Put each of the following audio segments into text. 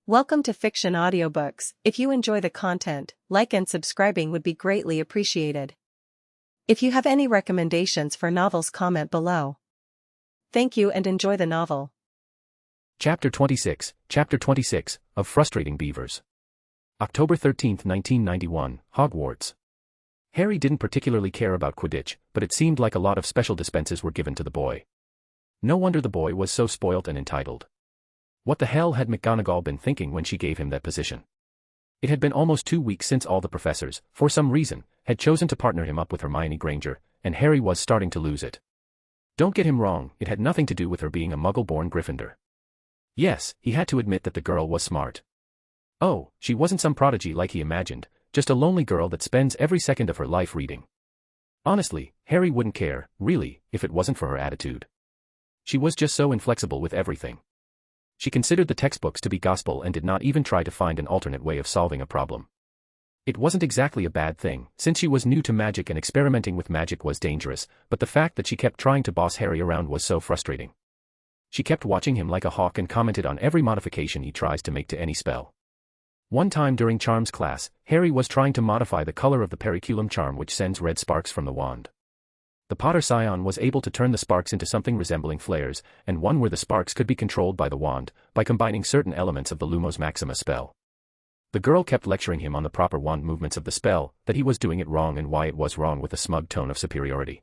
Welcome to Fiction Audiobooks. If you enjoy the content, like and subscribing would be greatly appreciated. If you have any recommendations for novels, comment below. Thank you and enjoy the novel. Chapter 26, of Frustrating Beavers. October 13, 1991, Hogwarts. Harry didn't particularly care about Quidditch, but it seemed like a lot of special dispenses were given to the boy. No wonder the boy was so spoilt and entitled. What the hell had McGonagall been thinking when she gave him that position? It had been almost 2 weeks since all the professors, for some reason, had chosen to partner him up with Hermione Granger, and Harry was starting to lose it. Don't get him wrong, it had nothing to do with her being a Muggle-born Gryffindor. Yes, he had to admit that the girl was smart. Oh, she wasn't some prodigy like he imagined, just a lonely girl that spends every second of her life reading. Honestly, Harry wouldn't care, really, if it wasn't for her attitude. She was just so inflexible with everything. She considered the textbooks to be gospel and did not even try to find an alternate way of solving a problem. It wasn't exactly a bad thing, since she was new to magic and experimenting with magic was dangerous, but the fact that she kept trying to boss Harry around was so frustrating. She kept watching him like a hawk and commented on every modification he tries to make to any spell. One time during Charms class, Harry was trying to modify the color of the Periculum charm which sends red sparks from the wand. The Potter Scion was able to turn the sparks into something resembling flares, and one where the sparks could be controlled by the wand, by combining certain elements of the Lumos Maxima spell. The girl kept lecturing him on the proper wand movements of the spell, that he was doing it wrong and why it was wrong with a smug tone of superiority.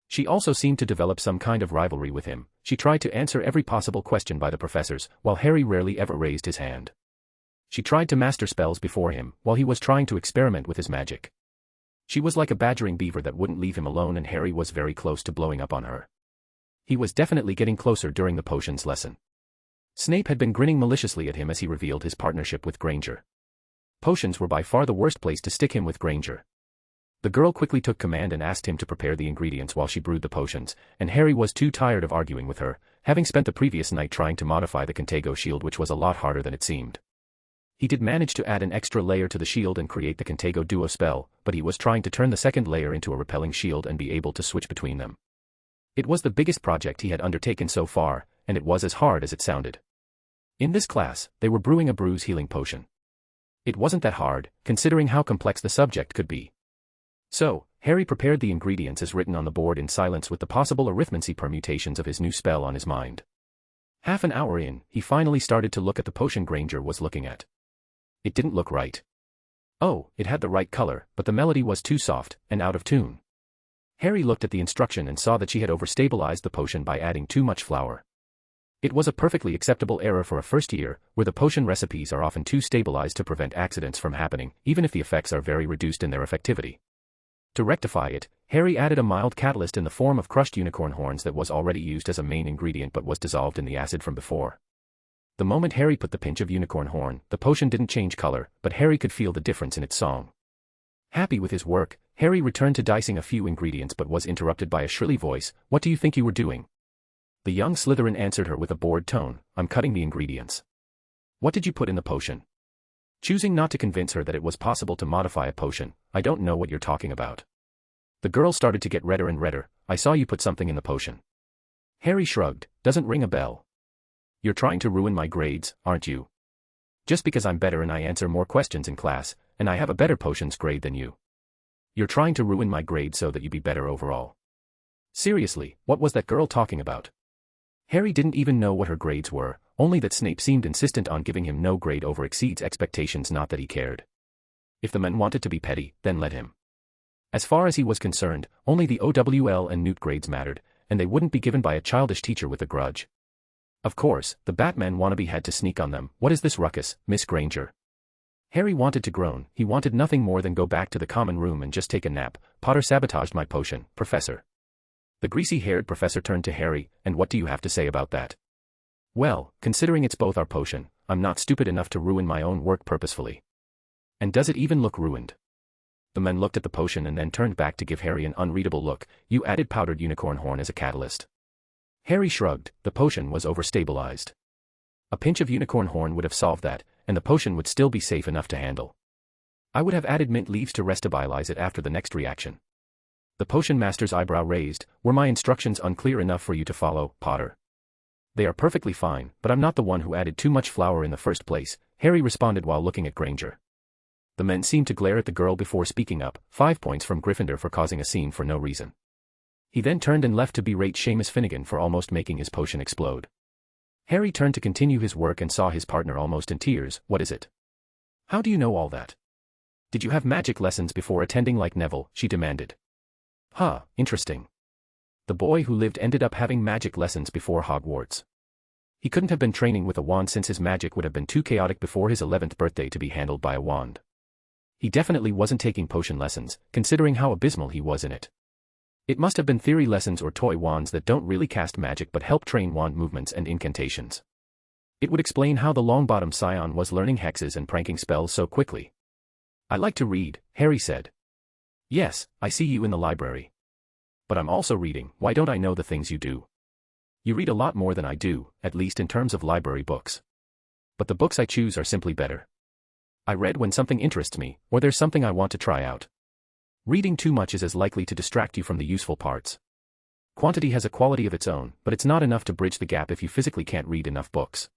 She also seemed to develop some kind of rivalry with him. She tried to answer every possible question by the professors, while Harry rarely ever raised his hand. She tried to master spells before him, while he was trying to experiment with his magic. She was like a badgering beaver that wouldn't leave him alone, and Harry was very close to blowing up on her. He was definitely getting closer during the potions lesson. Snape had been grinning maliciously at him as he revealed his partnership with Granger. Potions were by far the worst place to stick him with Granger. The girl quickly took command and asked him to prepare the ingredients while she brewed the potions, and Harry was too tired of arguing with her, having spent the previous night trying to modify the Contago shield, which was a lot harder than it seemed. He did manage to add an extra layer to the shield and create the Contago Duo spell, but he was trying to turn the second layer into a repelling shield and be able to switch between them. It was the biggest project he had undertaken so far, and it was as hard as it sounded. In this class, they were brewing a bruise healing potion. It wasn't that hard, considering how complex the subject could be. So, Harry prepared the ingredients as written on the board in silence with the possible arithmancy permutations of his new spell on his mind. Half an hour in, he finally started to look at the potion Granger was looking at. It didn't look right. Oh, it had the right color, but the melody was too soft and out of tune. Harry looked at the instruction and saw that she had overstabilized the potion by adding too much flour. It was a perfectly acceptable error for a first year, where the potion recipes are often too stabilized to prevent accidents from happening, even if the effects are very reduced in their effectivity. To rectify it, Harry added a mild catalyst in the form of crushed unicorn horns that was already used as a main ingredient but was dissolved in the acid from before. The moment Harry put the pinch of unicorn horn, the potion didn't change color, but Harry could feel the difference in its song. Happy with his work, Harry returned to dicing a few ingredients but was interrupted by a shrilly voice. "What do you think you were doing?" The young Slytherin answered her with a bored tone, "I'm cutting the ingredients." "What did you put in the potion?" Choosing not to convince her that it was possible to modify a potion, "I don't know what you're talking about." The girl started to get redder and redder. "I saw you put something in the potion." Harry shrugged. "Doesn't ring a bell." "You're trying to ruin my grades, aren't you? Just because I'm better and I answer more questions in class, and I have a better potions grade than you. You're trying to ruin my grade so that you be better overall." Seriously, what was that girl talking about? Harry didn't even know what her grades were, only that Snape seemed insistent on giving him no grade over exceeds expectations, not that he cared. If the man wanted to be petty, then let him. As far as he was concerned, only the OWL and Newt grades mattered, and they wouldn't be given by a childish teacher with a grudge. Of course, the Batman wannabe had to sneak on them. "What is this ruckus, Miss Granger?" Harry wanted to groan. He wanted nothing more than go back to the common room and just take a nap. "Potter sabotaged my potion, Professor." The greasy-haired professor turned to Harry. "And what do you have to say about that?" "Well, considering it's both our potion, I'm not stupid enough to ruin my own work purposefully." "And does it even look ruined?" The man looked at the potion and then turned back to give Harry an unreadable look. "You added powdered unicorn horn as a catalyst." Harry shrugged. The potion was overstabilized. A pinch of unicorn horn would have solved that, and the potion would still be safe enough to handle. "I would have added mint leaves to restabilize it after the next reaction." The potion master's eyebrow raised. "Were my instructions unclear enough for you to follow, Potter?" They are perfectly fine, but I'm not the one who added too much flour in the first place, Harry responded while looking at Granger. The men seemed to glare at the girl before speaking up, 5 points from Gryffindor for causing a scene for no reason. He then turned and left to berate Seamus Finnegan for almost making his potion explode. Harry turned to continue his work and saw his partner almost in tears. What is it? How do you know all that? Did you have magic lessons before attending like Neville? She demanded. Huh, interesting. The boy who lived ended up having magic lessons before Hogwarts. He couldn't have been training with a wand since his magic would have been too chaotic before his 11th birthday to be handled by a wand. He definitely wasn't taking potion lessons, considering how abysmal he was in it. It must have been theory lessons or toy wands that don't really cast magic but help train wand movements and incantations. It would explain how the Longbottom Scion was learning hexes and pranking spells so quickly. I like to read, Harry said. Yes, I see you in the library. But I'm also reading. Why don't I know the things you do? You read a lot more than I do, at least in terms of library books. But the books I choose are simply better. I read when something interests me, or there's something I want to try out. Reading too much is as likely to distract you from the useful parts. Quantity has a quality of its own, but it's not enough to bridge the gap if you physically can't read enough books.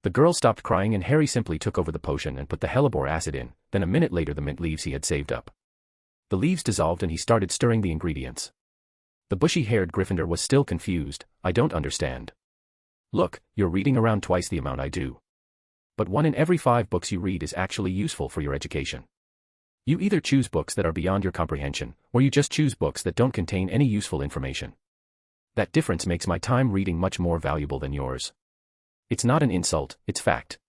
The girl stopped crying and Harry simply took over the potion and put the hellebore acid in, then a minute later the mint leaves he had saved up. The leaves dissolved and he started stirring the ingredients. The bushy-haired Gryffindor was still confused. I don't understand. Look, you're reading around twice the amount I do. But 1 in every 5 books you read is actually useful for your education. You either choose books that are beyond your comprehension, or you just choose books that don't contain any useful information. That difference makes my time reading much more valuable than yours. It's not an insult, it's fact.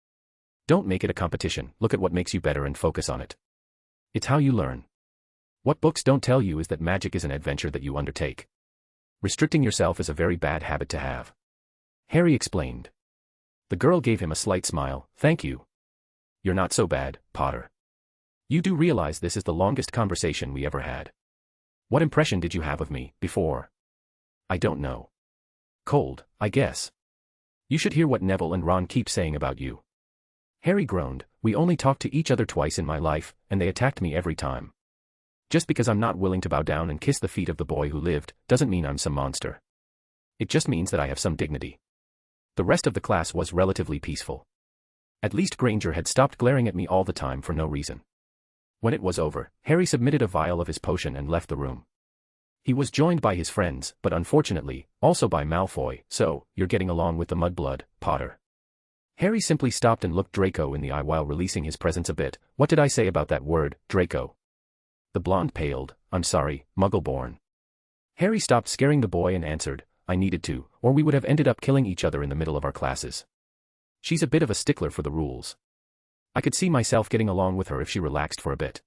Don't make it a competition, look at what makes you better and focus on it. It's how you learn. What books don't tell you is that magic is an adventure that you undertake. Restricting yourself is a very bad habit to have. Harry explained. The girl gave him a slight smile. Thank you. You're not so bad, Potter. You do realize this is the longest conversation we ever had. What impression did you have of me, before? I don't know. Cold, I guess. You should hear what Neville and Ron keep saying about you. Harry groaned. We only talked to each other twice in my life, and they attacked me every time. Just because I'm not willing to bow down and kiss the feet of the boy who lived, doesn't mean I'm some monster. It just means that I have some dignity. The rest of the class was relatively peaceful. At least Granger had stopped glaring at me all the time for no reason. When it was over, Harry submitted a vial of his potion and left the room. He was joined by his friends, but unfortunately, also by Malfoy. So, you're getting along with the mudblood, Potter. Harry simply stopped and looked Draco in the eye while releasing his presence a bit. What did I say about that word, Draco? The blonde paled. I'm sorry, Muggleborn. Harry stopped scaring the boy and answered, I needed to, or we would have ended up killing each other in the middle of our classes. She's a bit of a stickler for the rules. I could see myself getting along with her if she relaxed for a bit.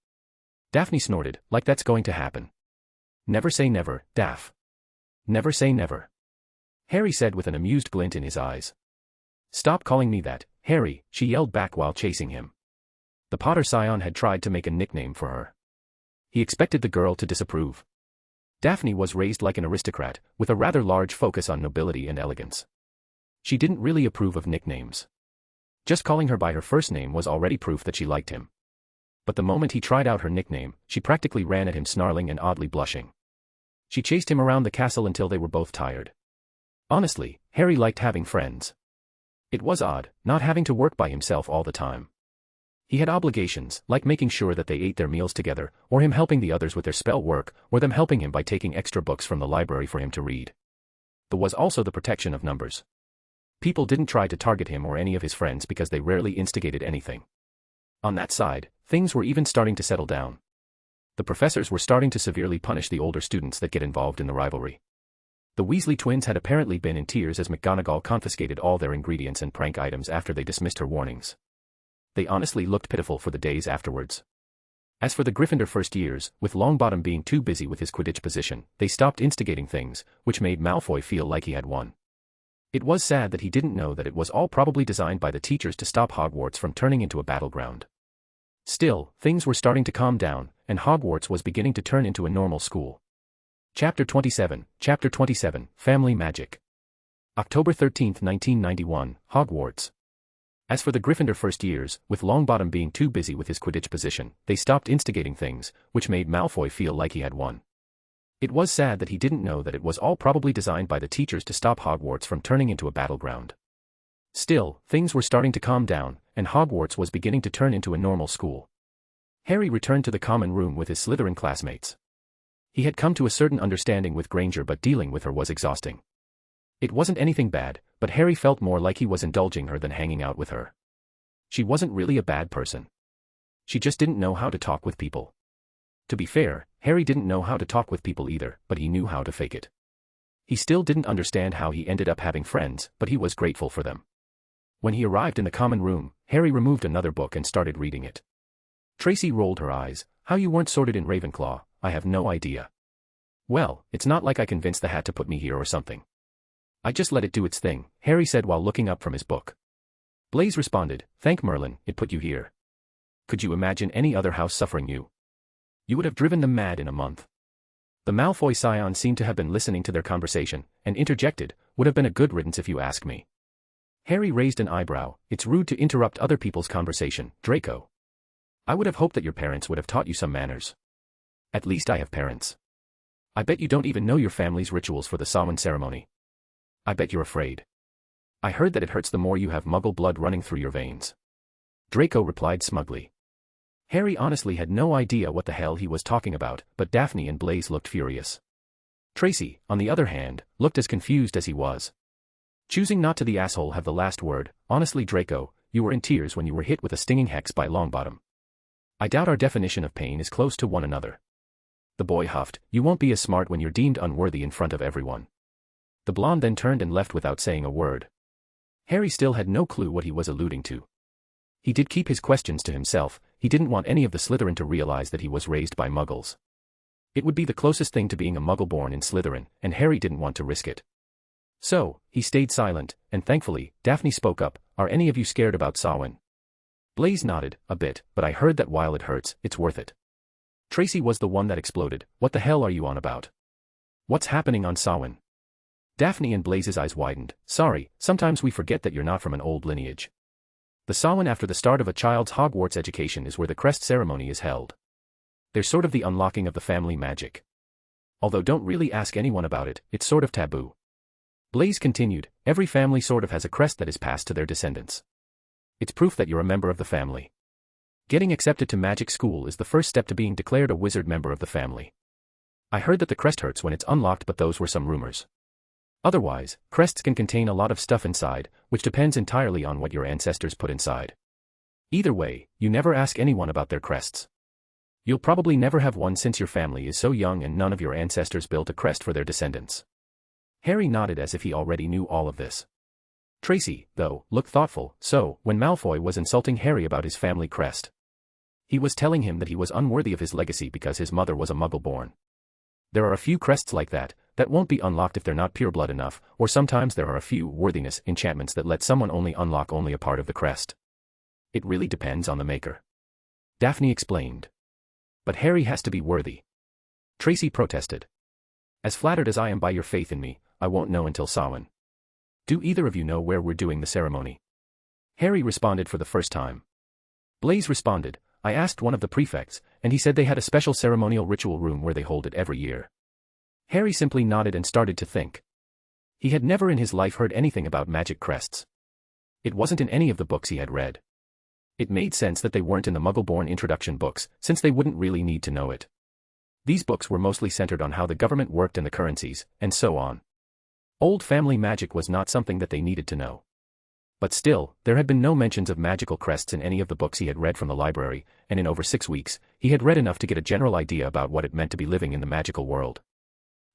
Daphne snorted, like that's going to happen. Never say never, Daph. Never say never. Harry said with an amused glint in his eyes. Stop calling me that, Harry, she yelled back while chasing him. The Potter Scion had tried to make a nickname for her. He expected the girl to disapprove. Daphne was raised like an aristocrat, with a rather large focus on nobility and elegance. She didn't really approve of nicknames. Just calling her by her first name was already proof that she liked him. But the moment he tried out her nickname, she practically ran at him snarling and oddly blushing. She chased him around the castle until they were both tired. Honestly, Harry liked having friends. It was odd, not having to work by himself all the time. He had obligations, like making sure that they ate their meals together, or him helping the others with their spell work, or them helping him by taking extra books from the library for him to read. There was also the protection of numbers. People didn't try to target him or any of his friends because they rarely instigated anything. On that side, things were even starting to settle down. The professors were starting to severely punish the older students that get involved in the rivalry. The Weasley twins had apparently been in tears as McGonagall confiscated all their ingredients and prank items after they dismissed her warnings. They honestly looked pitiful for the days afterwards. As for the Gryffindor first years, with Longbottom being too busy with his Quidditch position, they stopped instigating things, which made Malfoy feel like he had won. It was sad that he didn't know that it was all probably designed by the teachers to stop Hogwarts from turning into a battleground. Still, things were starting to calm down, and Hogwarts was beginning to turn into a normal school. Chapter 27, Family Magic. October 13, 1991, Hogwarts. As for the Gryffindor first years, with Longbottom being too busy with his Quidditch position, they stopped instigating things, which made Malfoy feel like he had won. It was sad that he didn't know that it was all probably designed by the teachers to stop Hogwarts from turning into a battleground. Still, things were starting to calm down, and Hogwarts was beginning to turn into a normal school. Harry returned to the common room with his Slytherin classmates. He had come to a certain understanding with Granger, but dealing with her was exhausting. It wasn't anything bad, but Harry felt more like he was indulging her than hanging out with her. She wasn't really a bad person. She just didn't know how to talk with people. To be fair, Harry didn't know how to talk with people either, but he knew how to fake it. He still didn't understand how he ended up having friends, but he was grateful for them. When he arrived in the common room, Harry removed another book and started reading it. Tracy rolled her eyes. How you weren't sorted in Ravenclaw, I have no idea. Well, it's not like I convinced the hat to put me here or something. I just let it do its thing, Harry said while looking up from his book. Blaise responded, thank Merlin, it put you here. Could you imagine any other house suffering you? You would have driven them mad in a month. The Malfoy scion seemed to have been listening to their conversation, and interjected, would have been a good riddance if you ask me. Harry raised an eyebrow. It's rude to interrupt other people's conversation, Draco. I would have hoped that your parents would have taught you some manners. At least I have parents. I bet you don't even know your family's rituals for the Samhain ceremony. I bet you're afraid. I heard that it hurts the more you have Muggle blood running through your veins. Draco replied smugly. Harry honestly had no idea what the hell he was talking about, but Daphne and Blaise looked furious. Tracy, on the other hand, looked as confused as he was. Choosing not to the asshole have the last word, honestly Draco, you were in tears when you were hit with a stinging hex by Longbottom. I doubt our definition of pain is close to one another. The boy huffed, you won't be as smart when you're deemed unworthy in front of everyone. The blonde then turned and left without saying a word. Harry still had no clue what he was alluding to. He did keep his questions to himself. He didn't want any of the Slytherin to realize that he was raised by Muggles. It would be the closest thing to being a Muggle born in Slytherin, and Harry didn't want to risk it. So, he stayed silent, and thankfully, Daphne spoke up, are any of you scared about Samhain? Blaise nodded, a bit, but I heard that while it hurts, it's worth it. Tracy was the one that exploded, what the hell are you on about? What's happening on Samhain? Daphne and Blaise's eyes widened, sorry, sometimes we forget that you're not from an old lineage. The Samhain after the start of a child's Hogwarts education is where the crest ceremony is held. There's sort of the unlocking of the family magic. Although don't really ask anyone about it, it's sort of taboo. Blaise continued, every family sort of has a crest that is passed to their descendants. It's proof that you're a member of the family. Getting accepted to magic school is the first step to being declared a wizard member of the family. I heard that the crest hurts when it's unlocked, but those were some rumors. Otherwise, crests can contain a lot of stuff inside, which depends entirely on what your ancestors put inside. Either way, you never ask anyone about their crests. You'll probably never have one since your family is so young and none of your ancestors built a crest for their descendants. Harry nodded as if he already knew all of this. Tracy, though, looked thoughtful, so, when Malfoy was insulting Harry about his family crest, he was telling him that he was unworthy of his legacy because his mother was a Muggle-born. There are a few crests like that won't be unlocked if they're not pureblood enough, or sometimes there are a few worthiness enchantments that let someone only unlock a part of the crest. It really depends on the maker. Daphne explained. But Harry has to be worthy. Tracy protested. As flattered as I am by your faith in me, I won't know until Samhain. Do either of you know where we're doing the ceremony? Harry responded for the first time. Blaise responded, I asked one of the prefects, and he said they had a special ceremonial ritual room where they hold it every year. Harry simply nodded and started to think. He had never in his life heard anything about magic crests. It wasn't in any of the books he had read. It made sense that they weren't in the Muggle-born introduction books, since they wouldn't really need to know it. These books were mostly centered on how the government worked and the currencies, and so on. Old family magic was not something that they needed to know. But still, there had been no mentions of magical crests in any of the books he had read from the library, and in over 6 weeks, he had read enough to get a general idea about what it meant to be living in the magical world.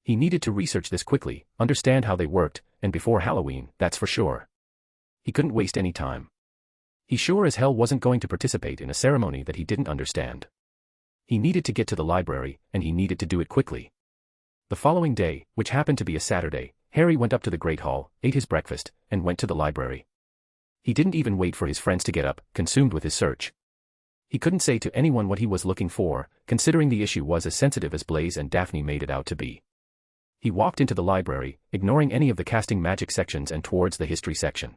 He needed to research this quickly, understand how they worked, and before Halloween, that's for sure. He couldn't waste any time. He sure as hell wasn't going to participate in a ceremony that he didn't understand. He needed to get to the library, and he needed to do it quickly. The following day, which happened to be a Saturday, Harry went up to the Great Hall, ate his breakfast, and went to the library. He didn't even wait for his friends to get up, consumed with his search. He couldn't say to anyone what he was looking for, considering the issue was as sensitive as Blaise and Daphne made it out to be. He walked into the library, ignoring any of the casting magic sections and towards the history section.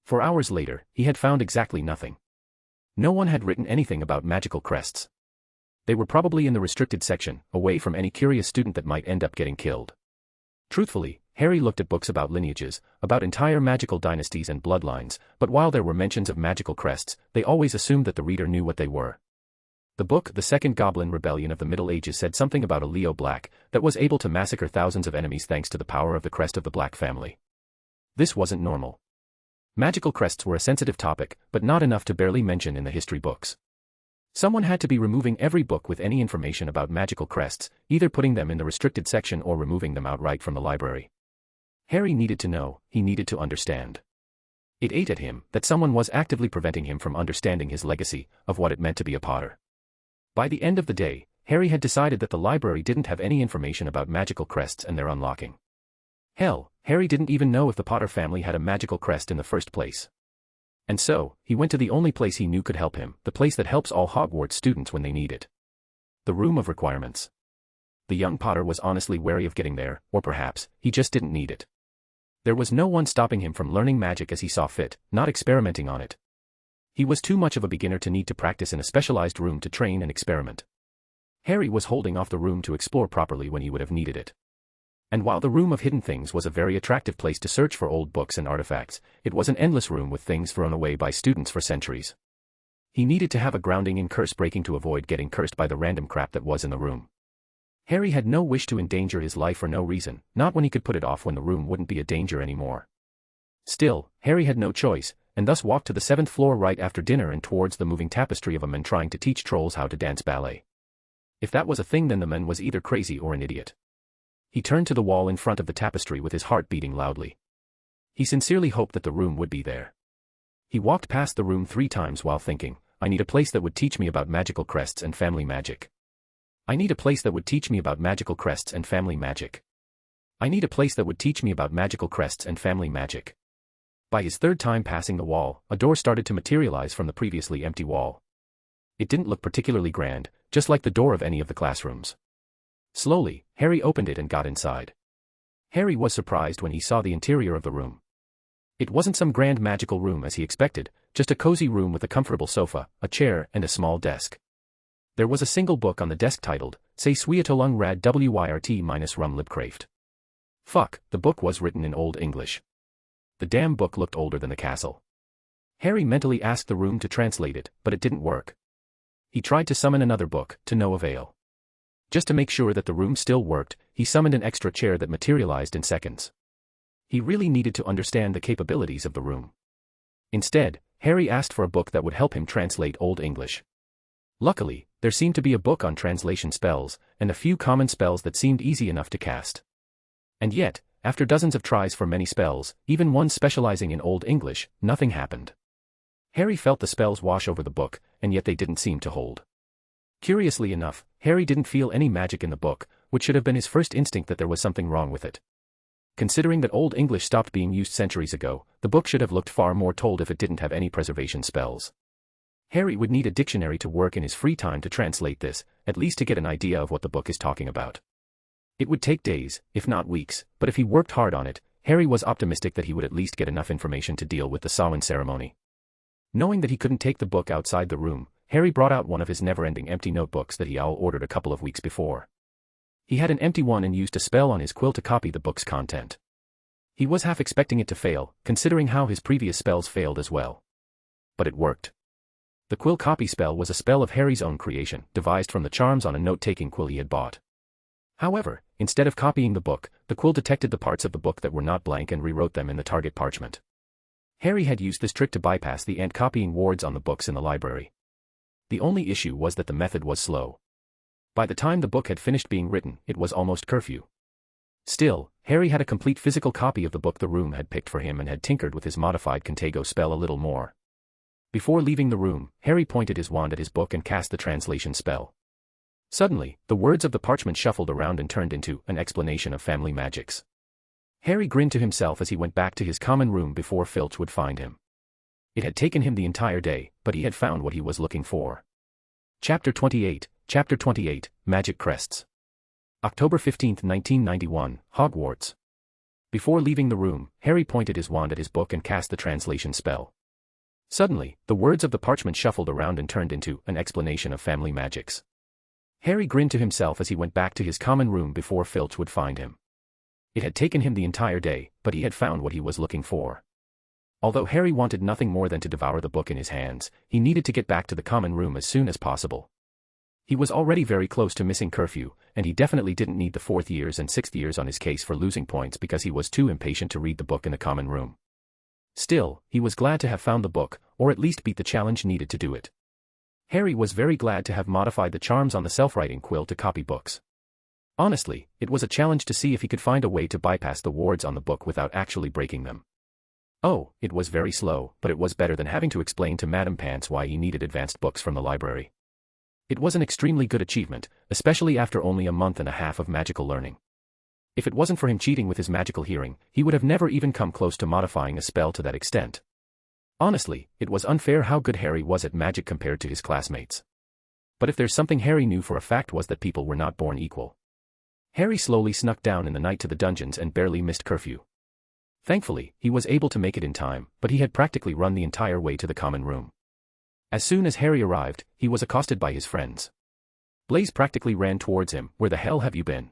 4 hours later, he had found exactly nothing. No one had written anything about magical crests. They were probably in the restricted section, away from any curious student that might end up getting killed. Truthfully, Harry looked at books about lineages, about entire magical dynasties and bloodlines, but while there were mentions of magical crests, they always assumed that the reader knew what they were. The book, The Second Goblin Rebellion of the Middle Ages, said something about a Leo Black that was able to massacre thousands of enemies thanks to the power of the crest of the Black family. This wasn't normal. Magical crests were a sensitive topic, but not enough to barely mention in the history books. Someone had to be removing every book with any information about magical crests, either putting them in the restricted section or removing them outright from the library. Harry needed to know, he needed to understand. It ate at him that someone was actively preventing him from understanding his legacy, of what it meant to be a Potter. By the end of the day, Harry had decided that the library didn't have any information about magical crests and their unlocking. Hell, Harry didn't even know if the Potter family had a magical crest in the first place. And so, he went to the only place he knew could help him, the place that helps all Hogwarts students when they need it. The Room of Requirements. The young Potter was honestly wary of getting there, or perhaps, he just didn't need it. There was no one stopping him from learning magic as he saw fit, not experimenting on it. He was too much of a beginner to need to practice in a specialized room to train and experiment. Harry was holding off the room to explore properly when he would have needed it. And while the Room of Hidden Things was a very attractive place to search for old books and artifacts, it was an endless room with things thrown away by students for centuries. He needed to have a grounding in curse breaking to avoid getting cursed by the random crap that was in the room. Harry had no wish to endanger his life for no reason, not when he could put it off when the room wouldn't be a danger anymore. Still, Harry had no choice, and thus walked to the 7th floor right after dinner and towards the moving tapestry of a man trying to teach trolls how to dance ballet. If that was a thing, then the man was either crazy or an idiot. He turned to the wall in front of the tapestry with his heart beating loudly. He sincerely hoped that the room would be there. He walked past the room 3 times while thinking, I need a place that would teach me about magical crests and family magic. I need a place that would teach me about magical crests and family magic. I need a place that would teach me about magical crests and family magic. By his 3rd time passing the wall, a door started to materialize from the previously empty wall. It didn't look particularly grand, just like the door of any of the classrooms. Slowly, Harry opened it and got inside. Harry was surprised when he saw the interior of the room. It wasn't some grand magical room as he expected, just a cozy room with a comfortable sofa, a chair, and a small desk. There was a single book on the desk titled, Say Sweetolung Rad Wyrt-Rum Libcraft. Fuck, the book was written in Old English. The damn book looked older than the castle. Harry mentally asked the room to translate it, but it didn't work. He tried to summon another book, to no avail. Just to make sure that the room still worked, he summoned an extra chair that materialized in seconds. He really needed to understand the capabilities of the room. Instead, Harry asked for a book that would help him translate Old English. Luckily, there seemed to be a book on translation spells, and a few common spells that seemed easy enough to cast. And yet, after dozens of tries for many spells, even one specializing in Old English, nothing happened. Harry felt the spells wash over the book, and yet they didn't seem to hold. Curiously enough, Harry didn't feel any magic in the book, which should have been his first instinct that there was something wrong with it. Considering that Old English stopped being used centuries ago, the book should have looked far more told if it didn't have any preservation spells. Harry would need a dictionary to work in his free time to translate this, at least to get an idea of what the book is talking about. It would take days, if not weeks, but if he worked hard on it, Harry was optimistic that he would at least get enough information to deal with the Samhain ceremony. Knowing that he couldn't take the book outside the room, Harry brought out one of his never-ending empty notebooks that he all ordered a couple of weeks before. He had an empty one and used a spell on his quill to copy the book's content. He was half expecting it to fail, considering how his previous spells failed as well. But it worked. The quill copy spell was a spell of Harry's own creation, devised from the charms on a note-taking quill he had bought. However, instead of copying the book, the quill detected the parts of the book that were not blank and rewrote them in the target parchment. Harry had used this trick to bypass the ant-copying wards on the books in the library. The only issue was that the method was slow. By the time the book had finished being written, it was almost curfew. Still, Harry had a complete physical copy of the book the room had picked for him and had tinkered with his modified Contago spell a little more. Before leaving the room, Harry pointed his wand at his book and cast the translation spell. Suddenly, the words of the parchment shuffled around and turned into an explanation of family magics. Harry grinned to himself as he went back to his common room before Filch would find him. It had taken him the entire day, but he had found what he was looking for. Chapter 28, Magic Crests. October 15, 1991, Hogwarts. Before leaving the room, Harry pointed his wand at his book and cast the translation spell. Suddenly, the words of the parchment shuffled around and turned into an explanation of family magics. Harry grinned to himself as he went back to his common room before Filch would find him. It had taken him the entire day, but he had found what he was looking for. Although Harry wanted nothing more than to devour the book in his hands, he needed to get back to the common room as soon as possible. He was already very close to missing curfew, and he definitely didn't need the 4th years and 6th years on his case for losing points because he was too impatient to read the book in the common room. Still, he was glad to have found the book, or at least beat the challenge needed to do it. Harry was very glad to have modified the charms on the self-writing quill to copy books. Honestly, it was a challenge to see if he could find a way to bypass the wards on the book without actually breaking them. Oh, it was very slow, but it was better than having to explain to Madame Pants why he needed advanced books from the library. It was an extremely good achievement, especially after only a month and a half of magical learning. If it wasn't for him cheating with his magical hearing, he would have never even come close to modifying a spell to that extent. Honestly, it was unfair how good Harry was at magic compared to his classmates. But if there's something Harry knew for a fact was that people were not born equal. Harry slowly snuck down in the night to the dungeons and barely missed curfew. Thankfully, he was able to make it in time, but he had practically run the entire way to the common room. As soon as Harry arrived, he was accosted by his friends. Blaise practically ran towards him. "Where the hell have you been?"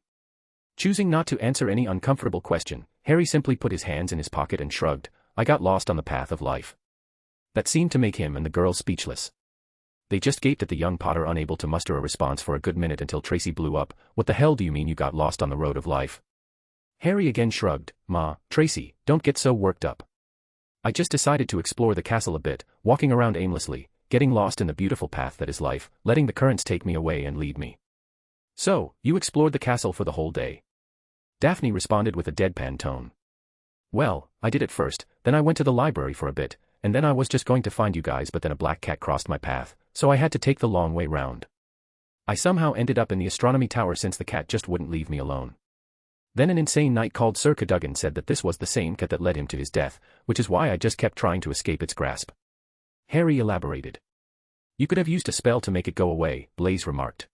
Choosing not to answer any uncomfortable question, Harry simply put his hands in his pocket and shrugged. "I got lost on the path of life." That seemed to make him and the girls speechless. They just gaped at the young Potter, unable to muster a response for a good minute until Tracy blew up. "What the hell do you mean you got lost on the road of life?" Harry again shrugged. "Ma, Tracy, don't get so worked up. I just decided to explore the castle a bit, walking around aimlessly, getting lost in the beautiful path that is life, letting the currents take me away and lead me." "So, you explored the castle for the whole day?" Daphne responded with a deadpan tone. "Well, I did at first, then I went to the library for a bit, and then I was just going to find you guys, but then a black cat crossed my path, so I had to take the long way round. I somehow ended up in the astronomy tower since the cat just wouldn't leave me alone. Then an insane knight called Sir Cadogan said that this was the same cat that led him to his death, which is why I just kept trying to escape its grasp." Harry elaborated. "You could have used a spell to make it go away," Blaise remarked.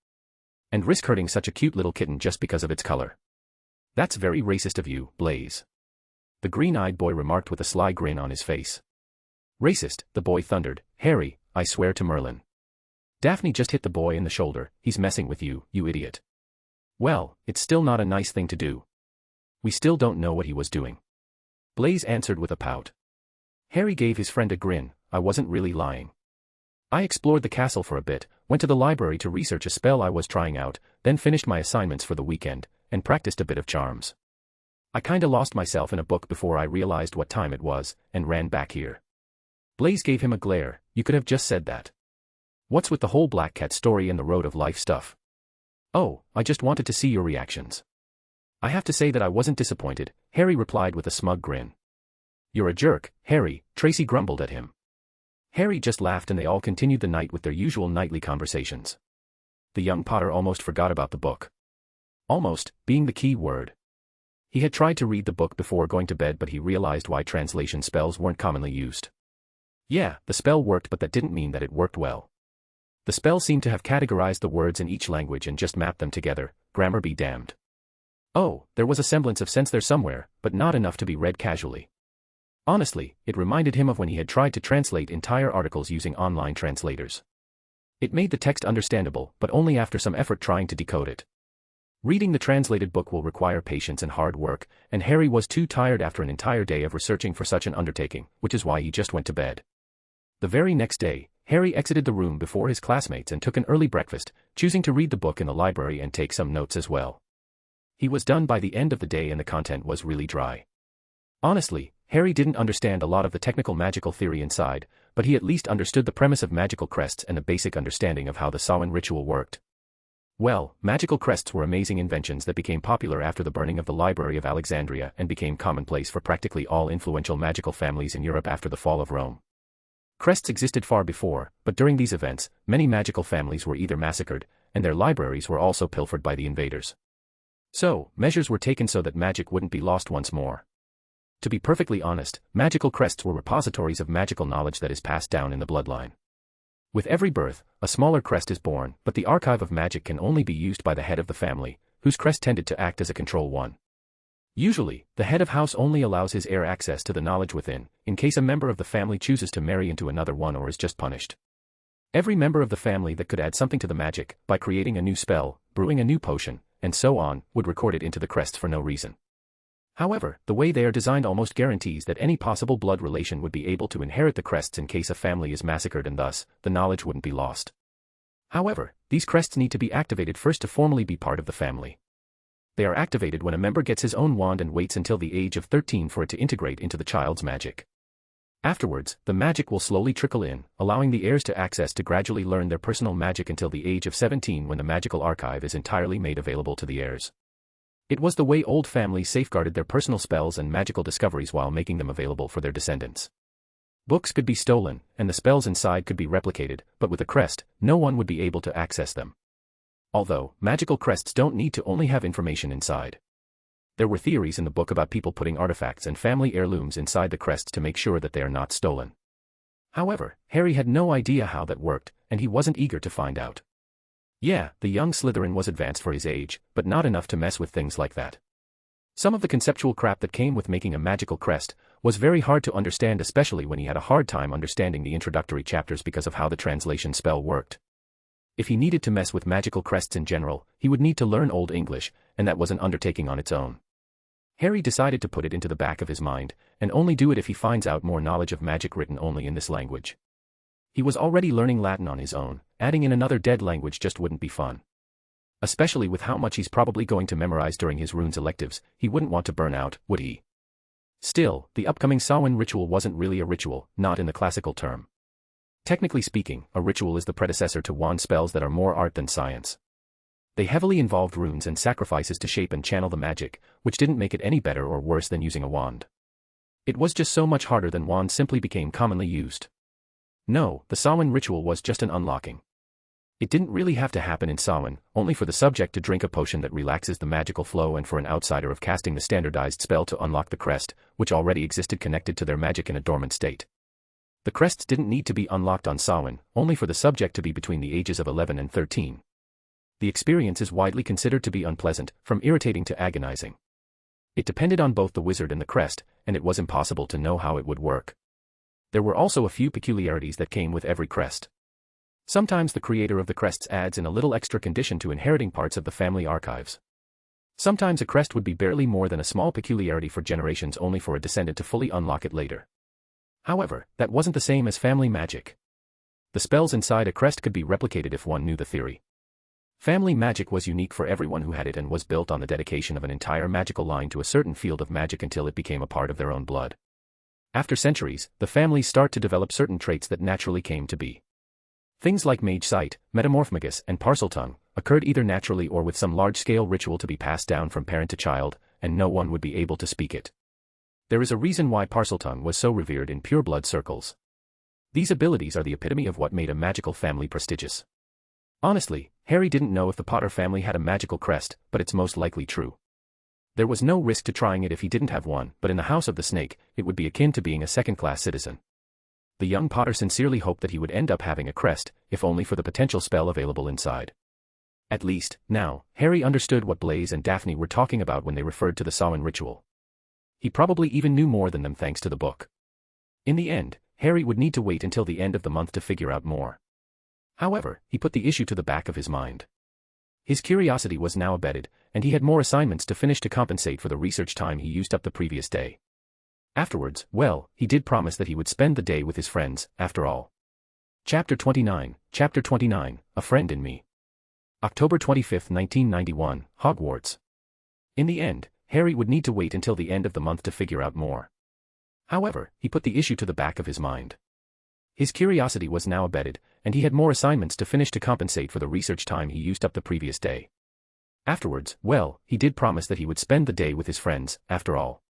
"And risk hurting such a cute little kitten just because of its color. That's very racist of you, Blaise." The green-eyed boy remarked with a sly grin on his face. "Racist," the boy thundered. "Harry, I swear to Merlin." Daphne just hit the boy in the shoulder. "He's messing with you, you idiot." "Well, it's still not a nice thing to do. We still don't know what he was doing." Blaise answered with a pout. Harry gave his friend a grin. "I wasn't really lying. I explored the castle for a bit, went to the library to research a spell I was trying out, then finished my assignments for the weekend, and practiced a bit of charms. I kinda lost myself in a book before I realized what time it was, and ran back here." Blaise gave him a glare. "You could have just said that. What's with the whole black cat story and the road of life stuff?" "Oh, I just wanted to see your reactions." "I have to say that I wasn't disappointed," Harry replied with a smug grin. "You're a jerk, Harry," Tracy grumbled at him. Harry just laughed and they all continued the night with their usual nightly conversations. The young Potter almost forgot about the book. Almost, being the key word. He had tried to read the book before going to bed, but he realized why translation spells weren't commonly used. Yeah, the spell worked, but that didn't mean that it worked well. The spell seemed to have categorized the words in each language and just mapped them together, grammar be damned. Oh, there was a semblance of sense there somewhere, but not enough to be read casually. Honestly, it reminded him of when he had tried to translate entire articles using online translators. It made the text understandable, but only after some effort trying to decode it. Reading the translated book will require patience and hard work, and Harry was too tired after an entire day of researching for such an undertaking, which is why he just went to bed. The very next day, Harry exited the room before his classmates and took an early breakfast, choosing to read the book in the library and take some notes as well. He was done by the end of the day and the content was really dry. Honestly, Harry didn't understand a lot of the technical magical theory inside, but he at least understood the premise of magical crests and a basic understanding of how the Samhain ritual worked. Well, magical crests were amazing inventions that became popular after the burning of the Library of Alexandria and became commonplace for practically all influential magical families in Europe after the fall of Rome. Crests existed far before, but during these events, many magical families were either massacred, and their libraries were also pilfered by the invaders. So, measures were taken so that magic wouldn't be lost once more. To be perfectly honest, magical crests were repositories of magical knowledge that is passed down in the bloodline. With every birth, a smaller crest is born, but the archive of magic can only be used by the head of the family, whose crest tended to act as a control one. Usually, the head of house only allows his heir access to the knowledge within, in case a member of the family chooses to marry into another one or is just punished. Every member of the family that could add something to the magic, by creating a new spell, brewing a new potion, and so on, would record it into the crests for no reason. However, the way they are designed almost guarantees that any possible blood relation would be able to inherit the crests in case a family is massacred, and thus, the knowledge wouldn't be lost. However, these crests need to be activated first to formally be part of the family. They are activated when a member gets his own wand and waits until the age of 13 for it to integrate into the child's magic. Afterwards, the magic will slowly trickle in, allowing the heirs to access to gradually learn their personal magic until the age of 17, when the magical archive is entirely made available to the heirs. It was the way old families safeguarded their personal spells and magical discoveries while making them available for their descendants. Books could be stolen, and the spells inside could be replicated, but with a crest, no one would be able to access them. Although, magical crests don't need to only have information inside. There were theories in the book about people putting artifacts and family heirlooms inside the crests to make sure that they are not stolen. However, Harry had no idea how that worked, and he wasn't eager to find out. Yeah, the young Slytherin was advanced for his age, but not enough to mess with things like that. Some of the conceptual crap that came with making a magical crest was very hard to understand, especially when he had a hard time understanding the introductory chapters because of how the translation spell worked. If he needed to mess with magical crests in general, he would need to learn Old English, and that was an undertaking on its own. Harry decided to put it into the back of his mind, and only do it if he finds out more knowledge of magic written only in this language. He was already learning Latin on his own, adding in another dead language just wouldn't be fun. Especially with how much he's probably going to memorize during his runes electives, he wouldn't want to burn out, would he? Still, the upcoming Samhain ritual wasn't really a ritual, not in the classical term. Technically speaking, a ritual is the predecessor to wand spells that are more art than science. They heavily involved runes and sacrifices to shape and channel the magic, which didn't make it any better or worse than using a wand. It was just so much harder than wands simply became commonly used. No, the Samhain ritual was just an unlocking. It didn't really have to happen in Samhain, only for the subject to drink a potion that relaxes the magical flow and for an outsider of casting the standardized spell to unlock the crest, which already existed connected to their magic in a dormant state. The crests didn't need to be unlocked on Samhain, only for the subject to be between the ages of 11 and 13. The experience is widely considered to be unpleasant, from irritating to agonizing. It depended on both the wizard and the crest, and it was impossible to know how it would work. There were also a few peculiarities that came with every crest. Sometimes the creator of the crests adds in a little extra condition to inheriting parts of the family archives. Sometimes a crest would be barely more than a small peculiarity for generations only for a descendant to fully unlock it later. However, that wasn't the same as family magic. The spells inside a crest could be replicated if one knew the theory. Family magic was unique for everyone who had it and was built on the dedication of an entire magical line to a certain field of magic until it became a part of their own blood. After centuries, the families start to develop certain traits that naturally came to be. Things like mage sight, metamorphmagus, and parseltongue occurred either naturally or with some large-scale ritual to be passed down from parent to child, and no one would be able to speak it. There is a reason why parseltongue was so revered in pureblood circles. These abilities are the epitome of what made a magical family prestigious. Honestly, Harry didn't know if the Potter family had a magical crest, but it's most likely true. There was no risk to trying it if he didn't have one, but in the House of the Snake, it would be akin to being a second-class citizen. The young Potter sincerely hoped that he would end up having a crest, if only for the potential spell available inside. At least, now, Harry understood what Blaise and Daphne were talking about when they referred to the Samhain ritual. He probably even knew more than them thanks to the book. In the end, Harry would need to wait until the end of the month to figure out more. However, he put the issue to the back of his mind. His curiosity was now abated, and he had more assignments to finish to compensate for the research time he used up the previous day. Afterwards, well, he did promise that he would spend the day with his friends, after all. Chapter 29, A Friend in Me. October 25, 1991, Hogwarts. In the end, Harry would need to wait until the end of the month to figure out more. However, he put the issue to the back of his mind. His curiosity was now abated, and he had more assignments to finish to compensate for the research time he used up the previous day. Afterwards, well, he did promise that he would spend the day with his friends, after all.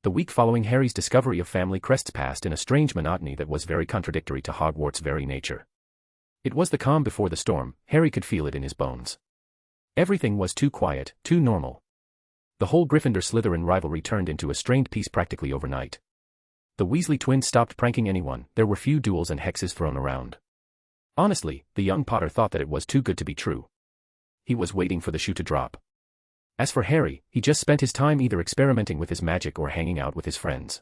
The week following Harry's discovery of family crests passed in a strange monotony that was very contradictory to Hogwarts' very nature. It was the calm before the storm, Harry could feel it in his bones. Everything was too quiet, too normal. The whole Gryffindor-Slytherin rivalry turned into a strained peace practically overnight. The Weasley twins stopped pranking anyone, there were few duels and hexes thrown around. Honestly, the young Potter thought that it was too good to be true. He was waiting for the shoe to drop. As for Harry, he just spent his time either experimenting with his magic or hanging out with his friends.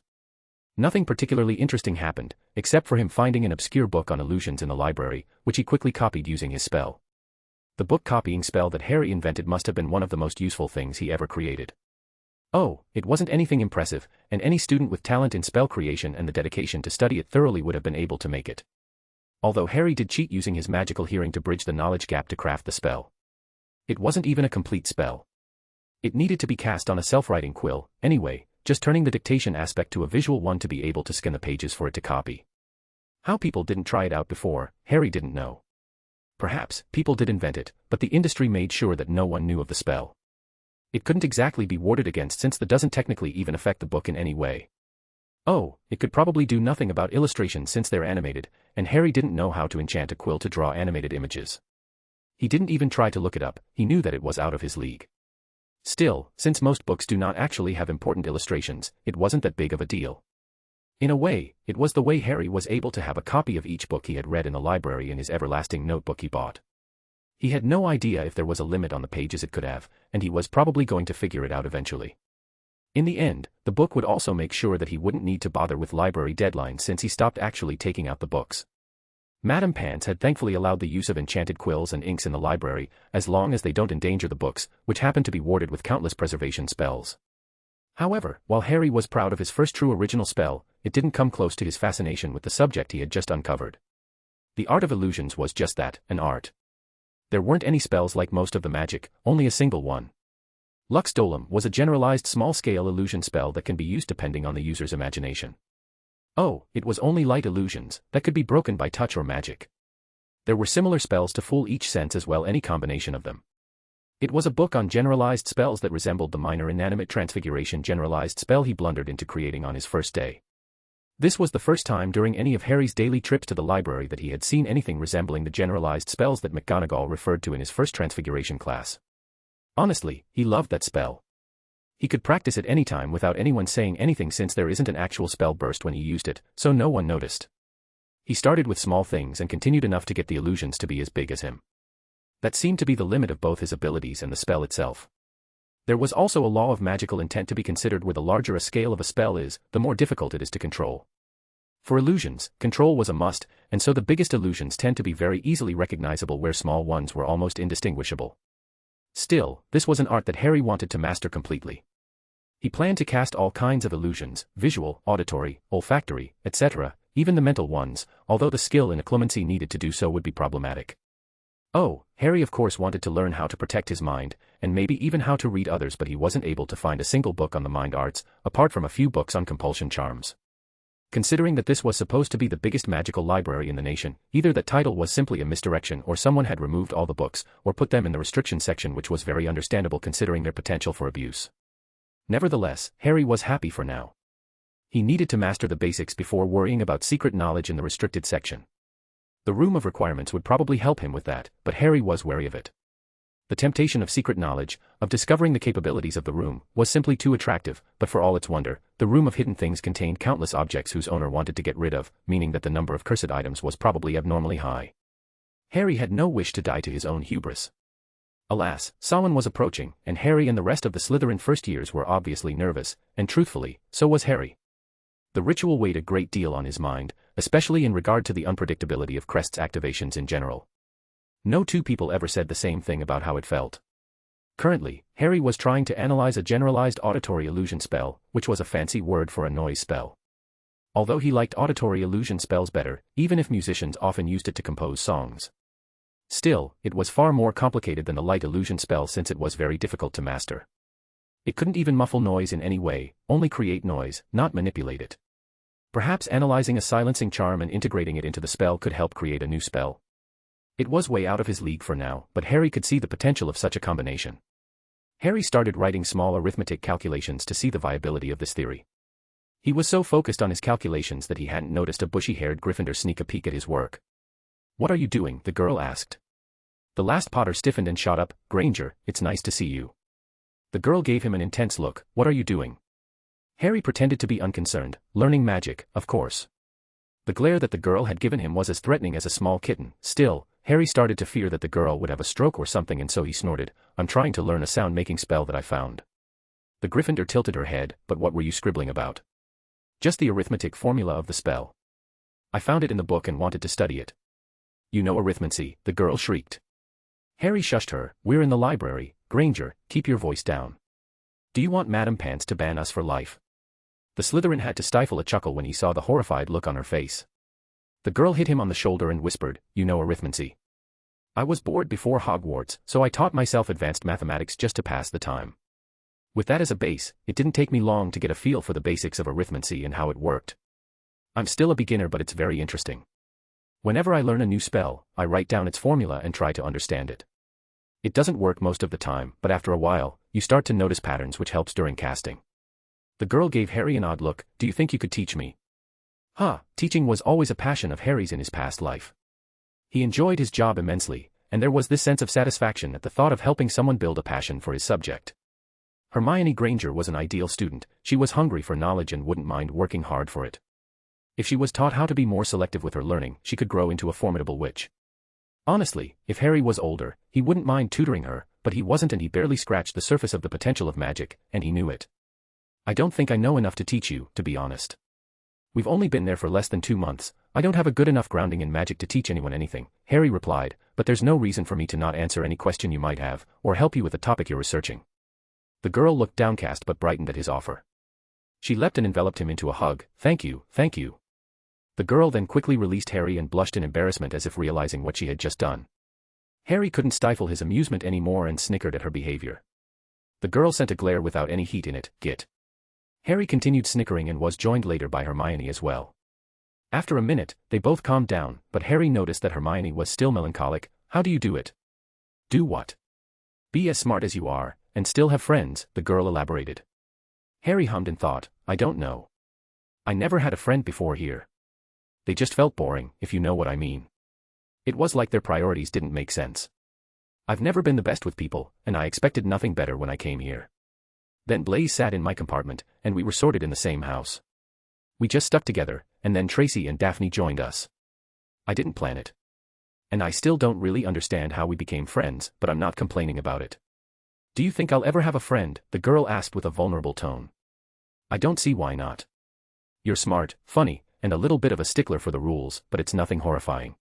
Nothing particularly interesting happened, except for him finding an obscure book on illusions in the library, which he quickly copied using his spell. The book copying spell that Harry invented must have been one of the most useful things he ever created. Oh, it wasn't anything impressive, and any student with talent in spell creation and the dedication to study it thoroughly would have been able to make it. Although Harry did cheat using his magical hearing to bridge the knowledge gap to craft the spell. It wasn't even a complete spell. It needed to be cast on a self-writing quill, anyway, just turning the dictation aspect to a visual one to be able to scan the pages for it to copy. How people didn't try it out before, Harry didn't know. Perhaps people did invent it, but the industry made sure that no one knew of the spell. It couldn't exactly be warded against since that doesn't technically even affect the book in any way. Oh, it could probably do nothing about illustrations since they're animated, and Harry didn't know how to enchant a quill to draw animated images. He didn't even try to look it up, he knew that it was out of his league. Still, since most books do not actually have important illustrations, it wasn't that big of a deal. In a way, it was the way Harry was able to have a copy of each book he had read in the library in his everlasting notebook he bought. He had no idea if there was a limit on the pages it could have, and he was probably going to figure it out eventually. In the end, the book would also make sure that he wouldn't need to bother with library deadlines since he stopped actually taking out the books. Madame Pants had thankfully allowed the use of enchanted quills and inks in the library, as long as they don't endanger the books, which happen to be warded with countless preservation spells. However, while Harry was proud of his first true original spell, it didn't come close to his fascination with the subject he had just uncovered. The art of illusions was just that, an art. There weren't any spells like most of the magic, only a single one. Lux Dolum was a generalized small-scale illusion spell that can be used depending on the user's imagination. Oh, it was only light illusions, that could be broken by touch or magic. There were similar spells to fool each sense as well, any combination of them. It was a book on generalized spells that resembled the minor inanimate transfiguration generalized spell he blundered into creating on his first day. This was the first time during any of Harry's daily trips to the library that he had seen anything resembling the generalized spells that McGonagall referred to in his first transfiguration class. Honestly, he loved that spell. He could practice it anytime without anyone saying anything since there isn't an actual spell burst when he used it, so no one noticed. He started with small things and continued enough to get the illusions to be as big as him. That seemed to be the limit of both his abilities and the spell itself. There was also a law of magical intent to be considered where the larger a scale of a spell is, the more difficult it is to control. For illusions, control was a must, and so the biggest illusions tend to be very easily recognizable where small ones were almost indistinguishable. Still, this was an art that Harry wanted to master completely. He planned to cast all kinds of illusions, visual, auditory, olfactory, etc., even the mental ones, although the skill and occlumency needed to do so would be problematic. Oh, Harry of course wanted to learn how to protect his mind, and maybe even how to read others, but he wasn't able to find a single book on the mind arts, apart from a few books on compulsion charms. Considering that this was supposed to be the biggest magical library in the nation, either that title was simply a misdirection or someone had removed all the books, or put them in the restriction section, which was very understandable considering their potential for abuse. Nevertheless, Harry was happy for now. He needed to master the basics before worrying about secret knowledge in the restricted section. The Room of Requirements would probably help him with that, but Harry was wary of it. The temptation of secret knowledge, of discovering the capabilities of the room, was simply too attractive, but for all its wonder, the Room of Hidden Things contained countless objects whose owner wanted to get rid of, meaning that the number of cursed items was probably abnormally high. Harry had no wish to die to his own hubris. Alas, Samhain was approaching, and Harry and the rest of the Slytherin first years were obviously nervous, and truthfully, so was Harry. The ritual weighed a great deal on his mind, especially in regard to the unpredictability of Crest's activations in general. No two people ever said the same thing about how it felt. Currently, Harry was trying to analyze a generalized auditory illusion spell, which was a fancy word for a noise spell. Although he liked auditory illusion spells better, even if musicians often used it to compose songs. Still, it was far more complicated than the light illusion spell since it was very difficult to master. It couldn't even muffle noise in any way, only create noise, not manipulate it. Perhaps analyzing a silencing charm and integrating it into the spell could help create a new spell. It was way out of his league for now, but Harry could see the potential of such a combination. Harry started writing small arithmetic calculations to see the viability of this theory. He was so focused on his calculations that he hadn't noticed a bushy-haired Gryffindor sneak a peek at his work. "What are you doing?" the girl asked. The last Potter stiffened and shot up. "Granger, it's nice to see you." The girl gave him an intense look. "What are you doing?" Harry pretended to be unconcerned. "Learning magic, of course." The glare that the girl had given him was as threatening as a small kitten. Still, Harry started to fear that the girl would have a stroke or something, and so he snorted, "I'm trying to learn a sound-making spell that I found." The Gryffindor tilted her head. "But what were you scribbling about?" Just the arithmetic formula of the spell. I found it in the book and wanted to study it. You know arithmancy, the girl shrieked. Harry shushed her. We're in the library, Granger, keep your voice down. Do you want Madam Pants to ban us for life? The Slytherin had to stifle a chuckle when he saw the horrified look on her face. The girl hit him on the shoulder and whispered, you know arithmancy. I was bored before Hogwarts, so I taught myself advanced mathematics just to pass the time. With that as a base, it didn't take me long to get a feel for the basics of arithmancy and how it worked. I'm still a beginner, but it's very interesting. Whenever I learn a new spell, I write down its formula and try to understand it. It doesn't work most of the time, but after a while, you start to notice patterns, which helps during casting. The girl gave Harry an odd look. Do you think you could teach me? Teaching was always a passion of Harry's in his past life. He enjoyed his job immensely, and there was this sense of satisfaction at the thought of helping someone build a passion for his subject. Hermione Granger was an ideal student. She was hungry for knowledge and wouldn't mind working hard for it. If she was taught how to be more selective with her learning, she could grow into a formidable witch. Honestly, if Harry was older, he wouldn't mind tutoring her, but he wasn't, and he barely scratched the surface of the potential of magic, and he knew it. I don't think I know enough to teach you, to be honest. We've only been there for less than 2 months. I don't have a good enough grounding in magic to teach anyone anything, Harry replied, but there's no reason for me to not answer any question you might have, or help you with the topic you're researching. The girl looked downcast but brightened at his offer. She leapt and enveloped him into a hug. Thank you, thank you. The girl then quickly released Harry and blushed in embarrassment as if realizing what she had just done. Harry couldn't stifle his amusement anymore and snickered at her behavior. The girl sent a glare without any heat in it. Git. Harry continued snickering and was joined later by Hermione as well. After a minute, they both calmed down, but Harry noticed that Hermione was still melancholic. How do you do it? Do what? Be as smart as you are, and still have friends, the girl elaborated. Harry hummed and thought, I don't know. I never had a friend before here. They just felt boring, if you know what I mean. It was like their priorities didn't make sense. I've never been the best with people, and I expected nothing better when I came here. Then Blaise sat in my compartment, and we were sorted in the same house. We just stuck together, and then Tracy and Daphne joined us. I didn't plan it. And I still don't really understand how we became friends, but I'm not complaining about it. Do you think I'll ever have a friend? The girl asked with a vulnerable tone. I don't see why not. You're smart, funny, and a little bit of a stickler for the rules, but it's nothing horrifying.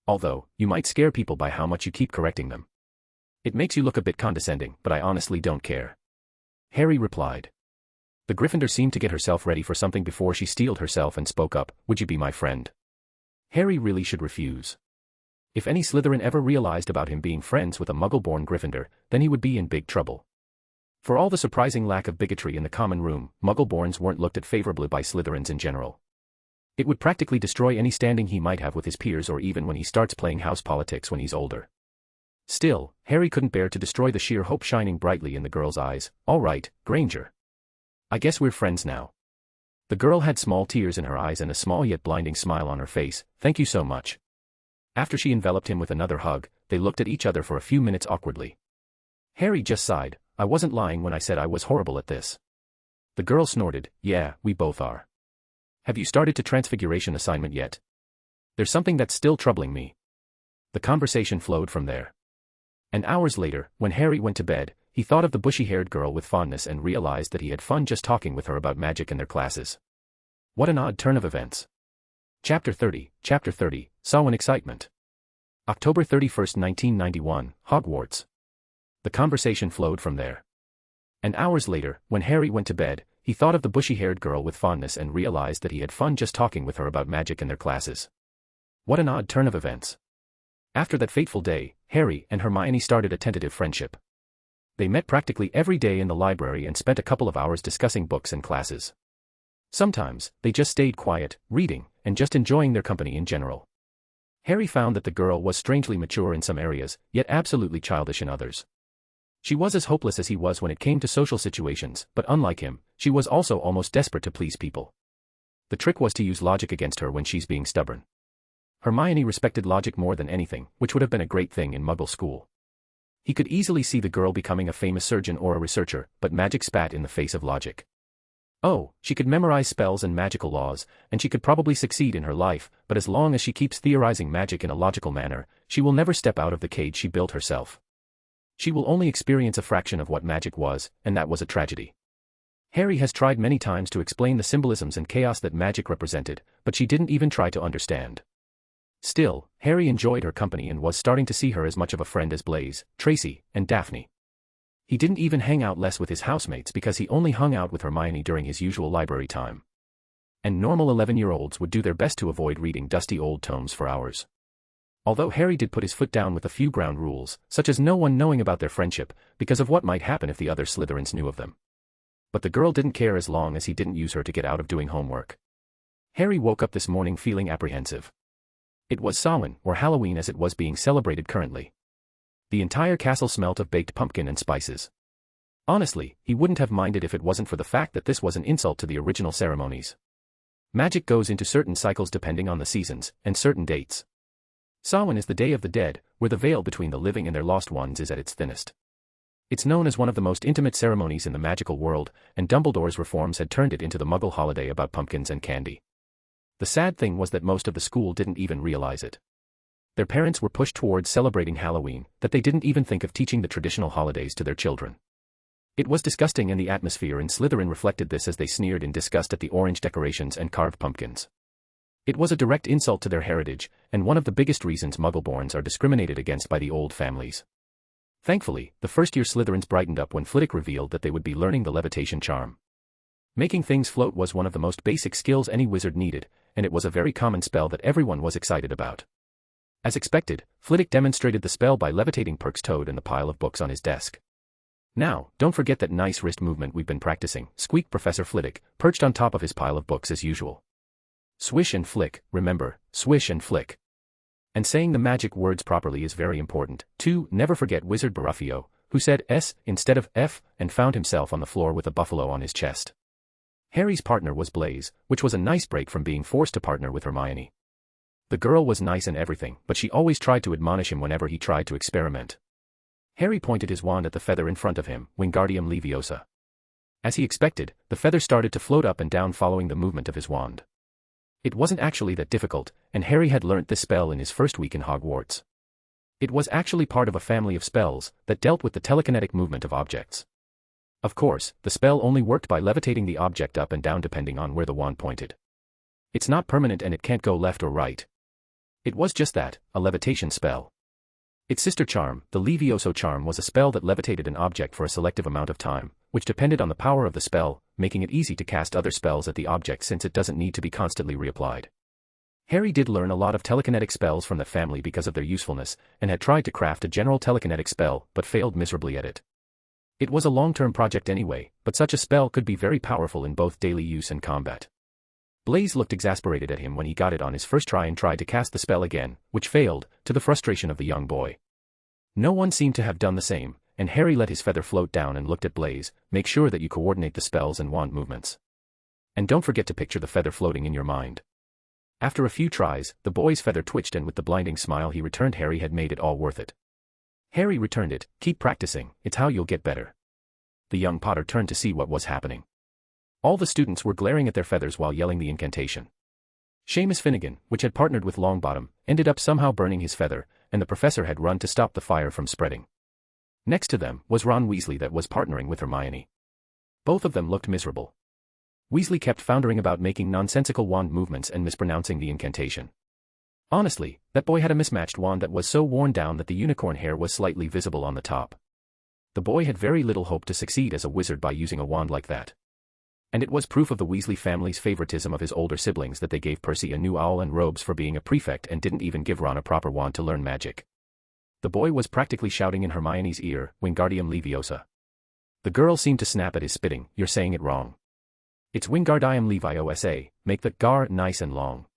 Although, you might scare people by how much you keep correcting them. It makes you look a bit condescending, but I honestly don't care. Harry replied. The Gryffindor seemed to get herself ready for something before she steeled herself and spoke up. Would you be my friend? Harry really should refuse. If any Slytherin ever realized about him being friends with a Muggle-born Gryffindor, then he would be in big trouble. For all the surprising lack of bigotry in the common room, Muggle-borns weren't looked at favorably by Slytherins in general. It would practically destroy any standing he might have with his peers, or even when he starts playing house politics when he's older. Still, Harry couldn't bear to destroy the sheer hope shining brightly in the girl's eyes. All right, Granger. I guess we're friends now. The girl had small tears in her eyes and a small yet blinding smile on her face. Thank you so much. After she enveloped him with another hug, they looked at each other for a few minutes awkwardly. Harry just sighed. I wasn't lying when I said I was horrible at this. The girl snorted. Yeah, we both are. Have you started the transfiguration assignment yet? There's something that's still troubling me. The conversation flowed from there. And hours later, when Harry went to bed, he thought of the bushy-haired girl with fondness and realized that he had fun just talking with her about magic and their classes. What an odd turn of events. Chapter 30, Samhain Excitement. October 31st, 1991, Hogwarts. The conversation flowed from there. And hours later, when Harry went to bed, he thought of the bushy-haired girl with fondness and realized that he had fun just talking with her about magic and their classes. What an odd turn of events. After that fateful day, Harry and Hermione started a tentative friendship. They met practically every day in the library and spent a couple of hours discussing books and classes. Sometimes, they just stayed quiet, reading, and just enjoying their company in general. Harry found that the girl was strangely mature in some areas, yet absolutely childish in others. She was as hopeless as he was when it came to social situations, but unlike him, she was also almost desperate to please people. The trick was to use logic against her when she's being stubborn. Hermione respected logic more than anything, which would have been a great thing in Muggle school. He could easily see the girl becoming a famous surgeon or a researcher, but magic spat in the face of logic. Oh, she could memorize spells and magical laws, and she could probably succeed in her life, but as long as she keeps theorizing magic in a logical manner, she will never step out of the cage she built herself. She will only experience a fraction of what magic was, and that was a tragedy. Harry has tried many times to explain the symbolisms and chaos that magic represented, but she didn't even try to understand. Still, Harry enjoyed her company and was starting to see her as much of a friend as Blaise, Tracy, and Daphne. He didn't even hang out less with his housemates because he only hung out with Hermione during his usual library time. And normal 11-year-olds would do their best to avoid reading dusty old tomes for hours. Although Harry did put his foot down with a few ground rules, such as no one knowing about their friendship, because of what might happen if the other Slytherins knew of them. But the girl didn't care as long as he didn't use her to get out of doing homework. Harry woke up this morning feeling apprehensive. It was Samhain, or Halloween as it was being celebrated currently. The entire castle smelt of baked pumpkin and spices. Honestly, he wouldn't have minded if it wasn't for the fact that this was an insult to the original ceremonies. Magic goes into certain cycles depending on the seasons, and certain dates. Samhain is the Day of the Dead, where the veil between the living and their lost ones is at its thinnest. It's known as one of the most intimate ceremonies in the magical world, and Dumbledore's reforms had turned it into the Muggle holiday about pumpkins and candy. The sad thing was that most of the school didn't even realize it. Their parents were pushed towards celebrating Halloween, that they didn't even think of teaching the traditional holidays to their children. It was disgusting, and the atmosphere in Slytherin reflected this as they sneered in disgust at the orange decorations and carved pumpkins. It was a direct insult to their heritage, and one of the biggest reasons Muggleborns are discriminated against by the old families. Thankfully, the first-year Slytherins brightened up when Flitwick revealed that they would be learning the levitation charm. Making things float was one of the most basic skills any wizard needed, and it was a very common spell that everyone was excited about. As expected, Flitwick demonstrated the spell by levitating Perk's toad and the pile of books on his desk. "Now, don't forget that nice wrist movement we've been practicing," squeaked Professor Flitwick, perched on top of his pile of books as usual. "Swish and flick, remember, swish and flick. And saying the magic words properly is very important, too. Never forget Wizard Baraffio, who said S instead of F and found himself on the floor with a buffalo on his chest." Harry's partner was Blaise, which was a nice break from being forced to partner with Hermione. The girl was nice and everything, but she always tried to admonish him whenever he tried to experiment. Harry pointed his wand at the feather in front of him, Wingardium Leviosa. As he expected, the feather started to float up and down following the movement of his wand. It wasn't actually that difficult, and Harry had learnt this spell in his first week in Hogwarts. It was actually part of a family of spells that dealt with the telekinetic movement of objects. Of course, the spell only worked by levitating the object up and down depending on where the wand pointed. It's not permanent and it can't go left or right. It was just that, a levitation spell. Its sister charm, the Levioso charm, was a spell that levitated an object for a selective amount of time, which depended on the power of the spell, making it easy to cast other spells at the object since it doesn't need to be constantly reapplied. Harry did learn a lot of telekinetic spells from the family because of their usefulness, and had tried to craft a general telekinetic spell, but failed miserably at it. It was a long-term project anyway, but such a spell could be very powerful in both daily use and combat. Blaise looked exasperated at him when he got it on his first try and tried to cast the spell again, which failed, to the frustration of the young boy. No one seemed to have done the same, and Harry let his feather float down and looked at Blaise. "Make sure that you coordinate the spells and wand movements. And don't forget to picture the feather floating in your mind." After a few tries, the boy's feather twitched, and with the blinding smile he returned Harry had made it all worth it. Harry returned it. "Keep practicing, it's how you'll get better." The young Potter turned to see what was happening. All the students were glaring at their feathers while yelling the incantation. Seamus Finnegan, which had partnered with Longbottom, ended up somehow burning his feather, and the professor had run to stop the fire from spreading. Next to them was Ron Weasley that was partnering with Hermione. Both of them looked miserable. Weasley kept floundering about making nonsensical wand movements and mispronouncing the incantation. Honestly, that boy had a mismatched wand that was so worn down that the unicorn hair was slightly visible on the top. The boy had very little hope to succeed as a wizard by using a wand like that. And it was proof of the Weasley family's favoritism of his older siblings that they gave Percy a new owl and robes for being a prefect and didn't even give Ron a proper wand to learn magic. The boy was practically shouting in Hermione's ear, "Wingardium Leviosa." The girl seemed to snap at his spitting. "You're saying it wrong. It's Wingardium Leviosa, make the gar nice and long."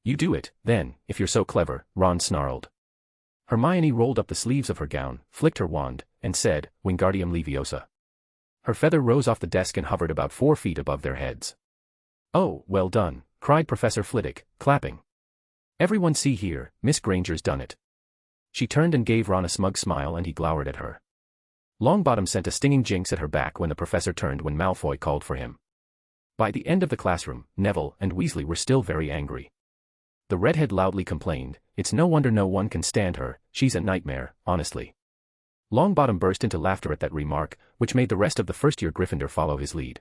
"You do it, then, if you're so clever," Ron snarled. Hermione rolled up the sleeves of her gown, flicked her wand, and said, "Wingardium Leviosa." Her feather rose off the desk and hovered about 4 feet above their heads. "Oh, well done," cried Professor Flitwick, clapping. "Everyone see here, Miss Granger's done it." She turned and gave Ron a smug smile and he glowered at her. Longbottom sent a stinging jinx at her back when the professor turned when Malfoy called for him. By the end of the classroom, Neville and Weasley were still very angry. The redhead loudly complained, "It's no wonder no one can stand her, she's a nightmare, honestly." Longbottom burst into laughter at that remark, which made the rest of the first-year Gryffindor follow his lead.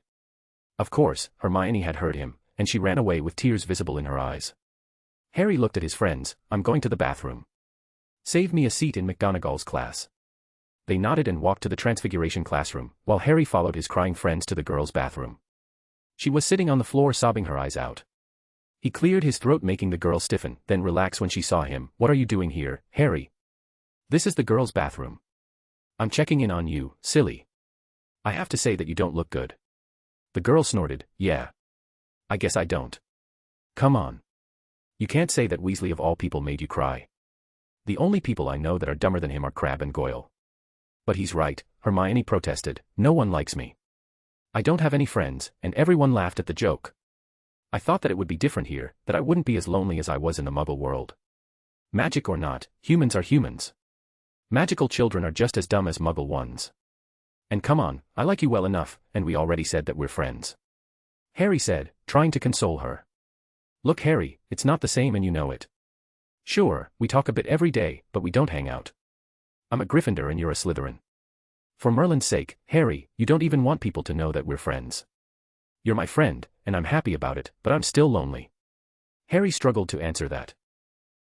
Of course, Hermione had heard him, and she ran away with tears visible in her eyes. Harry looked at his friends. I'm going to the bathroom. Save me a seat in McGonagall's class. They nodded and walked to the Transfiguration classroom, while Harry followed his crying friends to the girls' bathroom. She was sitting on the floor sobbing her eyes out. He cleared his throat, making the girl stiffen, then relax when she saw him. What are you doing here, Harry? This is the girls' bathroom. I'm checking in on you, silly. I have to say that you don't look good. The girl snorted. Yeah. I guess I don't. Come on. You can't say that Weasley of all people made you cry. The only people I know that are dumber than him are Crabbe and Goyle. But he's right, Hermione protested. No one likes me. I don't have any friends, and everyone laughed at the joke. I thought that it would be different here, that I wouldn't be as lonely as I was in the Muggle world. Magic or not, humans are humans. Magical children are just as dumb as Muggle ones. And come on, I like you well enough, and we already said that we're friends. Harry said, trying to console her. Look, Harry, it's not the same and you know it. Sure, we talk a bit every day, but we don't hang out. I'm a Gryffindor and you're a Slytherin. For Merlin's sake, Harry, you don't even want people to know that we're friends. You're my friend, and I'm happy about it, but I'm still lonely. Harry struggled to answer that.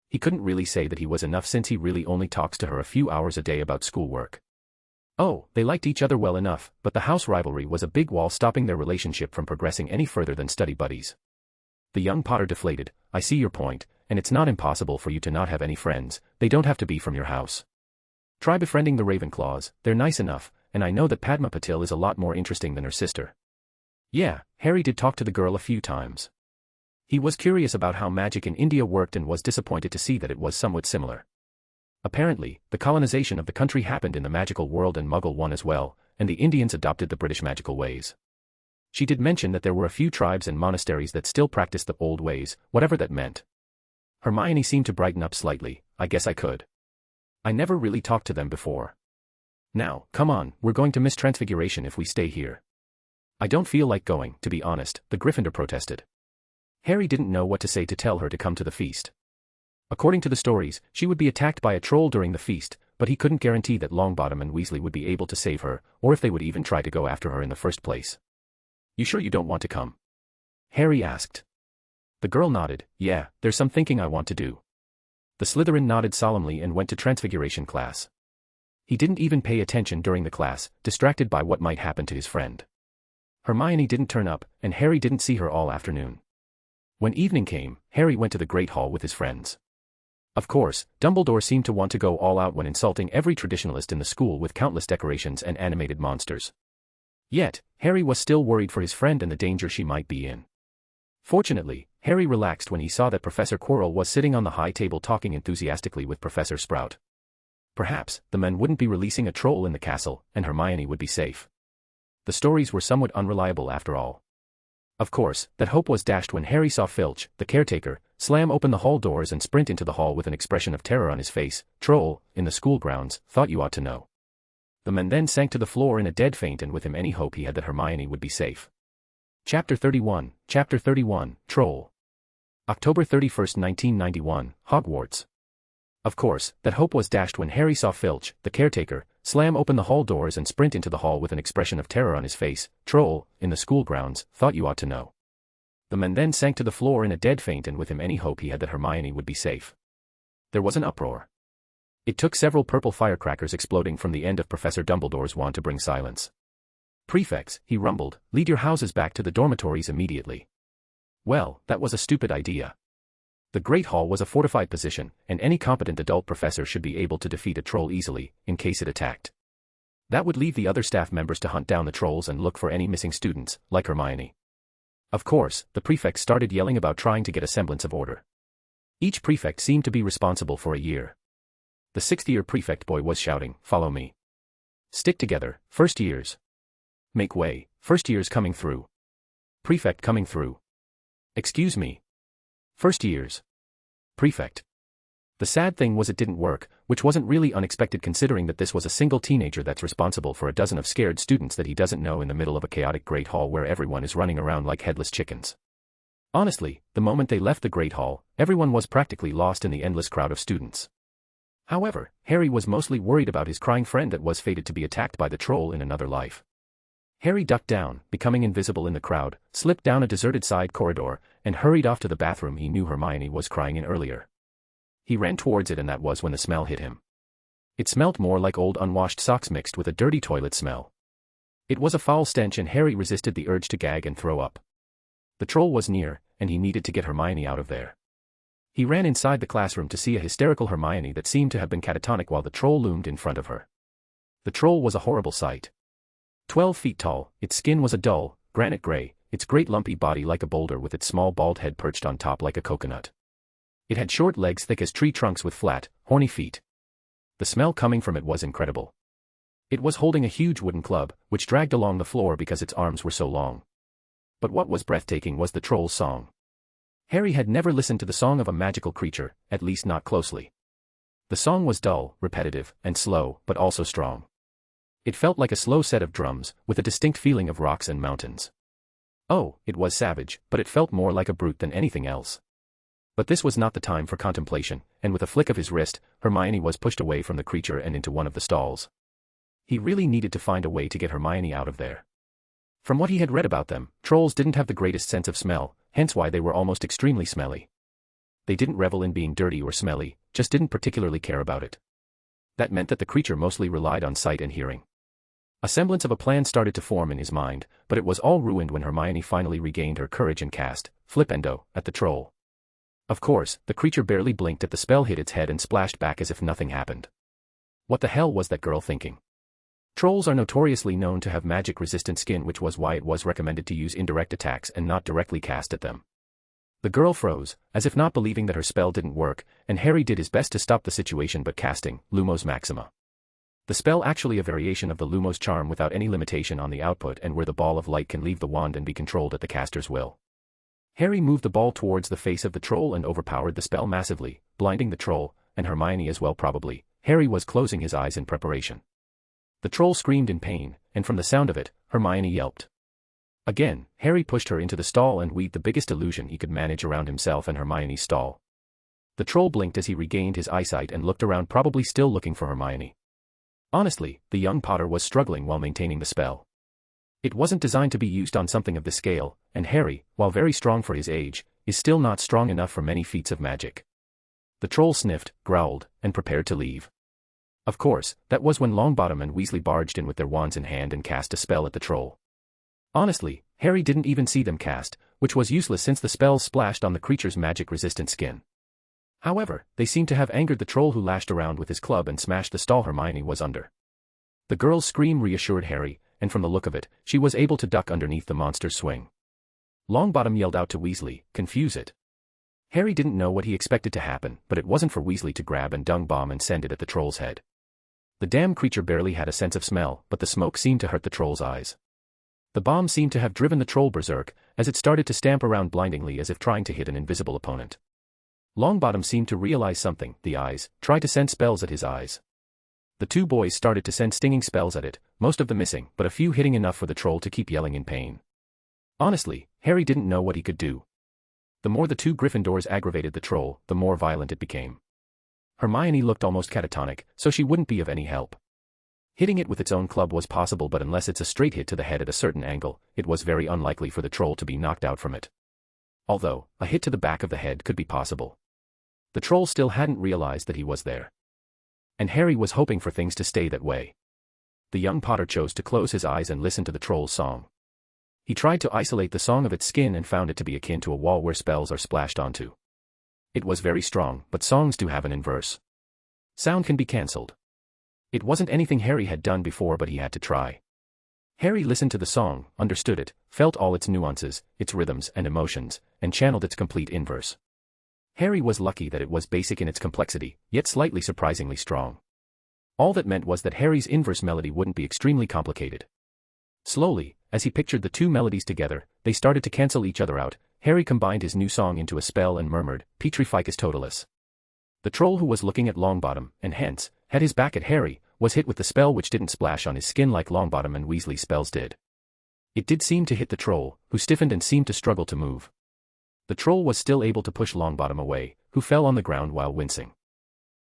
He couldn't really say that he was enough since he really only talks to her a few hours a day about schoolwork. Oh, they liked each other well enough, but the house rivalry was a big wall stopping their relationship from progressing any further than study buddies. The young Potter deflated. I see your point, and it's not impossible for you to not have any friends. They don't have to be from your house. Try befriending the Ravenclaws, they're nice enough, and I know that Padma Patil is a lot more interesting than her sister. Yeah, Harry did talk to the girl a few times. He was curious about how magic in India worked and was disappointed to see that it was somewhat similar. Apparently, the colonization of the country happened in the magical world and Muggle one as well, and the Indians adopted the British magical ways. She did mention that there were a few tribes and monasteries that still practiced the old ways, whatever that meant. Hermione seemed to brighten up slightly. I guess I could. I never really talked to them before. Now, come on, we're going to miss Transfiguration if we stay here. I don't feel like going, to be honest, the Gryffindor protested. Harry didn't know what to say to tell her to come to the feast. According to the stories, she would be attacked by a troll during the feast, but he couldn't guarantee that Longbottom and Weasley would be able to save her, or if they would even try to go after her in the first place. You sure you don't want to come? Harry asked. The girl nodded. Yeah, there's some thinking I want to do. The Slytherin nodded solemnly and went to Transfiguration class. He didn't even pay attention during the class, distracted by what might happen to his friend. Hermione didn't turn up, and Harry didn't see her all afternoon. When evening came, Harry went to the Great Hall with his friends. Of course, Dumbledore seemed to want to go all out when insulting every traditionalist in the school with countless decorations and animated monsters. Yet, Harry was still worried for his friend and the danger she might be in. Fortunately, Harry relaxed when he saw that Professor Quirrell was sitting on the high table talking enthusiastically with Professor Sprout. Perhaps, the men wouldn't be releasing a troll in the castle, and Hermione would be safe. The stories were somewhat unreliable after all. Of course, that hope was dashed when Harry saw Filch, the caretaker, slam open the hall doors and sprint into the hall with an expression of terror on his face. Troll, in the school grounds, thought you ought to know. The man then sank to the floor in a dead faint, and with him any hope he had that Hermione would be safe. Chapter 31, Troll. October 31st, 1991, Hogwarts. Of course, that hope was dashed when Harry saw Filch, the caretaker, slam open the hall doors and sprint into the hall with an expression of terror on his face. Troll, in the school grounds, thought you ought to know. The man then sank to the floor in a dead faint, and with him any hope he had that Hermione would be safe. There was an uproar. It took several purple firecrackers exploding from the end of Professor Dumbledore's wand to bring silence. Prefects, he rumbled, lead your houses back to the dormitories immediately. Well, that was a stupid idea. The Great Hall was a fortified position, and any competent adult professor should be able to defeat a troll easily, in case it attacked. That would leave the other staff members to hunt down the trolls and look for any missing students, like Hermione. Of course, the prefects started yelling about trying to get a semblance of order. Each prefect seemed to be responsible for a year. The sixth-year prefect boy was shouting, "Follow me. Stick together, first years. Make way, first years coming through. Prefect coming through. Excuse me. First years. Prefect." The sad thing was it didn't work, which wasn't really unexpected considering that this was a single teenager that's responsible for a dozen of scared students that he doesn't know in the middle of a chaotic Great Hall where everyone is running around like headless chickens. Honestly, the moment they left the Great Hall, everyone was practically lost in the endless crowd of students. However, Harry was mostly worried about his crying friend that was fated to be attacked by the troll in another life. Harry ducked down, becoming invisible in the crowd, slipped down a deserted side corridor, and hurried off to the bathroom he knew Hermione was crying in earlier. He ran towards it, and that was when the smell hit him. It smelt more like old unwashed socks mixed with a dirty toilet smell. It was a foul stench, and Harry resisted the urge to gag and throw up. The troll was near, and he needed to get Hermione out of there. He ran inside the classroom to see a hysterical Hermione that seemed to have been catatonic while the troll loomed in front of her. The troll was a horrible sight. 12 feet tall, its skin was a dull, granite gray, its great lumpy body like a boulder with its small bald head perched on top like a coconut. It had short legs thick as tree trunks with flat, horny feet. The smell coming from it was incredible. It was holding a huge wooden club, which dragged along the floor because its arms were so long. But what was breathtaking was the troll's song. Harry had never listened to the song of a magical creature, at least not closely. The song was dull, repetitive, and slow, but also strong. It felt like a slow set of drums, with a distinct feeling of rocks and mountains. Oh, it was savage, but it felt more like a brute than anything else. But this was not the time for contemplation, and with a flick of his wrist, Hermione was pushed away from the creature and into one of the stalls. He really needed to find a way to get Hermione out of there. From what he had read about them, trolls didn't have the greatest sense of smell, hence why they were almost extremely smelly. They didn't revel in being dirty or smelly, just didn't particularly care about it. That meant that the creature mostly relied on sight and hearing. A semblance of a plan started to form in his mind, but it was all ruined when Hermione finally regained her courage and cast Flipendo at the troll. Of course, the creature barely blinked at the spell hit its head and splashed back as if nothing happened. What the hell was that girl thinking? Trolls are notoriously known to have magic-resistant skin, which was why it was recommended to use indirect attacks and not directly cast at them. The girl froze, as if not believing that her spell didn't work, and Harry did his best to stop the situation by casting Lumos Maxima. The spell actually a variation of the Lumos charm without any limitation on the output and where the ball of light can leave the wand and be controlled at the caster's will. Harry moved the ball towards the face of the troll and overpowered the spell massively, blinding the troll, and Hermione as well probably. Harry was closing his eyes in preparation. The troll screamed in pain, and from the sound of it, Hermione yelped. Again, Harry pushed her into the stall and weaved the biggest illusion he could manage around himself and Hermione's stall. The troll blinked as he regained his eyesight and looked around, probably still looking for Hermione. Honestly, the young Potter was struggling while maintaining the spell. It wasn't designed to be used on something of this scale, and Harry, while very strong for his age, is still not strong enough for many feats of magic. The troll sniffed, growled, and prepared to leave. Of course, that was when Longbottom and Weasley barged in with their wands in hand and cast a spell at the troll. Honestly, Harry didn't even see them cast, which was useless since the spells splashed on the creature's magic-resistant skin. However, they seemed to have angered the troll, who lashed around with his club and smashed the stall Hermione was under. The girl's scream reassured Harry, and from the look of it, she was able to duck underneath the monster's swing. Longbottom yelled out to Weasley, "Confuse it." Harry didn't know what he expected to happen, but it wasn't for Weasley to grab and dung bomb and send it at the troll's head. The damn creature barely had a sense of smell, but the smoke seemed to hurt the troll's eyes. The bomb seemed to have driven the troll berserk, as it started to stamp around blindingly as if trying to hit an invisible opponent. Longbottom seemed to realize something. The eyes tried to send spells at his eyes. The two boys started to send stinging spells at it, most of them missing, but a few hitting enough for the troll to keep yelling in pain. Honestly, Harry didn't know what he could do. The more the two Gryffindors aggravated the troll, the more violent it became. Hermione looked almost catatonic, so she wouldn't be of any help. Hitting it with its own club was possible, but unless it's a straight hit to the head at a certain angle, it was very unlikely for the troll to be knocked out from it. Although, a hit to the back of the head could be possible. The troll still hadn't realized that he was there. And Harry was hoping for things to stay that way. The young Potter chose to close his eyes and listen to the troll's song. He tried to isolate the song of its skin and found it to be akin to a wall where spells are splashed onto. It was very strong, but songs do have an inverse. Sound can be cancelled. It wasn't anything Harry had done before, but he had to try. Harry listened to the song, understood it, felt all its nuances, its rhythms and emotions, and channeled its complete inverse. Harry was lucky that it was basic in its complexity, yet slightly surprisingly strong. All that meant was that Harry's inverse melody wouldn't be extremely complicated. Slowly, as he pictured the two melodies together, they started to cancel each other out. Harry combined his new song into a spell and murmured, "Petrificus totalis." The troll, who was looking at Longbottom, and hence, had his back at Harry, was hit with the spell, which didn't splash on his skin like Longbottom and Weasley's spells did. It did seem to hit the troll, who stiffened and seemed to struggle to move. The troll was still able to push Longbottom away, who fell on the ground while wincing.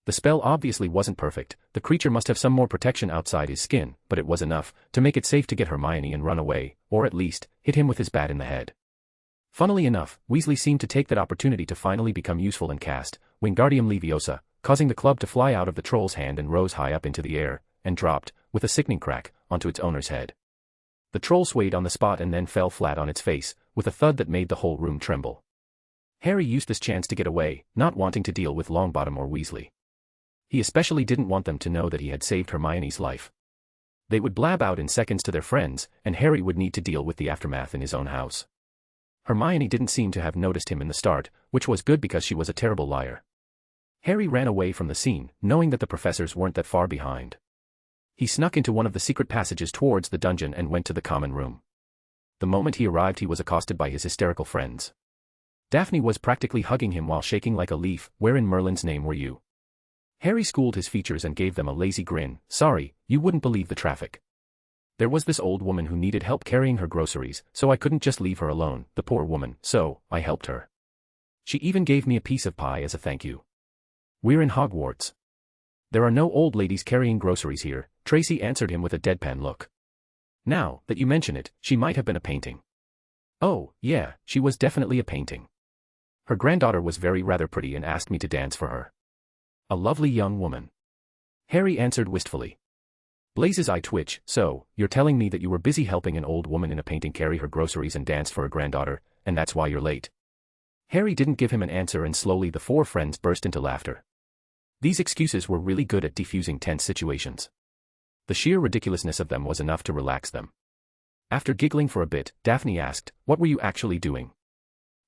The spell obviously wasn't perfect, the creature must have some more protection outside his skin, but it was enough to make it safe to get Hermione and run away, or at least, hit him with his bat in the head. Funnily enough, Weasley seemed to take that opportunity to finally become useful and cast Wingardium Leviosa, causing the club to fly out of the troll's hand and rose high up into the air, and dropped, with a sickening crack, onto its owner's head. The troll swayed on the spot and then fell flat on its face, with a thud that made the whole room tremble. Harry used this chance to get away, not wanting to deal with Longbottom or Weasley. He especially didn't want them to know that he had saved Hermione's life. They would blab out in seconds to their friends, and Harry would need to deal with the aftermath in his own house. Hermione didn't seem to have noticed him in the start, which was good because she was a terrible liar. Harry ran away from the scene, knowing that the professors weren't that far behind. He snuck into one of the secret passages towards the dungeon and went to the common room. The moment he arrived, he was accosted by his hysterical friends. Daphne was practically hugging him while shaking like a leaf. "Where in Merlin's name were you?" Harry schooled his features and gave them a lazy grin. "Sorry, you wouldn't believe the traffic. There was this old woman who needed help carrying her groceries, so I couldn't just leave her alone, the poor woman, so I helped her. She even gave me a piece of pie as a thank you. We're in Hogwarts. There are no old ladies carrying groceries here," Tracy answered him with a deadpan look. "Now that you mention it, she might have been a painting." "Oh, yeah, she was definitely a painting. Her granddaughter was rather pretty and asked me to dance for her. A lovely young woman." Harry answered wistfully. Blaze's eye twitched. "So, you're telling me that you were busy helping an old woman in a painting carry her groceries and dance for her granddaughter, and that's why you're late?" Harry didn't give him an answer, and slowly the four friends burst into laughter. These excuses were really good at defusing tense situations. The sheer ridiculousness of them was enough to relax them. After giggling for a bit, Daphne asked, "What were you actually doing?"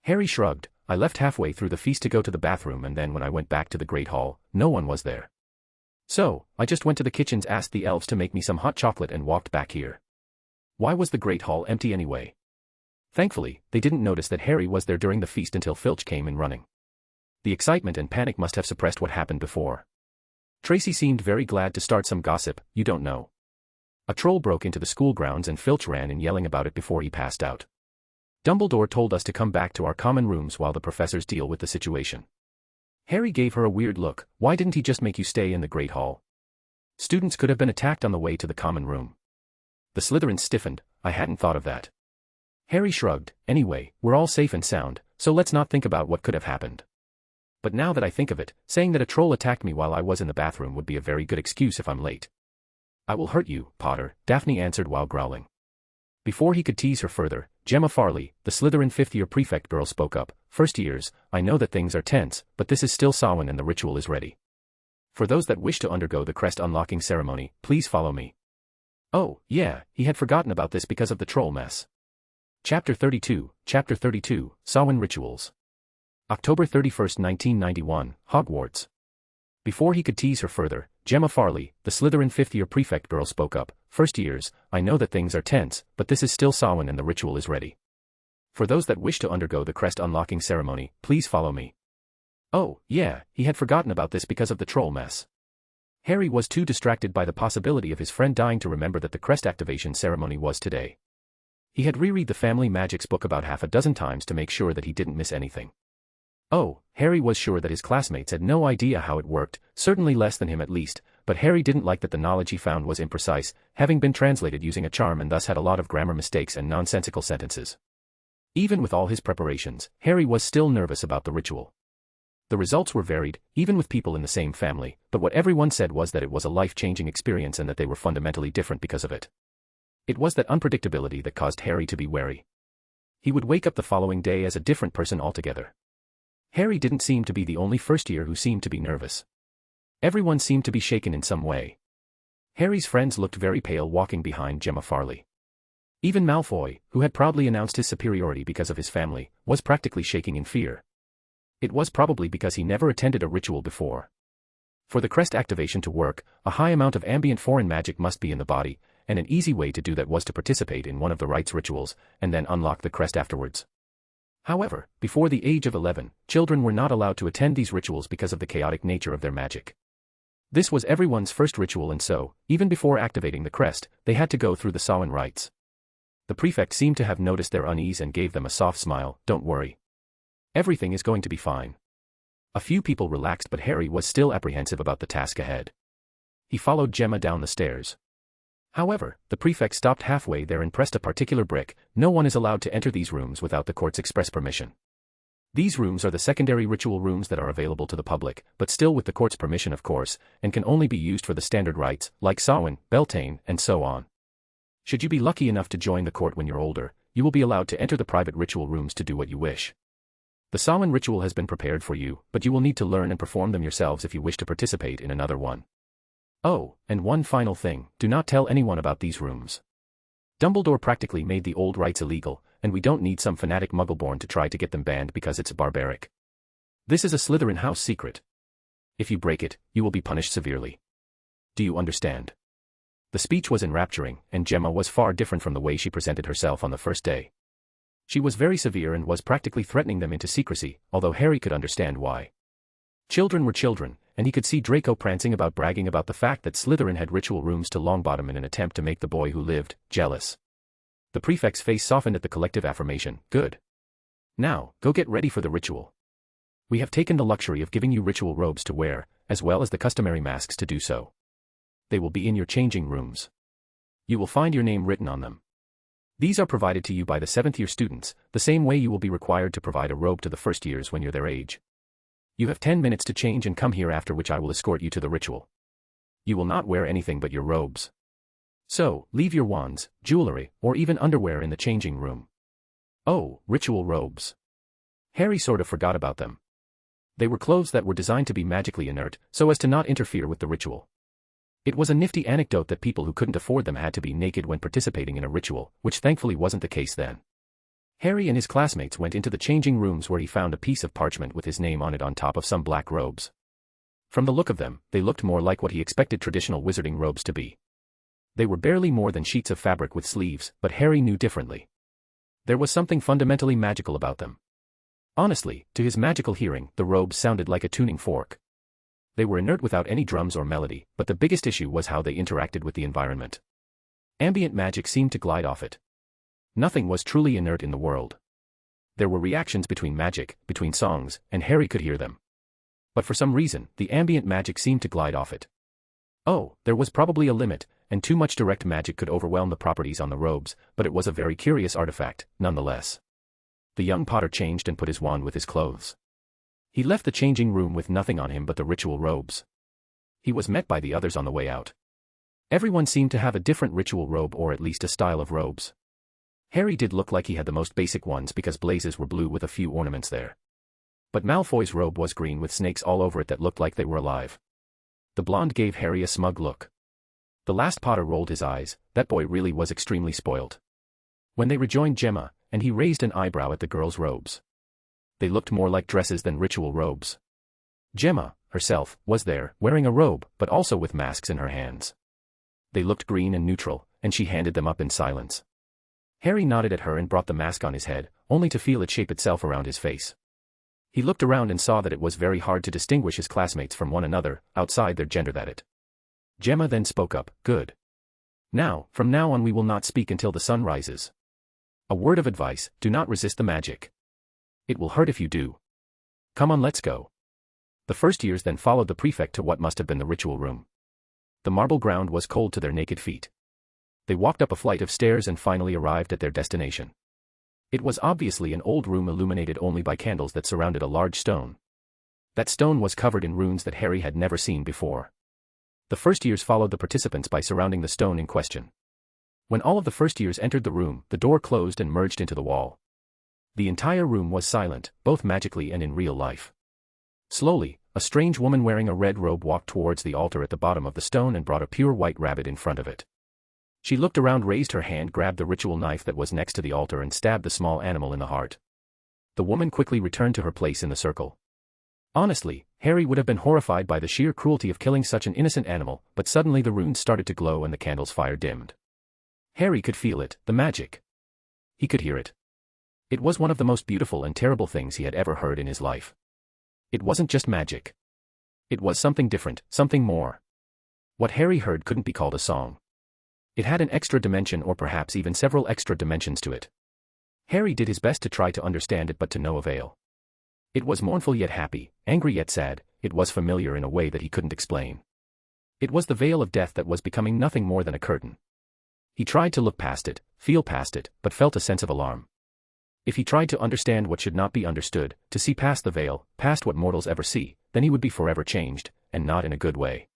Harry shrugged. "I left halfway through the feast to go to the bathroom, and then when I went back to the Great Hall, no one was there. So, I just went to the kitchens, asked the elves to make me some hot chocolate, and walked back here." Why was the Great Hall empty anyway? Thankfully, they didn't notice that Harry was there during the feast until Filch came in running. The excitement and panic must have suppressed what happened before. Tracy seemed very glad to start some gossip. "You don't know. A troll broke into the school grounds and Filch ran in yelling about it before he passed out. Dumbledore told us to come back to our common rooms while the professors deal with the situation." Harry gave her a weird look. "Why didn't he just make you stay in the Great Hall? Students could have been attacked on the way to the common room." The Slytherins stiffened. "I hadn't thought of that." Harry shrugged. "Anyway, we're all safe and sound, so let's not think about what could have happened. But now that I think of it, saying that a troll attacked me while I was in the bathroom would be a very good excuse if I'm late." "I will hurt you, Potter," Daphne answered while growling. Before he could tease her further, Gemma Farley, the Slytherin fifth-year prefect girl, spoke up. "First years, I know that things are tense, but this is still Samhain and the ritual is ready. For those that wish to undergo the crest unlocking ceremony, please follow me." Oh, yeah, he had forgotten about this because of the troll mess. Chapter 32, Samhain Rituals. October 31, 1991, Hogwarts. Before he could tease her further, Gemma Farley, the Slytherin fifth-year prefect girl, spoke up. "First years, I know that things are tense, but this is still Samhain and the ritual is ready. For those that wish to undergo the crest unlocking ceremony, please follow me." Oh, yeah, he had forgotten about this because of the troll mess. Harry was too distracted by the possibility of his friend dying to remember that the crest activation ceremony was today. He had reread the Family Magics book about half a dozen times to make sure that he didn't miss anything. Oh, Harry was sure that his classmates had no idea how it worked, certainly less than him at least, but Harry didn't like that the knowledge he found was imprecise, having been translated using a charm and thus had a lot of grammar mistakes and nonsensical sentences. Even with all his preparations, Harry was still nervous about the ritual. The results were varied, even with people in the same family, but what everyone said was that it was a life-changing experience and that they were fundamentally different because of it. It was that unpredictability that caused Harry to be wary. He would wake up the following day as a different person altogether. Harry didn't seem to be the only first year who seemed to be nervous. Everyone seemed to be shaken in some way. Harry's friends looked very pale walking behind Gemma Farley. Even Malfoy, who had proudly announced his superiority because of his family, was practically shaking in fear. It was probably because he never attended a ritual before. For the crest activation to work, a high amount of ambient foreign magic must be in the body, and an easy way to do that was to participate in one of the rites rituals, and then unlock the crest afterwards. However, before the age of 11, children were not allowed to attend these rituals because of the chaotic nature of their magic. This was everyone's first ritual, and so, even before activating the crest, they had to go through the Samhain rites. The prefect seemed to have noticed their unease and gave them a soft smile. "Don't worry. Everything is going to be fine. A few people relaxed, but Harry was still apprehensive about the task ahead. He followed Gemma down the stairs. However, the prefect stopped halfway there and pressed a particular brick. No one is allowed to enter these rooms without the court's express permission. These rooms are the secondary ritual rooms that are available to the public, but still with the court's permission of course, and can only be used for the standard rites, like Samhain, Beltane, and so on. Should you be lucky enough to join the court when you're older, you will be allowed to enter the private ritual rooms to do what you wish. The Samhain ritual has been prepared for you, but you will need to learn and perform them yourselves if you wish to participate in another one. Oh, and one final thing, do not tell anyone about these rooms. Dumbledore practically made the old rites illegal, and we don't need some fanatic Muggleborn to try to get them banned because it's barbaric. This is a Slytherin house secret. If you break it, you will be punished severely. Do you understand? The speech was enrapturing, and Gemma was far different from the way she presented herself on the first day. She was very severe and was practically threatening them into secrecy, although Harry could understand why. Children were children, and he could see Draco prancing about bragging about the fact that Slytherin had ritual rooms to Longbottom in an attempt to make the boy who lived jealous. The prefect's face softened at the collective affirmation, good. Now, go get ready for the ritual. We have taken the luxury of giving you ritual robes to wear, as well as the customary masks to do so. They will be in your changing rooms. You will find your name written on them. These are provided to you by the 7th-year students, the same way you will be required to provide a robe to the first years when you're their age. You have 10 minutes to change and come here, after which I will escort you to the ritual. You will not wear anything but your robes. So, leave your wands, jewelry, or even underwear in the changing room. Oh, ritual robes. Harry sort of forgot about them. They were clothes that were designed to be magically inert, so as to not interfere with the ritual. It was a nifty anecdote that people who couldn't afford them had to be naked when participating in a ritual, which thankfully wasn't the case then. Harry and his classmates went into the changing rooms where he found a piece of parchment with his name on it on top of some black robes. From the look of them, they looked more like what he expected traditional wizarding robes to be. They were barely more than sheets of fabric with sleeves, but Harry knew differently. There was something fundamentally magical about them. Honestly, to his magical hearing, the robes sounded like a tuning fork. They were inert without any drums or melody, but the biggest issue was how they interacted with the environment. Ambient magic seemed to glide off it. Nothing was truly inert in the world. There were reactions between magic, between songs, and Harry could hear them. But for some reason, the ambient magic seemed to glide off it. Oh, there was probably a limit, and too much direct magic could overwhelm the properties on the robes, but it was a very curious artifact, nonetheless. The young Potter changed and put his wand with his clothes. He left the changing room with nothing on him but the ritual robes. He was met by the others on the way out. Everyone seemed to have a different ritual robe, or at least a style of robes. Harry did look like he had the most basic ones because Blaze's were blue with a few ornaments there. But Malfoy's robe was green with snakes all over it that looked like they were alive. The blonde gave Harry a smug look. The last Potter rolled his eyes. That boy really was extremely spoiled. When they rejoined Gemma, and he raised an eyebrow at the girls' robes. They looked more like dresses than ritual robes. Gemma, herself, was there, wearing a robe, but also with masks in her hands. They looked green and neutral, and she handed them up in silence. Harry nodded at her and brought the mask on his head, only to feel it shape itself around his face. He looked around and saw that it was very hard to distinguish his classmates from one another, outside their gender that it. Gemma then spoke up, good. Now, from now on we will not speak until the sun rises. A word of advice, do not resist the magic. It will hurt if you do. Come on, let's go. The first years then followed the prefect to what must have been the ritual room. The marble ground was cold to their naked feet. They walked up a flight of stairs and finally arrived at their destination. It was obviously an old room illuminated only by candles that surrounded a large stone. That stone was covered in runes that Harry had never seen before. The first years followed the participants by surrounding the stone in question. When all of the first years entered the room, the door closed and merged into the wall. The entire room was silent, both magically and in real life. Slowly, a strange woman wearing a red robe walked towards the altar at the bottom of the stone and brought a pure white rabbit in front of it. She looked around, raised her hand, grabbed the ritual knife that was next to the altar and stabbed the small animal in the heart. The woman quickly returned to her place in the circle. Honestly, Harry would have been horrified by the sheer cruelty of killing such an innocent animal, but suddenly the runes started to glow and the candle's fire dimmed. Harry could feel it, the magic. He could hear it. It was one of the most beautiful and terrible things he had ever heard in his life. It wasn't just magic. It was something different, something more. What Harry heard couldn't be called a song. It had an extra dimension, or perhaps even several extra dimensions to it. Harry did his best to try to understand it, but to no avail. It was mournful yet happy, angry yet sad, it was familiar in a way that he couldn't explain. It was the veil of death that was becoming nothing more than a curtain. He tried to look past it, feel past it, but felt a sense of alarm. If he tried to understand what should not be understood, to see past the veil, past what mortals ever see, then he would be forever changed, and not in a good way.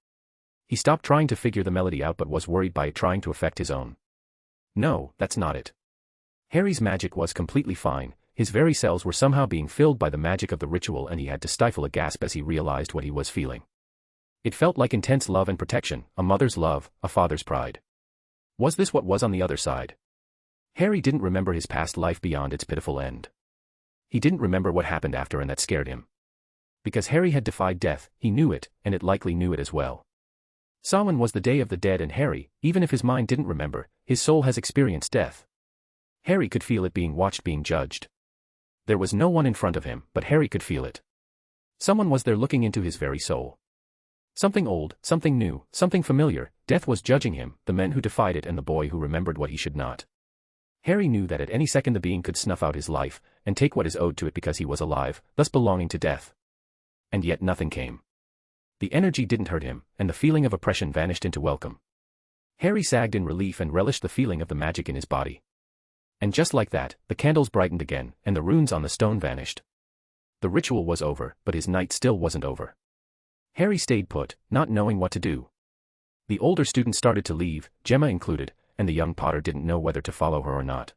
He stopped trying to figure the melody out but was worried by it trying to affect his own. No, that's not it. Harry's magic was completely fine, his very cells were somehow being filled by the magic of the ritual and he had to stifle a gasp as he realized what he was feeling. It felt like intense love and protection, a mother's love, a father's pride. Was this what was on the other side? Harry didn't remember his past life beyond its pitiful end. He didn't remember what happened after and that scared him. Because Harry had defied death, he knew it, and it likely knew it as well. Samhain was the Day of the Dead and Harry, even if his mind didn't remember, his soul has experienced death. Harry could feel it being watched, being judged. There was no one in front of him, but Harry could feel it. Someone was there looking into his very soul. Something old, something new, something familiar, death was judging him, the men who defied it and the boy who remembered what he should not. Harry knew that at any second the being could snuff out his life, and take what is owed to it because he was alive, thus belonging to death. And yet nothing came. The energy didn't hurt him, and the feeling of oppression vanished into welcome. Harry sagged in relief and relished the feeling of the magic in his body. And just like that, the candles brightened again, and the runes on the stone vanished. The ritual was over, but his night still wasn't over. Harry stayed put, not knowing what to do. The older students started to leave, Gemma included, and the young Potter didn't know whether to follow her or not.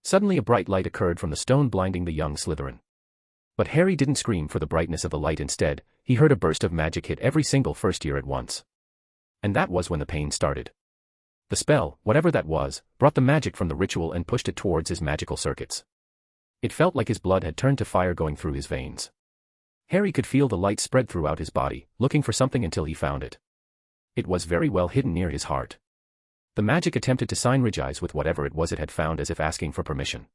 Suddenly a bright light occurred from the stone blinding the young Slytherin. But Harry didn't scream for the brightness of the light. Instead, he heard a burst of magic hit every single first year at once. And that was when the pain started. The spell, whatever that was, brought the magic from the ritual and pushed it towards his magical circuits. It felt like his blood had turned to fire going through his veins. Harry could feel the light spread throughout his body, looking for something until he found it. It was very well hidden near his heart. The magic attempted to synergize with whatever it was it had found as if asking for permission.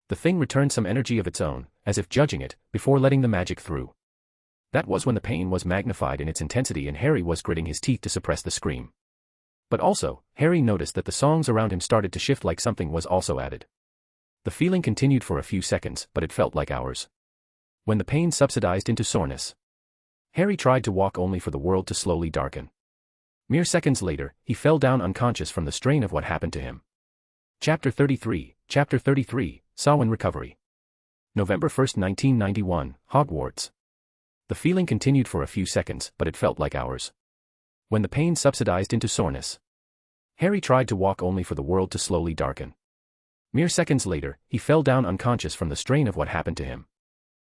The thing returned some energy of its own, as if judging it, before letting the magic through. That was when the pain was magnified in its intensity and Harry was gritting his teeth to suppress the scream. But also, Harry noticed that the songs around him started to shift like something was also added. The feeling continued for a few seconds, but it felt like hours. When the pain subsidized into soreness, Harry tried to walk only for the world to slowly darken. Mere seconds later, he fell down unconscious from the strain of what happened to him. Chapter 33, Samhain Recovery. November 1, 1991, Hogwarts. The feeling continued for a few seconds, but it felt like hours. When the pain subsidized into soreness, Harry tried to walk only for the world to slowly darken. Mere seconds later, he fell down unconscious from the strain of what happened to him.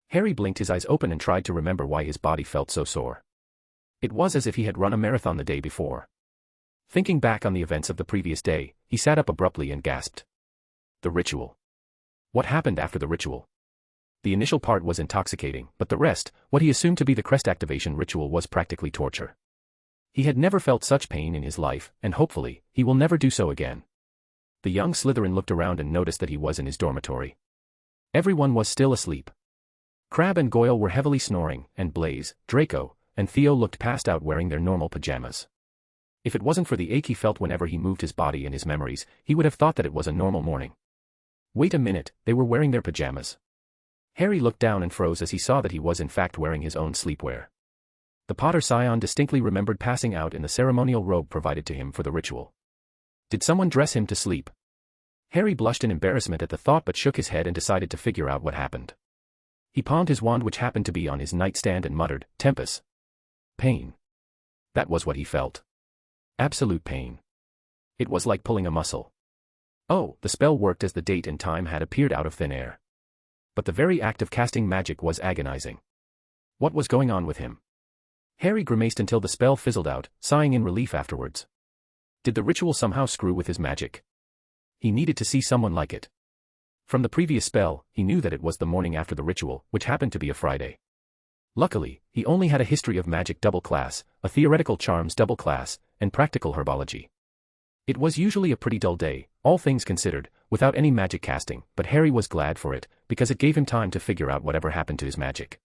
Harry blinked his eyes open and tried to remember why his body felt so sore. It was as if he had run a marathon the day before. Thinking back on the events of the previous day, he sat up abruptly and gasped. The ritual. What happened after the ritual? The initial part was intoxicating, but the rest, what he assumed to be the crest activation ritual, was practically torture. He had never felt such pain in his life, and hopefully, he will never do so again. The young Slytherin looked around and noticed that he was in his dormitory. Everyone was still asleep. Crabbe and Goyle were heavily snoring, and Blaise, Draco, and Theo looked passed out wearing their normal pajamas. If it wasn't for the ache he felt whenever he moved his body and his memories, he would have thought that it was a normal morning. Wait a minute, they were wearing their pajamas. Harry looked down and froze as he saw that he was in fact wearing his own sleepwear. The Potter scion distinctly remembered passing out in the ceremonial robe provided to him for the ritual. Did someone dress him to sleep? Harry blushed in embarrassment at the thought but shook his head and decided to figure out what happened. He pawned his wand, which happened to be on his nightstand, and muttered, "Tempus." Pain. That was what he felt. Absolute pain. It was like pulling a muscle. Oh, the spell worked as the date and time had appeared out of thin air. But the very act of casting magic was agonizing. What was going on with him? Harry grimaced until the spell fizzled out, sighing in relief afterwards. Did the ritual somehow screw with his magic? He needed to see someone like it. From the previous spell, he knew that it was the morning after the ritual, which happened to be a Friday. Luckily, he only had a history of magic double class, a theoretical charms double class, and practical herbology. It was usually a pretty dull day, all things considered, without any magic casting, but Harry was glad for it, because it gave him time to figure out whatever happened to his magic.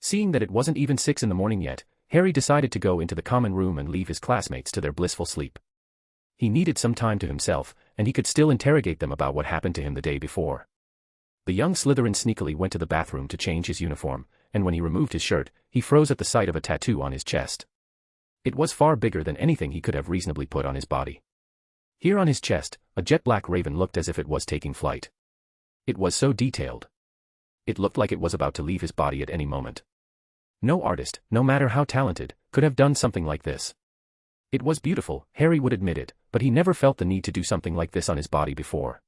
Seeing that it wasn't even 6 in the morning yet, Harry decided to go into the common room and leave his classmates to their blissful sleep. He needed some time to himself, and he could still interrogate them about what happened to him the day before. The young Slytherin sneakily went to the bathroom to change his uniform, and when he removed his shirt, he froze at the sight of a tattoo on his chest. It was far bigger than anything he could have reasonably put on his body. Here on his chest, a jet-black raven looked as if it was taking flight. It was so detailed. It looked like it was about to leave his body at any moment. No artist, no matter how talented, could have done something like this. It was beautiful, Harry would admit it, but he never felt the need to do something like this on his body before.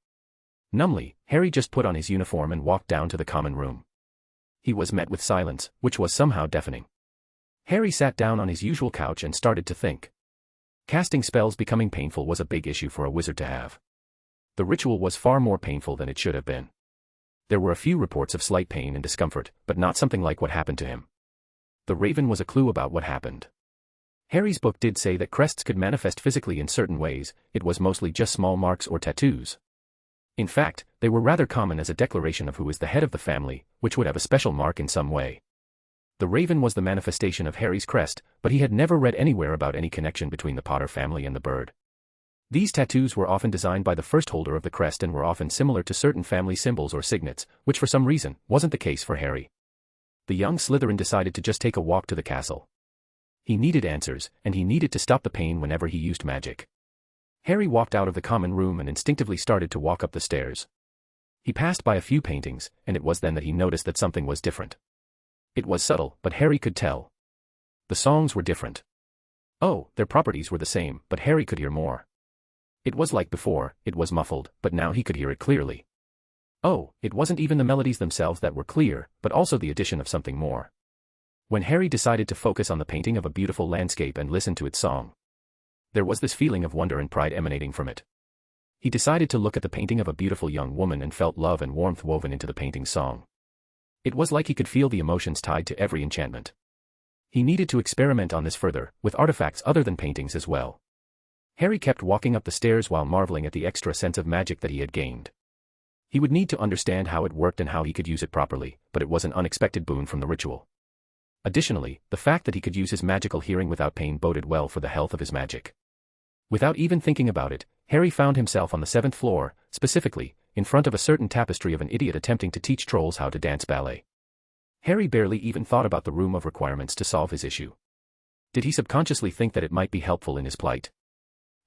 Numbly, Harry just put on his uniform and walked down to the common room. He was met with silence, which was somehow deafening. Harry sat down on his usual couch and started to think. Casting spells becoming painful was a big issue for a wizard to have. The ritual was far more painful than it should have been. There were a few reports of slight pain and discomfort, but not something like what happened to him. The raven was a clue about what happened. Harry's book did say that crests could manifest physically in certain ways, it was mostly just small marks or tattoos. In fact, they were rather common as a declaration of who is the head of the family, which would have a special mark in some way. The raven was the manifestation of Harry's crest, but he had never read anywhere about any connection between the Potter family and the bird. These tattoos were often designed by the first holder of the crest and were often similar to certain family symbols or signets, which for some reason, wasn't the case for Harry. The young Slytherin decided to just take a walk to the castle. He needed answers, and he needed to stop the pain whenever he used magic. Harry walked out of the common room and instinctively started to walk up the stairs. He passed by a few paintings, and it was then that he noticed that something was different. It was subtle, but Harry could tell. The songs were different. Oh, their properties were the same, but Harry could hear more. It was like before, it was muffled, but now he could hear it clearly. Oh, it wasn't even the melodies themselves that were clear, but also the addition of something more. When Harry decided to focus on the painting of a beautiful landscape and listen to its song, there was this feeling of wonder and pride emanating from it. He decided to look at the painting of a beautiful young woman and felt love and warmth woven into the painting's song. It was like he could feel the emotions tied to every enchantment. He needed to experiment on this further, with artifacts other than paintings as well. Harry kept walking up the stairs while marveling at the extra sense of magic that he had gained. He would need to understand how it worked and how he could use it properly, but it was an unexpected boon from the ritual. Additionally, the fact that he could use his magical hearing without pain boded well for the health of his magic. Without even thinking about it, Harry found himself on the 7th floor, specifically, in front of a certain tapestry of an idiot attempting to teach trolls how to dance ballet. Harry barely even thought about the room of requirements to solve his issue. Did he subconsciously think that it might be helpful in his plight?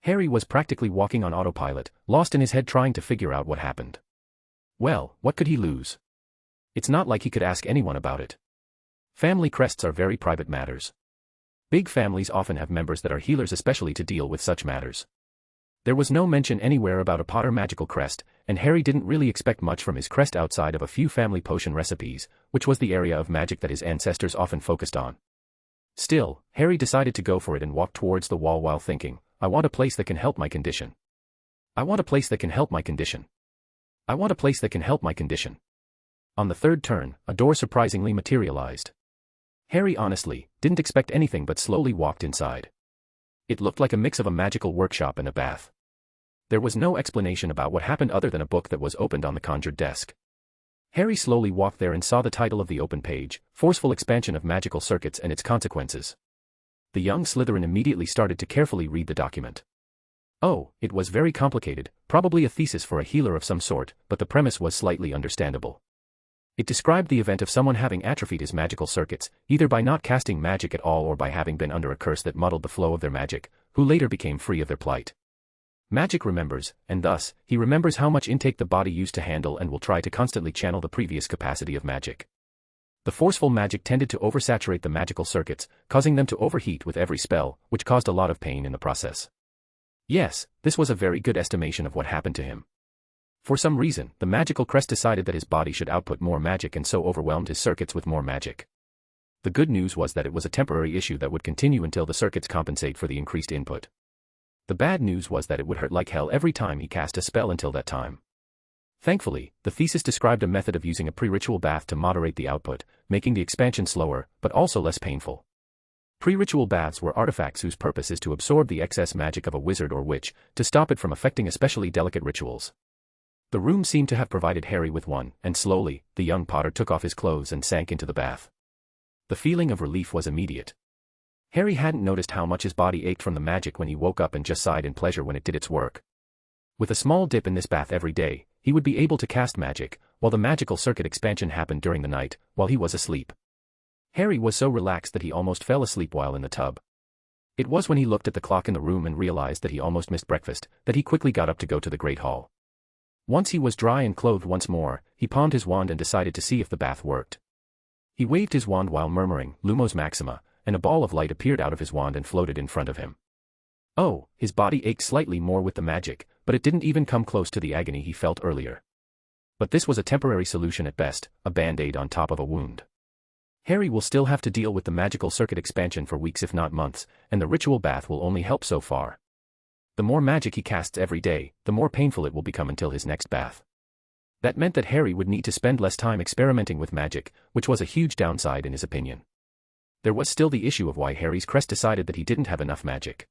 Harry was practically walking on autopilot, lost in his head trying to figure out what happened. Well, what could he lose? It's not like he could ask anyone about it. Family crests are very private matters. Big families often have members that are healers especially to deal with such matters. There was no mention anywhere about a Potter magical crest, and Harry didn't really expect much from his crest outside of a few family potion recipes, which was the area of magic that his ancestors often focused on. Still, Harry decided to go for it and walked towards the wall while thinking, I want a place that can help my condition. I want a place that can help my condition. I want a place that can help my condition. On the third turn, a door surprisingly materialized. Harry honestly didn't expect anything but slowly walked inside. It looked like a mix of a magical workshop and a bath. There was no explanation about what happened other than a book that was opened on the conjured desk. Harry slowly walked there and saw the title of the open page, Forceful Expansion of Magical Circuits and Its Consequences. The young Slytherin immediately started to carefully read the document. Oh, it was very complicated, probably a thesis for a healer of some sort, but the premise was slightly understandable. It described the event of someone having atrophied his magical circuits, either by not casting magic at all or by having been under a curse that muddled the flow of their magic, who later became free of their plight. Magic remembers, and thus, he remembers how much intake the body used to handle and will try to constantly channel the previous capacity of magic. The forceful magic tended to oversaturate the magical circuits, causing them to overheat with every spell, which caused a lot of pain in the process. Yes, this was a very good estimation of what happened to him. For some reason, the magical crest decided that his body should output more magic and so overwhelmed his circuits with more magic. The good news was that it was a temporary issue that would continue until the circuits compensate for the increased input. The bad news was that it would hurt like hell every time he cast a spell until that time. Thankfully, the thesis described a method of using a pre-ritual bath to moderate the output, making the expansion slower, but also less painful. Pre-ritual baths were artifacts whose purpose is to absorb the excess magic of a wizard or witch, to stop it from affecting especially delicate rituals. The room seemed to have provided Harry with one, and slowly, the young Potter took off his clothes and sank into the bath. The feeling of relief was immediate. Harry hadn't noticed how much his body ached from the magic when he woke up and just sighed in pleasure when it did its work. With a small dip in this bath every day, he would be able to cast magic, while the magical circuit expansion happened during the night, while he was asleep. Harry was so relaxed that he almost fell asleep while in the tub. It was when he looked at the clock in the room and realized that he almost missed breakfast, that he quickly got up to go to the Great Hall. Once he was dry and clothed once more, he palmed his wand and decided to see if the bath worked. He waved his wand while murmuring, Lumos Maxima, and a ball of light appeared out of his wand and floated in front of him. Oh, his body ached slightly more with the magic, but it didn't even come close to the agony he felt earlier. But this was a temporary solution at best, a band-aid on top of a wound. Harry will still have to deal with the magical circuit expansion for weeks if not months, and the ritual bath will only help so far. The more magic he casts every day, the more painful it will become until his next bath. That meant that Harry would need to spend less time experimenting with magic, which was a huge downside in his opinion. There was still the issue of why Harry's crest decided that he didn't have enough magic.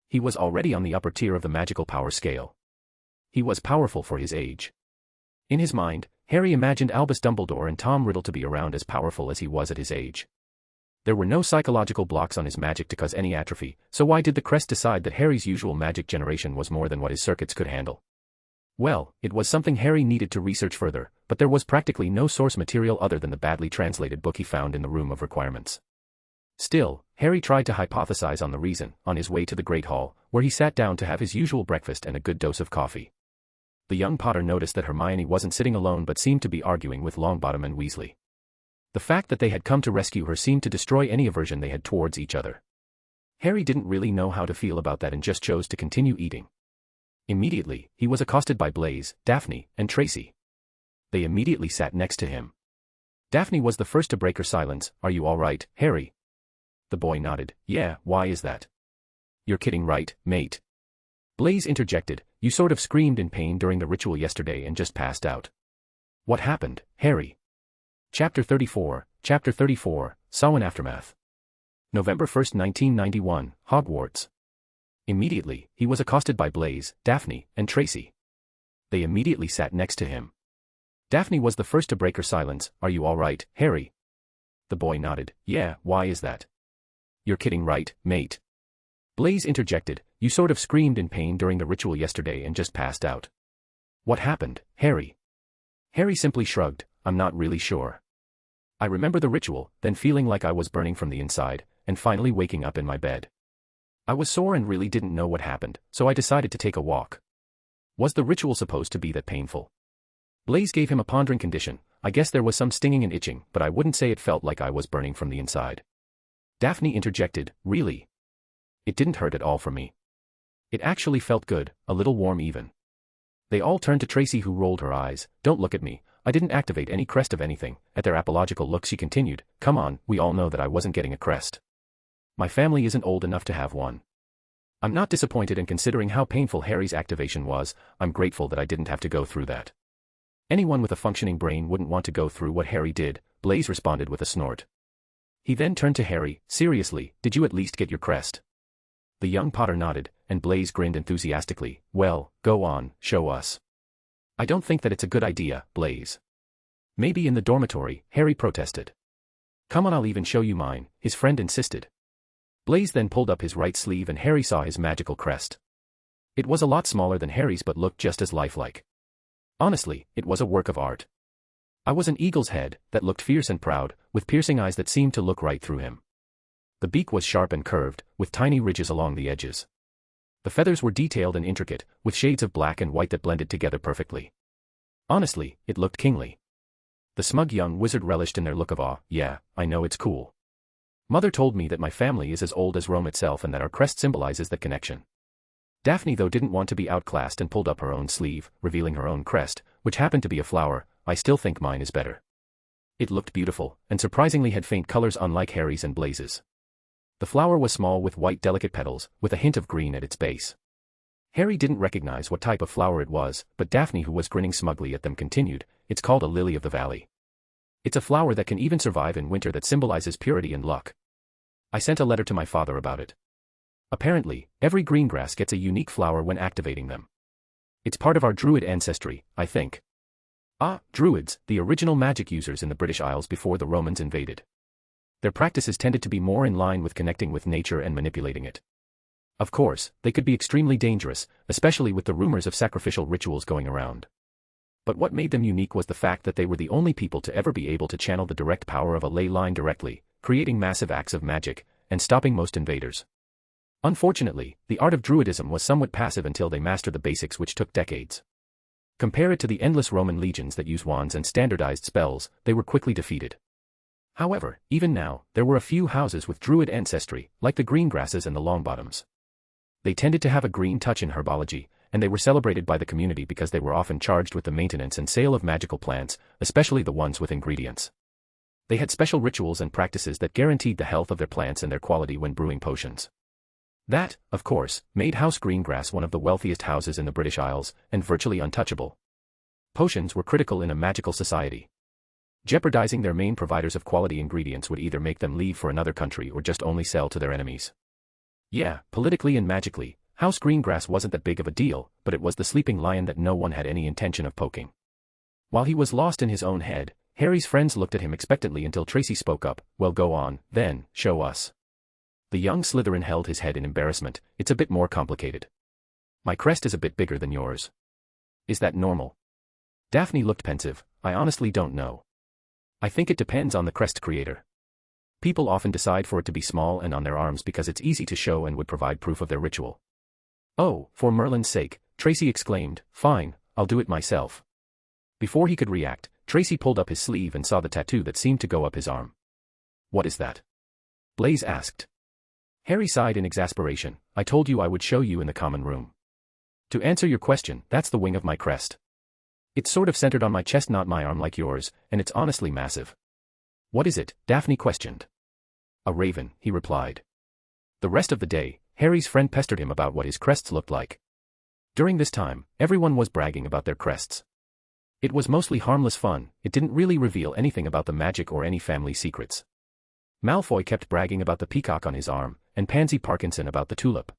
He was already on the upper tier of the magical power scale. He was powerful for his age. In his mind, Harry imagined Albus Dumbledore and Tom Riddle to be around as powerful as he was at his age. There were no psychological blocks on his magic to cause any atrophy, so why did the crest decide that Harry's usual magic generation was more than what his circuits could handle? Well, it was something Harry needed to research further, but there was practically no source material other than the badly translated book he found in the Room of Requirements. Still, Harry tried to hypothesize on the reason, on his way to the Great Hall, where he sat down to have his usual breakfast and a good dose of coffee. The young Potter noticed that Hermione wasn't sitting alone but seemed to be arguing with Longbottom and Weasley. The fact that they had come to rescue her seemed to destroy any aversion they had towards each other. Harry didn't really know how to feel about that and just chose to continue eating. Immediately, he was accosted by Blaise, Daphne, and Tracy. They immediately sat next to him. Daphne was the first to break her silence. Are you all right, Harry? The boy nodded. Yeah, why is that? You're kidding, right, mate? Blaise interjected. You sort of screamed in pain during the ritual yesterday and just passed out. What happened, Harry? Chapter 34, Samhain Aftermath. November 1st, 1991, Hogwarts. Immediately, he was accosted by Blaise, Daphne, and Tracy. They immediately sat next to him. Daphne was the first to break her silence. Are you all right, Harry? The boy nodded. Yeah, why is that? You're kidding, right, mate? Blaise interjected. You sort of screamed in pain during the ritual yesterday and just passed out. What happened, Harry? Harry simply shrugged. I'm not really sure. I remember the ritual, then feeling like I was burning from the inside, and finally waking up in my bed. I was sore and really didn't know what happened, so I decided to take a walk. Was the ritual supposed to be that painful? Blaise gave him a pondering condition. I guess there was some stinging and itching, but I wouldn't say it felt like I was burning from the inside. Daphne interjected. Really? It didn't hurt at all for me. It actually felt good, a little warm even. They all turned to Tracy, who rolled her eyes. Don't look at me. I didn't activate any crest of anything. At their apological look she continued. Come on, we all know that I wasn't getting a crest. My family isn't old enough to have one. I'm not disappointed, and considering how painful Harry's activation was, I'm grateful that I didn't have to go through that. Anyone with a functioning brain wouldn't want to go through what Harry did, Blaise responded with a snort. He then turned to Harry. Seriously, did you at least get your crest? The young Potter nodded, and Blaise grinned enthusiastically. Well, go on, show us. I don't think that it's a good idea, Blaise. Maybe in the dormitory, Harry protested. Come on, I'll even show you mine, his friend insisted. Blaise then pulled up his right sleeve and Harry saw his magical crest. It was a lot smaller than Harry's but looked just as lifelike. Honestly, it was a work of art. I was an eagle's head that looked fierce and proud, with piercing eyes that seemed to look right through him. The beak was sharp and curved, with tiny ridges along the edges. The feathers were detailed and intricate, with shades of black and white that blended together perfectly. Honestly, it looked kingly. The smug young wizard relished in their look of awe. Yeah, I know it's cool. Mother told me that my family is as old as Rome itself and that our crest symbolizes that connection. Daphne though didn't want to be outclassed and pulled up her own sleeve, revealing her own crest, which happened to be a flower. I still think mine is better. It looked beautiful, and surprisingly had faint colors unlike Harry's and Blaise's. The flower was small with white delicate petals, with a hint of green at its base. Harry didn't recognize what type of flower it was, but Daphne, who was grinning smugly at them, continued, it's called a lily of the valley. It's a flower that can even survive in winter that symbolizes purity and luck. I sent a letter to my father about it. Apparently, every green grass gets a unique flower when activating them. It's part of our druid ancestry, I think. Ah, druids, the original magic users in the British Isles before the Romans invaded. Their practices tended to be more in line with connecting with nature and manipulating it. Of course, they could be extremely dangerous, especially with the rumors of sacrificial rituals going around. But what made them unique was the fact that they were the only people to ever be able to channel the direct power of a ley line directly, creating massive acts of magic, and stopping most invaders. Unfortunately, the art of druidism was somewhat passive until they mastered the basics, which took decades. Compare it to the endless Roman legions that use wands and standardized spells, they were quickly defeated. However, even now, there were a few houses with druid ancestry, like the Greengrasses and the Longbottoms. They tended to have a green touch in herbology, and they were celebrated by the community because they were often charged with the maintenance and sale of magical plants, especially the ones with ingredients. They had special rituals and practices that guaranteed the health of their plants and their quality when brewing potions. That, of course, made House Greengrass one of the wealthiest houses in the British Isles, and virtually untouchable. Potions were critical in a magical society. Jeopardizing their main providers of quality ingredients would either make them leave for another country or just only sell to their enemies. Yeah, politically and magically, House Greengrass wasn't that big of a deal, but it was the sleeping lion that no one had any intention of poking. While he was lost in his own head, Harry's friends looked at him expectantly until Tracy spoke up. "Well, go on, then, show us." The young Slytherin held his head in embarrassment. "It's a bit more complicated. My crest is a bit bigger than yours. Is that normal?" Daphne looked pensive. "I honestly don't know. I think it depends on the crest creator. People often decide for it to be small and on their arms because it's easy to show and would provide proof of their ritual." "Oh, for Merlin's sake," Tracy exclaimed. "Fine, I'll do it myself." Before he could react, Tracy pulled up his sleeve and saw the tattoo that seemed to go up his arm. "What is that?" Blaise asked. Harry sighed in exasperation. "I told you I would show you in the common room. To answer your question, that's the wing of my crest. It's sort of centered on my chest, not my arm like yours, and it's honestly massive." "What is it?" Daphne questioned. "A raven," he replied. The rest of the day, Harry's friend pestered him about what his crests looked like. During this time, everyone was bragging about their crests. It was mostly harmless fun, it didn't really reveal anything about the magic or any family secrets. Malfoy kept bragging about the peacock on his arm, and Pansy Parkinson about the tulip.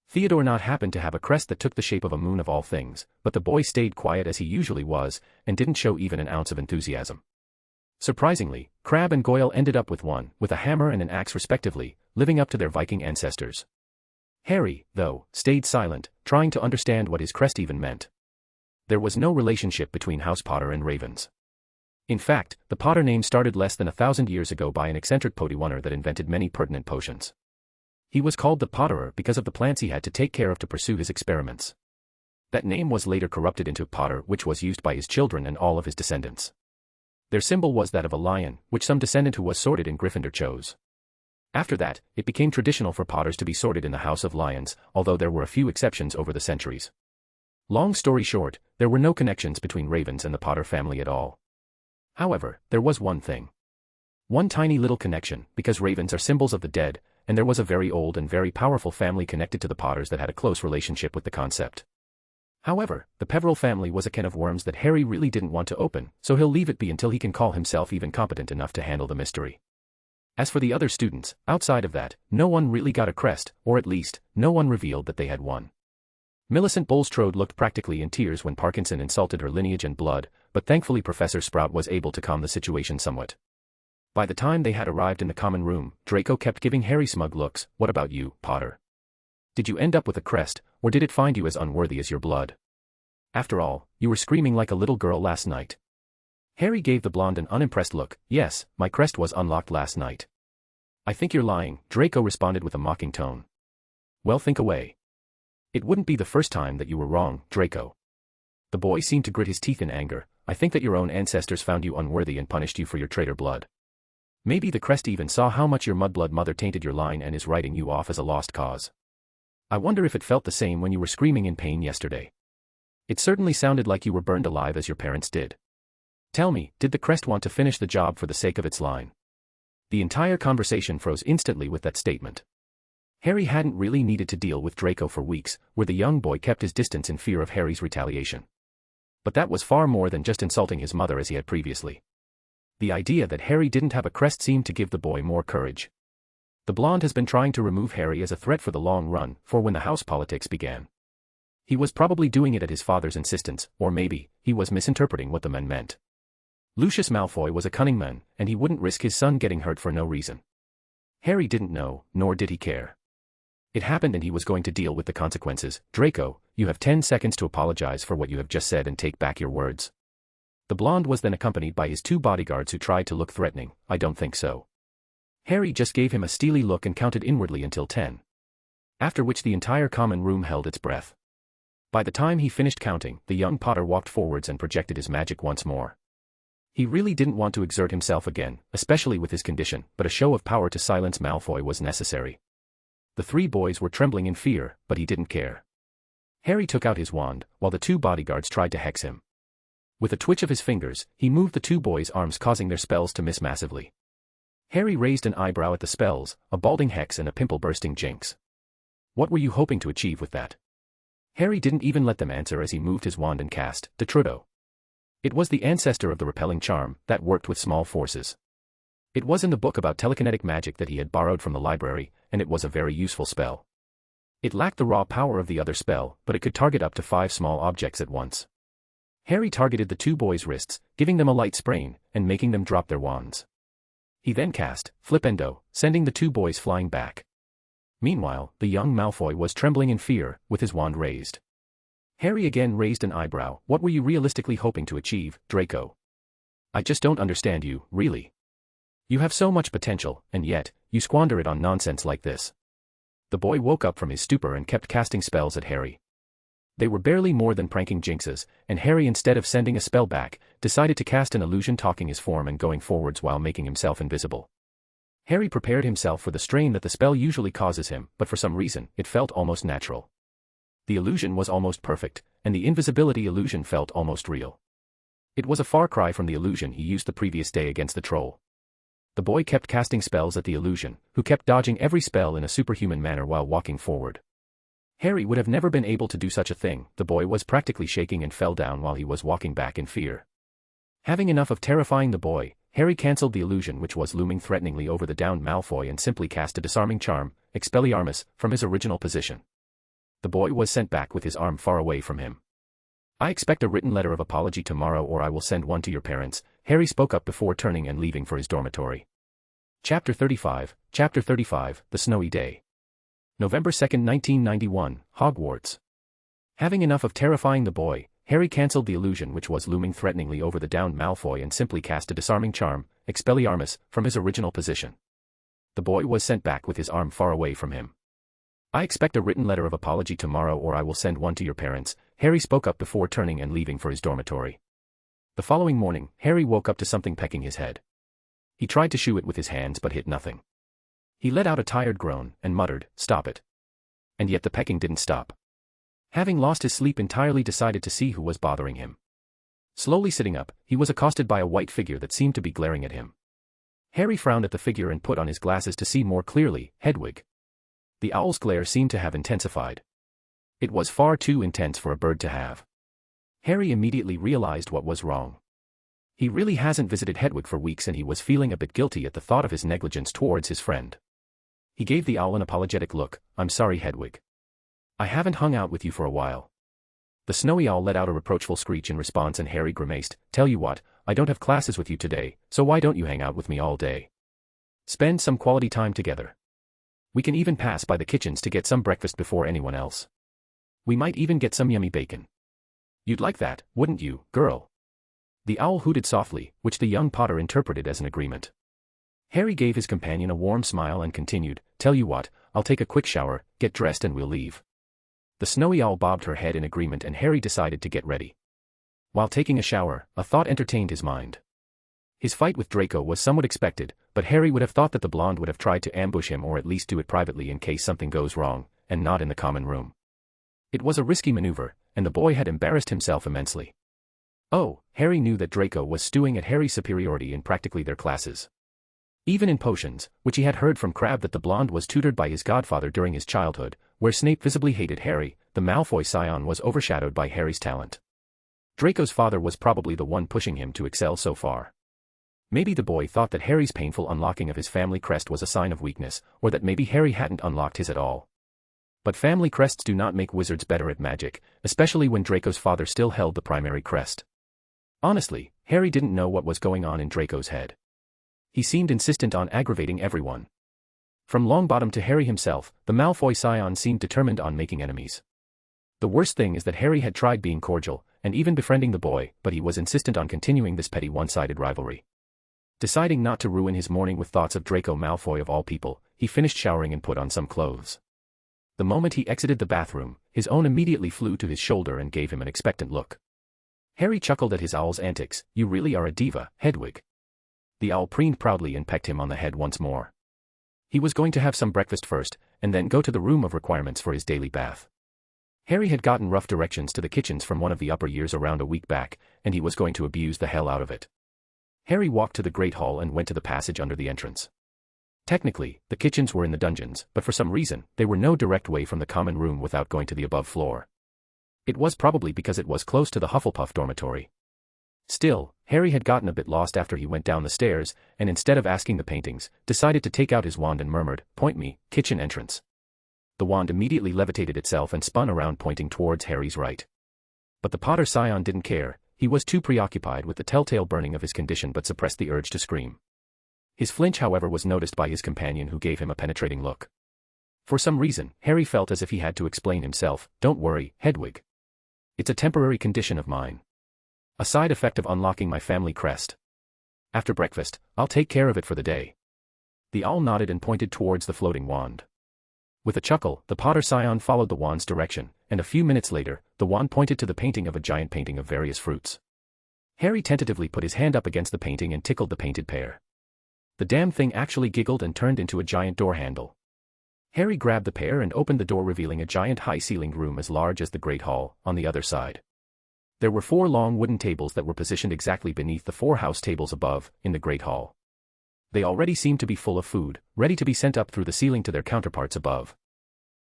Theodore not happened to have a crest that took the shape of a moon of all things, but the boy stayed quiet as he usually was, and didn't show even an ounce of enthusiasm. Surprisingly, Crabbe and Goyle ended up with one, with a hammer and an axe respectively, living up to their Viking ancestors. Harry, though, stayed silent, trying to understand what his crest even meant. There was no relationship between House Potter and ravens. In fact, the Potter name started less than 1,000 years ago by an eccentric Potawatoner that invented many pertinent potions. He was called the Potterer because of the plants he had to take care of to pursue his experiments. That name was later corrupted into Potter, which was used by his children and all of his descendants. Their symbol was that of a lion, which some descendant who was sorted in Gryffindor chose. After that, it became traditional for Potters to be sorted in the House of Lions, although there were a few exceptions over the centuries. Long story short, there were no connections between ravens and the Potter family at all. However, there was one thing. One tiny little connection, because ravens are symbols of the dead, and there was a very old and very powerful family connected to the Potters that had a close relationship with the concept. However, the Peverell family was a can of worms that Harry really didn't want to open, so he'll leave it be until he can call himself even competent enough to handle the mystery. As for the other students, outside of that, no one really got a crest, or at least, no one revealed that they had one. Millicent Bulstrode looked practically in tears when Parkinson insulted her lineage and blood, but thankfully Professor Sprout was able to calm the situation somewhat. By the time they had arrived in the common room, Draco kept giving Harry smug looks. "What about you, Potter? Did you end up with a crest, or did it find you as unworthy as your blood? After all, you were screaming like a little girl last night." Harry gave the blonde an unimpressed look. "Yes, my crest was unlocked last night." "I think you're lying," Draco responded with a mocking tone. "Well, think away. It wouldn't be the first time that you were wrong, Draco." The boy seemed to grit his teeth in anger. "I think that your own ancestors found you unworthy and punished you for your traitor blood. Maybe the crest even saw how much your mudblood mother tainted your line and is writing you off as a lost cause. I wonder if it felt the same when you were screaming in pain yesterday. It certainly sounded like you were burned alive as your parents did. Tell me, did the crest want to finish the job for the sake of its line?" The entire conversation froze instantly with that statement. Harry hadn't really needed to deal with Draco for weeks, where the young boy kept his distance in fear of Harry's retaliation. But that was far more than just insulting his mother as he had previously. The idea that Harry didn't have a crest seemed to give the boy more courage. The blonde has been trying to remove Harry as a threat for the long run, for when the house politics began. He was probably doing it at his father's insistence, or maybe, he was misinterpreting what the men meant. Lucius Malfoy was a cunning man, and he wouldn't risk his son getting hurt for no reason. Harry didn't know, nor did he care. It happened and he was going to deal with the consequences. Draco, you have 10 seconds to apologize for what you have just said and take back your words. The blonde was then accompanied by his 2 bodyguards who tried to look threatening. I don't think so. Harry just gave him a steely look and counted inwardly until 10. After which the entire common room held its breath. By the time he finished counting, the young Potter walked forwards and projected his magic once more. He really didn't want to exert himself again, especially with his condition, but a show of power to silence Malfoy was necessary. The 3 boys were trembling in fear, but he didn't care. Harry took out his wand, while the 2 bodyguards tried to hex him. With a twitch of his fingers, he moved the 2 boys' arms, causing their spells to miss massively. Harry raised an eyebrow at the spells, a balding hex and a pimple-bursting jinx. What were you hoping to achieve with that? Harry didn't even let them answer as he moved his wand and cast Treacherous. It was the ancestor of the repelling charm that worked with small forces. It was in the book about telekinetic magic that he had borrowed from the library, and it was a very useful spell. It lacked the raw power of the other spell, but it could target up to 5 small objects at once. Harry targeted the 2 boys' wrists, giving them a light sprain, and making them drop their wands. He then cast Flipendo, sending the 2 boys flying back. Meanwhile, the young Malfoy was trembling in fear, with his wand raised. Harry again raised an eyebrow. What were you realistically hoping to achieve, Draco? I just don't understand you, really. You have so much potential, and yet, you squander it on nonsense like this. The boy woke up from his stupor and kept casting spells at Harry. They were barely more than pranking jinxes, and Harry, instead of sending a spell back, decided to cast an illusion, talking his form and going forwards while making himself invisible. Harry prepared himself for the strain that the spell usually causes him, but for some reason, it felt almost natural. The illusion was almost perfect, and the invisibility illusion felt almost real. It was a far cry from the illusion he used the previous day against the troll. The boy kept casting spells at the illusion, who kept dodging every spell in a superhuman manner while walking forward. Harry would have never been able to do such a thing. The boy was practically shaking and fell down while he was walking back in fear. Having enough of terrifying the boy, Harry cancelled the illusion which was looming threateningly over the downed Malfoy and simply cast a disarming charm, Expelliarmus, from his original position. The boy was sent back with his arm far away from him. I expect a written letter of apology tomorrow, or I will send one to your parents, Harry spoke up before turning and leaving for his dormitory. Chapter 35, The Snowy Day. November 2, 1991, Hogwarts. Having enough of terrifying the boy, Harry cancelled the illusion which was looming threateningly over the downed Malfoy and simply cast a disarming charm, Expelliarmus, from his original position. The boy was sent back with his arm far away from him. I expect a written letter of apology tomorrow, or I will send one to your parents, Harry spoke up before turning and leaving for his dormitory. The following morning, Harry woke up to something pecking his head. He tried to shoo it with his hands but hit nothing. He let out a tired groan and muttered, "Stop it." And yet the pecking didn't stop. Having lost his sleep entirely, decided to see who was bothering him. Slowly sitting up, he was accosted by a white figure that seemed to be glaring at him. Harry frowned at the figure and put on his glasses to see more clearly. Hedwig. The owl's glare seemed to have intensified. It was far too intense for a bird to have. Harry immediately realized what was wrong. He really hasn't visited Hedwig for weeks, and he was feeling a bit guilty at the thought of his negligence towards his friend. He gave the owl an apologetic look. "I'm sorry, Hedwig. I haven't hung out with you for a while." The snowy owl let out a reproachful screech in response, and Harry grimaced. "Tell you what, I don't have classes with you today, so why don't you hang out with me all day? Spend some quality time together. We can even pass by the kitchens to get some breakfast before anyone else. We might even get some yummy bacon. You'd like that, wouldn't you, girl?" The owl hooted softly, which the young Potter interpreted as an agreement. Harry gave his companion a warm smile and continued, "Tell you what, I'll take a quick shower, get dressed and we'll leave." The snowy owl bobbed her head in agreement, and Harry decided to get ready. While taking a shower, a thought entertained his mind. His fight with Draco was somewhat expected, but Harry would have thought that the blonde would have tried to ambush him, or at least do it privately in case something goes wrong, and not in the common room. It was a risky maneuver, and the boy had embarrassed himself immensely. Oh, Harry knew that Draco was stewing at Harry's superiority in practically their classes. Even in potions, which he had heard from Crabbe that the blonde was tutored by his godfather during his childhood, where Snape visibly hated Harry, the Malfoy scion was overshadowed by Harry's talent. Draco's father was probably the one pushing him to excel so far. Maybe the boy thought that Harry's painful unlocking of his family crest was a sign of weakness, or that maybe Harry hadn't unlocked his at all. But family crests do not make wizards better at magic, especially when Draco's father still held the primary crest. Honestly, Harry didn't know what was going on in Draco's head. He seemed insistent on aggravating everyone. From Longbottom to Harry himself, the Malfoy scion seemed determined on making enemies. The worst thing is that Harry had tried being cordial, and even befriending the boy, but he was insistent on continuing this petty one-sided rivalry. Deciding not to ruin his morning with thoughts of Draco Malfoy of all people, he finished showering and put on some clothes. The moment he exited the bathroom, his own immediately flew to his shoulder and gave him an expectant look. Harry chuckled at his owl's antics. "You really are a diva, Hedwig." The owl preened proudly and pecked him on the head once more. He was going to have some breakfast first, and then go to the room of requirements for his daily bath. Harry had gotten rough directions to the kitchens from one of the upper years around a week back, and he was going to abuse the hell out of it. Harry walked to the Great Hall and went to the passage under the entrance. Technically, the kitchens were in the dungeons, but for some reason, they were no direct way from the common room without going to the above floor. It was probably because it was close to the Hufflepuff dormitory. Still, Harry had gotten a bit lost after he went down the stairs, and instead of asking the paintings, decided to take out his wand and murmured, "Point me, kitchen entrance." The wand immediately levitated itself and spun around pointing towards Harry's right. But the Potter Scion didn't care. He was too preoccupied with the telltale burning of his condition but suppressed the urge to scream. His flinch, however, was noticed by his companion, who gave him a penetrating look. For some reason, Harry felt as if he had to explain himself. "Don't worry, Hedwig. It's a temporary condition of mine. A side effect of unlocking my family crest. After breakfast, I'll take care of it for the day." The owl nodded and pointed towards the floating wand. With a chuckle, the Potter Scion followed the wand's direction, and a few minutes later, the wand pointed to the painting of a giant painting of various fruits. Harry tentatively put his hand up against the painting and tickled the painted pear. The damn thing actually giggled and turned into a giant door handle. Harry grabbed the pear and opened the door, revealing a giant high-ceilinged room as large as the Great Hall, on the other side. There were 4 long wooden tables that were positioned exactly beneath the 4 house tables above, in the Great Hall. They already seemed to be full of food, ready to be sent up through the ceiling to their counterparts above.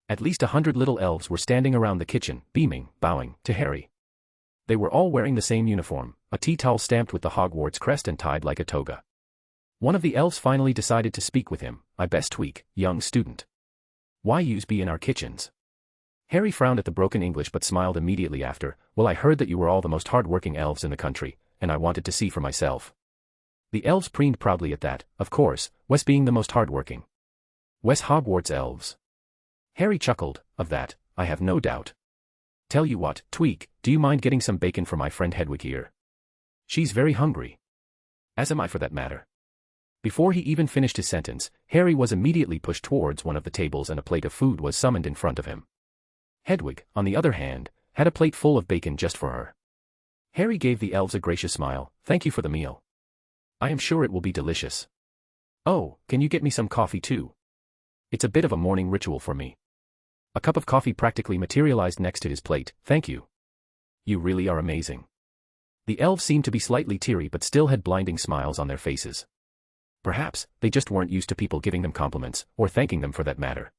At least 100 little elves were standing around the kitchen, beaming, bowing, to Harry. They were all wearing the same uniform, a tea towel stamped with the Hogwarts crest and tied like a toga. One of the elves finally decided to speak with him. "I best tweak, young student. Why yous be in our kitchens?" Harry frowned at the broken English but smiled immediately after. "Well, I heard that you were all the most hard-working elves in the country, and I wanted to see for myself." The elves preened proudly at that. "Of course, Wes being the most hard-working. Wes Hogwarts elves." Harry chuckled. "Of that, I have no doubt. Tell you what, Tweak, do you mind getting some bacon for my friend Hedwig here? She's very hungry. As am I, for that matter." Before he even finished his sentence, Harry was immediately pushed towards one of the tables and a plate of food was summoned in front of him. Hedwig, on the other hand, had a plate full of bacon just for her. Harry gave the elves a gracious smile. "Thank you for the meal. I am sure it will be delicious. Oh, can you get me some coffee too? It's a bit of a morning ritual for me." A cup of coffee practically materialized next to his plate. "Thank you. You really are amazing." The elves seemed to be slightly teary but still had blinding smiles on their faces. Perhaps, they just weren't used to people giving them compliments, or thanking them for that matter.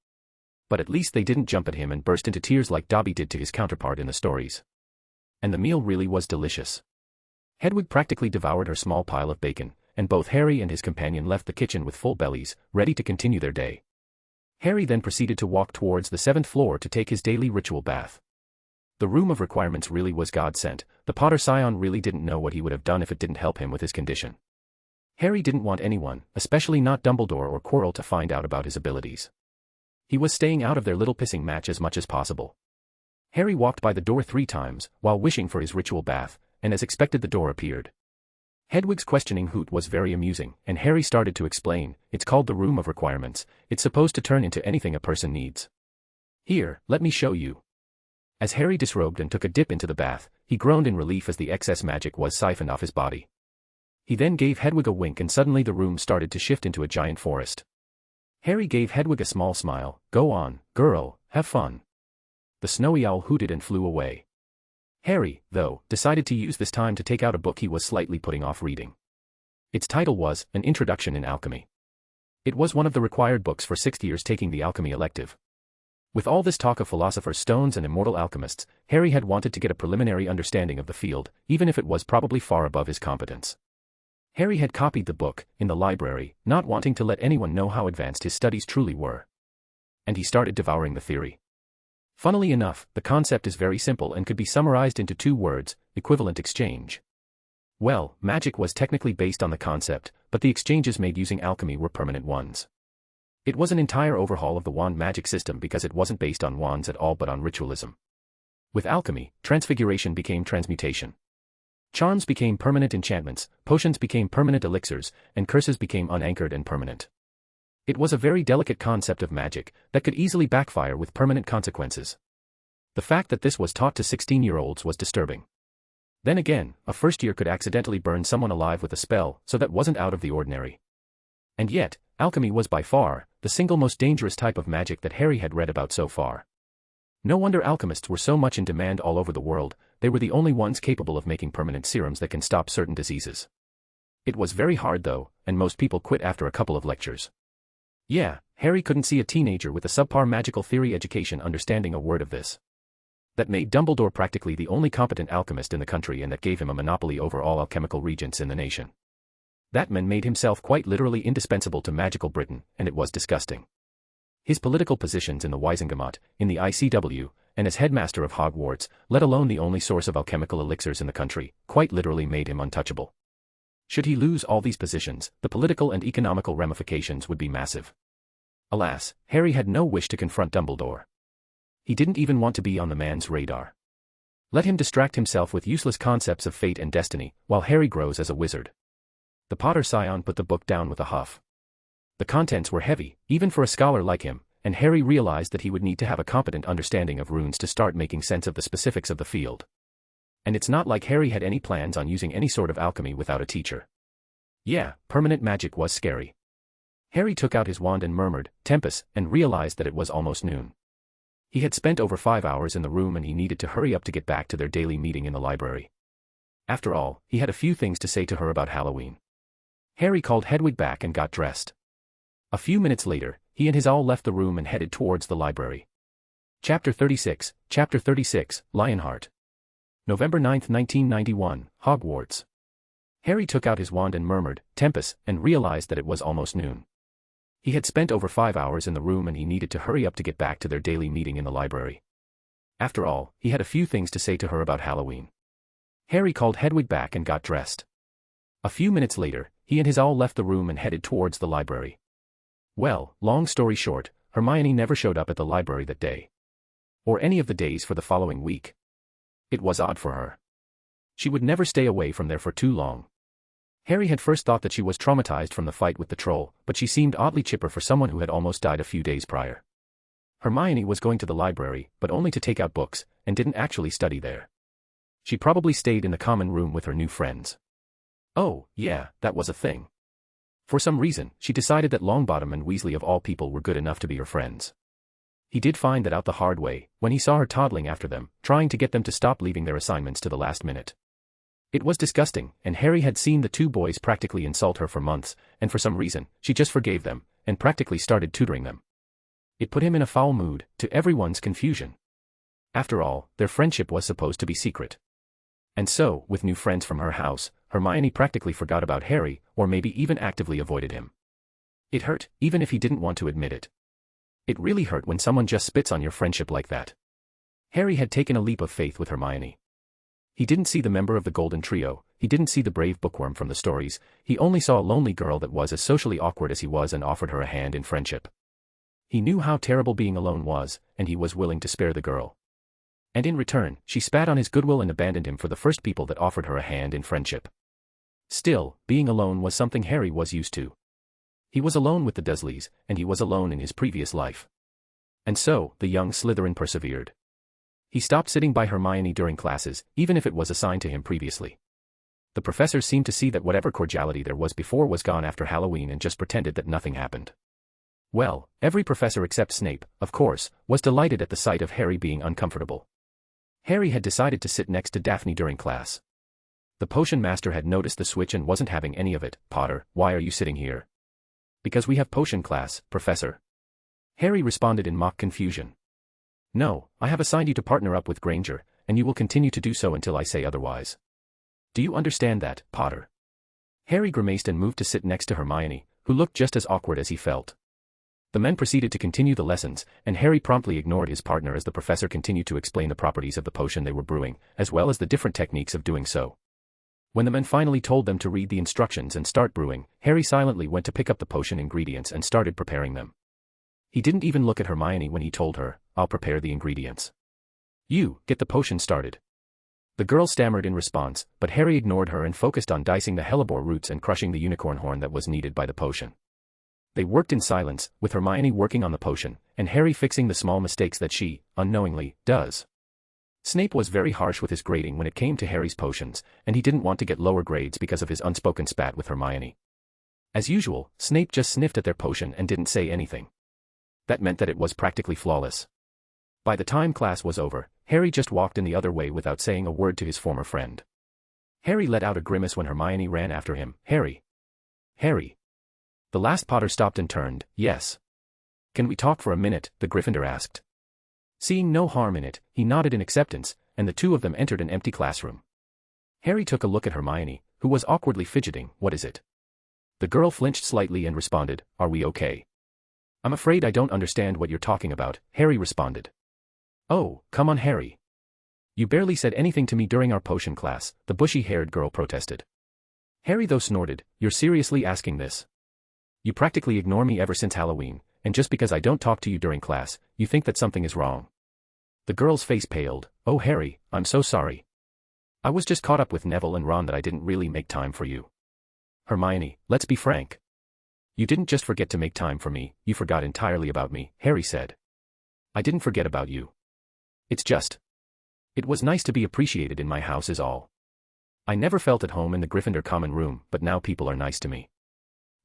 But at least they didn't jump at him and burst into tears like Dobby did to his counterpart in the stories. And the meal really was delicious. Hedwig practically devoured her small pile of bacon, and both Harry and his companion left the kitchen with full bellies, ready to continue their day. Harry then proceeded to walk towards the 7th floor to take his daily ritual bath. The room of requirements really was God-sent. The Potter Scion really didn't know what he would have done if it didn't help him with his condition. Harry didn't want anyone, especially not Dumbledore or Quirrell, to find out about his abilities. He was staying out of their little pissing match as much as possible. Harry walked by the door 3 times, while wishing for his ritual bath, and as expected the door appeared. Hedwig's questioning hoot was very amusing, and Harry started to explain. "It's called the Room of Requirements. It's supposed to turn into anything a person needs. Here, let me show you." As Harry disrobed and took a dip into the bath, he groaned in relief as the excess magic was siphoned off his body. He then gave Hedwig a wink and suddenly the room started to shift into a giant forest. Harry gave Hedwig a small smile. "Go on, girl, have fun." The snowy owl hooted and flew away. Harry, though, decided to use this time to take out a book he was slightly putting off reading. Its title was An Introduction in Alchemy. It was one of the required books for 6th years taking the alchemy elective. With all this talk of philosopher's stones and immortal alchemists, Harry had wanted to get a preliminary understanding of the field, even if it was probably far above his competence. Harry had copied the book, in the library, not wanting to let anyone know how advanced his studies truly were. And he started devouring the theory. Funnily enough, the concept is very simple and could be summarized into 2 words, equivalent exchange. Well, magic was technically based on the concept, but the exchanges made using alchemy were permanent ones. It was an entire overhaul of the wand magic system because it wasn't based on wands at all but on ritualism. With alchemy, transfiguration became transmutation. Charms became permanent enchantments, potions became permanent elixirs, and curses became unanchored and permanent. It was a very delicate concept of magic that could easily backfire with permanent consequences. The fact that this was taught to 16-year-olds was disturbing. Then again, a first year could accidentally burn someone alive with a spell, so that wasn't out of the ordinary. And yet, alchemy was by far the single most dangerous type of magic that Harry had read about so far. No wonder alchemists were so much in demand all over the world. They were the only ones capable of making permanent serums that can stop certain diseases. It was very hard though, and most people quit after a couple of lectures. Yeah, Harry couldn't see a teenager with a subpar magical theory education understanding a word of this. That made Dumbledore practically the only competent alchemist in the country, and that gave him a monopoly over all alchemical regents in the nation. That man made himself quite literally indispensable to magical Britain, and it was disgusting. His political positions in the Wisengamot, in the ICW, and as headmaster of Hogwarts, let alone the only source of alchemical elixirs in the country, quite literally made him untouchable. Should he lose all these positions, the political and economical ramifications would be massive. Alas, Harry had no wish to confront Dumbledore. He didn't even want to be on the man's radar. Let him distract himself with useless concepts of fate and destiny, while Harry grows as a wizard. The Potter scion put the book down with a huff. The contents were heavy, even for a scholar like him, and Harry realized that he would need to have a competent understanding of runes to start making sense of the specifics of the field. And it's not like Harry had any plans on using any sort of alchemy without a teacher. Yeah, permanent magic was scary. Harry took out his wand and murmured, "Tempus," and realized that it was almost noon. He had spent over 5 hours in the room and he needed to hurry up to get back to their daily meeting in the library. After all, he had a few things to say to her about Halloween. Harry called Hedwig back and got dressed. A few minutes later, he and his owl left the room and headed towards the library. Chapter 36, Lionheart. November 9, 1991, Hogwarts. Harry took out his wand and murmured, "Tempus," and realized that it was almost noon. He had spent over 5 hours in the room and he needed to hurry up to get back to their daily meeting in the library. After all, he had a few things to say to her about Halloween. Harry called Hedwig back and got dressed. A few minutes later, he and his owl left the room and headed towards the library. Well, long story short, Hermione never showed up at the library that day. Or any of the days for the following week. It was odd for her. She would never stay away from there for too long. Harry had first thought that she was traumatized from the fight with the troll, but she seemed oddly chipper for someone who had almost died a few days prior. Hermione was going to the library, but only to take out books, and didn't actually study there. She probably stayed in the common room with her new friends. Oh, yeah, that was a thing. For some reason, she decided that Longbottom and Weasley of all people were good enough to be her friends. He did find that out the hard way, when he saw her toddling after them, trying to get them to stop leaving their assignments to the last minute. It was disgusting, and Harry had seen the two boys practically insult her for months, and for some reason, she just forgave them, and practically started tutoring them. It put him in a foul mood, to everyone's confusion. After all, their friendship was supposed to be secret. And so, with new friends from her house, Hermione practically forgot about Harry, or maybe even actively avoided him. It hurt, even if he didn't want to admit it. It really hurt when someone just spits on your friendship like that. Harry had taken a leap of faith with Hermione. He didn't see the member of the Golden Trio, he didn't see the brave bookworm from the stories, he only saw a lonely girl that was as socially awkward as he was and offered her a hand in friendship. He knew how terrible being alone was, and he was willing to spare the girl. And in return, she spat on his goodwill and abandoned him for the first people that offered her a hand in friendship. Still, being alone was something Harry was used to. He was alone with the Dursleys, and he was alone in his previous life. And so, the young Slytherin persevered. He stopped sitting by Hermione during classes, even if it was assigned to him previously. The professors seemed to see that whatever cordiality there was before was gone after Halloween and just pretended that nothing happened. Well, every professor except Snape, of course, was delighted at the sight of Harry being uncomfortable. Harry had decided to sit next to Daphne during class. The potion master had noticed the switch and wasn't having any of it. "Potter, why are you sitting here?" "Because we have potion class, Professor." Harry responded in mock confusion. "No, I have assigned you to partner up with Granger, and you will continue to do so until I say otherwise. Do you understand that, Potter?" Harry grimaced and moved to sit next to Hermione, who looked just as awkward as he felt. The men proceeded to continue the lessons, and Harry promptly ignored his partner as the professor continued to explain the properties of the potion they were brewing, as well as the different techniques of doing so. When the men finally told them to read the instructions and start brewing, Harry silently went to pick up the potion ingredients and started preparing them. He didn't even look at Hermione when he told her, "I'll prepare the ingredients." You, get the potion started. The girl stammered in response, but Harry ignored her and focused on dicing the hellebore roots and crushing the unicorn horn that was needed by the potion. They worked in silence, with Hermione working on the potion, and Harry fixing the small mistakes that she, unknowingly, does. Snape was very harsh with his grading when it came to Harry's potions, and he didn't want to get lower grades because of his unspoken spat with Hermione. As usual, Snape just sniffed at their potion and didn't say anything. That meant that it was practically flawless. By the time class was over, Harry just walked in the other way without saying a word to his former friend. Harry let out a grimace when Hermione ran after him. Harry. Harry. The last Potter stopped and turned. Yes. Can we talk for a minute? The Gryffindor asked. Seeing no harm in it, he nodded in acceptance, and the two of them entered an empty classroom. Harry took a look at Hermione, who was awkwardly fidgeting. What is it? The girl flinched slightly and responded, Are we okay? I'm afraid I don't understand what you're talking about, Harry responded. Oh, come on, Harry. You barely said anything to me during our potion class, the bushy-haired girl protested. Harry though snorted, You're seriously asking this? You practically ignore me ever since Halloween, and just because I don't talk to you during class, you think that something is wrong. The girl's face paled. Oh Harry, I'm so sorry. I was just caught up with Neville and Ron that I didn't really make time for you. Hermione, let's be frank. You didn't just forget to make time for me, you forgot entirely about me, Harry said. I didn't forget about you. It's just. It was nice to be appreciated in my house is all. I never felt at home in the Gryffindor common room, but now people are nice to me.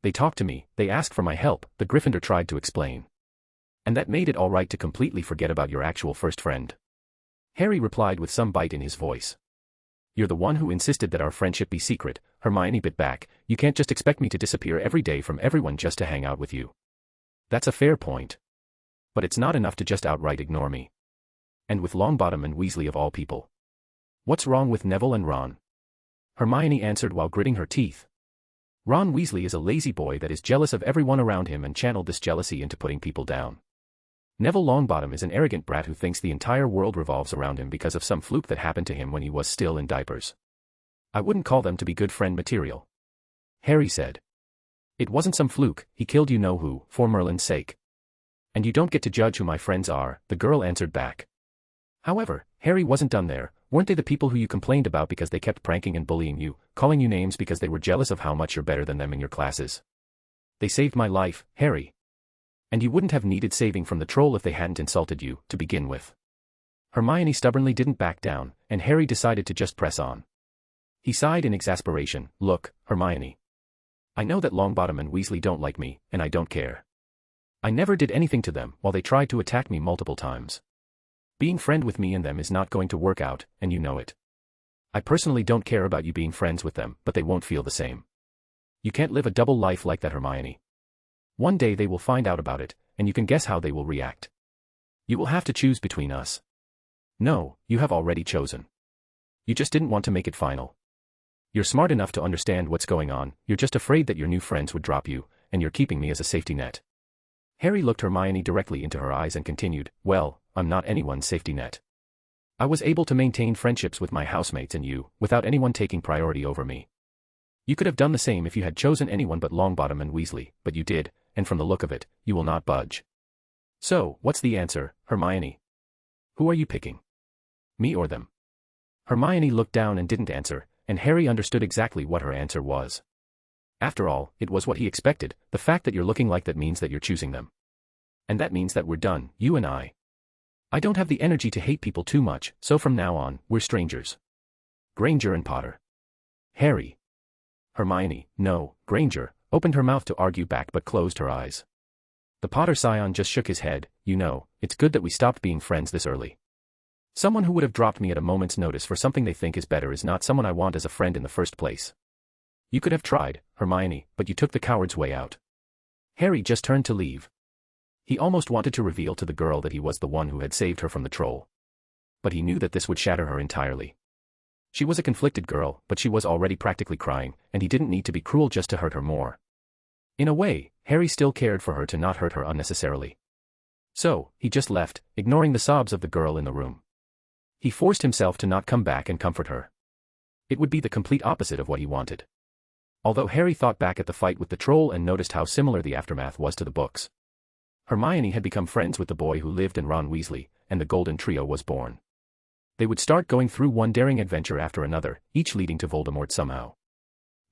They talk to me, they ask for my help, the Gryffindor tried to explain. And that made it all right to completely forget about your actual first friend. Harry replied with some bite in his voice. You're the one who insisted that our friendship be secret, Hermione bit back. You can't just expect me to disappear every day from everyone just to hang out with you. That's a fair point. But it's not enough to just outright ignore me. And with Longbottom and Weasley of all people. What's wrong with Neville and Ron? Hermione answered while gritting her teeth. Ron Weasley is a lazy boy that is jealous of everyone around him and channeled this jealousy into putting people down. Neville Longbottom is an arrogant brat who thinks the entire world revolves around him because of some fluke that happened to him when he was still in diapers. I wouldn't call them to be good friend material. Harry said. It wasn't some fluke, he killed you-know-who, for Merlin's sake. And you don't get to judge who my friends are, the girl answered back. However, Harry wasn't done there. Weren't they the people who you complained about because they kept pranking and bullying you, calling you names because they were jealous of how much you're better than them in your classes? They saved my life, Harry. And you wouldn't have needed saving from the troll if they hadn't insulted you, to begin with. Hermione stubbornly didn't back down, and Harry decided to just press on. He sighed in exasperation. Look, Hermione. I know that Longbottom and Weasley don't like me, and I don't care. I never did anything to them while they tried to attack me multiple times. Being friend with me and them is not going to work out, and you know it. I personally don't care about you being friends with them, but they won't feel the same. You can't live a double life like that, Hermione. One day they will find out about it, and you can guess how they will react. You will have to choose between us. No, you have already chosen. You just didn't want to make it final. You're smart enough to understand what's going on, you're just afraid that your new friends would drop you, and you're keeping me as a safety net. Harry looked Hermione directly into her eyes and continued, Well, I'm not anyone's safety net. I was able to maintain friendships with my housemates and you, without anyone taking priority over me. You could have done the same if you had chosen anyone but Longbottom and Weasley, but you did, and from the look of it, you will not budge. So, what's the answer, Hermione? Who are you picking? Me or them? Hermione looked down and didn't answer, and Harry understood exactly what her answer was. After all, it was what he expected. The fact that you're looking like that means that you're choosing them. And that means that we're done, you and I. I don't have the energy to hate people too much, so from now on, we're strangers. Granger and Potter. Harry. Hermione, no, Granger, opened her mouth to argue back but closed her eyes. The Potter scion just shook his head. You know, it's good that we stopped being friends this early. Someone who would have dropped me at a moment's notice for something they think is better is not someone I want as a friend in the first place. You could have tried, Hermione, but you took the coward's way out. Harry just turned to leave. He almost wanted to reveal to the girl that he was the one who had saved her from the troll. But he knew that this would shatter her entirely. She was a conflicted girl, but she was already practically crying, and he didn't need to be cruel just to hurt her more. In a way, Harry still cared for her to not hurt her unnecessarily. So, he just left, ignoring the sobs of the girl in the room. He forced himself to not come back and comfort her. It would be the complete opposite of what he wanted. Although Harry thought back at the fight with the troll and noticed how similar the aftermath was to the books. Hermione had become friends with the boy who lived in Ron Weasley, and the Golden Trio was born. They would start going through one daring adventure after another, each leading to Voldemort somehow.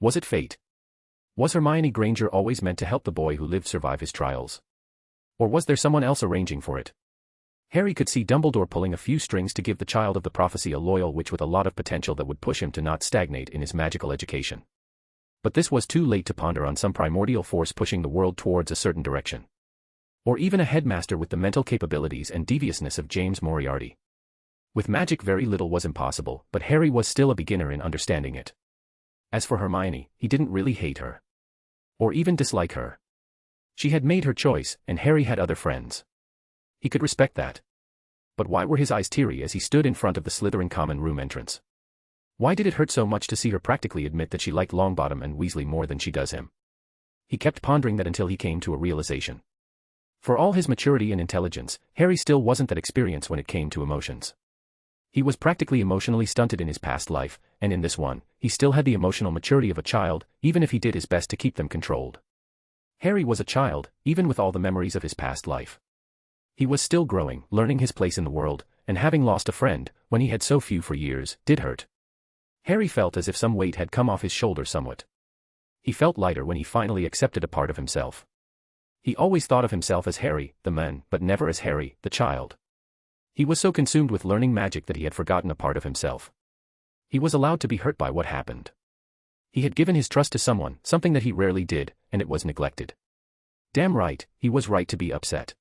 Was it fate? Was Hermione Granger always meant to help the boy who lived survive his trials? Or was there someone else arranging for it? Harry could see Dumbledore pulling a few strings to give the child of the prophecy a loyal witch with a lot of potential that would push him to not stagnate in his magical education. But this was too late to ponder on some primordial force pushing the world towards a certain direction. Or even a headmaster with the mental capabilities and deviousness of James Moriarty. With magic very little was impossible, but Harry was still a beginner in understanding it. As for Hermione, he didn't really hate her. Or even dislike her. She had made her choice, and Harry had other friends. He could respect that. But why were his eyes teary as he stood in front of the Slytherin common room entrance? Why did it hurt so much to see her practically admit that she liked Longbottom and Weasley more than she does him? He kept pondering that until he came to a realization. For all his maturity and intelligence, Harry still wasn't that experienced when it came to emotions. He was practically emotionally stunted in his past life, and in this one, he still had the emotional maturity of a child, even if he did his best to keep them controlled. Harry was a child, even with all the memories of his past life. He was still growing, learning his place in the world, and having lost a friend, when he had so few for years, did hurt. Harry felt as if some weight had come off his shoulder somewhat. He felt lighter when he finally accepted a part of himself. He always thought of himself as Harry, the man, but never as Harry, the child. He was so consumed with learning magic that he had forgotten a part of himself. He was allowed to be hurt by what happened. He had given his trust to someone, something that he rarely did, and it was neglected. Damn right, he was right to be upset.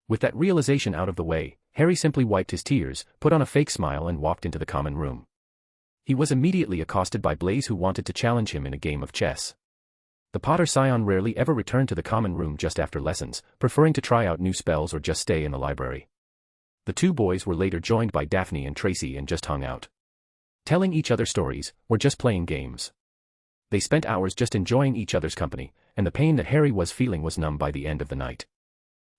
With that realization out of the way, Harry simply wiped his tears, put on a fake smile and walked into the common room. He was immediately accosted by Blaise, who wanted to challenge him in a game of chess. The Potter scion rarely ever returned to the common room just after lessons, preferring to try out new spells or just stay in the library. The two boys were later joined by Daphne and Tracy and just hung out. Telling each other stories, or just playing games. They spent hours just enjoying each other's company, and the pain that Harry was feeling was numb by the end of the night.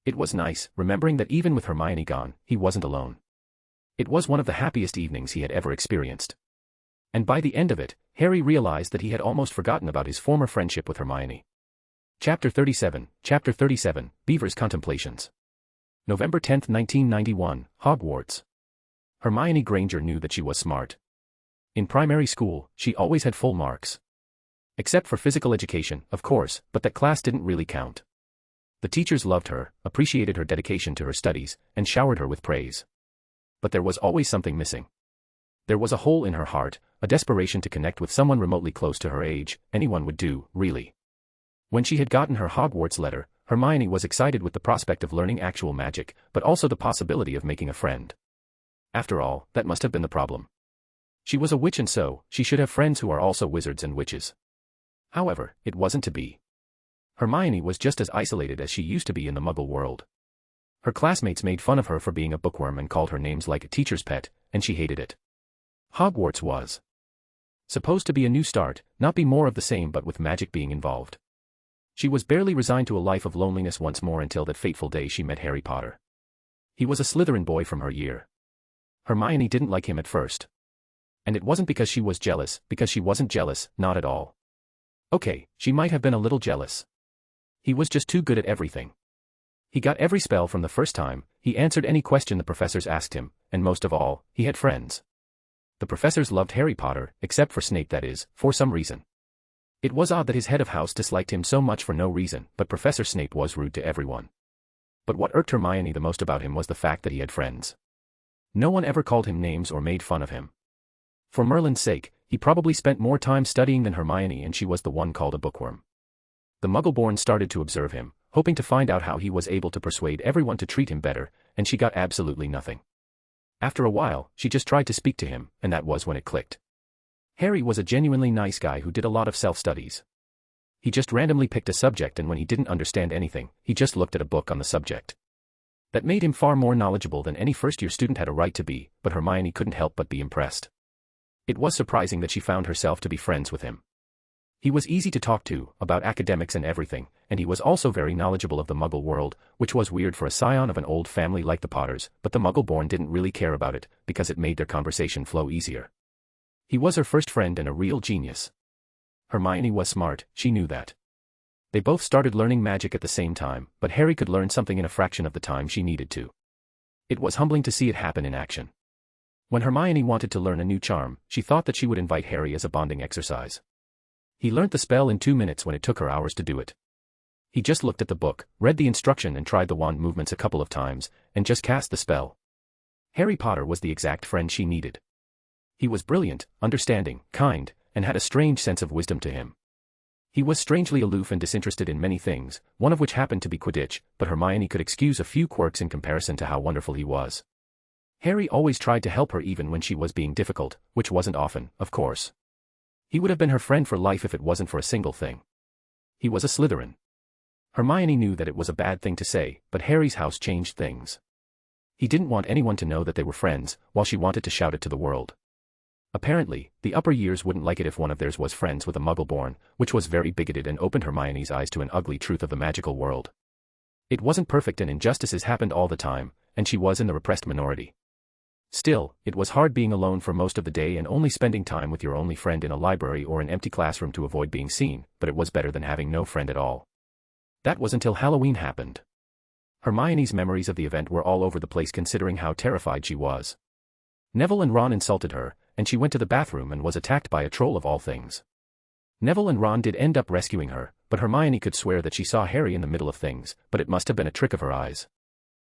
It was nice, remembering that even with Hermione gone, he wasn't alone. It was one of the happiest evenings he had ever experienced. And by the end of it, Harry realized that he had almost forgotten about his former friendship with Hermione. Chapter 37, Beaver's Contemplations. November 10, 1991, Hogwarts. Hermione Granger knew that she was smart. In primary school, she always had full marks. Except for physical education, of course, but that class didn't really count. The teachers loved her, appreciated her dedication to her studies, and showered her with praise. But there was always something missing. There was a hole in her heart, a desperation to connect with someone remotely close to her age. Anyone would do, really. When she had gotten her Hogwarts letter, Hermione was excited with the prospect of learning actual magic, but also the possibility of making a friend. After all, that must have been the problem. She was a witch, and so, she should have friends who are also wizards and witches. However, it wasn't to be. Hermione was just as isolated as she used to be in the Muggle world. Her classmates made fun of her for being a bookworm and called her names like a teacher's pet, and she hated it. Hogwarts was supposed to be a new start, not be more of the same but with magic being involved. She was barely resigned to a life of loneliness once more until that fateful day she met Harry Potter. He was a Slytherin boy from her year. Hermione didn't like him at first. And it wasn't because she was jealous, because she wasn't jealous, not at all. Okay, she might have been a little jealous. He was just too good at everything. He got every spell from the first time, he answered any question the professors asked him, and most of all, he had friends. The professors loved Harry Potter, except for Snape, that is, for some reason. It was odd that his head of house disliked him so much for no reason, but Professor Snape was rude to everyone. But what irked Hermione the most about him was the fact that he had friends. No one ever called him names or made fun of him. For Merlin's sake, he probably spent more time studying than Hermione, and she was the one called a bookworm. The Muggleborn started to observe him, hoping to find out how he was able to persuade everyone to treat him better, and she got absolutely nothing. After a while, she just tried to speak to him, and that was when it clicked. Harry was a genuinely nice guy who did a lot of self-studies. He just randomly picked a subject, and when he didn't understand anything, he just looked at a book on the subject. That made him far more knowledgeable than any first-year student had a right to be, but Hermione couldn't help but be impressed. It was surprising that she found herself to be friends with him. He was easy to talk to, about academics and everything, and he was also very knowledgeable of the Muggle world, which was weird for a scion of an old family like the Potters, but the Muggleborn didn't really care about it, because it made their conversation flow easier. He was her first friend and a real genius. Hermione was smart, she knew that. They both started learning magic at the same time, but Harry could learn something in a fraction of the time she needed to. It was humbling to see it happen in action. When Hermione wanted to learn a new charm, she thought that she would invite Harry as a bonding exercise. He learnt the spell in 2 minutes when it took her hours to do it. He just looked at the book, read the instruction and tried the wand movements a couple of times, and just cast the spell. Harry Potter was the exact friend she needed. He was brilliant, understanding, kind, and had a strange sense of wisdom to him. He was strangely aloof and disinterested in many things, one of which happened to be Quidditch, but Hermione could excuse a few quirks in comparison to how wonderful he was. Harry always tried to help her even when she was being difficult, which wasn't often, of course. He would have been her friend for life if it wasn't for a single thing. He was a Slytherin. Hermione knew that it was a bad thing to say, but Harry's house changed things. He didn't want anyone to know that they were friends, while she wanted to shout it to the world. Apparently, the upper years wouldn't like it if one of theirs was friends with a Muggle-born, which was very bigoted and opened Hermione's eyes to an ugly truth of the magical world. It wasn't perfect and injustices happened all the time, and she was in the repressed minority. Still, it was hard being alone for most of the day and only spending time with your only friend in a library or an empty classroom to avoid being seen, but it was better than having no friend at all. That was until Halloween happened. Hermione's memories of the event were all over the place considering how terrified she was. Neville and Ron insulted her, and she went to the bathroom and was attacked by a troll of all things. Neville and Ron did end up rescuing her, but Hermione could swear that she saw Harry in the middle of things, but it must have been a trick of her eyes.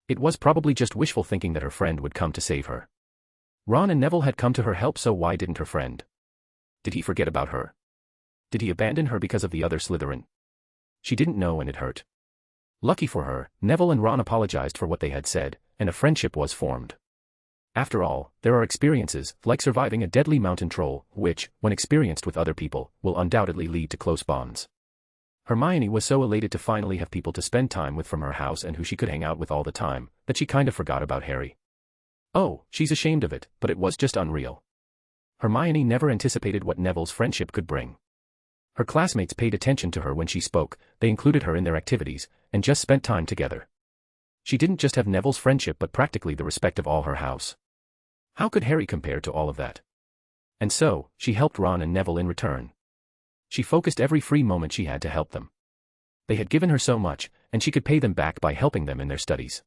It was probably just wishful thinking that her friend would come to save her. Ron and Neville had come to her help, so why didn't her friend? Did he forget about her? Did he abandon her because of the other Slytherin? She didn't know and it hurt. Lucky for her, Neville and Ron apologized for what they had said, and a friendship was formed. After all, there are experiences, like surviving a deadly mountain troll, which, when experienced with other people, will undoubtedly lead to close bonds. Hermione was so elated to finally have people to spend time with from her house and who she could hang out with all the time, that she kind of forgot about Harry. Oh, she's ashamed of it, but it was just unreal. Hermione never anticipated what Neville's friendship could bring. Her classmates paid attention to her when she spoke, they included her in their activities, and just spent time together. She didn't just have Neville's friendship but practically the respect of all her house. How could Harry compare to all of that? And so, she helped Ron and Neville in return. She focused every free moment she had to help them. They had given her so much, and she could pay them back by helping them in their studies.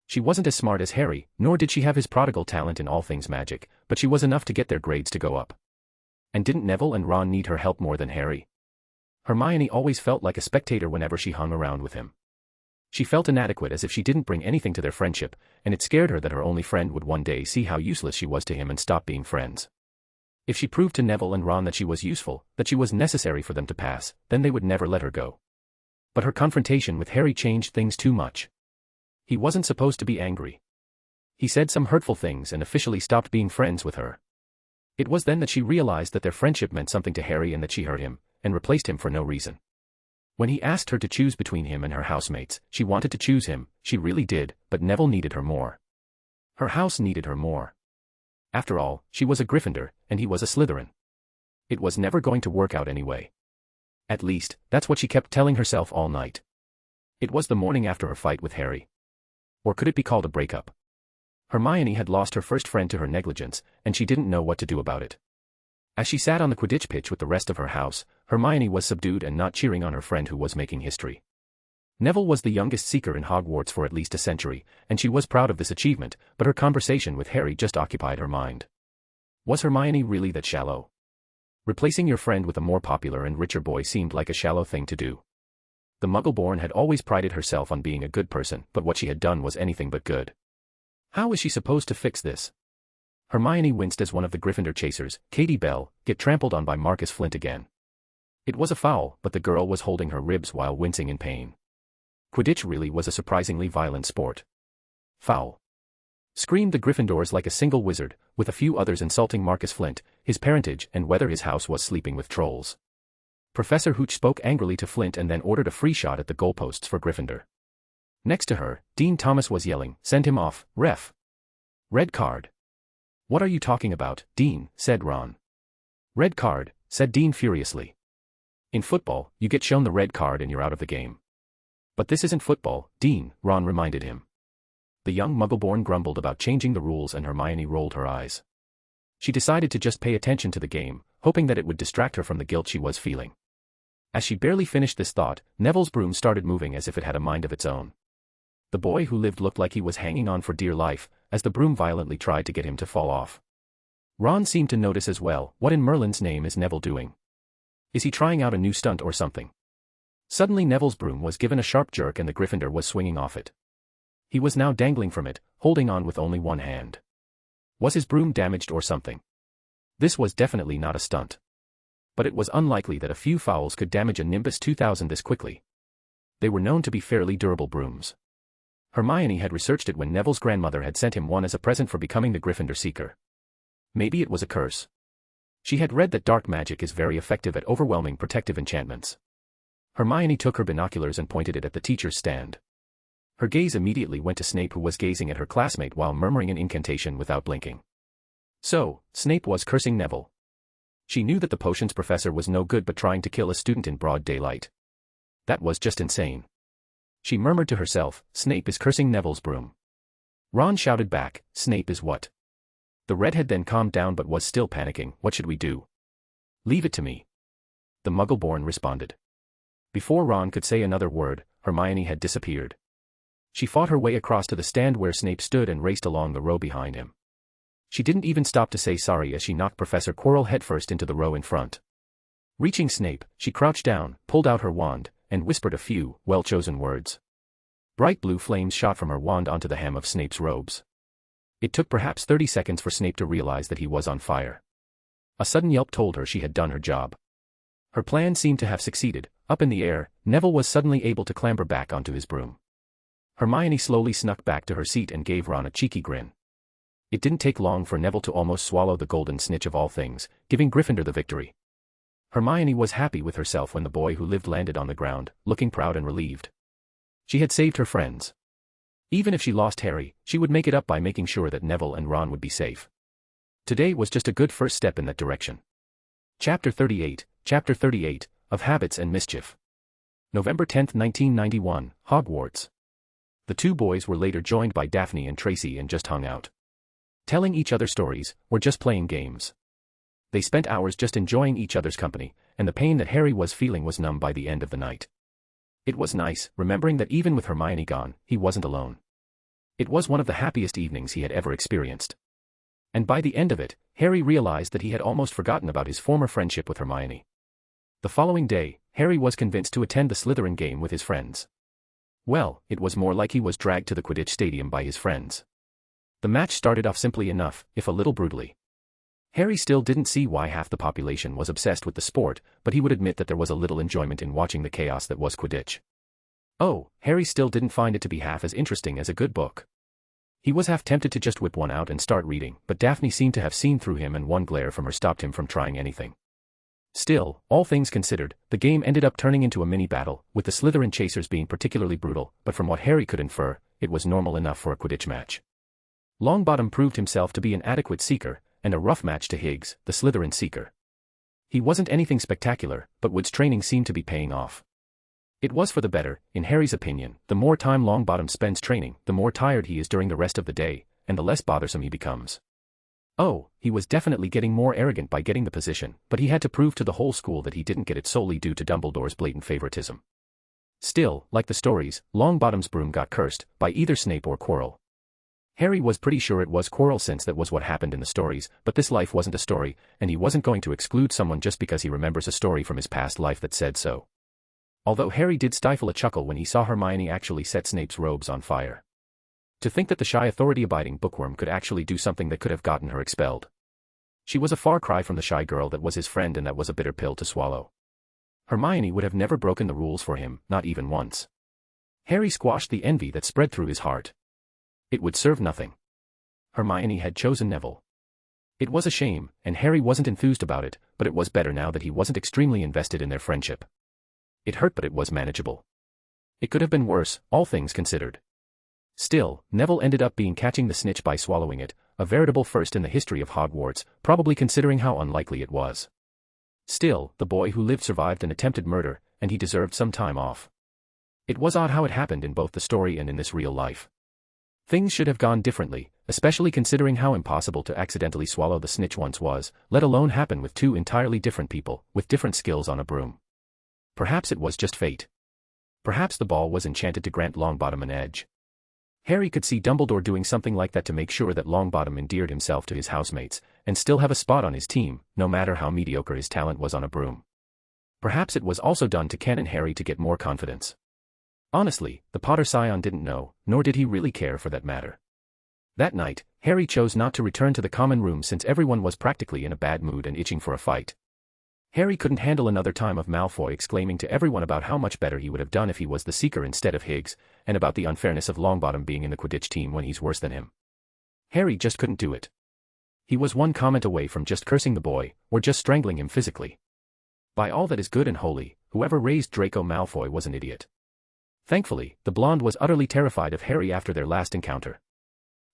She wasn't as smart as Harry, nor did she have his prodigal talent in all things magic, but she was enough to get their grades to go up. And didn't Neville and Ron need her help more than Harry? Hermione always felt like a spectator whenever she hung around with him. She felt inadequate, as if she didn't bring anything to their friendship, and it scared her that her only friend would one day see how useless she was to him and stop being friends. If she proved to Neville and Ron that she was useful, that she was necessary for them to pass, then they would never let her go. But her confrontation with Harry changed things too much. He wasn't supposed to be angry. He said some hurtful things and officially stopped being friends with her. It was then that she realized that their friendship meant something to Harry and that she hurt him, and replaced him for no reason. When he asked her to choose between him and her housemates, she wanted to choose him, she really did, but Neville needed her more. Her house needed her more. After all, she was a Gryffindor, and he was a Slytherin. It was never going to work out anyway. At least, that's what she kept telling herself all night. It was the morning after her fight with Harry. Or could it be called a breakup? Hermione had lost her first friend to her negligence, and she didn't know what to do about it. As she sat on the Quidditch pitch with the rest of her house, Hermione was subdued and not cheering on her friend who was making history. Neville was the youngest seeker in Hogwarts for at least a century, and she was proud of this achievement, but her conversation with Harry just occupied her mind. Was Hermione really that shallow? Replacing your friend with a more popular and richer boy seemed like a shallow thing to do. The Muggle-born had always prided herself on being a good person, but what she had done was anything but good. How was she supposed to fix this? Hermione winced as one of the Gryffindor chasers, Katie Bell, get trampled on by Marcus Flint again. It was a foul, but the girl was holding her ribs while wincing in pain. Quidditch really was a surprisingly violent sport. Foul! Screamed the Gryffindors like a single wizard, with a few others insulting Marcus Flint, his parentage and whether his house was sleeping with trolls. Professor Hooch spoke angrily to Flint and then ordered a free shot at the goalposts for Gryffindor. Next to her, Dean Thomas was yelling, "Send him off, ref! Red card!" "What are you talking about, Dean?" said Ron. "Red card," said Dean furiously. "In football, you get shown the red card and you're out of the game." "But this isn't football, Dean," Ron reminded him. The young Muggle-born grumbled about changing the rules and Hermione rolled her eyes. She decided to just pay attention to the game, hoping that it would distract her from the guilt she was feeling. As she barely finished this thought, Neville's broom started moving as if it had a mind of its own. The boy who lived looked like he was hanging on for dear life, as the broom violently tried to get him to fall off. Ron seemed to notice as well. What in Merlin's name is Neville doing? Is he trying out a new stunt or something? Suddenly Neville's broom was given a sharp jerk and the Gryffindor was swinging off it. He was now dangling from it, holding on with only one hand. Was his broom damaged or something? This was definitely not a stunt. But it was unlikely that a few fouls could damage a Nimbus 2000 this quickly. They were known to be fairly durable brooms. Hermione had researched it when Neville's grandmother had sent him one as a present for becoming the Gryffindor Seeker. Maybe it was a curse. She had read that dark magic is very effective at overwhelming protective enchantments. Hermione took her binoculars and pointed it at the teacher's stand. Her gaze immediately went to Snape, who was gazing at her classmate while murmuring an incantation without blinking. So, Snape was cursing Neville. She knew that the potions professor was no good but trying to kill a student in broad daylight. That was just insane. She murmured to herself, Snape is cursing Neville's broom. Ron shouted back, Snape is what? The redhead then calmed down but was still panicking. What should we do? Leave it to me. The Muggle-born responded. Before Ron could say another word, Hermione had disappeared. She fought her way across to the stand where Snape stood and raced along the row behind him. She didn't even stop to say sorry as she knocked Professor Quirrell headfirst into the row in front. Reaching Snape, she crouched down, pulled out her wand, and whispered a few, well-chosen words. Bright blue flames shot from her wand onto the hem of Snape's robes. It took perhaps 30 seconds for Snape to realize that he was on fire. A sudden yelp told her she had done her job. Her plan seemed to have succeeded. Up in the air, Neville was suddenly able to clamber back onto his broom. Hermione slowly snuck back to her seat and gave Ron a cheeky grin. It didn't take long for Neville to almost swallow the golden snitch of all things, giving Gryffindor the victory. Hermione was happy with herself when the boy who lived landed on the ground, looking proud and relieved. She had saved her friends. Even if she lost Harry, she would make it up by making sure that Neville and Ron would be safe. Today was just a good first step in that direction. Chapter 38, of Habits and Mischief. November 10, 1991, Hogwarts. The two boys were later joined by Daphne and Tracy and just hung out. Telling each other stories, or just playing games. They spent hours just enjoying each other's company, and the pain that Harry was feeling was numb by the end of the night. It was nice, remembering that even with Hermione gone, he wasn't alone. It was one of the happiest evenings he had ever experienced. And by the end of it, Harry realized that he had almost forgotten about his former friendship with Hermione. The following day, Harry was convinced to attend the Slytherin game with his friends. Well, it was more like he was dragged to the Quidditch stadium by his friends. The match started off simply enough, if a little brutally. Harry still didn't see why half the population was obsessed with the sport, but he would admit that there was a little enjoyment in watching the chaos that was Quidditch. Oh, Harry still didn't find it to be half as interesting as a good book. He was half tempted to just whip one out and start reading, but Daphne seemed to have seen through him and one glare from her stopped him from trying anything. Still, all things considered, the game ended up turning into a mini-battle, with the Slytherin chasers being particularly brutal, but from what Harry could infer, it was normal enough for a Quidditch match. Longbottom proved himself to be an adequate seeker, and a rough match to Higgs, the Slytherin seeker. He wasn't anything spectacular, but Wood's training seemed to be paying off. It was for the better, in Harry's opinion. The more time Longbottom spends training, the more tired he is during the rest of the day, and the less bothersome he becomes. Oh, he was definitely getting more arrogant by getting the position, but he had to prove to the whole school that he didn't get it solely due to Dumbledore's blatant favoritism. Still, like the stories, Longbottom's broom got cursed, by either Snape or Quirrell. Harry was pretty sure it was Quirrell since that was what happened in the stories, but this life wasn't a story, and he wasn't going to exclude someone just because he remembers a story from his past life that said so. Although Harry did stifle a chuckle when he saw Hermione actually set Snape's robes on fire. To think that the shy authority-abiding bookworm could actually do something that could have gotten her expelled. She was a far cry from the shy girl that was his friend, and that was a bitter pill to swallow. Hermione would have never broken the rules for him, not even once. Harry squashed the envy that spread through his heart. It would serve nothing. Hermione had chosen Neville. It was a shame, and Harry wasn't enthused about it, but it was better now that he wasn't extremely invested in their friendship. It hurt, but it was manageable. It could have been worse, all things considered. Still, Neville ended up being catching the snitch by swallowing it, a veritable first in the history of Hogwarts, probably considering how unlikely it was. Still, the boy who lived survived an attempted murder, and he deserved some time off. It was odd how it happened in both the story and in this real life. Things should have gone differently, especially considering how impossible to accidentally swallow the snitch once was, let alone happen with two entirely different people, with different skills on a broom. Perhaps it was just fate. Perhaps the ball was enchanted to grant Longbottom an edge. Harry could see Dumbledore doing something like that to make sure that Longbottom endeared himself to his housemates, and still have a spot on his team, no matter how mediocre his talent was on a broom. Perhaps it was also done to canon Harry to get more confidence. Honestly, the Potter Scion didn't know, nor did he really care for that matter. That night, Harry chose not to return to the common room since everyone was practically in a bad mood and itching for a fight. Harry couldn't handle another time of Malfoy exclaiming to everyone about how much better he would have done if he was the Seeker instead of Higgs, and about the unfairness of Longbottom being in the Quidditch team when he's worse than him. Harry just couldn't do it. He was one comment away from just cursing the boy, or just strangling him physically. By all that is good and holy, whoever raised Draco Malfoy was an idiot. Thankfully, the blonde was utterly terrified of Harry after their last encounter.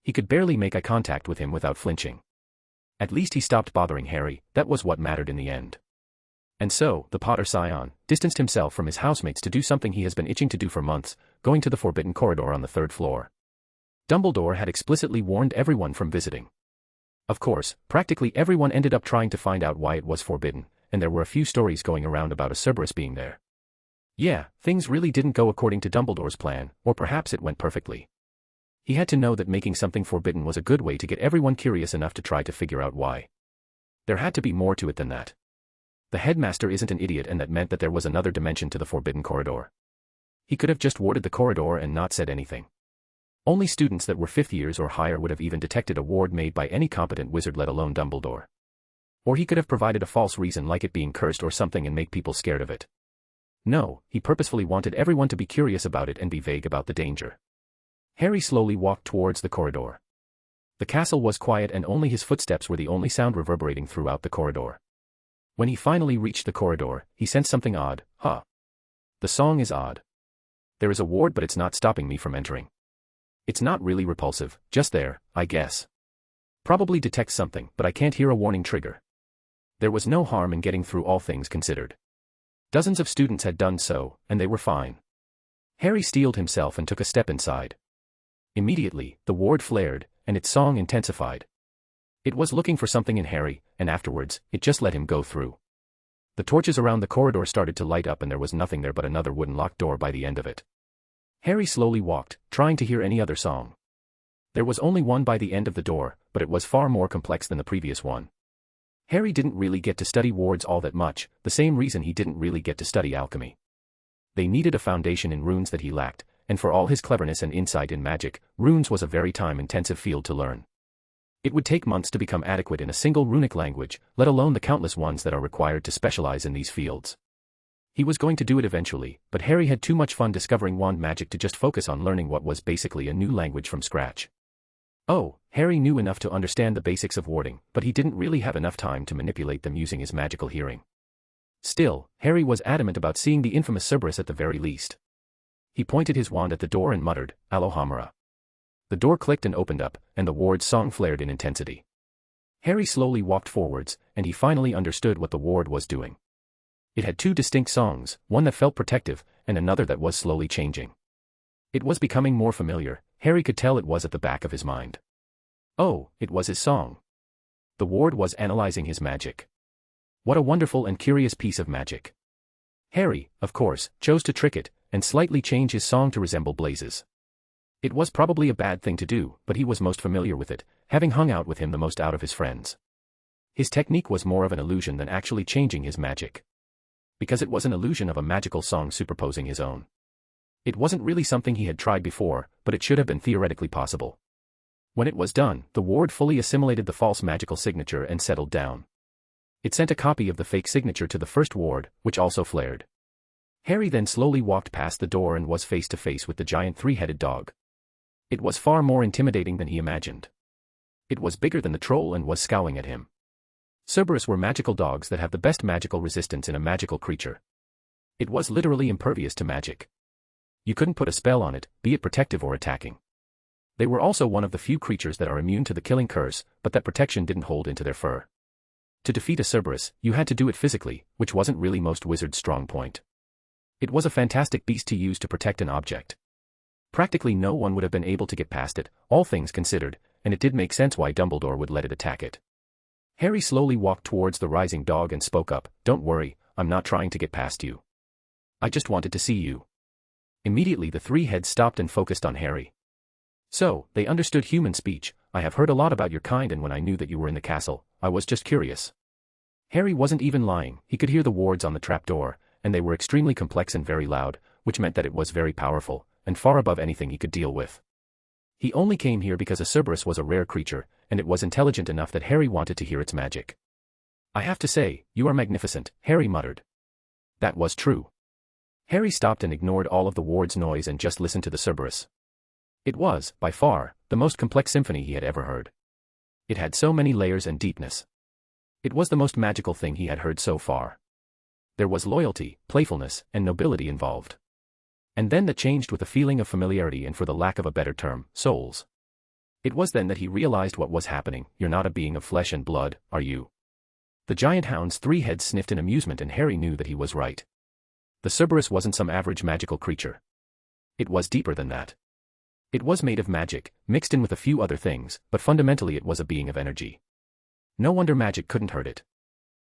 He could barely make eye contact with him without flinching. At least he stopped bothering Harry, that was what mattered in the end. And so, the Potter Scion distanced himself from his housemates to do something he has been itching to do for months, going to the Forbidden Corridor on the 3rd floor. Dumbledore had explicitly warned everyone from visiting. Of course, practically everyone ended up trying to find out why it was forbidden, and there were a few stories going around about a Cerberus being there. Yeah, things really didn't go according to Dumbledore's plan, or perhaps it went perfectly. He had to know that making something forbidden was a good way to get everyone curious enough to try to figure out why. There had to be more to it than that. The headmaster isn't an idiot, and that meant that there was another dimension to the Forbidden Corridor. He could have just warded the corridor and not said anything. Only students that were 5th years or higher would have even detected a ward made by any competent wizard, let alone Dumbledore. Or he could have provided a false reason like it being cursed or something and make people scared of it. No, he purposefully wanted everyone to be curious about it and be vague about the danger. Harry slowly walked towards the corridor. The castle was quiet and only his footsteps were the only sound reverberating throughout the corridor. When he finally reached the corridor, he sensed something odd. The song is odd. There is a ward, but it's not stopping me from entering. It's not really repulsive, just there, I guess. Probably detects something, but I can't hear a warning trigger. There was no harm in getting through, all things considered. Dozens of students had done so, and they were fine. Harry steeled himself and took a step inside. Immediately, the ward flared, and its song intensified. It was looking for something in Harry, and afterwards, it just let him go through. The torches around the corridor started to light up and there was nothing there but another wooden locked door by the end of it. Harry slowly walked, trying to hear any other song. There was only one by the end of the door, but it was far more complex than the previous one. Harry didn't really get to study wards all that much, the same reason he didn't really get to study alchemy. They needed a foundation in runes that he lacked, and for all his cleverness and insight in magic, runes was a very time-intensive field to learn. It would take months to become adequate in a single runic language, let alone the countless ones that are required to specialize in these fields. He was going to do it eventually, but Harry had too much fun discovering wand magic to just focus on learning what was basically a new language from scratch. Oh, Harry knew enough to understand the basics of warding, but he didn't really have enough time to manipulate them using his magical hearing. Still, Harry was adamant about seeing the infamous Cerberus at the very least. He pointed his wand at the door and muttered, "Alohomora." The door clicked and opened up, and the ward's song flared in intensity. Harry slowly walked forwards, and he finally understood what the ward was doing. It had two distinct songs, one that felt protective, and another that was slowly changing. It was becoming more familiar. Harry could tell it was at the back of his mind. Oh, it was his song. The ward was analyzing his magic. What a wonderful and curious piece of magic. Harry, of course, chose to trick it, and slightly change his song to resemble Blaze's. It was probably a bad thing to do, but he was most familiar with it, having hung out with him the most out of his friends. His technique was more of an illusion than actually changing his magic. Because it was an illusion of a magical song superposing his own. It wasn't really something he had tried before, but it should have been theoretically possible. When it was done, the ward fully assimilated the false magical signature and settled down. It sent a copy of the fake signature to the first ward, which also flared. Harry then slowly walked past the door and was face to face with the giant three-headed dog. It was far more intimidating than he imagined. It was bigger than the troll and was scowling at him. Cerberus were magical dogs that have the best magical resistance in a magical creature. It was literally impervious to magic. You couldn't put a spell on it, be it protective or attacking. They were also one of the few creatures that are immune to the killing curse, but that protection didn't hold into their fur. To defeat a Cerberus, you had to do it physically, which wasn't really most wizards' strong point. It was a fantastic beast to use to protect an object. Practically no one would have been able to get past it, all things considered, and it did make sense why Dumbledore would let it attack it. Harry slowly walked towards the rising dog and spoke up, "Don't worry, I'm not trying to get past you. I just wanted to see you." Immediately the three heads stopped and focused on Harry. So, they understood human speech. I have heard a lot about your kind, and when I knew that you were in the castle, I was just curious. Harry wasn't even lying. He could hear the wards on the trapdoor, and they were extremely complex and very loud, which meant that it was very powerful, and far above anything he could deal with. He only came here because a Cerberus was a rare creature, and it was intelligent enough that Harry wanted to hear its magic. I have to say, you are magnificent, Harry muttered. That was true. Harry stopped and ignored all of the ward's noise and just listened to the Cerberus. It was, by far, the most complex symphony he had ever heard. It had so many layers and deepness. It was the most magical thing he had heard so far. There was loyalty, playfulness, and nobility involved. And then that changed with a feeling of familiarity and, for the lack of a better term, souls. It was then that he realized what was happening. You're not a being of flesh and blood, are you? The giant hound's 3 heads sniffed in amusement, and Harry knew that he was right. The Cerberus wasn't some average magical creature. It was deeper than that. It was made of magic, mixed in with a few other things, but fundamentally it was a being of energy. No wonder magic couldn't hurt it.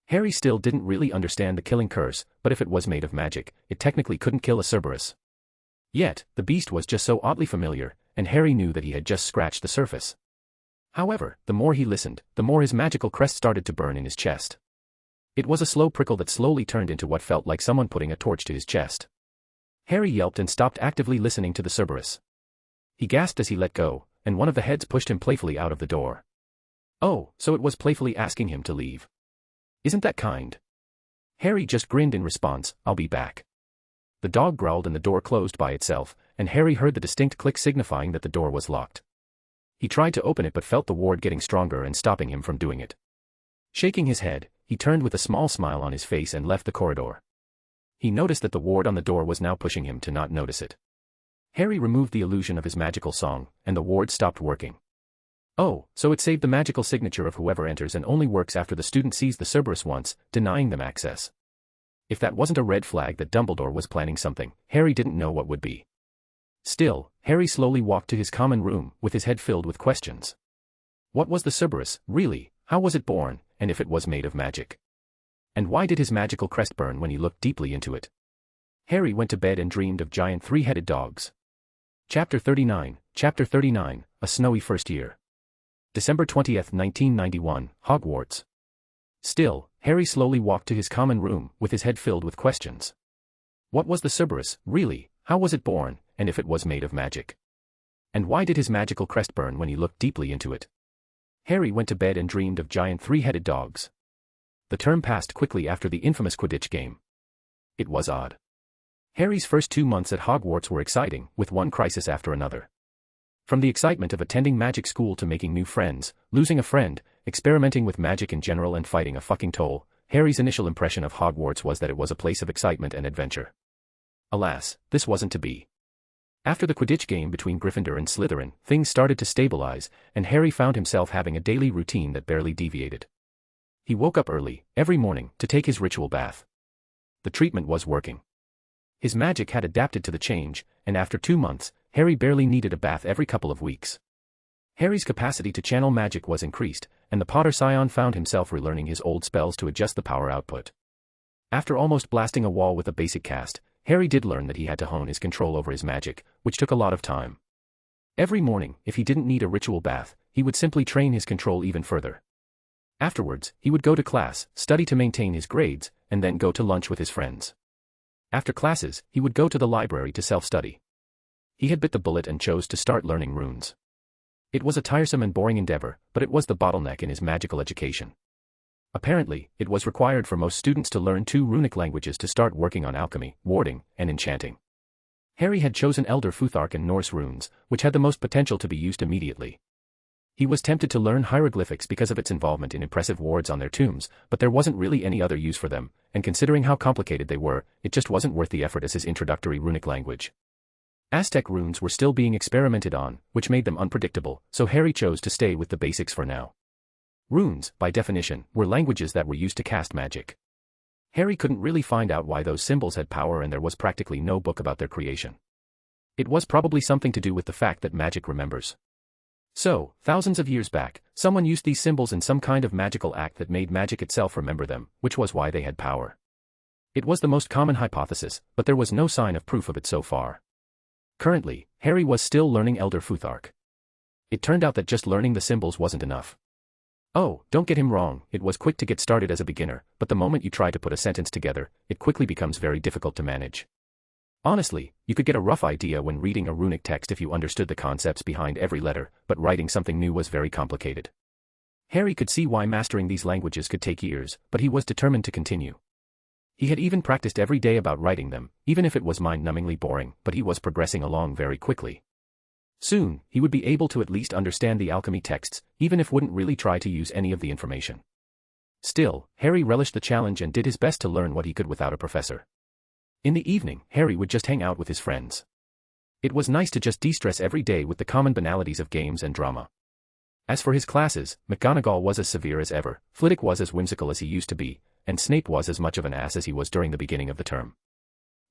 Harry still didn't really understand the killing curse, but if it was made of magic, it technically couldn't kill a Cerberus. Yet, the beast was just so oddly familiar, and Harry knew that he had just scratched the surface. However, the more he listened, the more his magical crest started to burn in his chest. It was a slow prickle that slowly turned into what felt like someone putting a torch to his chest. Harry yelped and stopped actively listening to the Cerberus. He gasped as he let go, and one of the heads pushed him playfully out of the door. Oh, so it was playfully asking him to leave. Isn't that kind? Harry just grinned in response. I'll be back. The dog growled and the door closed by itself, and Harry heard the distinct click signifying that the door was locked. He tried to open it but felt the ward getting stronger and stopping him from doing it. Shaking his head, he turned with a small smile on his face and left the corridor. He noticed that the ward on the door was now pushing him to not notice it. Harry removed the illusion of his magical song, and the ward stopped working. Oh, so it saved the magical signature of whoever enters and only works after the student sees the Cerberus once, denying them access. If that wasn't a red flag that Dumbledore was planning something, Harry didn't know what would be. Still, Harry slowly walked to his common room, with his head filled with questions. What was the Cerberus, really? How was it born, and if it was made of magic? And why did his magical crest burn when he looked deeply into it? Harry went to bed and dreamed of giant 3-headed dogs. Chapter 39, A Snowy First Year. December 20th, 1991, Hogwarts. Still, Harry slowly walked to his common room, with his head filled with questions. What was the Cerberus, really? How was it born, and if it was made of magic? And why did his magical crest burn when he looked deeply into it? Harry went to bed and dreamed of giant 3-headed dogs. The term passed quickly after the infamous Quidditch game. It was odd. Harry's first 2 months at Hogwarts were exciting, with one crisis after another. From the excitement of attending magic school to making new friends, losing a friend, experimenting with magic in general and fighting a fucking troll, Harry's initial impression of Hogwarts was that it was a place of excitement and adventure. Alas, this wasn't to be. After the Quidditch game between Gryffindor and Slytherin, things started to stabilize, and Harry found himself having a daily routine that barely deviated. He woke up early, every morning, to take his ritual bath. The treatment was working. His magic had adapted to the change, and after 2 months, Harry barely needed a bath every couple of weeks. Harry's capacity to channel magic was increased, and the Potter Scion found himself relearning his old spells to adjust the power output. After almost blasting a wall with a basic cast, Harry did learn that he had to hone his control over his magic, which took a lot of time. Every morning, if he didn't need a ritual bath, he would simply train his control even further. Afterwards, he would go to class, study to maintain his grades, and then go to lunch with his friends. After classes, he would go to the library to self-study. He had bit the bullet and chose to start learning runes. It was a tiresome and boring endeavor, but it was the bottleneck in his magical education. Apparently, it was required for most students to learn 2 runic languages to start working on alchemy, warding, and enchanting. Harry had chosen Elder Futhark and Norse runes, which had the most potential to be used immediately. He was tempted to learn hieroglyphics because of its involvement in impressive wards on their tombs, but there wasn't really any other use for them, and considering how complicated they were, it just wasn't worth the effort as his introductory runic language. Aztec runes were still being experimented on, which made them unpredictable, so Harry chose to stay with the basics for now. Runes, by definition, were languages that were used to cast magic. Harry couldn't really find out why those symbols had power, and there was practically no book about their creation. It was probably something to do with the fact that magic remembers. So, thousands of years back, someone used these symbols in some kind of magical act that made magic itself remember them, which was why they had power. It was the most common hypothesis, but there was no sign of proof of it so far. Currently, Harry was still learning Elder Futhark. It turned out that just learning the symbols wasn't enough. Oh, don't get him wrong, it was quick to get started as a beginner, but the moment you try to put a sentence together, it quickly becomes very difficult to manage. Honestly, you could get a rough idea when reading a runic text if you understood the concepts behind every letter, but writing something new was very complicated. Harry could see why mastering these languages could take years, but he was determined to continue. He had even practiced every day about writing them, even if it was mind-numbingly boring, but he was progressing along very quickly. Soon, he would be able to at least understand the alchemy texts, even if wouldn't really try to use any of the information. Still, Harry relished the challenge and did his best to learn what he could without a professor. In the evening, Harry would just hang out with his friends. It was nice to just de-stress every day with the common banalities of games and drama. As for his classes, McGonagall was as severe as ever, Flitwick was as whimsical as he used to be, and Snape was as much of an ass as he was during the beginning of the term.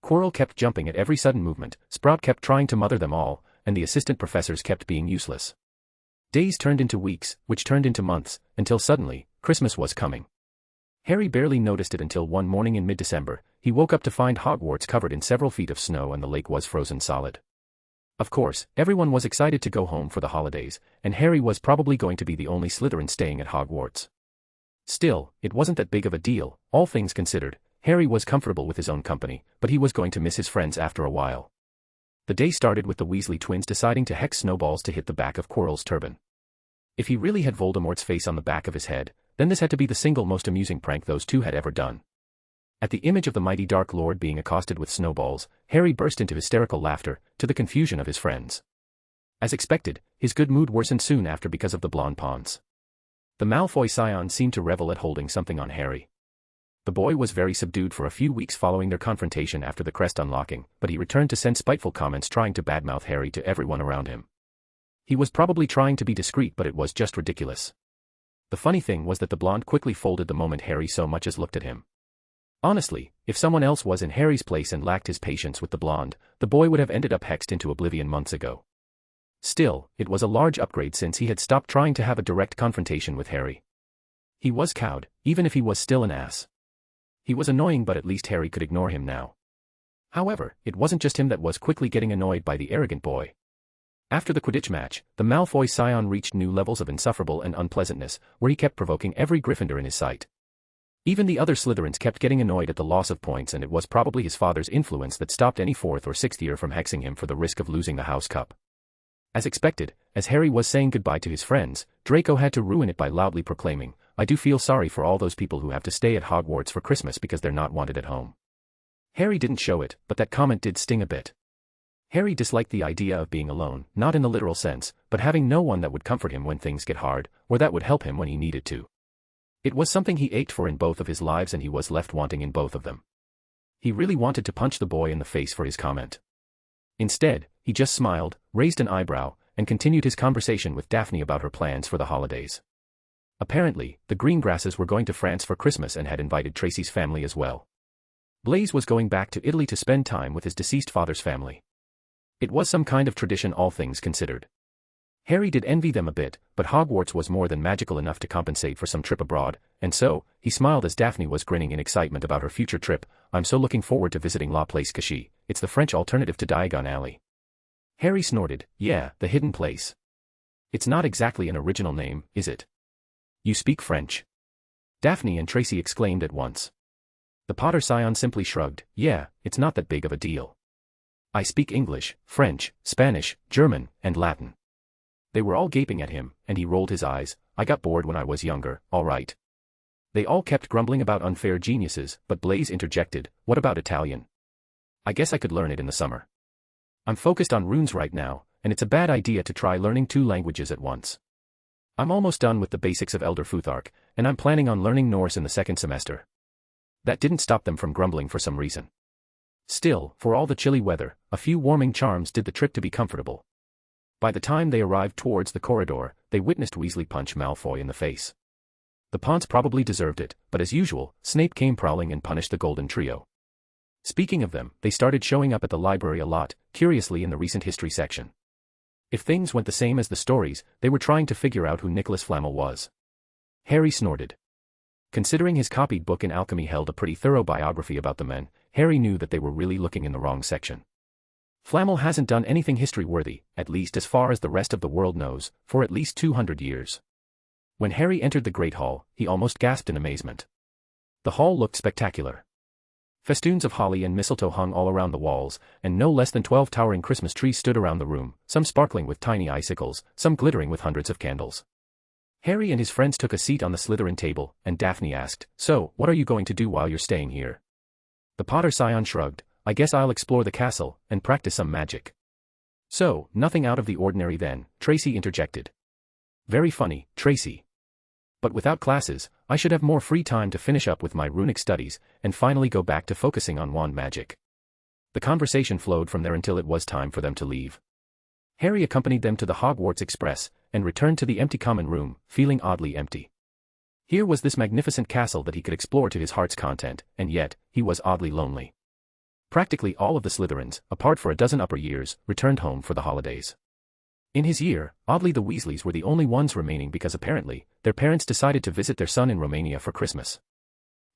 Quirrell kept jumping at every sudden movement, Sprout kept trying to mother them all, and the assistant professors kept being useless. Days turned into weeks, which turned into months, until suddenly, Christmas was coming. Harry barely noticed it until one morning in mid-December, he woke up to find Hogwarts covered in several feet of snow and the lake was frozen solid. Of course, everyone was excited to go home for the holidays, and Harry was probably going to be the only Slytherin staying at Hogwarts. Still, it wasn't that big of a deal, all things considered. Harry was comfortable with his own company, but he was going to miss his friends after a while. The day started with the Weasley twins deciding to hex snowballs to hit the back of Quirrell's turban. If he really had Voldemort's face on the back of his head, then this had to be the single most amusing prank those two had ever done. At the image of the mighty Dark Lord being accosted with snowballs, Harry burst into hysterical laughter, to the confusion of his friends. As expected, his good mood worsened soon after because of the blonde pawns. The Malfoy scion seemed to revel at holding something on Harry. The boy was very subdued for a few weeks following their confrontation after the crest unlocking, but he returned to send spiteful comments trying to badmouth Harry to everyone around him. He was probably trying to be discreet, but it was just ridiculous. The funny thing was that the blonde quickly folded the moment Harry so much as looked at him. Honestly, if someone else was in Harry's place and lacked his patience with the blonde, the boy would have ended up hexed into oblivion months ago. Still, it was a large upgrade since he had stopped trying to have a direct confrontation with Harry. He was cowed, even if he was still an ass. He was annoying, but at least Harry could ignore him now. However, it wasn't just him that was quickly getting annoyed by the arrogant boy. After the Quidditch match, the Malfoy scion reached new levels of insufferable and unpleasantness, where he kept provoking every Gryffindor in his sight. Even the other Slytherins kept getting annoyed at the loss of points, and it was probably his father's influence that stopped any 4th or 6th year from hexing him for the risk of losing the House Cup. As expected, as Harry was saying goodbye to his friends, Draco had to ruin it by loudly proclaiming, "I do feel sorry for all those people who have to stay at Hogwarts for Christmas because they're not wanted at home." Harry didn't show it, but that comment did sting a bit. Harry disliked the idea of being alone, not in the literal sense, but having no one that would comfort him when things get hard, or that would help him when he needed to. It was something he ached for in both of his lives, and he was left wanting in both of them. He really wanted to punch the boy in the face for his comment. Instead, he just smiled, raised an eyebrow, and continued his conversation with Daphne about her plans for the holidays. Apparently, the Greengrasses were going to France for Christmas and had invited Tracy's family as well. Blaise was going back to Italy to spend time with his deceased father's family. It was some kind of tradition, all things considered. Harry did envy them a bit, but Hogwarts was more than magical enough to compensate for some trip abroad, and so, he smiled as Daphne was grinning in excitement about her future trip. "I'm so looking forward to visiting La Place Cachée. It's the French alternative to Diagon Alley." Harry snorted. "Yeah, the hidden place. It's not exactly an original name, is it?" "You speak French?" Daphne and Tracy exclaimed at once. The Potter scion simply shrugged. "Yeah, it's not that big of a deal. I speak English, French, Spanish, German, and Latin." They were all gaping at him, and he rolled his eyes. "I got bored when I was younger, all right." They all kept grumbling about unfair geniuses, but Blaise interjected, "What about Italian? I guess I could learn it in the summer. I'm focused on runes right now, and it's a bad idea to try learning 2 languages at once. I'm almost done with the basics of Elder Futhark, and I'm planning on learning Norse in the 2nd semester." That didn't stop them from grumbling for some reason. Still, for all the chilly weather, a few warming charms did the trip to be comfortable. By the time they arrived towards the corridor, they witnessed Weasley punch Malfoy in the face. The Ponce probably deserved it, but as usual, Snape came prowling and punished the Golden Trio. Speaking of them, they started showing up at the library a lot, curiously in the recent history section. If things went the same as the stories, they were trying to figure out who Nicholas Flamel was. Harry snorted. Considering his copied book in alchemy held a pretty thorough biography about the men, Harry knew that they were really looking in the wrong section. Flamel hasn't done anything history-worthy, at least as far as the rest of the world knows, for at least 200 years. When Harry entered the Great Hall, he almost gasped in amazement. The hall looked spectacular. Festoons of holly and mistletoe hung all around the walls, and no less than 12 towering Christmas trees stood around the room, some sparkling with tiny icicles, some glittering with hundreds of candles. Harry and his friends took a seat on the Slytherin table, and Daphne asked, "So, what are you going to do while you're staying here?" The Potter scion shrugged, "I guess I'll explore the castle, and practice some magic." "So, nothing out of the ordinary then," Tracy interjected. "Very funny, Tracy. But without classes, I should have more free time to finish up with my runic studies, and finally go back to focusing on wand magic." The conversation flowed from there until it was time for them to leave. Harry accompanied them to the Hogwarts Express, and returned to the empty common room, feeling oddly empty. Here was this magnificent castle that he could explore to his heart's content, and yet, he was oddly lonely. Practically all of the Slytherins, apart for a dozen upper years, returned home for the holidays. In his year, oddly the Weasleys were the only ones remaining because apparently, their parents decided to visit their son in Romania for Christmas.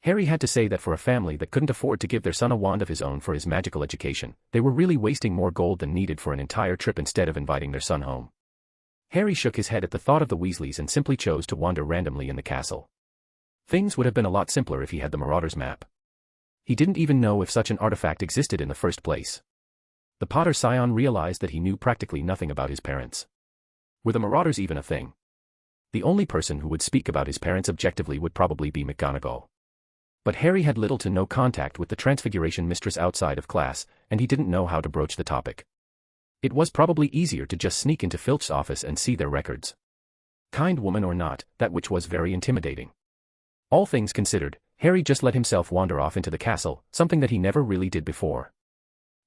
Harry had to say that for a family that couldn't afford to give their son a wand of his own for his magical education, they were really wasting more gold than needed for an entire trip instead of inviting their son home. Harry shook his head at the thought of the Weasleys and simply chose to wander randomly in the castle. Things would have been a lot simpler if he had the Marauder's map. He didn't even know if such an artifact existed in the first place. The Potter scion realized that he knew practically nothing about his parents. Were the Marauders even a thing? The only person who would speak about his parents objectively would probably be McGonagall. But Harry had little to no contact with the Transfiguration Mistress outside of class, and he didn't know how to broach the topic. It was probably easier to just sneak into Filch's office and see their records. Kind woman or not, that which was very intimidating. All things considered, Harry just let himself wander off into the castle, something that he never really did before.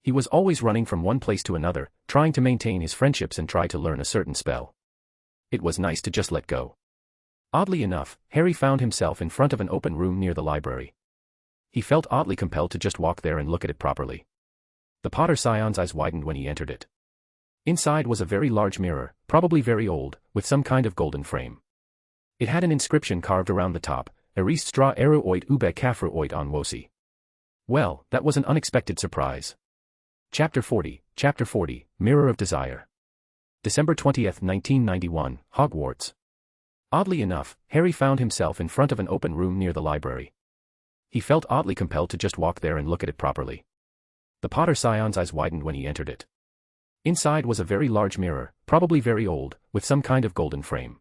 He was always running from one place to another, trying to maintain his friendships and try to learn a certain spell. It was nice to just let go. Oddly enough, Harry found himself in front of an open room near the library. He felt oddly compelled to just walk there and look at it properly. The Potter scion's eyes widened when he entered it. Inside was a very large mirror, probably very old, with some kind of golden frame. It had an inscription carved around the top, Erised stra eru oit ube kafru oit on wosi. Well, that was an unexpected surprise. Chapter 40, Mirror of Desire. December 20th, 1991, Hogwarts. Oddly enough, Harry found himself in front of an open room near the library. He felt oddly compelled to just walk there and look at it properly. The Potter scion's eyes widened when he entered it. Inside was a very large mirror, probably very old, with some kind of golden frame.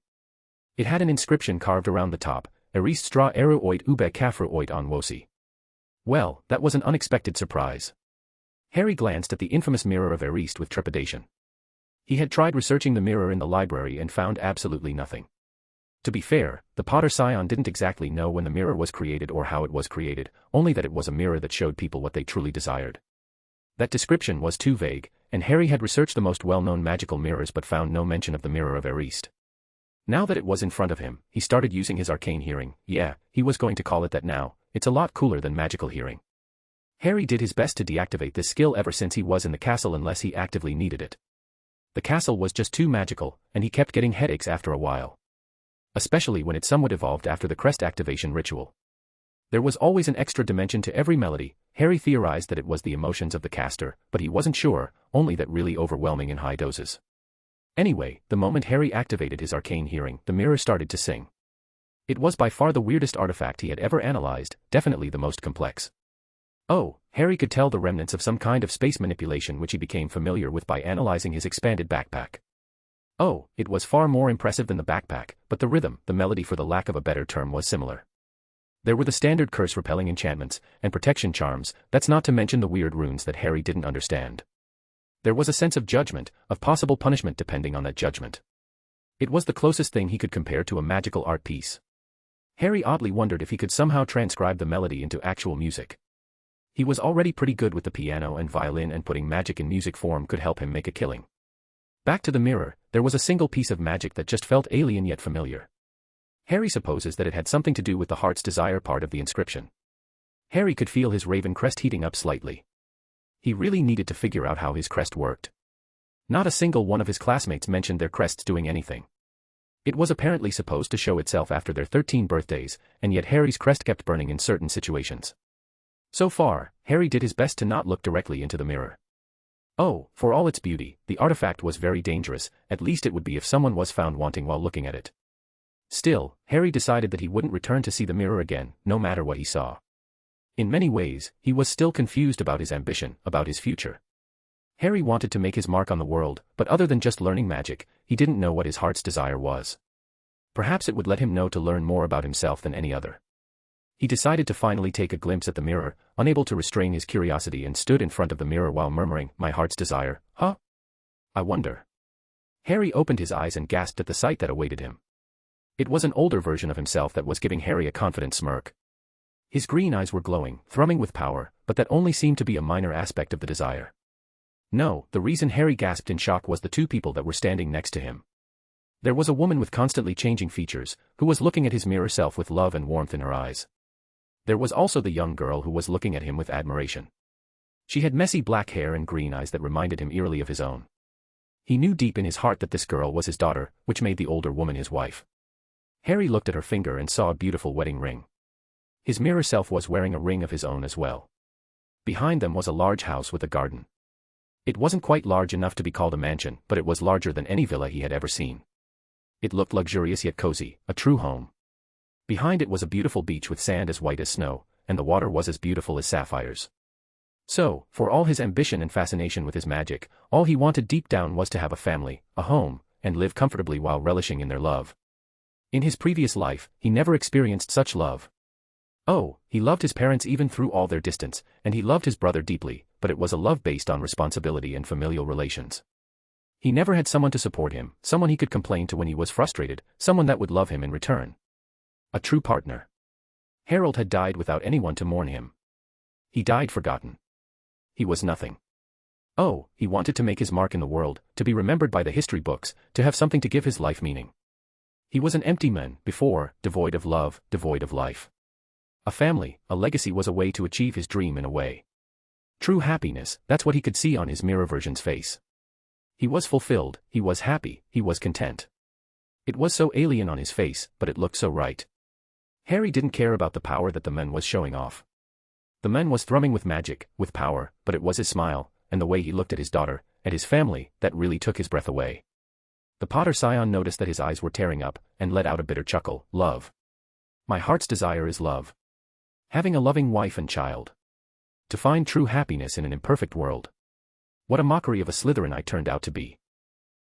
It had an inscription carved around the top, Erised stra eru oit ube kafru oit on wosi. Well, that was an unexpected surprise. Harry glanced at the infamous mirror of Erised with trepidation. He had tried researching the mirror in the library and found absolutely nothing. To be fair, the Potter scion didn't exactly know when the mirror was created or how it was created, only that it was a mirror that showed people what they truly desired. That description was too vague, and Harry had researched the most well-known magical mirrors but found no mention of the mirror of Erised. Now that it was in front of him, he started using his arcane hearing. Yeah, he was going to call it that now. It's a lot cooler than magical hearing. Harry did his best to deactivate this skill ever since he was in the castle unless he actively needed it. The castle was just too magical, and he kept getting headaches after a while. Especially when it somewhat evolved after the crest activation ritual. There was always an extra dimension to every melody. Harry theorized that it was the emotions of the caster, but he wasn't sure, only that really overwhelming in high doses. Anyway, the moment Harry activated his arcane hearing, the mirror started to sing. It was by far the weirdest artifact he had ever analyzed, definitely the most complex. Oh, Harry could tell the remnants of some kind of space manipulation which he became familiar with by analyzing his expanded backpack. Oh, it was far more impressive than the backpack, but the rhythm, the melody for the lack of a better term was similar. There were the standard curse-repelling enchantments, and protection charms, that's not to mention the weird runes that Harry didn't understand. There was a sense of judgment, of possible punishment depending on that judgment. It was the closest thing he could compare to a magical art piece. Harry oddly wondered if he could somehow transcribe the melody into actual music. He was already pretty good with the piano and violin, and putting magic in music form could help him make a killing. Back to the mirror, there was a single piece of magic that just felt alien yet familiar. Harry supposes that it had something to do with the heart's desire part of the inscription. Harry could feel his raven crest heating up slightly. He really needed to figure out how his crest worked. Not a single one of his classmates mentioned their crests doing anything. It was apparently supposed to show itself after their 13 birthdays, and yet Harry's crest kept burning in certain situations. So far, Harry did his best to not look directly into the mirror. Oh, for all its beauty, the artifact was very dangerous, at least it would be if someone was found wanting while looking at it. Still, Harry decided that he wouldn't return to see the mirror again, no matter what he saw. In many ways, he was still confused about his ambition, about his future. Harry wanted to make his mark on the world, but other than just learning magic, he didn't know what his heart's desire was. Perhaps it would let him know to learn more about himself than any other. He decided to finally take a glimpse at the mirror, unable to restrain his curiosity, and stood in front of the mirror while murmuring, "My heart's desire, huh? I wonder." Harry opened his eyes and gasped at the sight that awaited him. It was an older version of himself that was giving Harry a confident smirk. His green eyes were glowing, thrumming with power, but that only seemed to be a minor aspect of the desire. No, the reason Harry gasped in shock was the two people that were standing next to him. There was a woman with constantly changing features, who was looking at his mirror self with love and warmth in her eyes. There was also the young girl who was looking at him with admiration. She had messy black hair and green eyes that reminded him eerily of his own. He knew deep in his heart that this girl was his daughter, which made the older woman his wife. Harry looked at her finger and saw a beautiful wedding ring. His mirror self was wearing a ring of his own as well. Behind them was a large house with a garden. It wasn't quite large enough to be called a mansion, but it was larger than any villa he had ever seen. It looked luxurious yet cozy, a true home. Behind it was a beautiful beach with sand as white as snow, and the water was as beautiful as sapphires. So, for all his ambition and fascination with his magic, all he wanted deep down was to have a family, a home, and live comfortably while relishing in their love. In his previous life, he never experienced such love. Oh, he loved his parents even through all their distance, and he loved his brother deeply, but it was a love based on responsibility and familial relations. He never had someone to support him, someone he could complain to when he was frustrated, someone that would love him in return. A true partner. Harold had died without anyone to mourn him. He died forgotten. He was nothing. Oh, he wanted to make his mark in the world, to be remembered by the history books, to have something to give his life meaning. He was an empty man, before, devoid of love, devoid of life. A family, a legacy was a way to achieve his dream in a way. True happiness, that's what he could see on his mirror version's face. He was fulfilled, he was happy, he was content. It was so alien on his face, but it looked so right. Harry didn't care about the power that the man was showing off. The man was thrumming with magic, with power, but it was his smile, and the way he looked at his daughter, at his family, that really took his breath away. The Potter scion noticed that his eyes were tearing up, and let out a bitter chuckle. Love. My heart's desire is love. Having a loving wife and child. To find true happiness in an imperfect world. What a mockery of a Slytherin I turned out to be.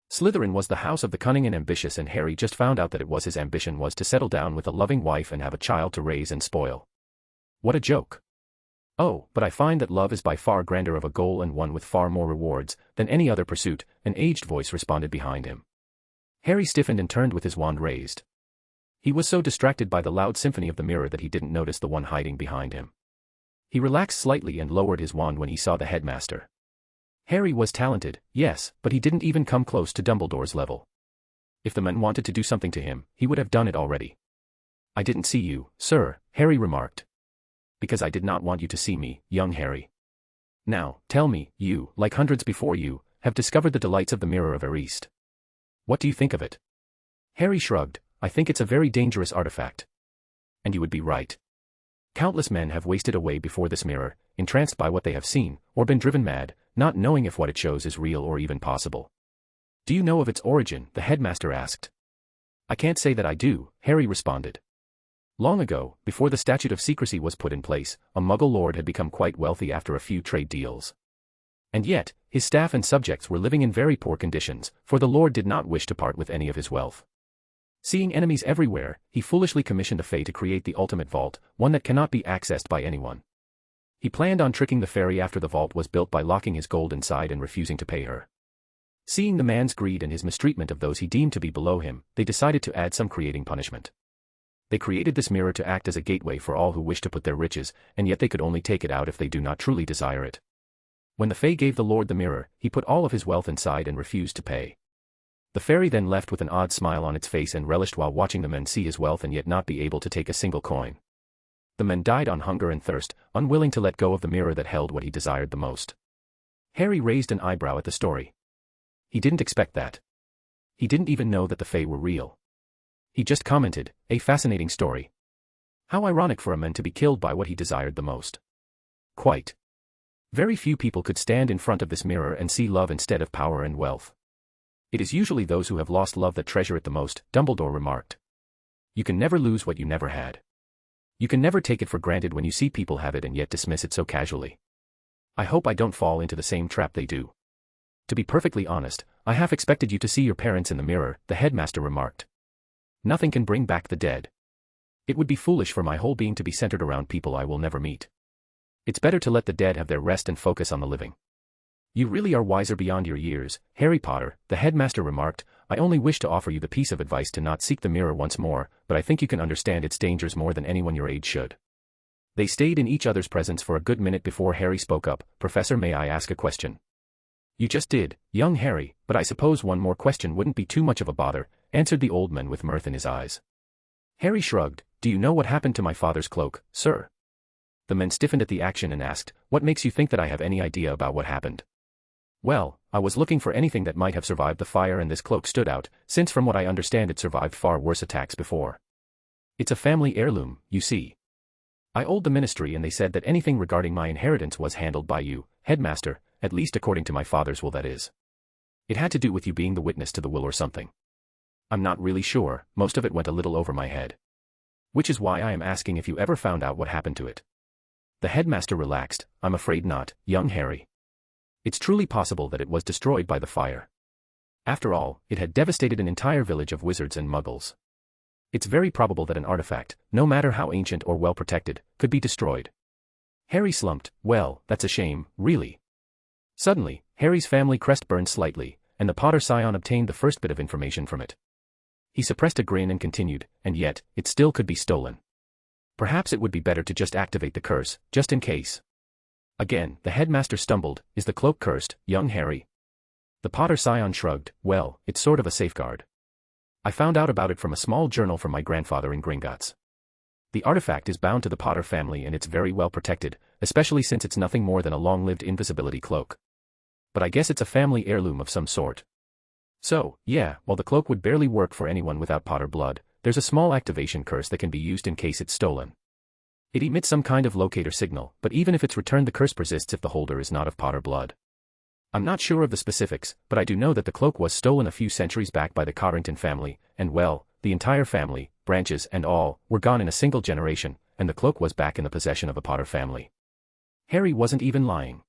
Slytherin was the house of the cunning and ambitious, and Harry just found out that it was his ambition was to settle down with a loving wife and have a child to raise and spoil. What a joke. Oh, but I find that love is by far grander of a goal and one with far more rewards than any other pursuit, an aged voice responded behind him. Harry stiffened and turned with his wand raised. He was so distracted by the loud symphony of the mirror that he didn't notice the one hiding behind him. He relaxed slightly and lowered his wand when he saw the headmaster. Harry was talented, yes, but he didn't even come close to Dumbledore's level. If the man wanted to do something to him, he would have done it already. I didn't see you, sir, Harry remarked. Because I did not want you to see me, young Harry. Now, tell me, you, like hundreds before you, have discovered the delights of the mirror of Erised. What do you think of it? Harry shrugged. I think it's a very dangerous artifact. And you would be right. Countless men have wasted away before this mirror, entranced by what they have seen, or been driven mad, not knowing if what it shows is real or even possible. Do you know of its origin? The headmaster asked. I can't say that I do, Harry responded. Long ago, before the statute of secrecy was put in place, a Muggle lord had become quite wealthy after a few trade deals. And yet, his staff and subjects were living in very poor conditions, for the lord did not wish to part with any of his wealth. Seeing enemies everywhere, he foolishly commissioned a Fae to create the ultimate vault, one that cannot be accessed by anyone. He planned on tricking the fairy after the vault was built by locking his gold inside and refusing to pay her. Seeing the man's greed and his mistreatment of those he deemed to be below him, they decided to add some creating punishment. They created this mirror to act as a gateway for all who wish to put their riches, and yet they could only take it out if they do not truly desire it. When the Fae gave the Lord the mirror, he put all of his wealth inside and refused to pay. The fairy then left with an odd smile on its face and relished while watching the men see his wealth and yet not be able to take a single coin. The men died on hunger and thirst, unwilling to let go of the mirror that held what he desired the most. Harry raised an eyebrow at the story. He didn't expect that. He didn't even know that the Fae were real. He just commented, a fascinating story. How ironic for a man to be killed by what he desired the most. Quite. Very few people could stand in front of this mirror and see love instead of power and wealth. It is usually those who have lost love that treasure it the most, Dumbledore remarked. You can never lose what you never had. You can never take it for granted when you see people have it and yet dismiss it so casually. I hope I don't fall into the same trap they do. To be perfectly honest, I half expected you to see your parents in the mirror, the headmaster remarked. Nothing can bring back the dead. It would be foolish for my whole being to be centered around people I will never meet. It's better to let the dead have their rest and focus on the living. You really are wiser beyond your years, Harry Potter, the headmaster remarked. I only wish to offer you the piece of advice to not seek the mirror once more, but I think you can understand its dangers more than anyone your age should. They stayed in each other's presence for a good minute before Harry spoke up. Professor, may I ask a question? You just did, young Harry, but I suppose one more question wouldn't be too much of a bother, answered the old man with mirth in his eyes. Harry shrugged. Do you know what happened to my father's cloak, sir? The man stiffened at the action and asked, what makes you think that I have any idea about what happened? Well, I was looking for anything that might have survived the fire and this cloak stood out, since from what I understand it survived far worse attacks before. It's a family heirloom, you see. I owed the ministry and they said that anything regarding my inheritance was handled by you, headmaster, at least according to my father's will, that is. It had to do with you being the witness to the will or something. I'm not really sure, most of it went a little over my head. Which is why I am asking if you ever found out what happened to it. The headmaster relaxed. I'm afraid not, young Harry. It's truly possible that it was destroyed by the fire. After all, it had devastated an entire village of wizards and muggles. It's very probable that an artifact, no matter how ancient or well protected, could be destroyed. Harry slumped. Well, that's a shame, really. Suddenly, Harry's family crest burned slightly, and the Potter scion obtained the first bit of information from it. He suppressed a grin and continued, and yet, it still could be stolen. Perhaps it would be better to just activate the curse, just in case. Again, the headmaster stumbled. Is the cloak cursed, young Harry? The Potter scion shrugged. Well, it's sort of a safeguard. I found out about it from a small journal from my grandfather in Gringotts. The artifact is bound to the Potter family and it's very well protected, especially since it's nothing more than a long-lived invisibility cloak. But I guess it's a family heirloom of some sort. So, yeah, while the cloak would barely work for anyone without Potter blood, there's a small activation curse that can be used in case it's stolen. It emits some kind of locator signal, but even if it's returned, the curse persists if the holder is not of Potter blood. I'm not sure of the specifics, but I do know that the cloak was stolen a few centuries back by the Confronting family, and well, the entire family, branches and all, were gone in a single generation, and the cloak was back in the possession of a Potter family. Harry wasn't even lying.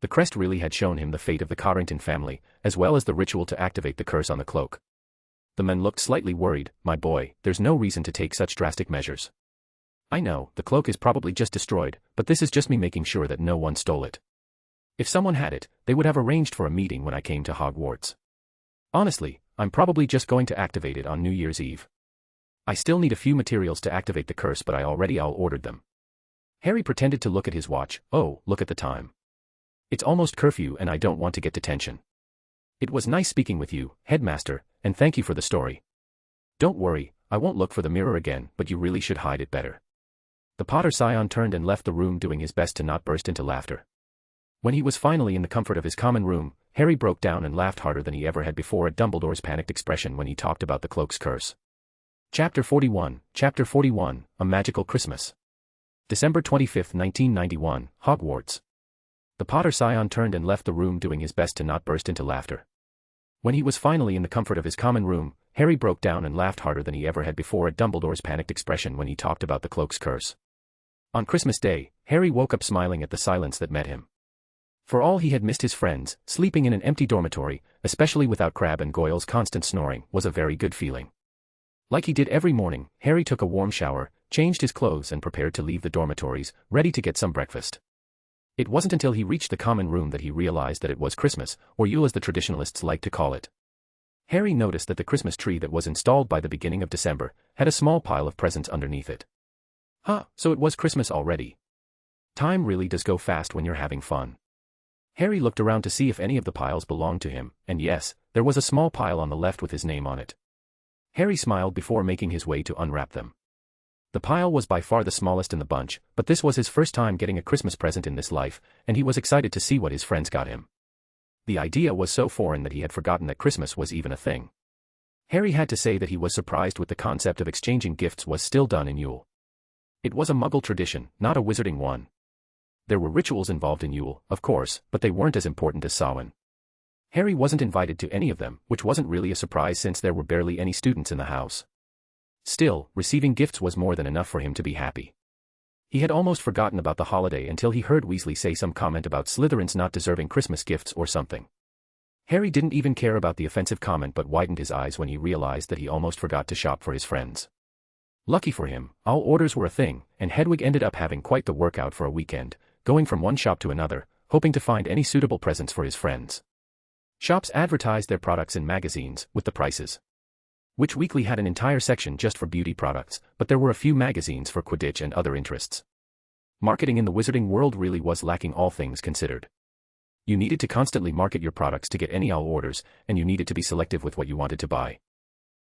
The crest really had shown him the fate of the Confronting family, as well as the ritual to activate the curse on the cloak. The man looked slightly worried. My boy, there's no reason to take such drastic measures. I know, the cloak is probably just destroyed, but this is just me making sure that no one stole it. If someone had it, they would have arranged for a meeting when I came to Hogwarts. Honestly, I'm probably just going to activate it on New Year's Eve. I still need a few materials to activate the curse, but I already all ordered them. Harry pretended to look at his watch. Oh, look at the time. It's almost curfew and I don't want to get detention. It was nice speaking with you, headmaster, and thank you for the story. Don't worry, I won't look for the mirror again, but you really should hide it better. The Potter scion turned and left the room, doing his best to not burst into laughter. When he was finally in the comfort of his common room, Harry broke down and laughed harder than he ever had before at Dumbledore's panicked expression when he talked about the cloak's curse. Chapter 41, A Magical Christmas. December 25, 1991, Hogwarts. The Potter scion turned and left the room, doing his best to not burst into laughter. When he was finally in the comfort of his common room, Harry broke down and laughed harder than he ever had before at Dumbledore's panicked expression when he talked about the cloak's curse. On Christmas Day, Harry woke up smiling at the silence that met him. For all he had missed his friends, sleeping in an empty dormitory, especially without Crabbe and Goyle's constant snoring, was a very good feeling. Like he did every morning, Harry took a warm shower, changed his clothes and prepared to leave the dormitories, ready to get some breakfast. It wasn't until he reached the common room that he realized that it was Christmas, or Yule as the traditionalists like to call it. Harry noticed that the Christmas tree that was installed by the beginning of December had a small pile of presents underneath it. Huh, so it was Christmas already. Time really does go fast when you're having fun. Harry looked around to see if any of the piles belonged to him, and yes, there was a small pile on the left with his name on it. Harry smiled before making his way to unwrap them. The pile was by far the smallest in the bunch, but this was his first time getting a Christmas present in this life, and he was excited to see what his friends got him. The idea was so foreign that he had forgotten that Christmas was even a thing. Harry had to say that he was surprised with the concept of exchanging gifts was still done in Yule. It was a Muggle tradition, not a wizarding one. There were rituals involved in Yule, of course, but they weren't as important as Samhain. Harry wasn't invited to any of them, which wasn't really a surprise since there were barely any students in the house. Still, receiving gifts was more than enough for him to be happy. He had almost forgotten about the holiday until he heard Weasley say some comment about Slytherins not deserving Christmas gifts or something. Harry didn't even care about the offensive comment but widened his eyes when he realized that he almost forgot to shop for his friends. Lucky for him, all orders were a thing, and Hedwig ended up having quite the workout for a weekend, going from one shop to another, hoping to find any suitable presents for his friends. Shops advertised their products in magazines, with the prices. Which Weekly had an entire section just for beauty products, but there were a few magazines for Quidditch and other interests. Marketing in the wizarding world really was lacking, all things considered. You needed to constantly market your products to get any all orders, and you needed to be selective with what you wanted to buy.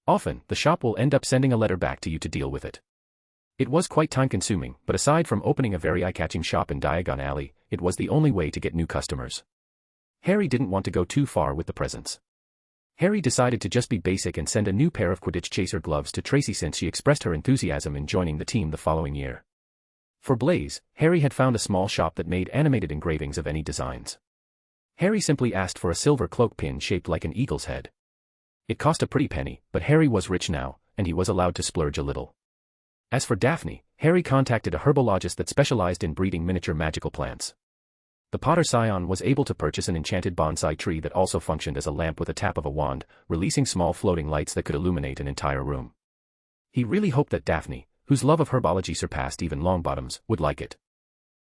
Often, the shop will end up sending a letter back to you to deal with it. It was quite time-consuming, but aside from opening a very eye-catching shop in Diagon Alley, it was the only way to get new customers. Harry didn't want to go too far with the presents. Harry decided to just be basic and send a new pair of Quidditch chaser gloves to Tracy since she expressed her enthusiasm in joining the team the following year. For Blaze, Harry had found a small shop that made animated engravings of any designs. Harry simply asked for a silver cloak pin shaped like an eagle's head. It cost a pretty penny, but Harry was rich now, and he was allowed to splurge a little. As for Daphne, Harry contacted a herbologist that specialized in breeding miniature magical plants. The Potter Scion was able to purchase an enchanted bonsai tree that also functioned as a lamp with a tap of a wand, releasing small floating lights that could illuminate an entire room. He really hoped that Daphne, whose love of herbology surpassed even Longbottom's, would like it.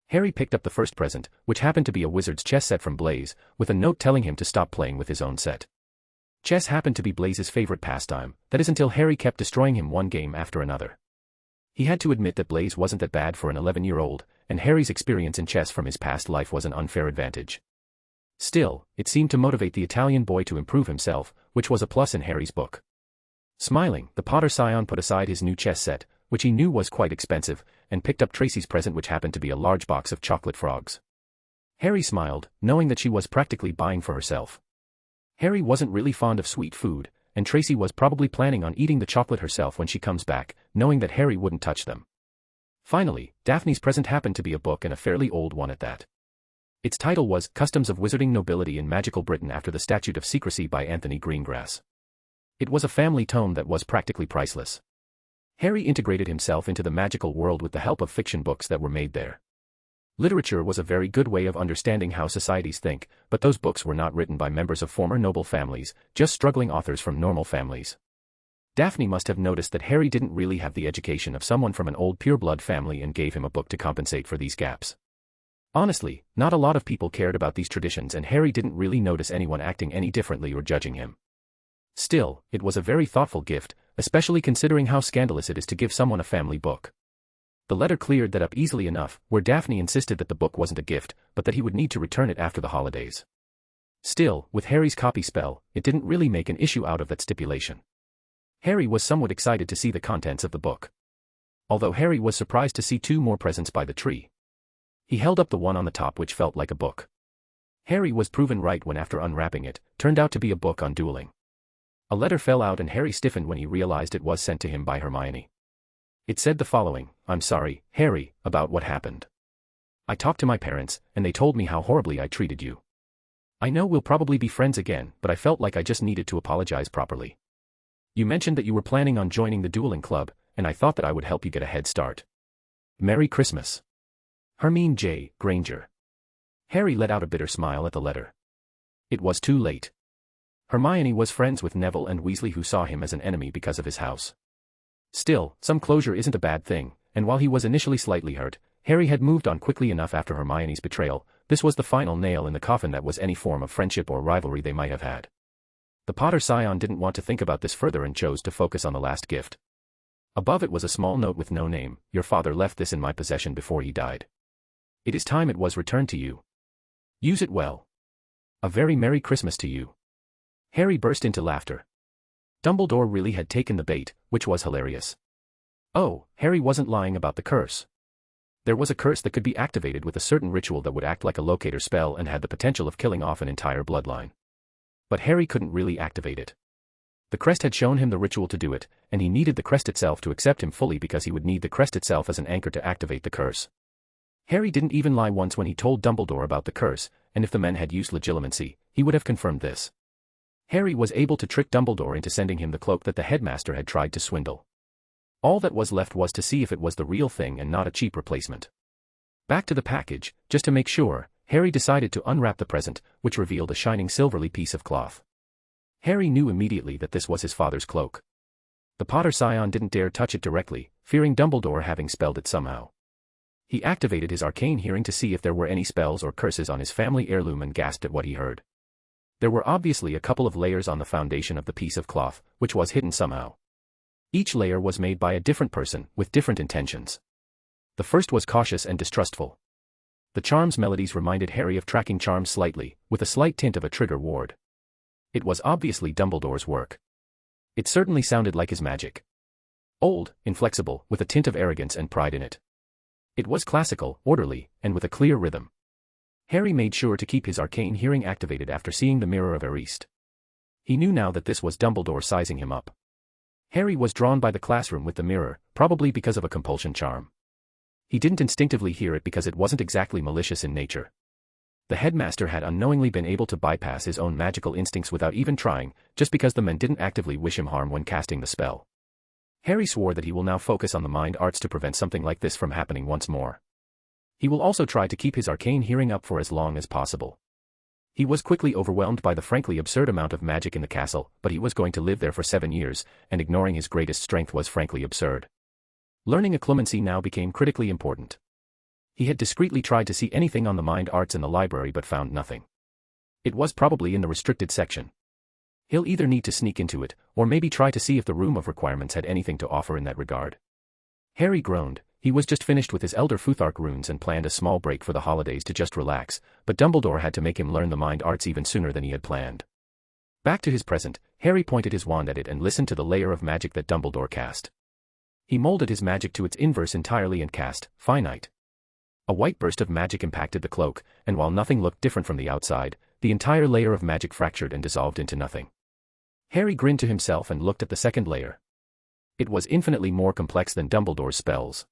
Harry picked up the first present, which happened to be a wizard's chess set from Blaze, with a note telling him to stop playing with his own set. Chess happened to be Blaze's favorite pastime, that is until Harry kept destroying him one game after another. He had to admit that Blaze wasn't that bad for an 11-year-old, and Harry's experience in chess from his past life was an unfair advantage. Still, it seemed to motivate the Italian boy to improve himself, which was a plus in Harry's book. Smiling, the Potter Scion put aside his new chess set, which he knew was quite expensive, and picked up Tracy's present, which happened to be a large box of chocolate frogs. Harry smiled, knowing that she was practically buying for herself. Harry wasn't really fond of sweet food, and Tracy was probably planning on eating the chocolate herself when she comes back, knowing that Harry wouldn't touch them. Finally, Daphne's present happened to be a book, and a fairly old one at that. Its title was Customs of Wizarding Nobility in Magical Britain after the Statute of Secrecy by Anthony Greengrass. It was a family tome that was practically priceless. Harry integrated himself into the magical world with the help of fiction books that were made there. Literature was a very good way of understanding how societies think, but those books were not written by members of former noble families, just struggling authors from normal families. Daphne must have noticed that Harry didn't really have the education of someone from an old pureblood family and gave him a book to compensate for these gaps. Honestly, not a lot of people cared about these traditions, and Harry didn't really notice anyone acting any differently or judging him. Still, it was a very thoughtful gift, especially considering how scandalous it is to give someone a family book. The letter cleared that up easily enough, where Daphne insisted that the book wasn't a gift, but that he would need to return it after the holidays. Still, with Harry's copy spell, it didn't really make an issue out of that stipulation. Harry was somewhat excited to see the contents of the book. Although Harry was surprised to see 2 more presents by the tree. He held up the one on the top, which felt like a book. Harry was proven right when, after unwrapping it, turned out to be a book on dueling. A letter fell out and Harry stiffened when he realized it was sent to him by Hermione. It said the following: "I'm sorry, Harry, about what happened. I talked to my parents, and they told me how horribly I treated you. I know we'll probably be friends again, but I felt like I just needed to apologize properly. You mentioned that you were planning on joining the dueling club, and I thought that I would help you get a head start. Merry Christmas. Hermione J. Granger." Harry let out a bitter smile at the letter. It was too late. Hermione was friends with Neville and Weasley, who saw him as an enemy because of his house. Still, some closure isn't a bad thing, and while he was initially slightly hurt, Harry had moved on quickly enough after Hermione's betrayal. This was the final nail in the coffin that was any form of friendship or rivalry they might have had. The Potter Scion didn't want to think about this further and chose to focus on the last gift. Above it was a small note with no name: "Your father left this in my possession before he died. It is time it was returned to you. Use it well. A very Merry Christmas to you." Harry burst into laughter. Dumbledore really had taken the bait, which was hilarious. Oh, Harry wasn't lying about the curse. There was a curse that could be activated with a certain ritual that would act like a locator spell and had the potential of killing off an entire bloodline. But Harry couldn't really activate it. The crest had shown him the ritual to do it, and he needed the crest itself to accept him fully because he would need the crest itself as an anchor to activate the curse. Harry didn't even lie once when he told Dumbledore about the curse, and if the men had used legilimency, he would have confirmed this. Harry was able to trick Dumbledore into sending him the cloak that the headmaster had tried to swindle. All that was left was to see if it was the real thing and not a cheap replacement. Back to the package, just to make sure, Harry decided to unwrap the present, which revealed a shining silvery piece of cloth. Harry knew immediately that this was his father's cloak. The Potter scion didn't dare touch it directly, fearing Dumbledore having spelled it somehow. He activated his arcane hearing to see if there were any spells or curses on his family heirloom and gasped at what he heard. There were obviously a couple of layers on the foundation of the piece of cloth, which was hidden somehow. Each layer was made by a different person, with different intentions. The first was cautious and distrustful. The charm's melodies reminded Harry of tracking charms slightly, with a slight tint of a trigger ward. It was obviously Dumbledore's work. It certainly sounded like his magic. Old, inflexible, with a tint of arrogance and pride in it. It was classical, orderly, and with a clear rhythm. Harry made sure to keep his arcane hearing activated after seeing the mirror of Erised. He knew now that this was Dumbledore sizing him up. Harry was drawn by the classroom with the mirror, probably because of a compulsion charm. He didn't instinctively hear it because it wasn't exactly malicious in nature. The headmaster had unknowingly been able to bypass his own magical instincts without even trying, just because the men didn't actively wish him harm when casting the spell. Harry swore that he will now focus on the mind arts to prevent something like this from happening once more. He will also try to keep his arcane hearing up for as long as possible. He was quickly overwhelmed by the frankly absurd amount of magic in the castle, but he was going to live there for 7 years, and ignoring his greatest strength was frankly absurd. Learning occlumency now became critically important. He had discreetly tried to see anything on the mind arts in the library but found nothing. It was probably in the restricted section. He'll either need to sneak into it, or maybe try to see if the room of requirements had anything to offer in that regard. Harry groaned. He was just finished with his Elder Futhark runes and planned a small break for the holidays to just relax, but Dumbledore had to make him learn the mind arts even sooner than he had planned. Back to his present, Harry pointed his wand at it and listened to the layer of magic that Dumbledore cast. He molded his magic to its inverse entirely and cast, finite. A white burst of magic impacted the cloak, and while nothing looked different from the outside, the entire layer of magic fractured and dissolved into nothing. Harry grinned to himself and looked at the second layer. It was infinitely more complex than Dumbledore's spells.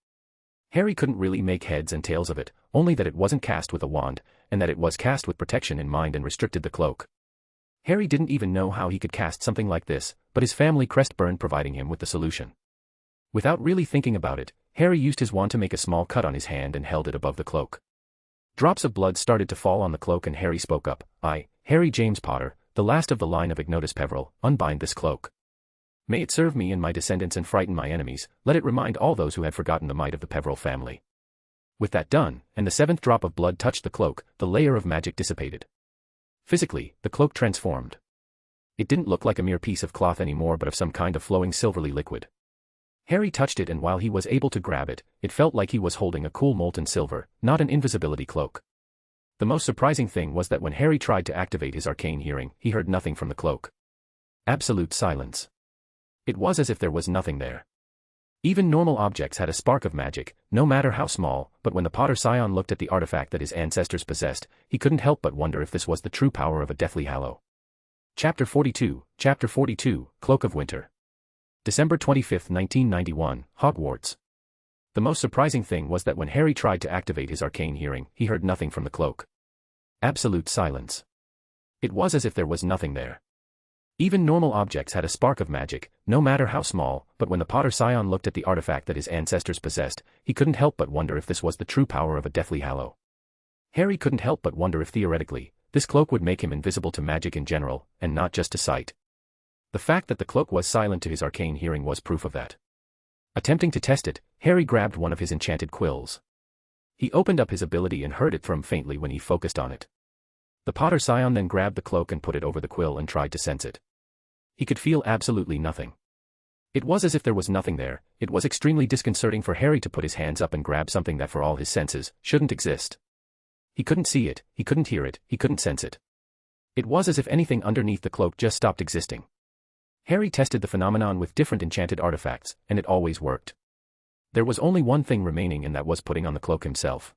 Harry couldn't really make heads and tails of it, only that it wasn't cast with a wand, and that it was cast with protection in mind and restricted the cloak. Harry didn't even know how he could cast something like this, but his family crest burned providing him with the solution. Without really thinking about it, Harry used his wand to make a small cut on his hand and held it above the cloak. Drops of blood started to fall on the cloak and Harry spoke up. "I, Harry James Potter, the last of the line of Ignotus Peverell, unbind this cloak. May it serve me and my descendants and frighten my enemies, let it remind all those who had forgotten the might of the Peverell family." With that done, and the 7th drop of blood touched the cloak, the layer of magic dissipated. Physically, the cloak transformed. It didn't look like a mere piece of cloth anymore but of some kind of flowing silvery liquid. Harry touched it and while he was able to grab it, it felt like he was holding a cool molten silver, not an invisibility cloak. The most surprising thing was that when Harry tried to activate his arcane hearing, he heard nothing from the cloak. Absolute silence. It was as if there was nothing there. Even normal objects had a spark of magic, no matter how small, but when the Potter scion looked at the artifact that his ancestors possessed, he couldn't help but wonder if this was the true power of a Deathly Hallow. Chapter 42, Cloak of Winter. December 25, 1991, Hogwarts. The most surprising thing was that when Harry tried to activate his arcane hearing, he heard nothing from the cloak. Absolute silence. It was as if there was nothing there. Even normal objects had a spark of magic, no matter how small, but when the Potter scion looked at the artifact that his ancestors possessed, he couldn't help but wonder if this was the true power of a Deathly Hallow. Harry couldn't help but wonder if theoretically, this cloak would make him invisible to magic in general, and not just to sight. The fact that the cloak was silent to his arcane hearing was proof of that. Attempting to test it, Harry grabbed one of his enchanted quills. He opened up his ability and heard it thrum faintly when he focused on it. The Potter scion then grabbed the cloak and put it over the quill and tried to sense it. He could feel absolutely nothing. It was as if there was nothing there. It was extremely disconcerting for Harry to put his hands up and grab something that for all his senses, shouldn't exist. He couldn't see it, he couldn't hear it, he couldn't sense it. It was as if anything underneath the cloak just stopped existing. Harry tested the phenomenon with different enchanted artifacts, and it always worked. There was only one thing remaining and that was putting on the cloak himself.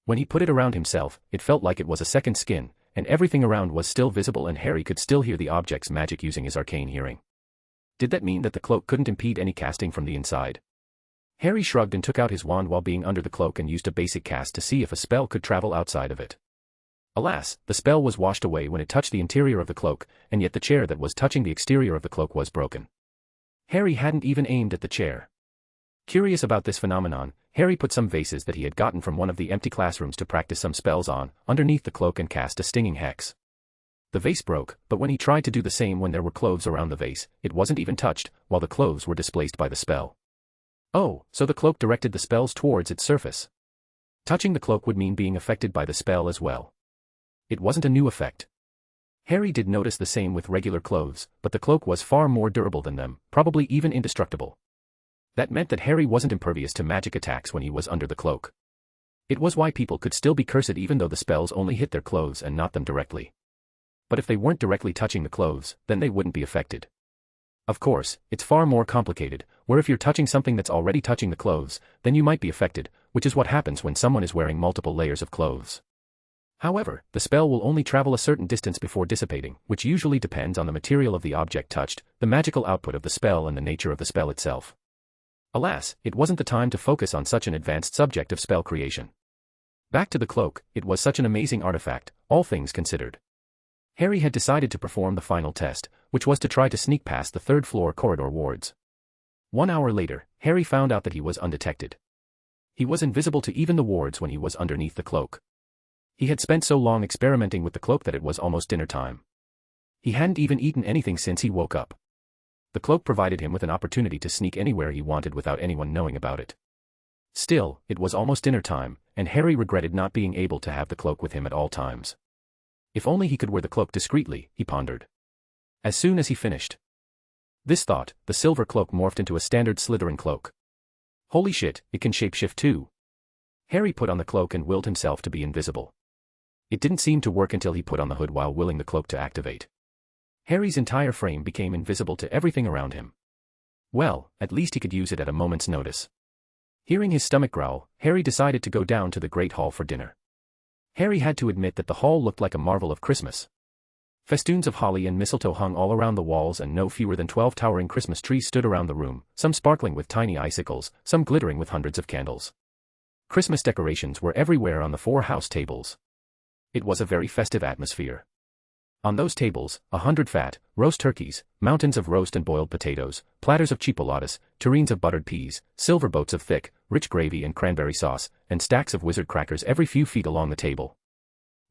When he put it around himself, it felt like it was a second skin, and everything around was still visible and Harry could still hear the object's magic using his arcane hearing. Did that mean that the cloak couldn't impede any casting from the inside? Harry shrugged and took out his wand while being under the cloak and used a basic cast to see if a spell could travel outside of it. Alas, the spell was washed away when it touched the interior of the cloak, and yet the chair that was touching the exterior of the cloak was broken. Harry hadn't even aimed at the chair. Curious about this phenomenon, Harry put some vases that he had gotten from one of the empty classrooms to practice some spells on, underneath the cloak and cast a stinging hex. The vase broke, but when he tried to do the same when there were clothes around the vase, it wasn't even touched, while the clothes were displaced by the spell. Oh, so the cloak directed the spells towards its surface. Touching the cloak would mean being affected by the spell as well. It wasn't a new effect. Harry did notice the same with regular clothes, but the cloak was far more durable than them, probably even indestructible. That meant that Harry wasn't impervious to magic attacks when he was under the cloak. It was why people could still be cursed even though the spells only hit their clothes and not them directly. But if they weren't directly touching the clothes, then they wouldn't be affected. Of course, it's far more complicated, where if you're touching something that's already touching the clothes, then you might be affected, which is what happens when someone is wearing multiple layers of clothes. However, the spell will only travel a certain distance before dissipating, which usually depends on the material of the object touched, the magical output of the spell and the nature of the spell itself. Alas, it wasn't the time to focus on such an advanced subject of spell creation. Back to the cloak, it was such an amazing artifact, all things considered. Harry had decided to perform the final test, which was to try to sneak past the third-floor corridor wards. 1 hour later, Harry found out that he was undetected. He was invisible to even the wards when he was underneath the cloak. He had spent so long experimenting with the cloak that it was almost dinner time. He hadn't even eaten anything since he woke up. The cloak provided him with an opportunity to sneak anywhere he wanted without anyone knowing about it. Still, it was almost dinner time, and Harry regretted not being able to have the cloak with him at all times. If only he could wear the cloak discreetly, he pondered. As soon as he finished this thought, the silver cloak morphed into a standard Slytherin cloak. Holy shit, it can shapeshift too. Harry put on the cloak and willed himself to be invisible. It didn't seem to work until he put on the hood while willing the cloak to activate. Harry's entire frame became invisible to everything around him. Well, at least he could use it at a moment's notice. Hearing his stomach growl, Harry decided to go down to the Great Hall for dinner. Harry had to admit that the hall looked like a marvel of Christmas. Festoons of holly and mistletoe hung all around the walls and no fewer than 12 towering Christmas trees stood around the room, some sparkling with tiny icicles, some glittering with hundreds of candles. Christmas decorations were everywhere on the 4 house tables. It was a very festive atmosphere. On those tables, 100 fat, roast turkeys, mountains of roast and boiled potatoes, platters of chipolatas, tureens of buttered peas, silver boats of thick, rich gravy and cranberry sauce, and stacks of wizard crackers every few feet along the table.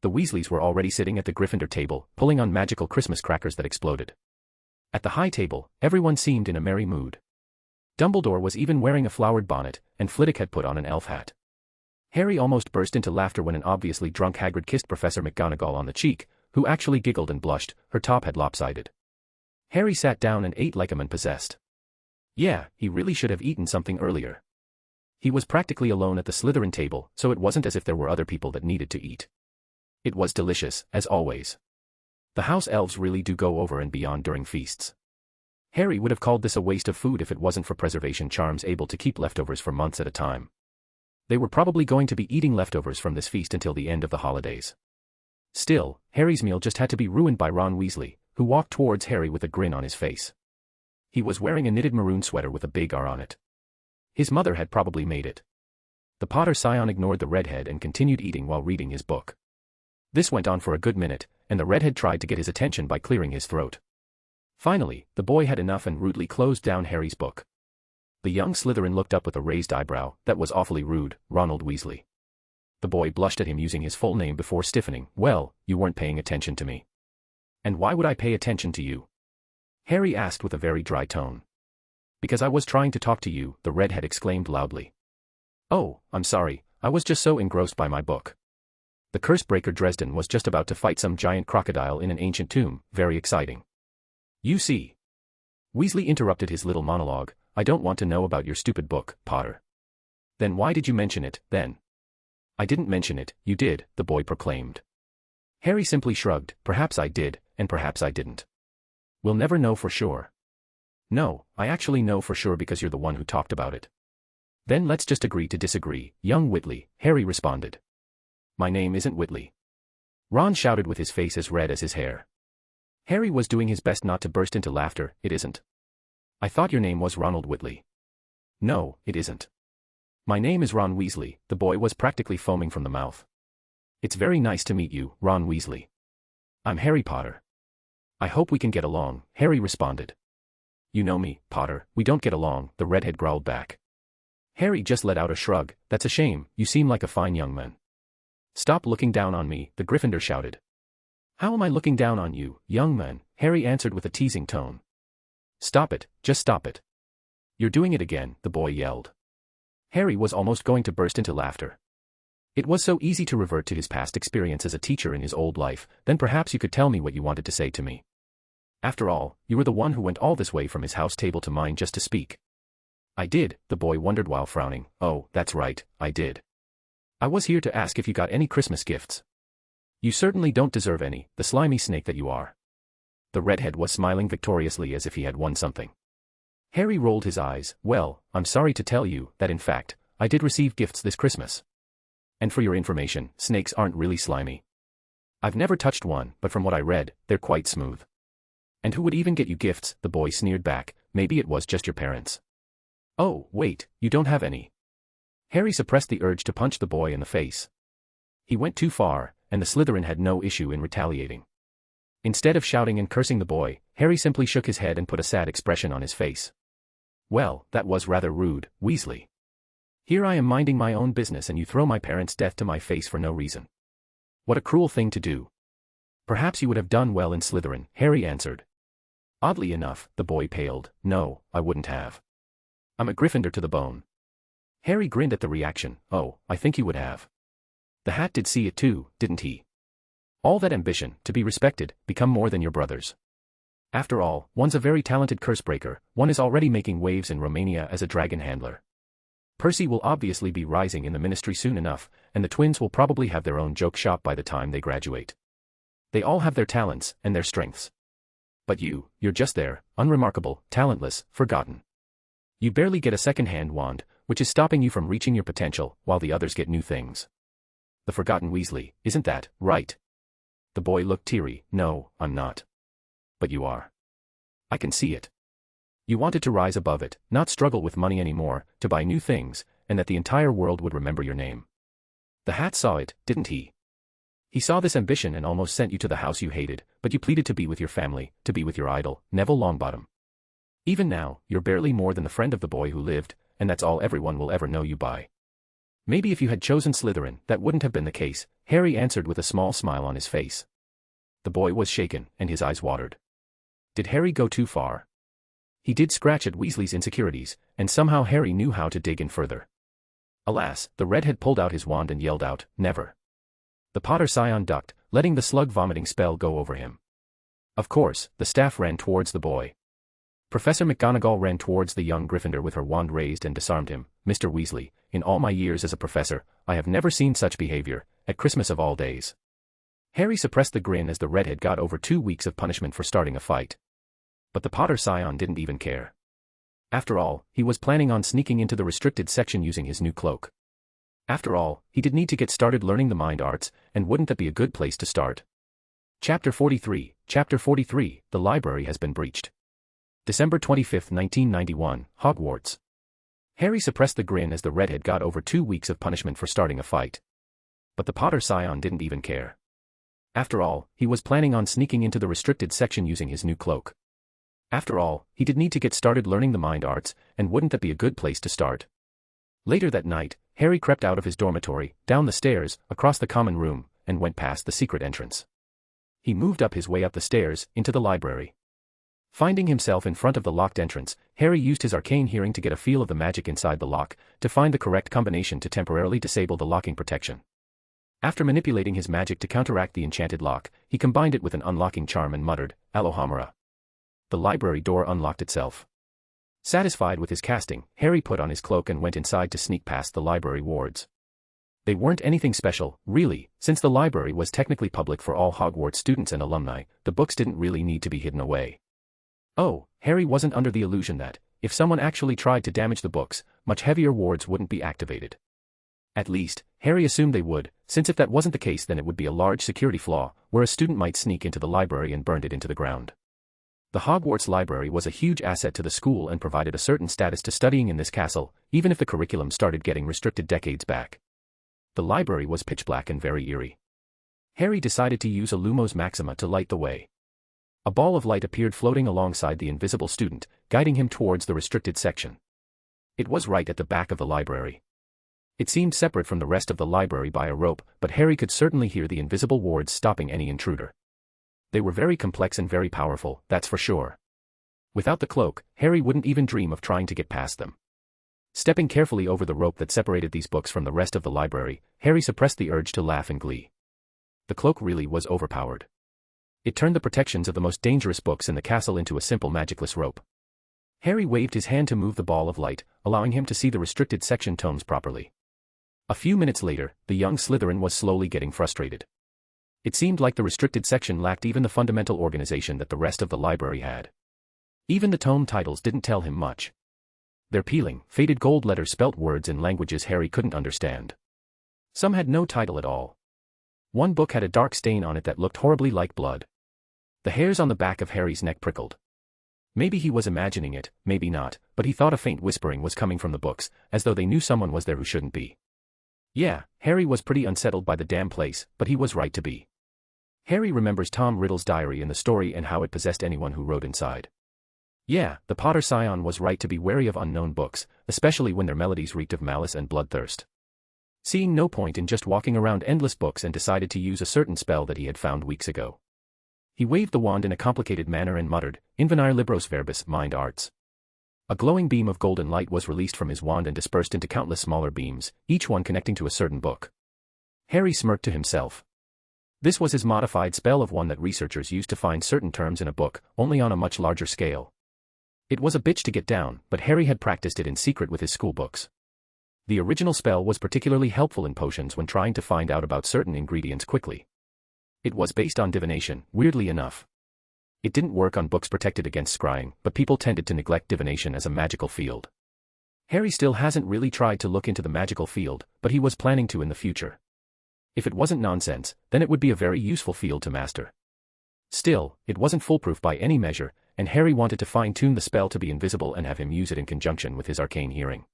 The Weasleys were already sitting at the Gryffindor table, pulling on magical Christmas crackers that exploded. At the high table, everyone seemed in a merry mood. Dumbledore was even wearing a flowered bonnet, and Flitwick had put on an elf hat. Harry almost burst into laughter when an obviously drunk Hagrid kissed Professor McGonagall on the cheek, who actually giggled and blushed, her top had lopsided. Harry sat down and ate like a man possessed. Yeah, he really should have eaten something earlier. He was practically alone at the Slytherin table, so it wasn't as if there were other people that needed to eat. It was delicious, as always. The house elves really do go over and beyond during feasts. Harry would have called this a waste of food if it wasn't for preservation charms able to keep leftovers for months at a time. They were probably going to be eating leftovers from this feast until the end of the holidays. Still, Harry's meal just had to be ruined by Ron Weasley, who walked towards Harry with a grin on his face. He was wearing a knitted maroon sweater with a big R on it. His mother had probably made it. The Potter scion ignored the redhead and continued eating while reading his book. This went on for a good minute, and the redhead tried to get his attention by clearing his throat. Finally, the boy had enough and rudely closed down Harry's book. The young Slytherin looked up with a raised eyebrow. That was awfully rude, Ronald Weasley. The boy blushed at him using his full name before stiffening. Well, you weren't paying attention to me. And why would I pay attention to you? Harry asked with a very dry tone. Because I was trying to talk to you, the redhead exclaimed loudly. Oh, I'm sorry, I was just so engrossed by my book. The Cursebreaker Dresden was just about to fight some giant crocodile in an ancient tomb, very exciting. You see. Weasley interrupted his little monologue. I don't want to know about your stupid book, Potter. Then why did you mention it, then? I didn't mention it, you did, the boy proclaimed. Harry simply shrugged. Perhaps I did, and perhaps I didn't. We'll never know for sure. No, I actually know for sure because you're the one who talked about it. Then let's just agree to disagree, young Whitley, Harry responded. My name isn't Whitley. Ron shouted with his face as red as his hair. Harry was doing his best not to burst into laughter. It isn't. I thought your name was Ronald Whitley. No, it isn't. My name is Ron Weasley, the boy was practically foaming from the mouth. It's very nice to meet you, Ron Weasley. I'm Harry Potter. I hope we can get along, Harry responded. You know me, Potter, we don't get along, the redhead growled back. Harry just let out a shrug. That's a shame, you seem like a fine young man. Stop looking down on me, the Gryffindor shouted. How am I looking down on you, young man? Harry answered with a teasing tone. Stop it, just stop it. You're doing it again, the boy yelled. Harry was almost going to burst into laughter. It was so easy to revert to his past experience as a teacher in his old life. Then perhaps you could tell me what you wanted to say to me. After all, you were the one who went all this way from his house table to mine just to speak. I did, the boy wondered while frowning. Oh, that's right, I did. I was here to ask if you got any Christmas gifts. You certainly don't deserve any, the slimy snake that you are. The redhead was smiling victoriously as if he had won something. Harry rolled his eyes. Well, I'm sorry to tell you that in fact, I did receive gifts this Christmas. And for your information, snakes aren't really slimy. I've never touched one, but from what I read, they're quite smooth. And who would even get you gifts? The boy sneered back. Maybe it was just your parents. Oh, wait, you don't have any. Harry suppressed the urge to punch the boy in the face. He went too far, and the Slytherin had no issue in retaliating. Instead of shouting and cursing the boy, Harry simply shook his head and put a sad expression on his face. Well, that was rather rude, Weasley. Here I am minding my own business and you throw my parents' death to my face for no reason. What a cruel thing to do. Perhaps you would have done well in Slytherin, Harry answered. Oddly enough, the boy paled. No, I wouldn't have. I'm a Gryffindor to the bone. Harry grinned at the reaction. Oh, I think you would have. The hat did see it too, didn't he? All that ambition, to be respected, become more than your brothers. After all, one's a very talented cursebreaker, one is already making waves in Romania as a dragon handler. Percy will obviously be rising in the ministry soon enough, and the twins will probably have their own joke shop by the time they graduate. They all have their talents, and their strengths. But you're just there, unremarkable, talentless, forgotten. You barely get a second-hand wand, which is stopping you from reaching your potential, while the others get new things. The forgotten Weasley, isn't that right? The boy looked teary. No, I'm not. But you are. I can see it. You wanted to rise above it, not struggle with money anymore, to buy new things, and that the entire world would remember your name. The hat saw it, didn't he? He saw this ambition and almost sent you to the house you hated, but you pleaded to be with your family, to be with your idol, Neville Longbottom. Even now, you're barely more than the friend of the boy who lived, and that's all everyone will ever know you by. Maybe if you had chosen Slytherin, that wouldn't have been the case, Harry answered with a small smile on his face. The boy was shaken, and his eyes watered. Did Harry go too far? He did scratch at Weasley's insecurities, and somehow Harry knew how to dig in further. Alas, the redhead pulled out his wand and yelled out, never. The Potter scion ducked, letting the slug-vomiting spell go over him. Of course, the staff ran towards the boy. Professor McGonagall ran towards the young Gryffindor with her wand raised and disarmed him. Mr. Weasley, in all my years as a professor, I have never seen such behavior, at Christmas of all days. Harry suppressed the grin as the redhead got over 2 weeks of punishment for starting a fight. But the Potter scion didn't even care. After all, he was planning on sneaking into the restricted section using his new cloak. After all, he did need to get started learning the mind arts, and wouldn't that be a good place to start? Chapter 43, The Library Has Been Breached. December 25, 1991, Hogwarts. Harry suppressed the grin as the redhead got over 2 weeks of punishment for starting a fight. But the Potter scion didn't even care. After all, he was planning on sneaking into the restricted section using his new cloak. After all, he did need to get started learning the mind arts, and wouldn't that be a good place to start? Later that night, Harry crept out of his dormitory, down the stairs, across the common room, and went past the secret entrance. He moved up his way up the stairs, into the library. Finding himself in front of the locked entrance, Harry used his arcane hearing to get a feel of the magic inside the lock, to find the correct combination to temporarily disable the locking protection. After manipulating his magic to counteract the enchanted lock, he combined it with an unlocking charm and muttered, Alohomora. The library door unlocked itself. Satisfied with his casting, Harry put on his cloak and went inside to sneak past the library wards. They weren't anything special, really, since the library was technically public for all Hogwarts students and alumni. The books didn't really need to be hidden away. Oh, Harry wasn't under the illusion that, if someone actually tried to damage the books, much heavier wards wouldn't be activated. At least, Harry assumed they would, since if that wasn't the case then it would be a large security flaw, where a student might sneak into the library and burn it into the ground. The Hogwarts library was a huge asset to the school and provided a certain status to studying in this castle, even if the curriculum started getting restricted decades back. The library was pitch black and very eerie. Harry decided to use a Lumos Maxima to light the way. A ball of light appeared floating alongside the invisible student, guiding him towards the restricted section. It was right at the back of the library. It seemed separate from the rest of the library by a rope, but Harry could certainly hear the invisible wards stopping any intruder. They were very complex and very powerful, that's for sure. Without the cloak, Harry wouldn't even dream of trying to get past them. Stepping carefully over the rope that separated these books from the rest of the library, Harry suppressed the urge to laugh in glee. The cloak really was overpowered. It turned the protections of the most dangerous books in the castle into a simple magicless rope. Harry waved his hand to move the ball of light, allowing him to see the restricted section tomes properly. A few minutes later, the young Slytherin was slowly getting frustrated. It seemed like the restricted section lacked even the fundamental organization that the rest of the library had. Even the tome titles didn't tell him much. Their peeling, faded gold letters spelt words in languages Harry couldn't understand. Some had no title at all. One book had a dark stain on it that looked horribly like blood. The hairs on the back of Harry's neck prickled. Maybe he was imagining it, maybe not, but he thought a faint whispering was coming from the books, as though they knew someone was there who shouldn't be. Yeah, Harry was pretty unsettled by the damn place, but he was right to be. Harry remembers Tom Riddle's diary in the story and how it possessed anyone who wrote inside. Yeah, the Potter Scion was right to be wary of unknown books, especially when their melodies reeked of malice and bloodthirst. Seeing no point in just walking around endless books and decided to use a certain spell that he had found weeks ago. He waved the wand in a complicated manner and muttered, Invenire Libros Verbis, Mind Arts. A glowing beam of golden light was released from his wand and dispersed into countless smaller beams, each one connecting to a certain book. Harry smirked to himself. This was his modified spell of one that researchers used to find certain terms in a book, only on a much larger scale. It was a bitch to get down, but Harry had practiced it in secret with his school books. The original spell was particularly helpful in potions when trying to find out about certain ingredients quickly. It was based on divination, weirdly enough. It didn't work on books protected against scrying, but people tended to neglect divination as a magical field. Harry still hasn't really tried to look into the magical field, but he was planning to in the future. If it wasn't nonsense, then it would be a very useful field to master. Still, it wasn't foolproof by any measure, and Harry wanted to fine-tune the spell to be invisible and have him use it in conjunction with his arcane hearing.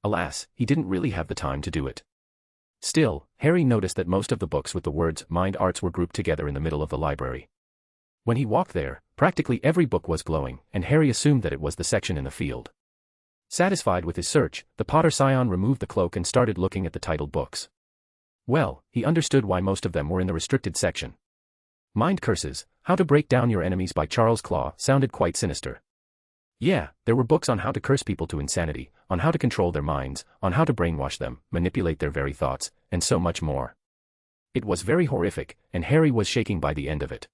Alas, he didn't really have the time to do it. Still, Harry noticed that most of the books with the words Mind Arts were grouped together in the middle of the library. When he walked there, practically every book was glowing, and Harry assumed that it was the section in the field. Satisfied with his search, the Potter Scion removed the cloak and started looking at the titled books. Well, he understood why most of them were in the restricted section. Mind Curses, How to Break Down Your Enemies by Charles Claw sounded quite sinister. Yeah, there were books on how to curse people to insanity, on how to control their minds, on how to brainwash them, manipulate their very thoughts, and so much more. It was very horrific, and Harry was shaking by the end of it.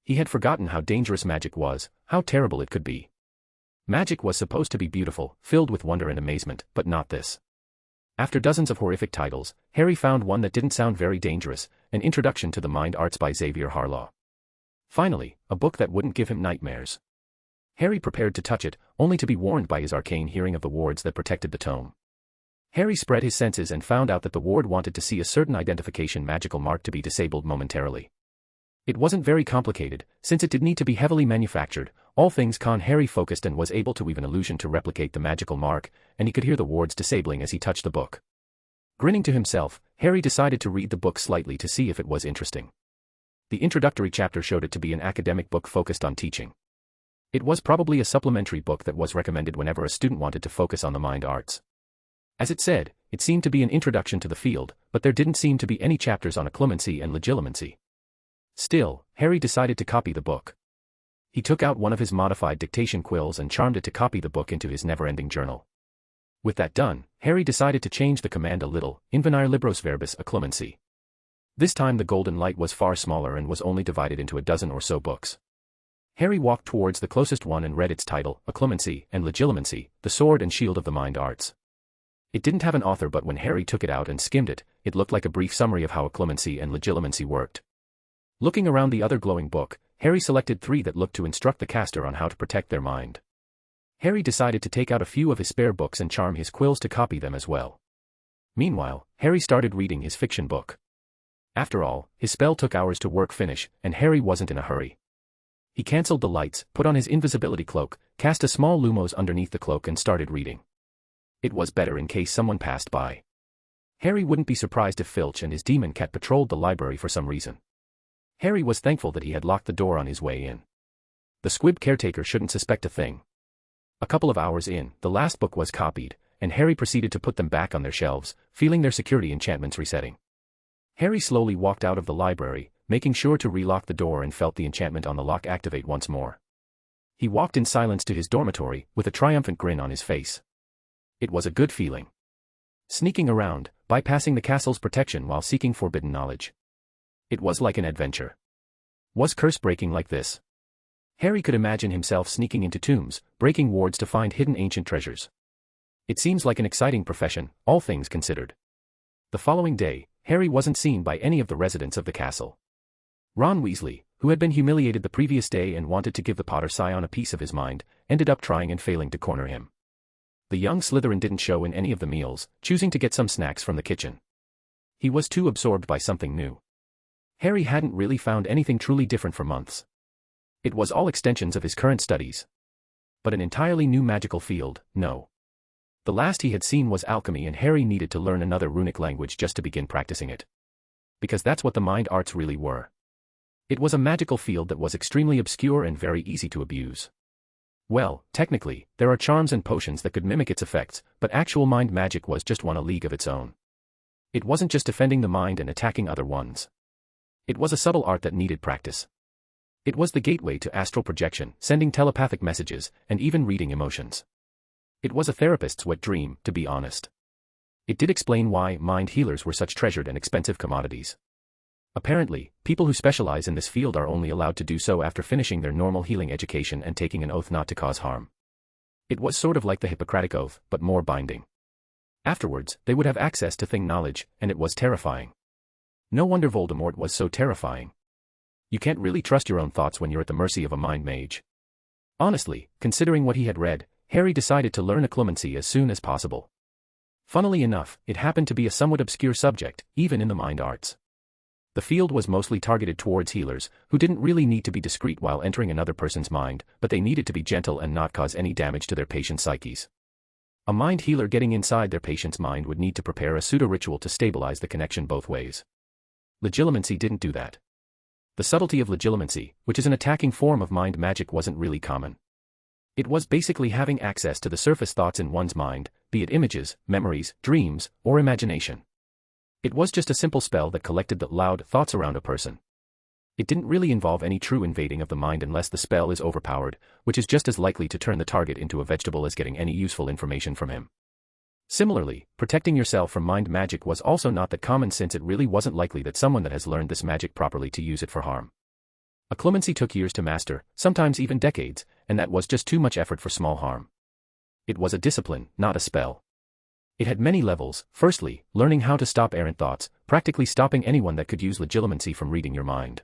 He had forgotten how dangerous magic was, how terrible it could be. Magic was supposed to be beautiful, filled with wonder and amazement, but not this. After dozens of horrific titles, Harry found one that didn't sound very dangerous, An Introduction to the Mind Arts by Xavier Harlaw. Finally, a book that wouldn't give him nightmares. Harry prepared to touch it, only to be warned by his arcane hearing of the wards that protected the tome. Harry spread his senses and found out that the ward wanted to see a certain identification magical mark to be disabled momentarily. It wasn't very complicated, since it did need to be heavily manufactured. All things con Harry focused and was able to weave an illusion to replicate the magical mark, and he could hear the wards disabling as he touched the book. Grinning to himself, Harry decided to read the book slightly to see if it was interesting. The introductory chapter showed it to be an academic book focused on teaching. It was probably a supplementary book that was recommended whenever a student wanted to focus on the mind arts. As it said, it seemed to be an introduction to the field, but there didn't seem to be any chapters on occlumency and legilimency. Still, Harry decided to copy the book. He took out one of his modified dictation quills and charmed it to copy the book into his never-ending journal. With that done, Harry decided to change the command a little, Invenire Libros Verbis Occlumency. This time the golden light was far smaller and was only divided into a dozen or so books. Harry walked towards the closest one and read its title, Occlumency and Legilimency, the Sword and Shield of the Mind Arts. It didn't have an author, but when Harry took it out and skimmed it, it looked like a brief summary of how occlumency and legilimency worked. Looking around the other glowing book, Harry selected 3 that looked to instruct the caster on how to protect their mind. Harry decided to take out a few of his spare books and charm his quills to copy them as well. Meanwhile, Harry started reading his fiction book. After all, his spell took hours to finish, and Harry wasn't in a hurry. He cancelled the lights, put on his invisibility cloak, cast a small lumos underneath the cloak and started reading. It was better in case someone passed by. Harry wouldn't be surprised if Filch and his demon cat patrolled the library for some reason. Harry was thankful that he had locked the door on his way in. The squib caretaker shouldn't suspect a thing. A couple of hours in, the last book was copied, and Harry proceeded to put them back on their shelves, feeling their security enchantments resetting. Harry slowly walked out of the library, making sure to relock the door, and felt the enchantment on the lock activate once more. He walked in silence to his dormitory, with a triumphant grin on his face. It was a good feeling. Sneaking around, bypassing the castle's protection while seeking forbidden knowledge. It was like an adventure. Was curse breaking like this? Harry could imagine himself sneaking into tombs, breaking wards to find hidden ancient treasures. It seems like an exciting profession, all things considered. The following day, Harry wasn't seen by any of the residents of the castle. Ron Weasley, who had been humiliated the previous day and wanted to give the Potter scion a piece of his mind, ended up trying and failing to corner him. The young Slytherin didn't show in any of the meals, choosing to get some snacks from the kitchen. He was too absorbed by something new. Harry hadn't really found anything truly different for months. It was all extensions of his current studies. But an entirely new magical field, no. The last he had seen was alchemy, and Harry needed to learn another runic language just to begin practicing it. Because that's what the mind arts really were. It was a magical field that was extremely obscure and very easy to abuse. Well, technically, there are charms and potions that could mimic its effects, but actual mind magic was just one a league of its own. It wasn't just defending the mind and attacking other ones. It was a subtle art that needed practice. It was the gateway to astral projection, sending telepathic messages, and even reading emotions. It was a therapist's wet dream, to be honest. It did explain why mind healers were such treasured and expensive commodities. Apparently, people who specialize in this field are only allowed to do so after finishing their normal healing education and taking an oath not to cause harm. It was sort of like the Hippocratic Oath, but more binding. Afterwards, they would have access to thing knowledge, and it was terrifying. No wonder Voldemort was so terrifying. You can't really trust your own thoughts when you're at the mercy of a mind mage. Honestly, considering what he had read, Harry decided to learn occlumency as soon as possible. Funnily enough, it happened to be a somewhat obscure subject, even in the mind arts. The field was mostly targeted towards healers, who didn't really need to be discreet while entering another person's mind, but they needed to be gentle and not cause any damage to their patient's psyches. A mind healer getting inside their patient's mind would need to prepare a pseudo-ritual to stabilize the connection both ways. Legilimency didn't do that. The subtlety of legilimency, which is an attacking form of mind magic, wasn't really common. It was basically having access to the surface thoughts in one's mind, be it images, memories, dreams, or imagination. It was just a simple spell that collected the loud thoughts around a person. It didn't really involve any true invading of the mind unless the spell is overpowered, which is just as likely to turn the target into a vegetable as getting any useful information from him. Similarly, protecting yourself from mind magic was also not that common, since it really wasn't likely that someone that has learned this magic properly to use it for harm. Occlumency took years to master, sometimes even decades, and that was just too much effort for small harm. It was a discipline, not a spell. It had many levels. Firstly, learning how to stop errant thoughts, practically stopping anyone that could use legilimency from reading your mind.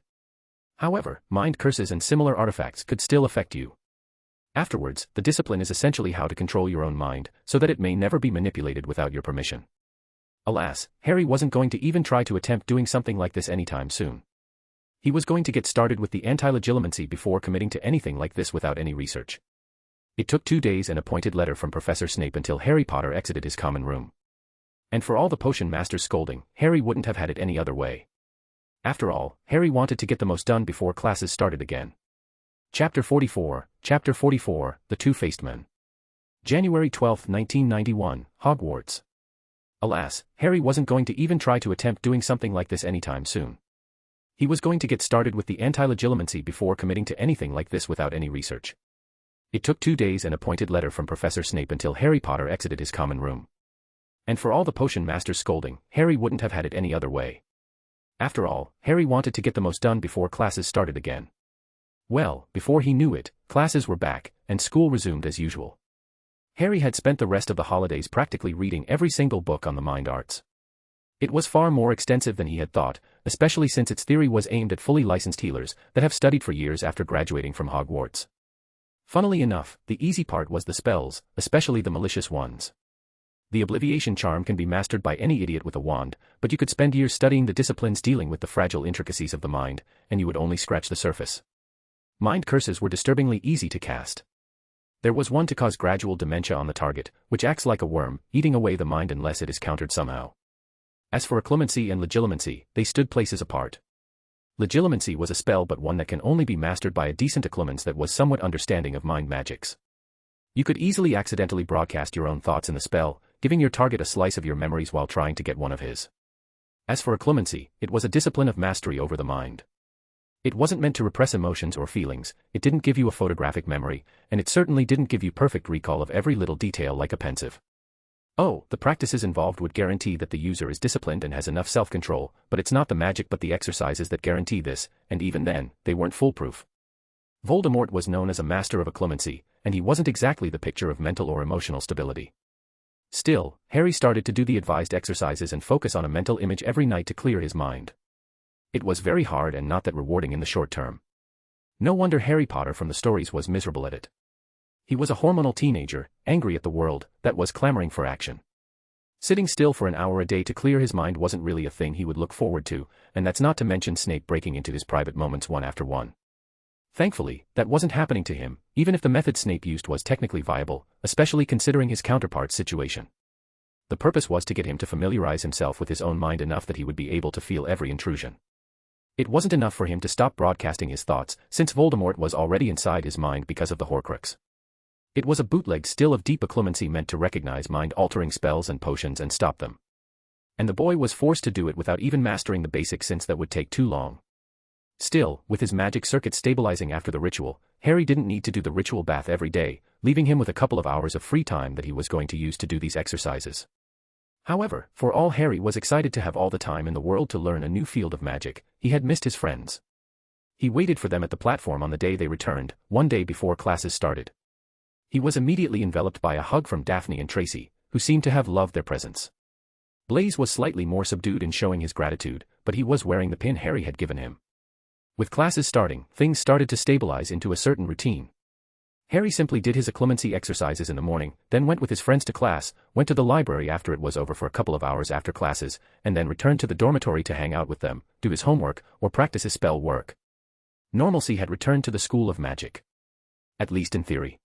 However, mind curses and similar artifacts could still affect you. Afterwards, the discipline is essentially how to control your own mind, so that it may never be manipulated without your permission. Alas, Harry wasn't going to even try to attempt doing something like this anytime soon. He was going to get started with the anti-legilimency before committing to anything like this without any research. It took 2 days and a pointed letter from Professor Snape until Harry Potter exited his common room. And for all the potion master's scolding, Harry wouldn't have had it any other way. After all, Harry wanted to get the most done before classes started again. Chapter 44, The Two-Faced Men. January 12, 1991, Hogwarts. Alas, Harry wasn't going to even try to attempt doing something like this anytime soon. He was going to get started with the anti-legilimency before committing to anything like this without any research. It took 2 days and a pointed letter from Professor Snape until Harry Potter exited his common room. And for all the potion master's scolding, Harry wouldn't have had it any other way. After all, Harry wanted to get the most done before classes started again. Well, before he knew it, classes were back, and school resumed as usual. Harry had spent the rest of the holidays practically reading every single book on the mind arts. It was far more extensive than he had thought, especially since its theory was aimed at fully licensed healers that have studied for years after graduating from Hogwarts. Funnily enough, the easy part was the spells, especially the malicious ones. The Obliviation charm can be mastered by any idiot with a wand, but you could spend years studying the disciplines dealing with the fragile intricacies of the mind, and you would only scratch the surface. Mind curses were disturbingly easy to cast. There was one to cause gradual dementia on the target, which acts like a worm, eating away the mind unless it is countered somehow. As for occlumency and legilimency, they stood places apart. Legilimency was a spell but one that can only be mastered by a decent occlumens that was somewhat understanding of mind magics. You could easily accidentally broadcast your own thoughts in the spell, giving your target a slice of your memories while trying to get one of his. As for occlumency, it was a discipline of mastery over the mind. It wasn't meant to repress emotions or feelings, it didn't give you a photographic memory, and it certainly didn't give you perfect recall of every little detail like a pensive. Oh, the practices involved would guarantee that the user is disciplined and has enough self-control, but it's not the magic but the exercises that guarantee this, and even then, they weren't foolproof. Voldemort was known as a master of occlumency, and he wasn't exactly the picture of mental or emotional stability. Still, Harry started to do the advised exercises and focus on a mental image every night to clear his mind. It was very hard and not that rewarding in the short term. No wonder Harry Potter from the stories was miserable at it. He was a hormonal teenager, angry at the world, that was clamoring for action. Sitting still for an hour a day to clear his mind wasn't really a thing he would look forward to, and that's not to mention Snape breaking into his private moments one after one. Thankfully, that wasn't happening to him, even if the method Snape used was technically viable, especially considering his counterpart's situation. The purpose was to get him to familiarize himself with his own mind enough that he would be able to feel every intrusion. It wasn't enough for him to stop broadcasting his thoughts, since Voldemort was already inside his mind because of the Horcrux. It was a bootleg still of deep occlumency meant to recognize mind-altering spells and potions and stop them. And the boy was forced to do it without even mastering the basics since that would take too long. Still, with his magic circuit stabilizing after the ritual, Harry didn't need to do the ritual bath every day, leaving him with a couple of hours of free time that he was going to use to do these exercises. However, for all Harry was excited to have all the time in the world to learn a new field of magic, he had missed his friends. He waited for them at the platform on the day they returned, one day before classes started. He was immediately enveloped by a hug from Daphne and Tracy, who seemed to have loved their presence. Blaise was slightly more subdued in showing his gratitude, but he was wearing the pin Harry had given him. With classes starting, things started to stabilize into a certain routine. Harry simply did his occlumency exercises in the morning, then went with his friends to class, went to the library after it was over for a couple of hours after classes, and then returned to the dormitory to hang out with them, do his homework, or practice his spell work. Normalcy had returned to the School of Magic. At least in theory.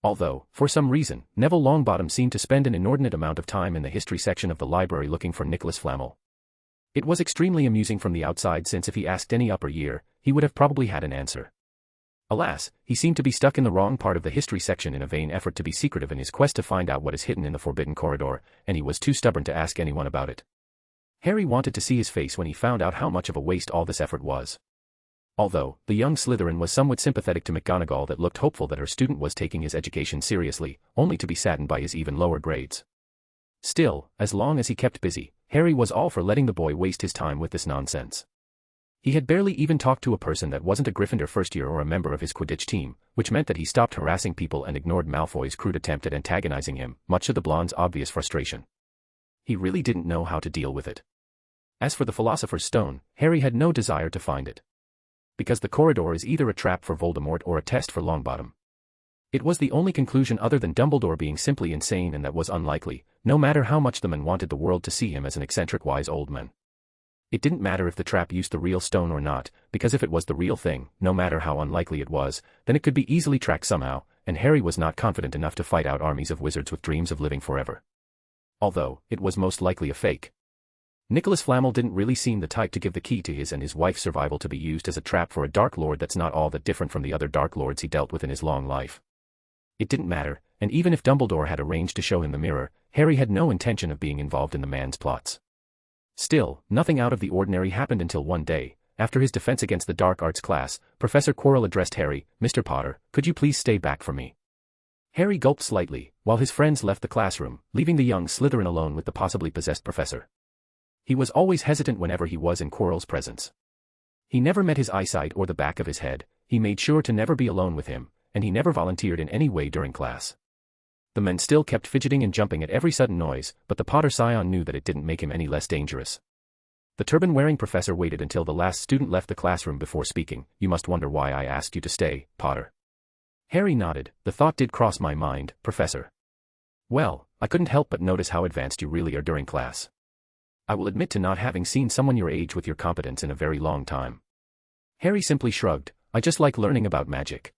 Although, for some reason, Neville Longbottom seemed to spend an inordinate amount of time in the history section of the library looking for Nicholas Flamel. It was extremely amusing from the outside since if he asked any upper year, he would have probably had an answer. Alas, he seemed to be stuck in the wrong part of the history section in a vain effort to be secretive in his quest to find out what is hidden in the forbidden corridor, and he was too stubborn to ask anyone about it. Harry wanted to see his face when he found out how much of a waste all this effort was. Although, the young Slytherin was somewhat sympathetic to McGonagall that looked hopeful that her student was taking his education seriously, only to be saddened by his even lower grades. Still, as long as he kept busy, Harry was all for letting the boy waste his time with this nonsense. He had barely even talked to a person that wasn't a Gryffindor first year or a member of his Quidditch team, which meant that he stopped harassing people and ignored Malfoy's crude attempt at antagonizing him, much to the blonde's obvious frustration. He really didn't know how to deal with it. As for the Philosopher's Stone, Harry had no desire to find it. Because the corridor is either a trap for Voldemort or a test for Longbottom. It was the only conclusion other than Dumbledore being simply insane, and that was unlikely, no matter how much the man wanted the world to see him as an eccentric wise old man. It didn't matter if the trap used the real stone or not, because if it was the real thing, no matter how unlikely it was, then it could be easily tracked somehow, and Harry was not confident enough to fight out armies of wizards with dreams of living forever. Although, it was most likely a fake. Nicholas Flamel didn't really seem the type to give the key to his and his wife's survival to be used as a trap for a Dark Lord that's not all that different from the other Dark Lords he dealt with in his long life. It didn't matter, and even if Dumbledore had arranged to show him the mirror, Harry had no intention of being involved in the man's plots. Still, nothing out of the ordinary happened until one day, after his defense against the dark arts class, Professor Quirrell addressed Harry, "Mr. Potter, could you please stay back for me?" Harry gulped slightly, while his friends left the classroom, leaving the young Slytherin alone with the possibly possessed professor. He was always hesitant whenever he was in Quirrell's presence. He never met his eyesight or the back of his head, he made sure to never be alone with him, and he never volunteered in any way during class. The men still kept fidgeting and jumping at every sudden noise, but the Potter scion knew that it didn't make him any less dangerous. The turban-wearing professor waited until the last student left the classroom before speaking. "You must wonder why I asked you to stay, Potter." Harry nodded. "The thought did cross my mind, Professor." "Well, I couldn't help but notice how advanced you really are during class. I will admit to not having seen someone your age with your competence in a very long time." Harry simply shrugged. I just like learning about magic.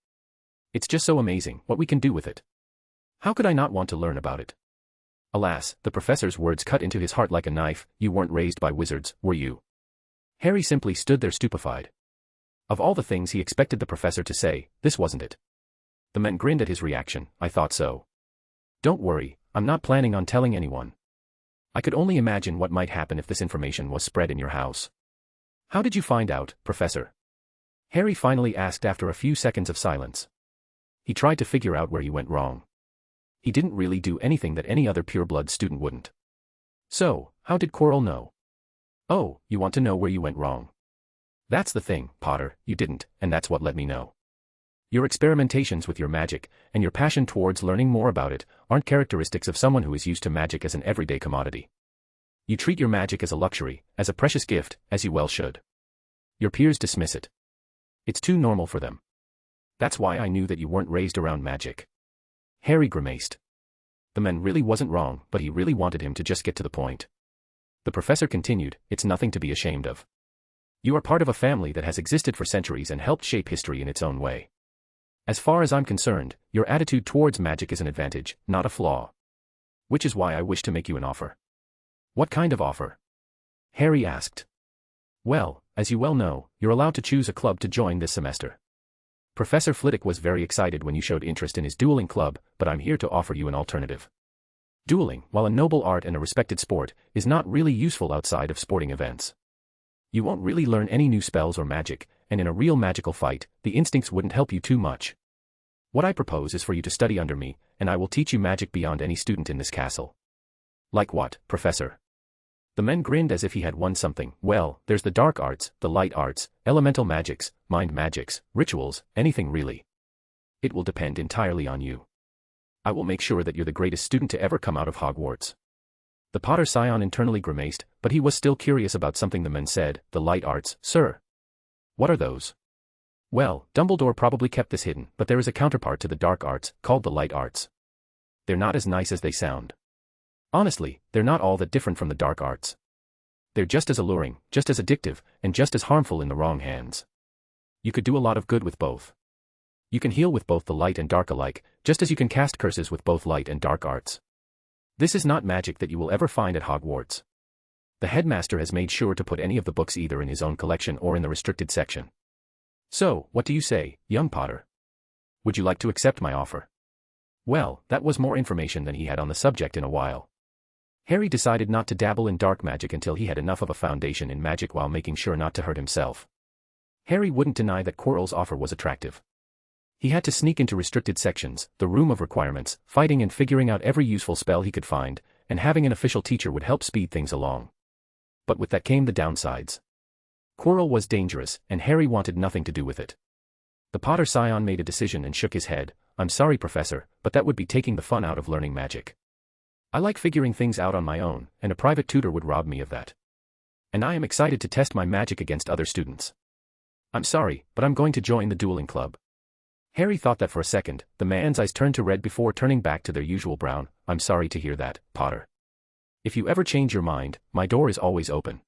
It's just so amazing what we can do with it. How could I not want to learn about it? Alas, the professor's words cut into his heart like a knife. You weren't raised by wizards, were you? Harry simply stood there stupefied. Of all the things he expected the professor to say, this wasn't it. The men grinned at his reaction. I thought so. Don't worry, I'm not planning on telling anyone. I could only imagine what might happen if this information was spread in your house. How did you find out, Professor? Harry finally asked after a few seconds of silence. He tried to figure out where he went wrong. He didn't really do anything that any other pureblood student wouldn't. So, how did Quirrell know? Oh, you want to know where you went wrong? That's the thing, Potter, you didn't, and that's what let me know. Your experimentations with your magic, and your passion towards learning more about it, aren't characteristics of someone who is used to magic as an everyday commodity. You treat your magic as a luxury, as a precious gift, as you well should. Your peers dismiss it. It's too normal for them. That's why I knew that you weren't raised around magic. Harry grimaced. The man really wasn't wrong, but he really wanted him to just get to the point. The professor continued, it's nothing to be ashamed of. You are part of a family that has existed for centuries and helped shape history in its own way. As far as I'm concerned, your attitude towards magic is an advantage, not a flaw. Which is why I wish to make you an offer. What kind of offer? Harry asked. Well, as you well know, you're allowed to choose a club to join this semester. Professor Flitwick was very excited when you showed interest in his dueling club, but I'm here to offer you an alternative. Dueling, while a noble art and a respected sport, is not really useful outside of sporting events. You won't really learn any new spells or magic, and in a real magical fight, the instincts wouldn't help you too much. What I propose is for you to study under me, and I will teach you magic beyond any student in this castle. Like what, Professor? The men grinned as if he had won something. Well, there's the dark arts, the light arts, elemental magics, mind magics, rituals, anything really. It will depend entirely on you. I will make sure that you're the greatest student to ever come out of Hogwarts. The Potter scion internally grimaced, but he was still curious about something the men said. The light arts, sir. What are those? Well, Dumbledore probably kept this hidden, but there is a counterpart to the dark arts, called the light arts. They're not as nice as they sound. Honestly, they're not all that different from the dark arts. They're just as alluring, just as addictive, and just as harmful in the wrong hands. You could do a lot of good with both. You can heal with both the light and dark alike, just as you can cast curses with both light and dark arts. This is not magic that you will ever find at Hogwarts. The headmaster has made sure to put any of the books either in his own collection or in the restricted section. So, what do you say, young Potter? Would you like to accept my offer? Well, that was more information than he had on the subject in a while. Harry decided not to dabble in dark magic until he had enough of a foundation in magic while making sure not to hurt himself. Harry wouldn't deny that Quirrell's offer was attractive. He had to sneak into restricted sections, the room of requirements, fighting and figuring out every useful spell he could find, and having an official teacher would help speed things along. But with that came the downsides. Quirrell was dangerous, and Harry wanted nothing to do with it. The Potter scion made a decision and shook his head. I'm sorry, Professor, but that would be taking the fun out of learning magic. I like figuring things out on my own, and a private tutor would rob me of that. And I am excited to test my magic against other students. I'm sorry, but I'm going to join the dueling club. Harry thought that for a second. The man's eyes turned to red before turning back to their usual brown. I'm sorry to hear that, Potter. If you ever change your mind, my door is always open.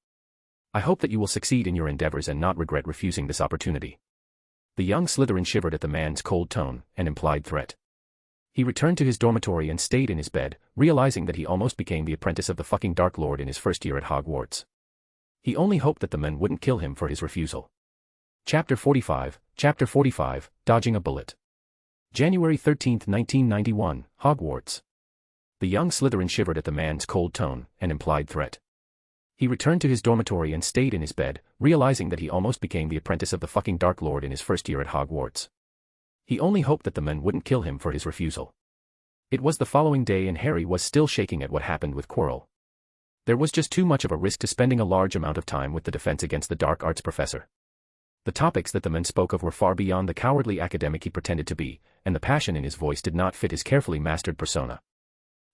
I hope that you will succeed in your endeavors and not regret refusing this opportunity. The young Slytherin shivered at the man's cold tone and implied threat. He returned to his dormitory and stayed in his bed, realizing that he almost became the apprentice of the fucking Dark Lord in his first year at Hogwarts. He only hoped that the men wouldn't kill him for his refusal. Chapter 45, Dodging a Bullet. January 13, 1991, Hogwarts. The young Slytherin shivered at the man's cold tone and implied threat. He returned to his dormitory and stayed in his bed, realizing that he almost became the apprentice of the fucking Dark Lord in his first year at Hogwarts. He only hoped that the men wouldn't kill him for his refusal. It was the following day and Harry was still shaking at what happened with Quirrell. There was just too much of a risk to spending a large amount of time with the defense against the dark arts professor. The topics that the men spoke of were far beyond the cowardly academic he pretended to be, and the passion in his voice did not fit his carefully mastered persona.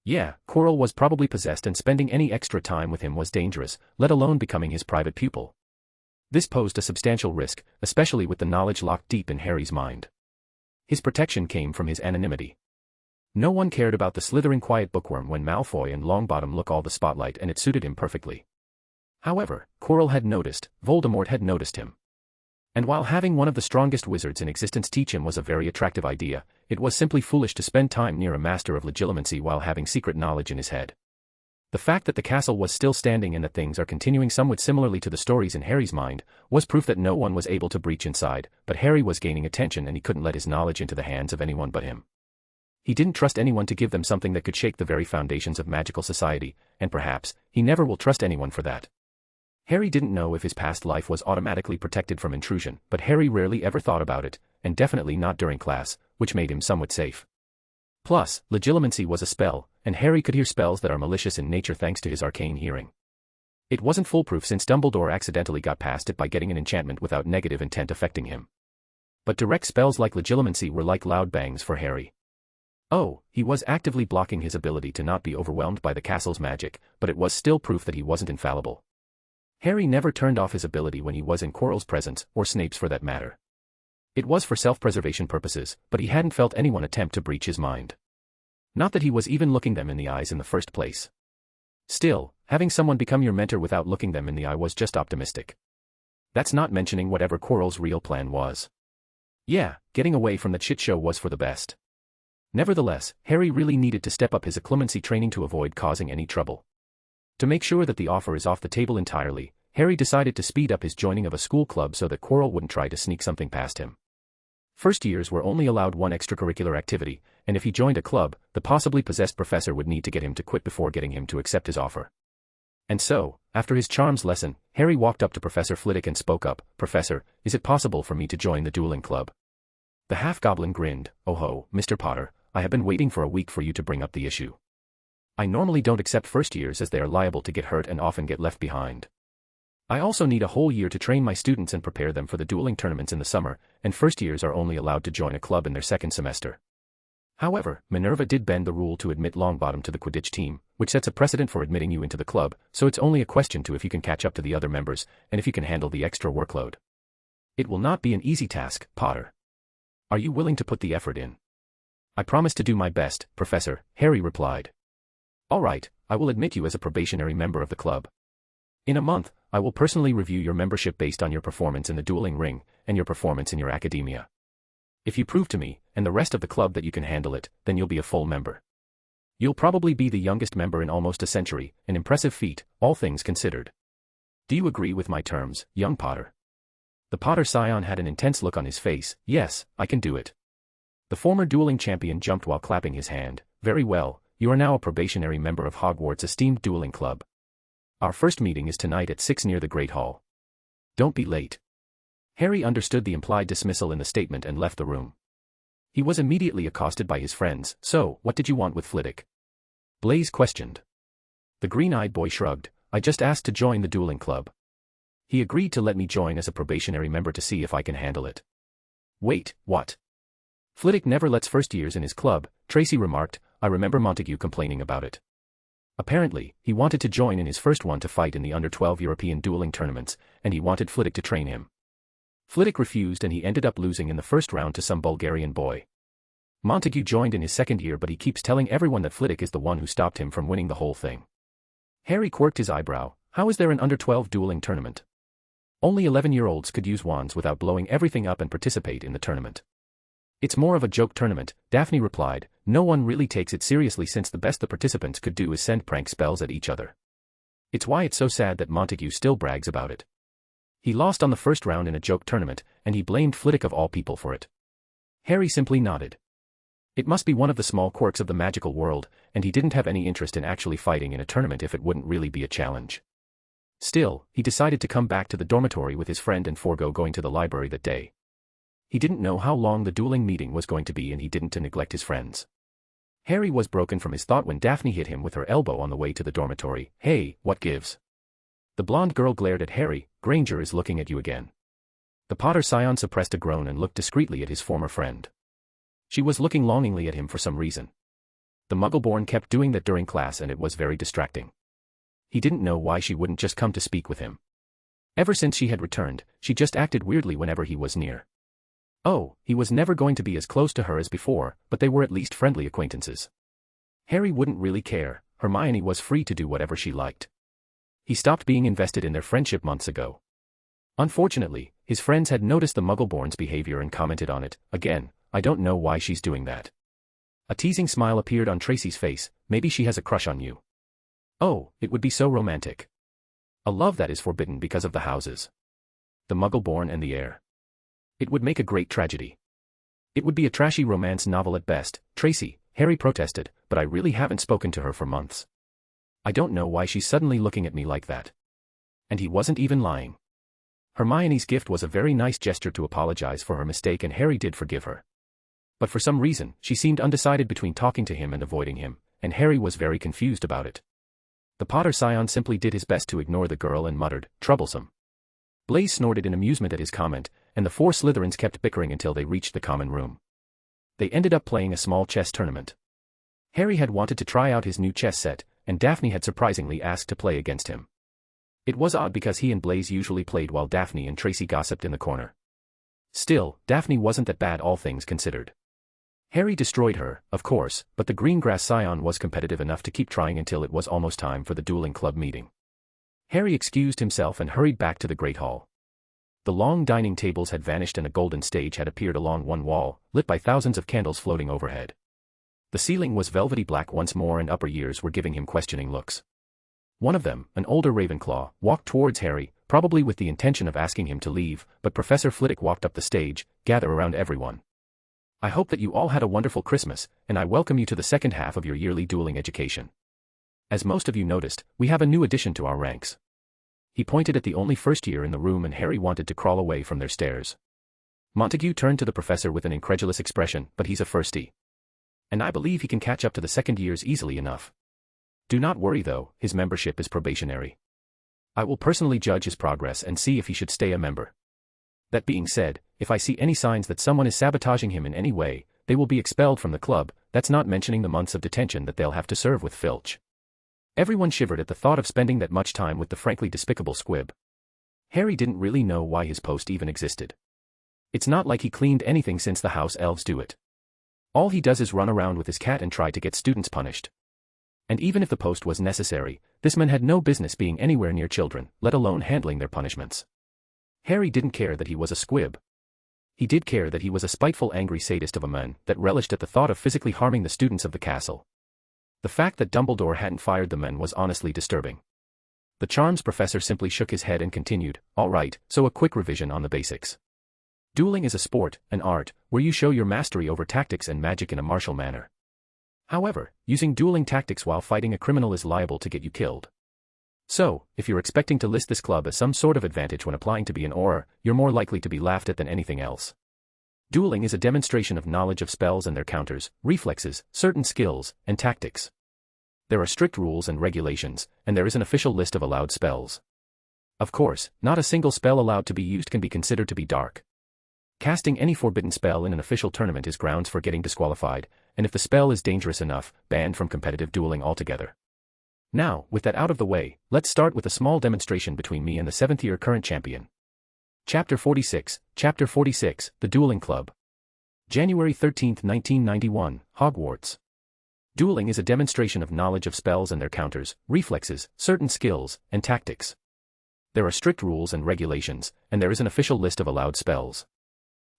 Yeah, Quirrell was probably possessed and spending any extra time with him was dangerous, let alone becoming his private pupil. This posed a substantial risk, especially with the knowledge locked deep in Harry's mind. His protection came from his anonymity. No one cared about the Slytherin quiet bookworm when Malfoy and Longbottom look all the spotlight and it suited him perfectly. However, Quirrell had noticed, Voldemort had noticed him. And while having one of the strongest wizards in existence teach him was a very attractive idea, it was simply foolish to spend time near a master of legilimency while having secret knowledge in his head. The fact that the castle was still standing and that things are continuing somewhat similarly to the stories in Harry's mind, was proof that no one was able to breach inside, but Harry was gaining attention and he couldn't let his knowledge into the hands of anyone but him. He didn't trust anyone to give them something that could shake the very foundations of magical society, and perhaps, he never will trust anyone for that. Harry didn't know if his past life was automatically protected from intrusion, but Harry rarely ever thought about it, and definitely not during class, which made him somewhat safe. Plus, legilimency was a spell, and Harry could hear spells that are malicious in nature thanks to his arcane hearing. It wasn't foolproof since Dumbledore accidentally got past it by getting an enchantment without negative intent affecting him. But direct spells like legilimency were like loud bangs for Harry. Oh, he was actively blocking his ability to not be overwhelmed by the castle's magic, but it was still proof that he wasn't infallible. Harry never turned off his ability when he was in Quirrell's presence, or Snape's for that matter. It was for self-preservation purposes, but he hadn't felt anyone attempt to breach his mind. Not that he was even looking them in the eyes in the first place. Still, having someone become your mentor without looking them in the eye was just optimistic. That's not mentioning whatever Quirrell's real plan was. Yeah, getting away from that shit show was for the best. Nevertheless, Harry really needed to step up his occlumency training to avoid causing any trouble. To make sure that the offer is off the table entirely, Harry decided to speed up his joining of a school club so that Quirrell wouldn't try to sneak something past him. First years were only allowed one extracurricular activity, and if he joined a club, the possibly possessed professor would need to get him to quit before getting him to accept his offer. And so, after his charms lesson, Harry walked up to Professor Flitwick and spoke up, "Professor, is it possible for me to join the dueling club?" The half-goblin grinned, "Oh ho, Mr. Potter, I have been waiting for a week for you to bring up the issue. I normally don't accept first years as they are liable to get hurt and often get left behind. I also need a whole year to train my students and prepare them for the dueling tournaments in the summer, and first years are only allowed to join a club in their second semester." However, Minerva did bend the rule to admit Longbottom to the Quidditch team, which sets a precedent for admitting you into the club, so it's only a question to if you can catch up to the other members, and if you can handle the extra workload. It will not be an easy task, Potter. Are you willing to put the effort in? I promise to do my best, Professor, Harry replied. All right, I will admit you as a probationary member of the club. In a month, I will personally review your membership based on your performance in the dueling ring, and your performance in your academia. If you prove to me, and the rest of the club that you can handle it, then you'll be a full member. You'll probably be the youngest member in almost a century, an impressive feat, all things considered. Do you agree with my terms, young Potter? The Potter scion had an intense look on his face. Yes, I can do it. The former dueling champion jumped while clapping his hand. Very well, you are now a probationary member of Hogwarts' esteemed dueling club. Our first meeting is tonight at 6 near the Great Hall. Don't be late. Harry understood the implied dismissal in the statement and left the room. He was immediately accosted by his friends. So, what did you want with Flitwick? Blaise questioned. The green-eyed boy shrugged. I just asked to join the dueling club. He agreed to let me join as a probationary member to see if I can handle it. Wait, what? Flitwick never lets first years in his club, Tracy remarked. I remember Montague complaining about it. Apparently, he wanted to join in his first one to fight in the under-12 European dueling tournaments, and he wanted Flitwick to train him. Flitwick refused and he ended up losing in the first round to some Bulgarian boy. Montague joined in his second year but he keeps telling everyone that Flitwick is the one who stopped him from winning the whole thing. Harry quirked his eyebrow. How is there an under-12 dueling tournament? Only 11-year-olds could use wands without blowing everything up and participate in the tournament. It's more of a joke tournament, Daphne replied. No one really takes it seriously since the best the participants could do is send prank spells at each other. It's why it's so sad that Montague still brags about it. He lost on the first round in a joke tournament, and he blamed Flitwick of all people for it. Harry simply nodded. It must be one of the small quirks of the magical world, and he didn't have any interest in actually fighting in a tournament if it wouldn't really be a challenge. Still, he decided to come back to the dormitory with his friend and forego going to the library that day. He didn't know how long the dueling meeting was going to be and he didn't to neglect his friends. Harry was broken from his thought when Daphne hit him with her elbow on the way to the dormitory. Hey, what gives? The blonde girl glared at Harry. Granger is looking at you again. The Potter scion suppressed a groan and looked discreetly at his former friend. She was looking longingly at him for some reason. The Muggle-born kept doing that during class and it was very distracting. He didn't know why she wouldn't just come to speak with him. Ever since she had returned, she just acted weirdly whenever he was near. Oh, he was never going to be as close to her as before, but they were at least friendly acquaintances. Harry wouldn't really care. Hermione was free to do whatever she liked. He stopped being invested in their friendship months ago. Unfortunately, His friends had noticed the Muggleborn's behavior and commented on it. Again, I don't know why she's doing that. A teasing smile appeared on Tracy's face. Maybe she has a crush on you. Oh, it would be so romantic. A love that is forbidden because of the houses. The Muggleborn and the heir. It would make a great tragedy. It would be a trashy romance novel at best. Tracy, Harry protested, but I really haven't spoken to her for months. I don't know why she's suddenly looking at me like that. And he wasn't even lying. Hermione's gift was a very nice gesture to apologize for her mistake, and Harry did forgive her. But for some reason, she seemed undecided between talking to him and avoiding him, and Harry was very confused about it. The Potter scion simply did his best to ignore the girl and muttered, "Troublesome." Blaise snorted in amusement at his comment, and the four Slytherins kept bickering until they reached the common room. They ended up playing a small chess tournament. Harry had wanted to try out his new chess set, and Daphne had surprisingly asked to play against him. It was odd because he and Blaise usually played while Daphne and Tracy gossiped in the corner. Still, Daphne wasn't that bad, all things considered. Harry destroyed her, of course, but the Greengrass scion was competitive enough to keep trying until it was almost time for the dueling club meeting. Harry excused himself and hurried back to the Great Hall. The long dining tables had vanished and a golden stage had appeared along one wall, lit by thousands of candles floating overhead. The ceiling was velvety black once more, and upper years were giving him questioning looks. One of them, an older Ravenclaw, walked towards Harry, probably with the intention of asking him to leave, but Professor Flitwick walked up the stage. "Gather around, everyone. I hope that you all had a wonderful Christmas, and I welcome you to the second half of your yearly dueling education. As most of you noticed, we have a new addition to our ranks." He pointed at the only first year in the room, and Harry wanted to crawl away from their stares. Montague turned to the professor with an incredulous expression, "But he's a firstie. And I believe he can catch up to the second years easily enough. Do not worry though, his membership is probationary. I will personally judge his progress and see if he should stay a member. That being said, if I see any signs that someone is sabotaging him in any way, they will be expelled from the club. That's not mentioning the months of detention that they'll have to serve with Filch." Everyone shivered at the thought of spending that much time with the frankly despicable squib. Harry didn't really know why his post even existed. It's not like he cleaned anything since the house elves do it. All he does is run around with his cat and try to get students punished. And even if the post was necessary, this man had no business being anywhere near children, let alone handling their punishments. Harry didn't care that he was a squib. He did care that he was a spiteful, angry sadist of a man that relished at the thought of physically harming the students of the castle. The fact that Dumbledore hadn't fired the men was honestly disturbing. The charms professor simply shook his head and continued, "All right, so a quick revision on the basics. Dueling is a sport, an art, where you show your mastery over tactics and magic in a martial manner. However, using dueling tactics while fighting a criminal is liable to get you killed. So, if you're expecting to list this club as some sort of advantage when applying to be an Auror, you're more likely to be laughed at than anything else. Dueling is a demonstration of knowledge of spells and their counters, reflexes, certain skills, and tactics. There are strict rules and regulations, and there is an official list of allowed spells. Of course, not a single spell allowed to be used can be considered to be dark. Casting any forbidden spell in an official tournament is grounds for getting disqualified, and if the spell is dangerous enough, banned from competitive dueling altogether. Now, with that out of the way, let's start with a small demonstration between me and the 7th-year current champion. Chapter 46, The Dueling Club. January 13, 1991, Hogwarts. Dueling is a demonstration of knowledge of spells and their counters, reflexes, certain skills, and tactics. There are strict rules and regulations, and there is an official list of allowed spells.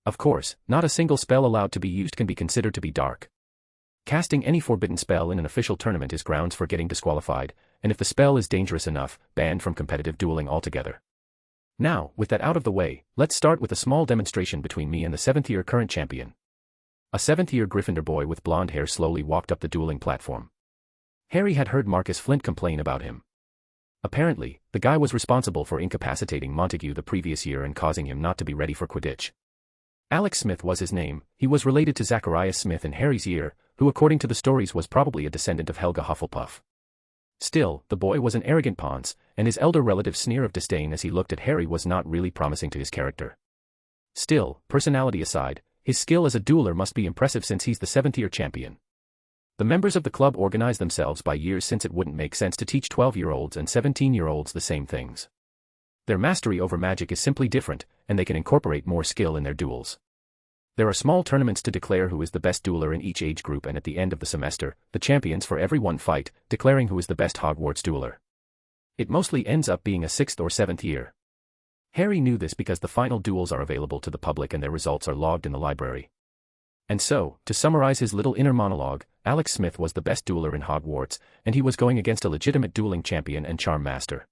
Of course, not a single spell allowed to be used can be considered to be dark. Casting any forbidden spell in an official tournament is grounds for getting disqualified, and if the spell is dangerous enough, banned from competitive dueling altogether. Now, with that out of the way, let's start with a small demonstration between me and the 7th-year current champion. A 7th-year Gryffindor boy with blonde hair slowly walked up the dueling platform. Harry had heard Marcus Flint complain about him. Apparently, the guy was responsible for incapacitating Montague the previous year and causing him not to be ready for Quidditch. Alex Smith was his name. He was related to Zacharias Smith in Harry's year, who according to the stories was probably a descendant of Helga Hufflepuff. Still, the boy was an arrogant ponce, and his elder relative's sneer of disdain as he looked at Harry was not really promising to his character. Still, personality aside, his skill as a dueler must be impressive since he's the 7th-year champion. The members of the club organize themselves by years since it wouldn't make sense to teach 12-year-olds and 17-year-olds the same things. Their mastery over magic is simply different, and they can incorporate more skill in their duels. There are small tournaments to declare who is the best dueler in each age group, and at the end of the semester, the champions for every one fight, declaring who is the best Hogwarts dueler. It mostly ends up being a 6th or 7th year. Harry knew this because the final duels are available to the public and their results are logged in the library. And so, to summarize his little inner monologue, Alex Smith was the best dueler in Hogwarts, and he was going against a legitimate dueling champion and charm master.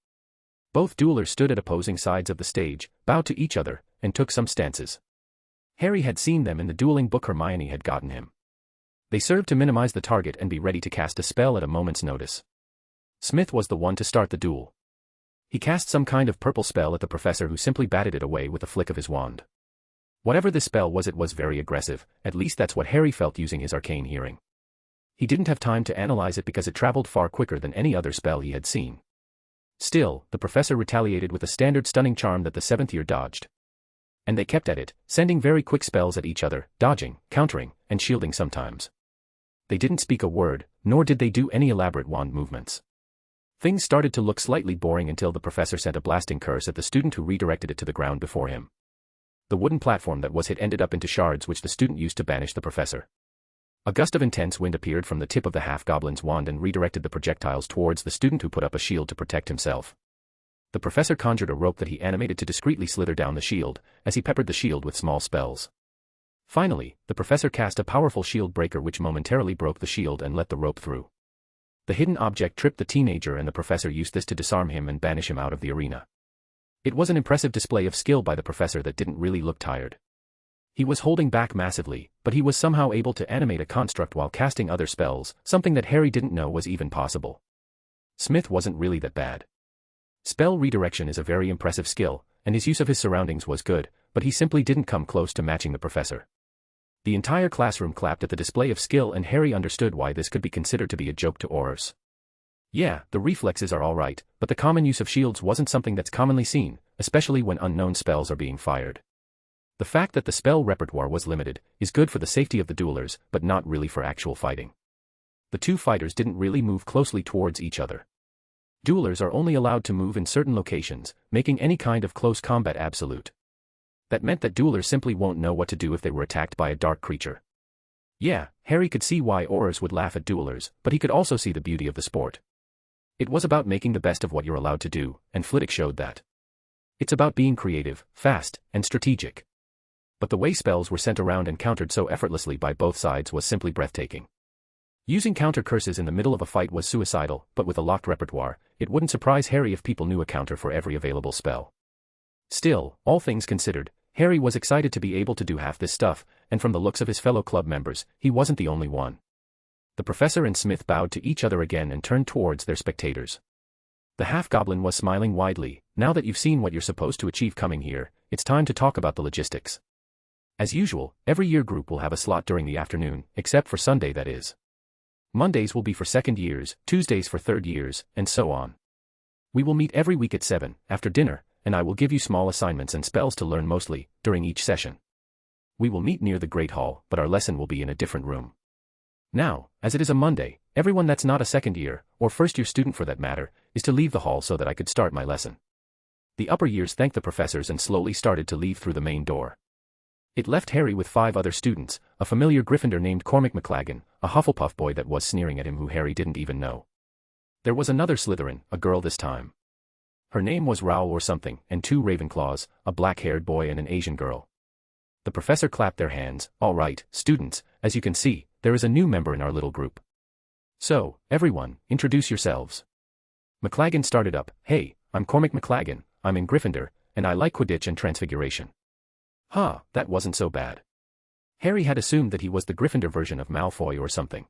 Both duelers stood at opposing sides of the stage, bowed to each other, and took some stances. Harry had seen them in the dueling book Hermione had gotten him. They served to minimize the target and be ready to cast a spell at a moment's notice. Smith was the one to start the duel. He cast some kind of purple spell at the professor, who simply batted it away with a flick of his wand. Whatever the spell was, it was very aggressive, at least that's what Harry felt using his arcane hearing. He didn't have time to analyze it because it traveled far quicker than any other spell he had seen. Still, the professor retaliated with a standard stunning charm that the 7th year dodged. And they kept at it, sending very quick spells at each other, dodging, countering, and shielding sometimes. They didn't speak a word, nor did they do any elaborate wand movements. Things started to look slightly boring until the professor sent a blasting curse at the student, who redirected it to the ground before him. The wooden platform that was hit ended up into shards, which the student used to banish the professor. A gust of intense wind appeared from the tip of the half-goblin's wand and redirected the projectiles towards the student, who put up a shield to protect himself. The professor conjured a rope that he animated to discreetly slither down the shield, as he peppered the shield with small spells. Finally, the professor cast a powerful shield breaker which momentarily broke the shield and let the rope through. The hidden object tripped the teenager, and the professor used this to disarm him and banish him out of the arena. It was an impressive display of skill by the professor that didn't really look tired. He was holding back massively, but he was somehow able to animate a construct while casting other spells, something that Harry didn't know was even possible. Smith wasn't really that bad. Spell redirection is a very impressive skill, and his use of his surroundings was good, but he simply didn't come close to matching the professor. The entire classroom clapped at the display of skill, and Harry understood why this could be considered to be a joke to Aurors. Yeah, the reflexes are alright, but the common use of shields wasn't something that's commonly seen, especially when unknown spells are being fired. The fact that the spell repertoire was limited is good for the safety of the duelers, but not really for actual fighting. The two fighters didn't really move closely towards each other. Duelers are only allowed to move in certain locations, making any kind of close combat absolute. That meant that duelers simply won't know what to do if they were attacked by a dark creature. Yeah, Harry could see why Aurors would laugh at duelers, but he could also see the beauty of the sport. It was about making the best of what you're allowed to do, and Flitwick showed that. It's about being creative, fast, and strategic. But the way spells were sent around and countered so effortlessly by both sides was simply breathtaking. Using counter curses in the middle of a fight was suicidal, but with a locked repertoire, it wouldn't surprise Harry if people knew a counter for every available spell. Still, all things considered, Harry was excited to be able to do half this stuff, and from the looks of his fellow club members, he wasn't the only one. The professor and Smith bowed to each other again and turned towards their spectators. The half-goblin was smiling widely. Now that you've seen what you're supposed to achieve coming here, it's time to talk about the logistics. As usual, every year group will have a slot during the afternoon, except for Sunday, that is. Mondays will be for second years, Tuesdays for third years, and so on. We will meet every week at 7, after dinner, and I will give you small assignments and spells to learn mostly, during each session. We will meet near the Great Hall, but our lesson will be in a different room. Now, as it is a Monday, everyone that's not a second year, or first year student for that matter, is to leave the hall so that I could start my lesson. The upper years thanked the professors and slowly started to leave through the main door. It left Harry with 5 other students, a familiar Gryffindor named Cormac McLaggen, a Hufflepuff boy that was sneering at him who Harry didn't even know. There was another Slytherin, a girl this time. Her name was Rowell or something, and 2 Ravenclaws, a black-haired boy and an Asian girl. The professor clapped their hands. All right, students, as you can see, there is a new member in our little group. So, everyone, introduce yourselves. McLaggen started up. Hey, I'm Cormac McLaggen, I'm in Gryffindor, and I like Quidditch and Transfiguration. Huh, that wasn't so bad. Harry had assumed that he was the Gryffindor version of Malfoy or something.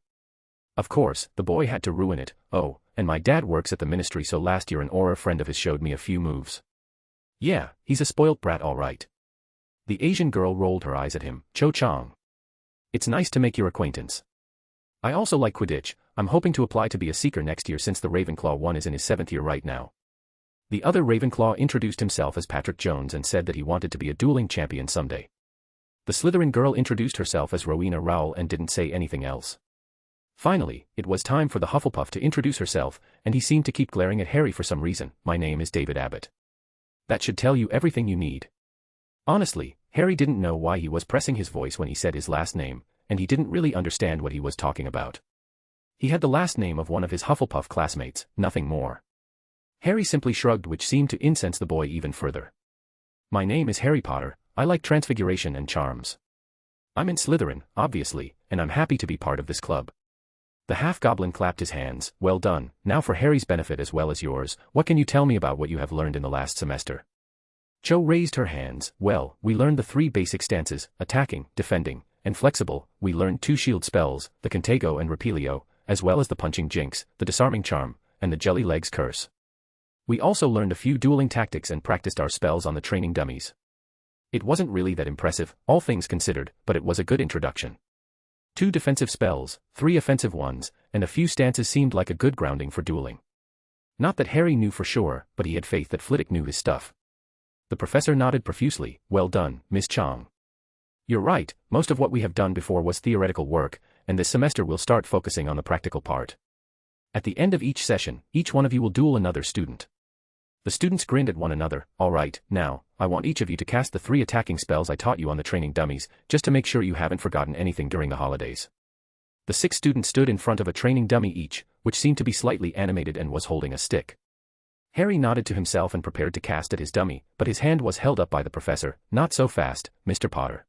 Of course, the boy had to ruin it. Oh, and my dad works at the ministry, so last year an Auror friend of his showed me a few moves. Yeah, he's a spoilt brat all right. The Asian girl rolled her eyes at him. Cho Chang. It's nice to make your acquaintance. I also like Quidditch. I'm hoping to apply to be a seeker next year since the Ravenclaw one is in his 7th year right now. The other Ravenclaw introduced himself as Patrick Jones and said that he wanted to be a dueling champion someday. The Slytherin girl introduced herself as Rowena Rowell and didn't say anything else. Finally, it was time for the Hufflepuff to introduce herself, and he seemed to keep glaring at Harry for some reason. My name is David Abbott. That should tell you everything you need. Honestly, Harry didn't know why he was pressing his voice when he said his last name, and he didn't really understand what he was talking about. He had the last name of one of his Hufflepuff classmates, nothing more. Harry simply shrugged, which seemed to incense the boy even further. My name is Harry Potter, I like transfiguration and charms. I'm in Slytherin, obviously, and I'm happy to be part of this club. The half-goblin clapped his hands. Well done. Now for Harry's benefit as well as yours, what can you tell me about what you have learned in the last semester? Cho raised her hands. Well, we learned the 3 basic stances, attacking, defending, and flexible. We learned 2 shield spells, the Contago and Repelio, as well as the punching jinx, the disarming charm, and the jelly legs curse. We also learned a few dueling tactics and practiced our spells on the training dummies. It wasn't really that impressive, all things considered, but it was a good introduction. 2 defensive spells, 3 offensive ones, and a few stances seemed like a good grounding for dueling. Not that Harry knew for sure, but he had faith that Flitwick knew his stuff. The professor nodded profusely. Well done, Miss Chong. You're right, most of what we have done before was theoretical work, and this semester we'll start focusing on the practical part. At the end of each session, each one of you will duel another student. The students grinned at one another. All right, now, I want each of you to cast the 3 attacking spells I taught you on the training dummies, just to make sure you haven't forgotten anything during the holidays. The 6 students stood in front of a training dummy each, which seemed to be slightly animated and was holding a stick. Harry nodded to himself and prepared to cast at his dummy, but his hand was held up by the professor. Not so fast, Mr. Potter.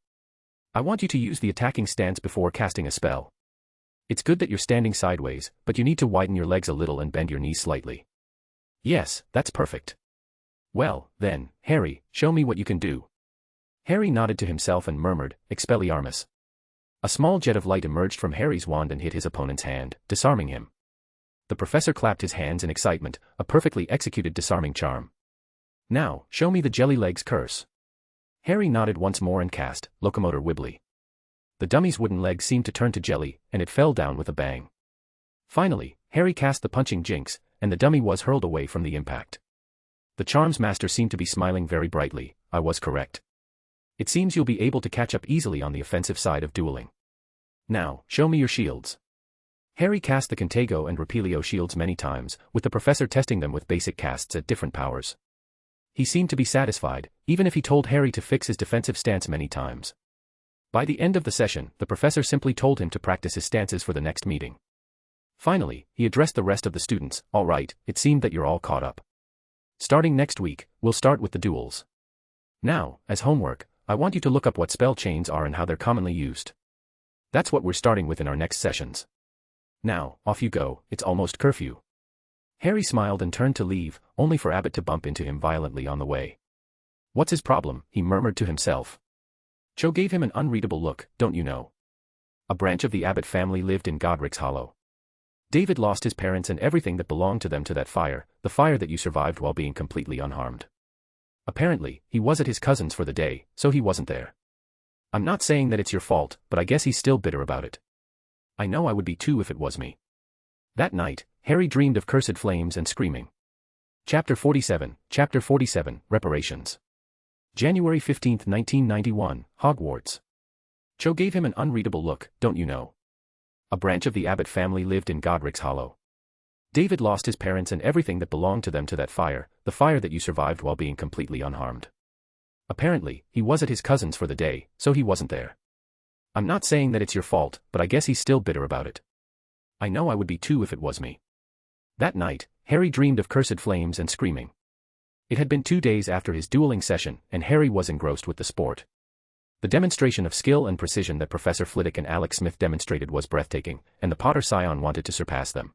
I want you to use the attacking stance before casting a spell. It's good that you're standing sideways, but you need to widen your legs a little and bend your knees slightly. Yes, that's perfect. Well, then, Harry, show me what you can do. Harry nodded to himself and murmured, Expelliarmus. A small jet of light emerged from Harry's wand and hit his opponent's hand, disarming him. The professor clapped his hands in excitement, a perfectly executed disarming charm. Now, show me the jelly legs curse. Harry nodded once more and cast, Locomotor Wibbly. The dummy's wooden legs seemed to turn to jelly, and it fell down with a bang. Finally, Harry cast the punching jinx, and the dummy was hurled away from the impact. The charms master seemed to be smiling very brightly. I was correct. It seems you'll be able to catch up easily on the offensive side of dueling. Now, show me your shields. Harry cast the Contago and Repelio shields many times, with the professor testing them with basic casts at different powers. He seemed to be satisfied, even if he told Harry to fix his defensive stance many times. By the end of the session, the professor simply told him to practice his stances for the next meeting. Finally, he addressed the rest of the students. All right, it seemed that you're all caught up. Starting next week, we'll start with the duels. Now, as homework, I want you to look up what spell chains are and how they're commonly used. That's what we're starting with in our next sessions. Now, off you go, it's almost curfew. Harry smiled and turned to leave, only for Abbott to bump into him violently on the way. What's his problem? He murmured to himself. Cho gave him an unreadable look. Don't you know? A branch of the Abbott family lived in Godric's Hollow. David lost his parents and everything that belonged to them to that fire, the fire that you survived while being completely unharmed. Apparently, he was at his cousin's for the day, so he wasn't there. I'm not saying that it's your fault, but I guess he's still bitter about it. I know I would be too if it was me. That night, Harry dreamed of cursed flames and screaming. Chapter 47, Reparations. January 15, 1991, Hogwarts. Cho gave him an unreadable look. Don't you know? A branch of the Abbott family lived in Godric's Hollow. David lost his parents and everything that belonged to them to that fire, the fire that you survived while being completely unharmed. Apparently, he was at his cousin's for the day, so he wasn't there. I'm not saying that it's your fault, but I guess he's still bitter about it. I know I would be too if it was me. That night, Harry dreamed of cursed flames and screaming. It had been 2 days after his dueling session, and Harry was engrossed with the sport. The demonstration of skill and precision that Professor Flitwick and Alex Smith demonstrated was breathtaking, and the Potter Scion wanted to surpass them.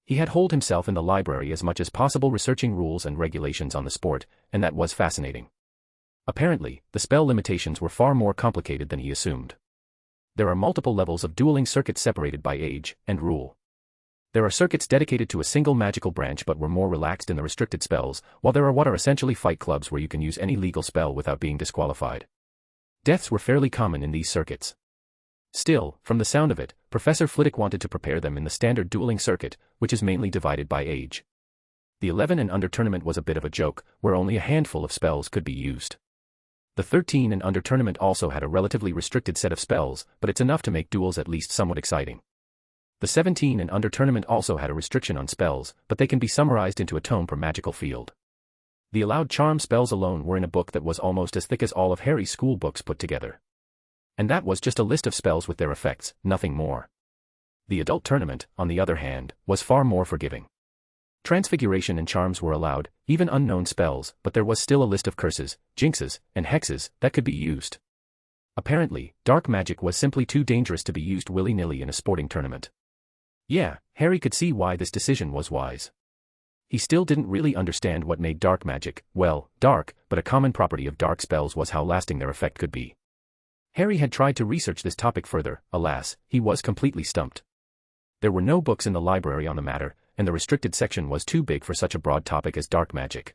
He had holed himself in the library as much as possible researching rules and regulations on the sport, and that was fascinating. Apparently, the spell limitations were far more complicated than he assumed. There are multiple levels of dueling circuits separated by age and rule. There are circuits dedicated to a single magical branch but were more relaxed in the restricted spells, while there are what are essentially fight clubs where you can use any legal spell without being disqualified. Deaths were fairly common in these circuits. Still, from the sound of it, Professor Flitwick wanted to prepare them in the standard dueling circuit, which is mainly divided by age. The 11 and under tournament was a bit of a joke, where only a handful of spells could be used. The 13 and under tournament also had a relatively restricted set of spells, but it's enough to make duels at least somewhat exciting. The 17 and under tournament also had a restriction on spells, but they can be summarized into a tome per magical field. The allowed charm spells alone were in a book that was almost as thick as all of Harry's school books put together. And that was just a list of spells with their effects, nothing more. The adult tournament, on the other hand, was far more forgiving. Transfiguration and charms were allowed, even unknown spells, but there was still a list of curses, jinxes, and hexes that could be used. Apparently, dark magic was simply too dangerous to be used willy-nilly in a sporting tournament. Yeah, Harry could see why this decision was wise. He still didn't really understand what made dark magic, well, dark, but a common property of dark spells was how lasting their effect could be. Harry had tried to research this topic further, alas, he was completely stumped. There were no books in the library on the matter, and the restricted section was too big for such a broad topic as dark magic.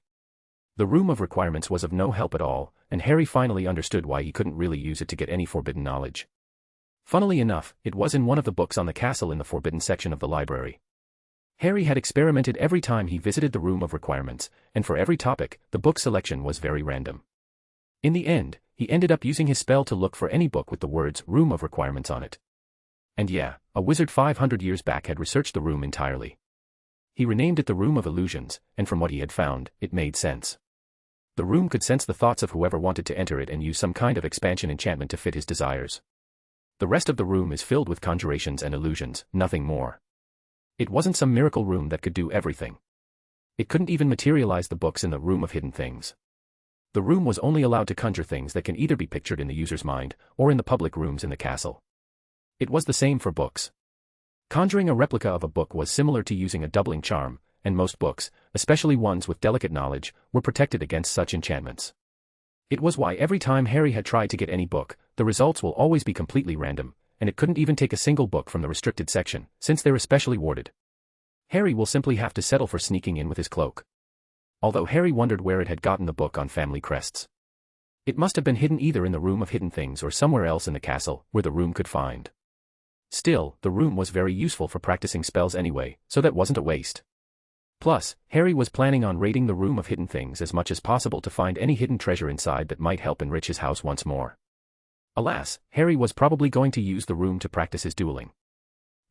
The Room of Requirements was of no help at all, and Harry finally understood why he couldn't really use it to get any forbidden knowledge. Funnily enough, it was in one of the books on the castle in the forbidden section of the library. Harry had experimented every time he visited the Room of Requirements, and for every topic, the book selection was very random. In the end, he ended up using his spell to look for any book with the words Room of Requirements on it. And yeah, a wizard 500 years back had researched the room entirely. He renamed it the Room of Illusions, and from what he had found, it made sense. The room could sense the thoughts of whoever wanted to enter it and use some kind of expansion enchantment to fit his desires. The rest of the room is filled with conjurations and illusions, nothing more. It wasn't some miracle room that could do everything. It couldn't even materialize the books in the Room of Hidden Things. The room was only allowed to conjure things that can either be pictured in the user's mind, or in the public rooms in the castle. It was the same for books. Conjuring a replica of a book was similar to using a doubling charm, and most books, especially ones with delicate knowledge, were protected against such enchantments. It was why every time Harry had tried to get any book, the results will always be completely random, and it couldn't even take a single book from the restricted section, since they're especially warded. Harry will simply have to settle for sneaking in with his cloak. Although Harry wondered where it had gotten the book on family crests. It must have been hidden either in the Room of Hidden Things or somewhere else in the castle, where the room could find. Still, the room was very useful for practicing spells anyway, so that wasn't a waste. Plus, Harry was planning on raiding the Room of Hidden Things as much as possible to find any hidden treasure inside that might help enrich his house once more. Alas, Harry was probably going to use the room to practice his dueling.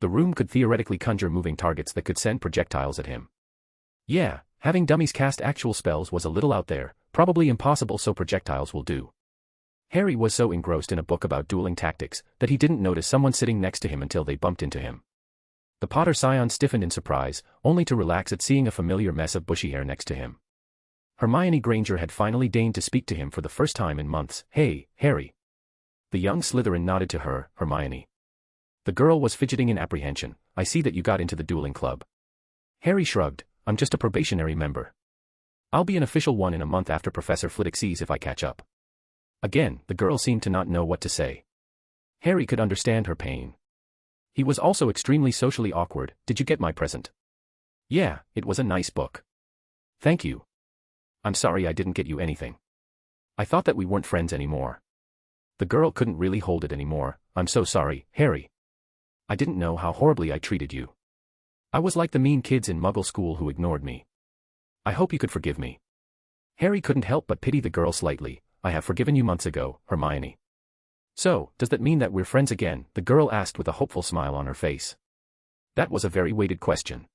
The room could theoretically conjure moving targets that could send projectiles at him. Yeah, having dummies cast actual spells was a little out there, probably impossible, so projectiles will do. Harry was so engrossed in a book about dueling tactics that he didn't notice someone sitting next to him until they bumped into him. The Potter scion stiffened in surprise, only to relax at seeing a familiar mess of bushy hair next to him. Hermione Granger had finally deigned to speak to him for the first time in months. "Hey, Harry." The young Slytherin nodded to her, Hermione. The girl was fidgeting in apprehension. "I see that you got into the dueling club." Harry shrugged. "I'm just a probationary member. I'll be an official one in a month after Professor Flitwick sees if I catch up." Again, the girl seemed to not know what to say. Harry could understand her pain. He was also extremely socially awkward. "Did you get my present?" "Yeah, it was a nice book." "Thank you." "I'm sorry I didn't get you anything. I thought that we weren't friends anymore." The girl couldn't really hold it anymore. "I'm so sorry, Harry. I didn't know how horribly I treated you. I was like the mean kids in Muggle school who ignored me. I hope you could forgive me." Harry couldn't help but pity the girl slightly. "I have forgiven you months ago, Hermione." "So, does that mean that we're friends again?" the girl asked with a hopeful smile on her face. That was a very weighted question.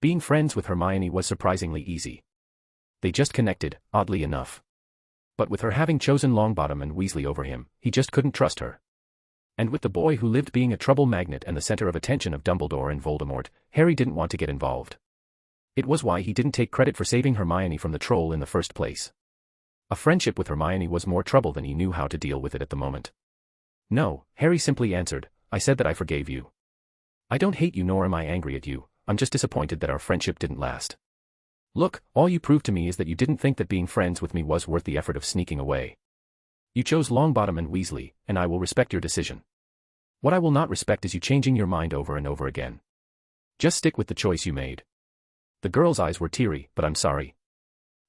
Being friends with Hermione was surprisingly easy. They just connected, oddly enough. But with her having chosen Longbottom and Weasley over him, he just couldn't trust her. And with the boy who lived being a trouble magnet and the center of attention of Dumbledore and Voldemort, Harry didn't want to get involved. It was why he didn't take credit for saving Hermione from the troll in the first place. A friendship with Hermione was more trouble than he knew how to deal with it at the moment. "No," Harry simply answered, "I said that I forgave you. I don't hate you nor am I angry at you, I'm just disappointed that our friendship didn't last. Look, all you proved to me is that you didn't think that being friends with me was worth the effort of sneaking away. You chose Longbottom and Weasley, and I will respect your decision. What I will not respect is you changing your mind over and over again. Just stick with the choice you made." The girl's eyes were teary. "But I'm sorry."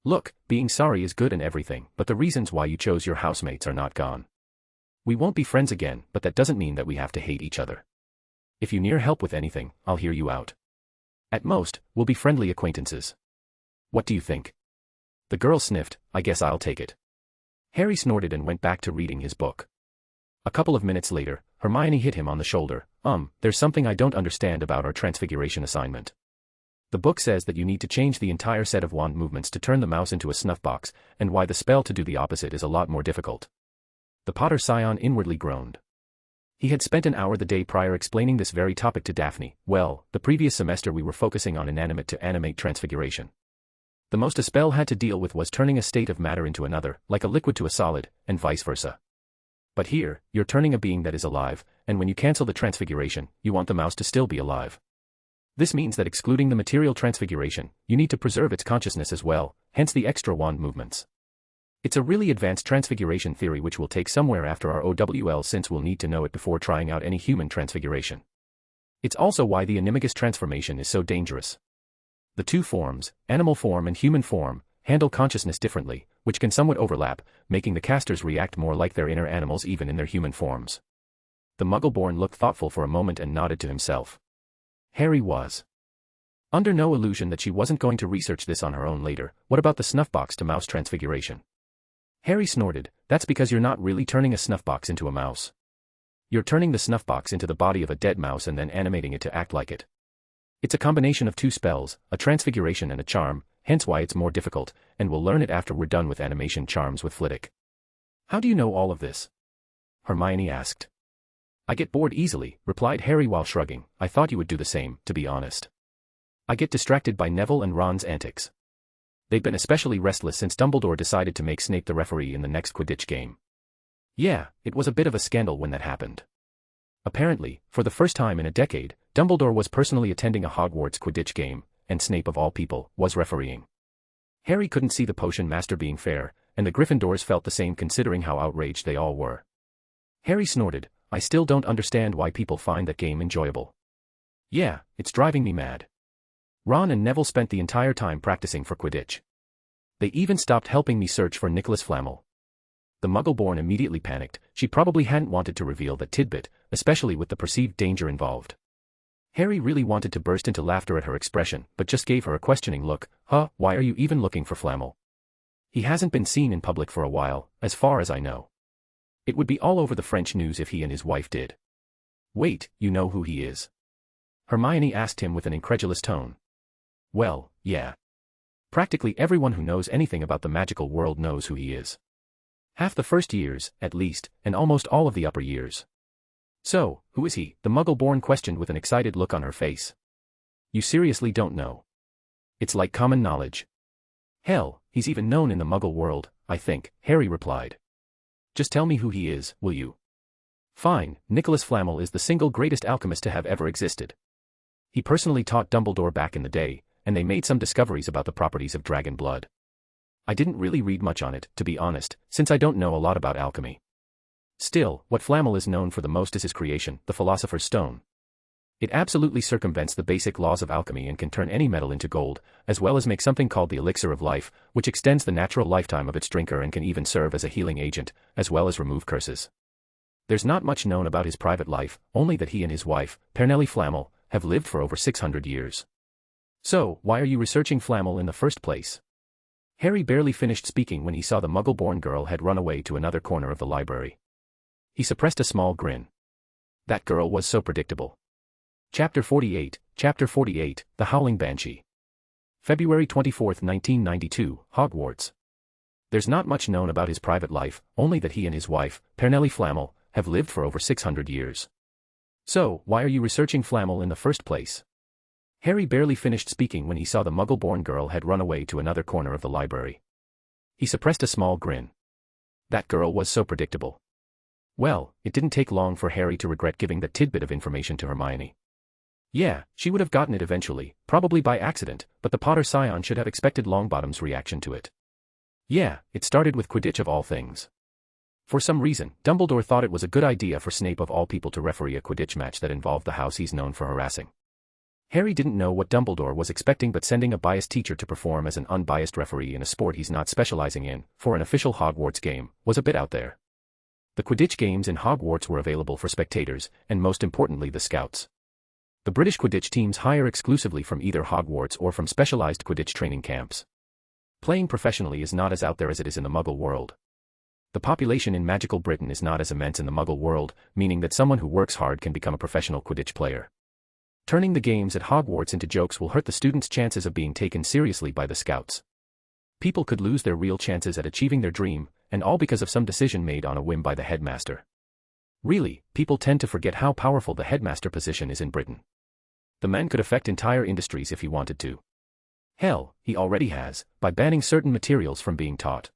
"Look, being sorry is good and everything, but the reasons why you chose your housemates are not gone. We won't be friends again, but that doesn't mean that we have to hate each other. If you need help with anything, I'll hear you out. At most, we'll be friendly acquaintances. What do you think?" The girl sniffed. "I guess I'll take it." Harry snorted and went back to reading his book. A couple of minutes later, Hermione hit him on the shoulder. There's something I don't understand about our transfiguration assignment. The book says that you need to change the entire set of wand movements to turn the mouse into a snuff box, and why the spell to do the opposite is a lot more difficult." The Potter scion inwardly groaned. He had spent an hour the day prior explaining this very topic to Daphne. Well, the previous semester we were focusing on inanimate to animate transfiguration. The most a spell had to deal with was turning a state of matter into another, like a liquid to a solid, and vice versa. But here, you're turning a being that is alive, and when you cancel the transfiguration, you want the mouse to still be alive. This means that excluding the material transfiguration, you need to preserve its consciousness as well, hence the extra wand movements. It's a really advanced transfiguration theory which will take somewhere after our OWL since we'll need to know it before trying out any human transfiguration. It's also why the animagus transformation is so dangerous. The two forms, animal form and human form, handle consciousness differently, which can somewhat overlap, making the casters react more like their inner animals even in their human forms. The Muggle-born looked thoughtful for a moment and nodded to himself. Harry was under no illusion that she wasn't going to research this on her own later. What about the snuffbox to mouse transfiguration? Harry snorted. That's because you're not really turning a snuffbox into a mouse. You're turning the snuffbox into the body of a dead mouse and then animating it to act like it. It's a combination of two spells, a transfiguration and a charm, hence why it's more difficult, and we'll learn it after we're done with animation charms with Flitwick. How do you know all of this? Hermione asked. I get bored easily, replied Harry while shrugging. I thought you would do the same, to be honest. I get distracted by Neville and Ron's antics. They've been especially restless since Dumbledore decided to make Snape the referee in the next Quidditch game. Yeah, it was a bit of a scandal when that happened. Apparently, for the first time in a decade, Dumbledore was personally attending a Hogwarts Quidditch game, and Snape of all people, was refereeing. Harry couldn't see the potion master being fair, and the Gryffindors felt the same considering how outraged they all were. Harry snorted. I still don't understand why people find that game enjoyable. Yeah, it's driving me mad. Ron and Neville spent the entire time practicing for Quidditch. They even stopped helping me search for Nicholas Flamel. The Muggle-born immediately panicked. She probably hadn't wanted to reveal that tidbit, especially with the perceived danger involved. Harry really wanted to burst into laughter at her expression, but just gave her a questioning look. Why are you even looking for Flamel? He hasn't been seen in public for a while, as far as I know. It would be all over the French news if he and his wife did. Wait, you know who he is? Hermione asked him with an incredulous tone. Well, yeah. Practically everyone who knows anything about the magical world knows who he is. Half the first years, at least, and almost all of the upper years. So, who is he? The Muggle-born questioned with an excited look on her face. You seriously don't know? It's like common knowledge. Hell, he's even known in the Muggle world, I think, Harry replied. Just tell me who he is, will you? Fine, Nicholas Flamel is the single greatest alchemist to have ever existed. He personally taught Dumbledore back in the day, and they made some discoveries about the properties of dragon blood. I didn't really read much on it, to be honest, since I don't know a lot about alchemy. Still, what Flamel is known for the most is his creation, the Philosopher's Stone. It absolutely circumvents the basic laws of alchemy and can turn any metal into gold, as well as make something called the Elixir of Life, which extends the natural lifetime of its drinker and can even serve as a healing agent, as well as remove curses. There's not much known about his private life, only that he and his wife, Pernelle Flamel, have lived for over 600 years. So, why are you researching Flamel in the first place? Harry barely finished speaking when he saw the Muggle-born girl had run away to another corner of the library. He suppressed a small grin. That girl was so predictable. Chapter 48, The Howling Banshee. February 24, 1992, Hogwarts. There's not much known about his private life, only that he and his wife, Pernelle Flamel, have lived for over 600 years. So, why are you researching Flamel in the first place? Harry barely finished speaking when he saw the Muggle-born girl had run away to another corner of the library. He suppressed a small grin. That girl was so predictable. Well, it didn't take long for Harry to regret giving that tidbit of information to Hermione. Yeah, she would have gotten it eventually, probably by accident, but the Potter Scion should have expected Longbottom's reaction to it. Yeah, it started with Quidditch of all things. For some reason, Dumbledore thought it was a good idea for Snape of all people to referee a Quidditch match that involved the house he's known for harassing. Harry didn't know what Dumbledore was expecting, but sending a biased teacher to perform as an unbiased referee in a sport he's not specializing in, for an official Hogwarts game, was a bit out there. The Quidditch games in Hogwarts were available for spectators, and most importantly the Scouts. The British Quidditch teams hire exclusively from either Hogwarts or from specialized Quidditch training camps. Playing professionally is not as out there as it is in the Muggle world. The population in magical Britain is not as immense in the Muggle world, meaning that someone who works hard can become a professional Quidditch player. Turning the games at Hogwarts into jokes will hurt the students' chances of being taken seriously by the Scouts. People could lose their real chances at achieving their dream, and all because of some decision made on a whim by the headmaster. Really, people tend to forget how powerful the headmaster position is in Britain. The man could affect entire industries if he wanted to. Hell, he already has, by banning certain materials from being taught.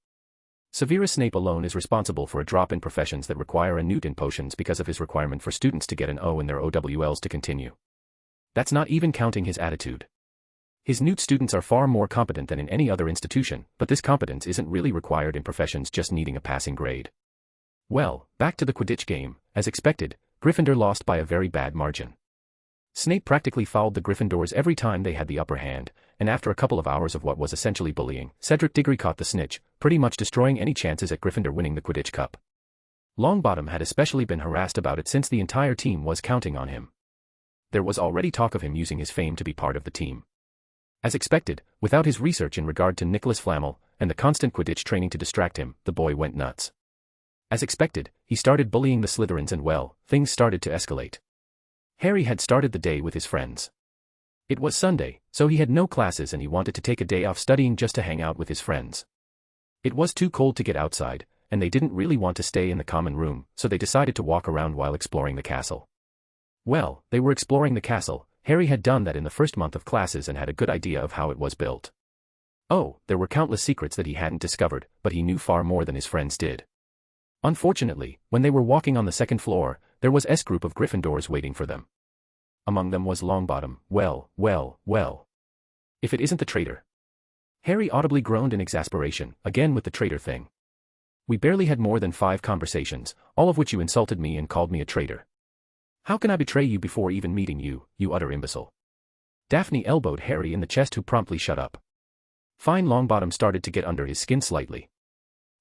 Severus Snape alone is responsible for a drop in professions that require a newt in potions because of his requirement for students to get an O in their OWLs to continue. That's not even counting his attitude. His newt students are far more competent than in any other institution, but this competence isn't really required in professions just needing a passing grade. Well, back to the Quidditch game. As expected, Gryffindor lost by a very bad margin. Snape practically fouled the Gryffindors every time they had the upper hand, and after a couple of hours of what was essentially bullying, Cedric Diggory caught the snitch, pretty much destroying any chances at Gryffindor winning the Quidditch Cup. Longbottom had especially been harassed about it since the entire team was counting on him. There was already talk of him using his fame to be part of the team. As expected, without his research in regard to Nicholas Flamel, and the constant Quidditch training to distract him, the boy went nuts. As expected, he started bullying the Slytherins and well, things started to escalate. Harry had started the day with his friends. It was Sunday, so he had no classes and he wanted to take a day off studying just to hang out with his friends. It was too cold to get outside, and they didn't really want to stay in the common room, so they decided to walk around while exploring the castle. Well, they were exploring the castle. Harry had done that in the first month of classes and had a good idea of how it was built. Oh, there were countless secrets that he hadn't discovered, but he knew far more than his friends did. Unfortunately, when they were walking on the second floor, there was a group of Gryffindors waiting for them. Among them was Longbottom. Well. If it isn't the traitor. Harry audibly groaned in exasperation, again with the traitor thing. We barely had more than 5 conversations, all of which you insulted me and called me a traitor. How can I betray you before even meeting you, you utter imbecile? Daphne elbowed Harry in the chest, who promptly shut up. Fine. Longbottom started to get under his skin slightly.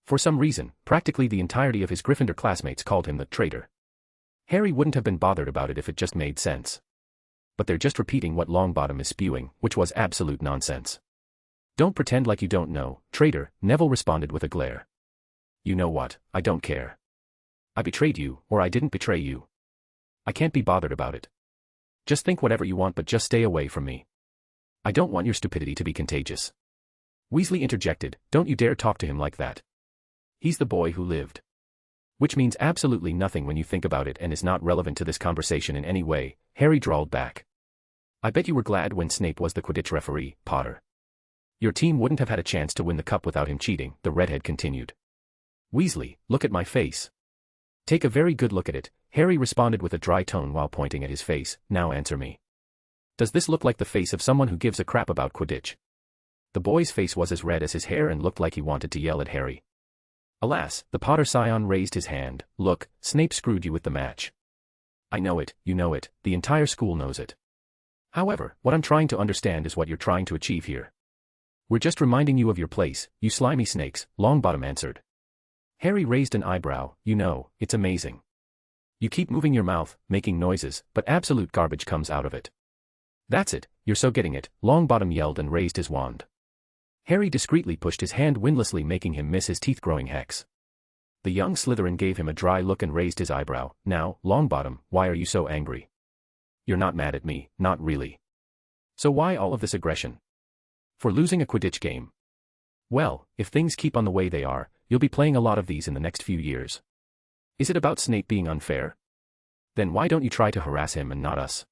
For some reason, practically the entirety of his Gryffindor classmates called him the traitor. Harry wouldn't have been bothered about it if it just made sense. But they're just repeating what Longbottom is spewing, which was absolute nonsense. Don't pretend like you don't know, traitor, Neville responded with a glare. You know what, I don't care. I betrayed you, or I didn't betray you. I can't be bothered about it. Just think whatever you want, but just stay away from me. I don't want your stupidity to be contagious. Weasley interjected, don't you dare talk to him like that. He's the boy who lived. Which means absolutely nothing when you think about it and is not relevant to this conversation in any way, Harry drawled back. I bet you were glad when Snape was the Quidditch referee, Potter. Your team wouldn't have had a chance to win the cup without him cheating, the redhead continued. Weasley, look at my face. Take a very good look at it, Harry responded with a dry tone while pointing at his face. Now answer me. Does this look like the face of someone who gives a crap about Quidditch? The boy's face was as red as his hair and looked like he wanted to yell at Harry. Alas, the Potter scion raised his hand. Look, Snape screwed you with the match. I know it, you know it, the entire school knows it. However, what I'm trying to understand is what you're trying to achieve here. We're just reminding you of your place, you slimy snakes, Longbottom answered. Harry raised an eyebrow. You know, it's amazing. You keep moving your mouth, making noises, but absolute garbage comes out of it. That's it, you're so getting it, Longbottom yelled and raised his wand. Harry discreetly pushed his hand windlessly, making him miss his teeth-growing hex. The young Slytherin gave him a dry look and raised his eyebrow. Now, Longbottom, why are you so angry? You're not mad at me, not really. So why all of this aggression? For losing a Quidditch game. Well, if things keep on the way they are, you'll be playing a lot of these in the next few years. Is it about Snape being unfair? Then why don't you try to harass him and not us?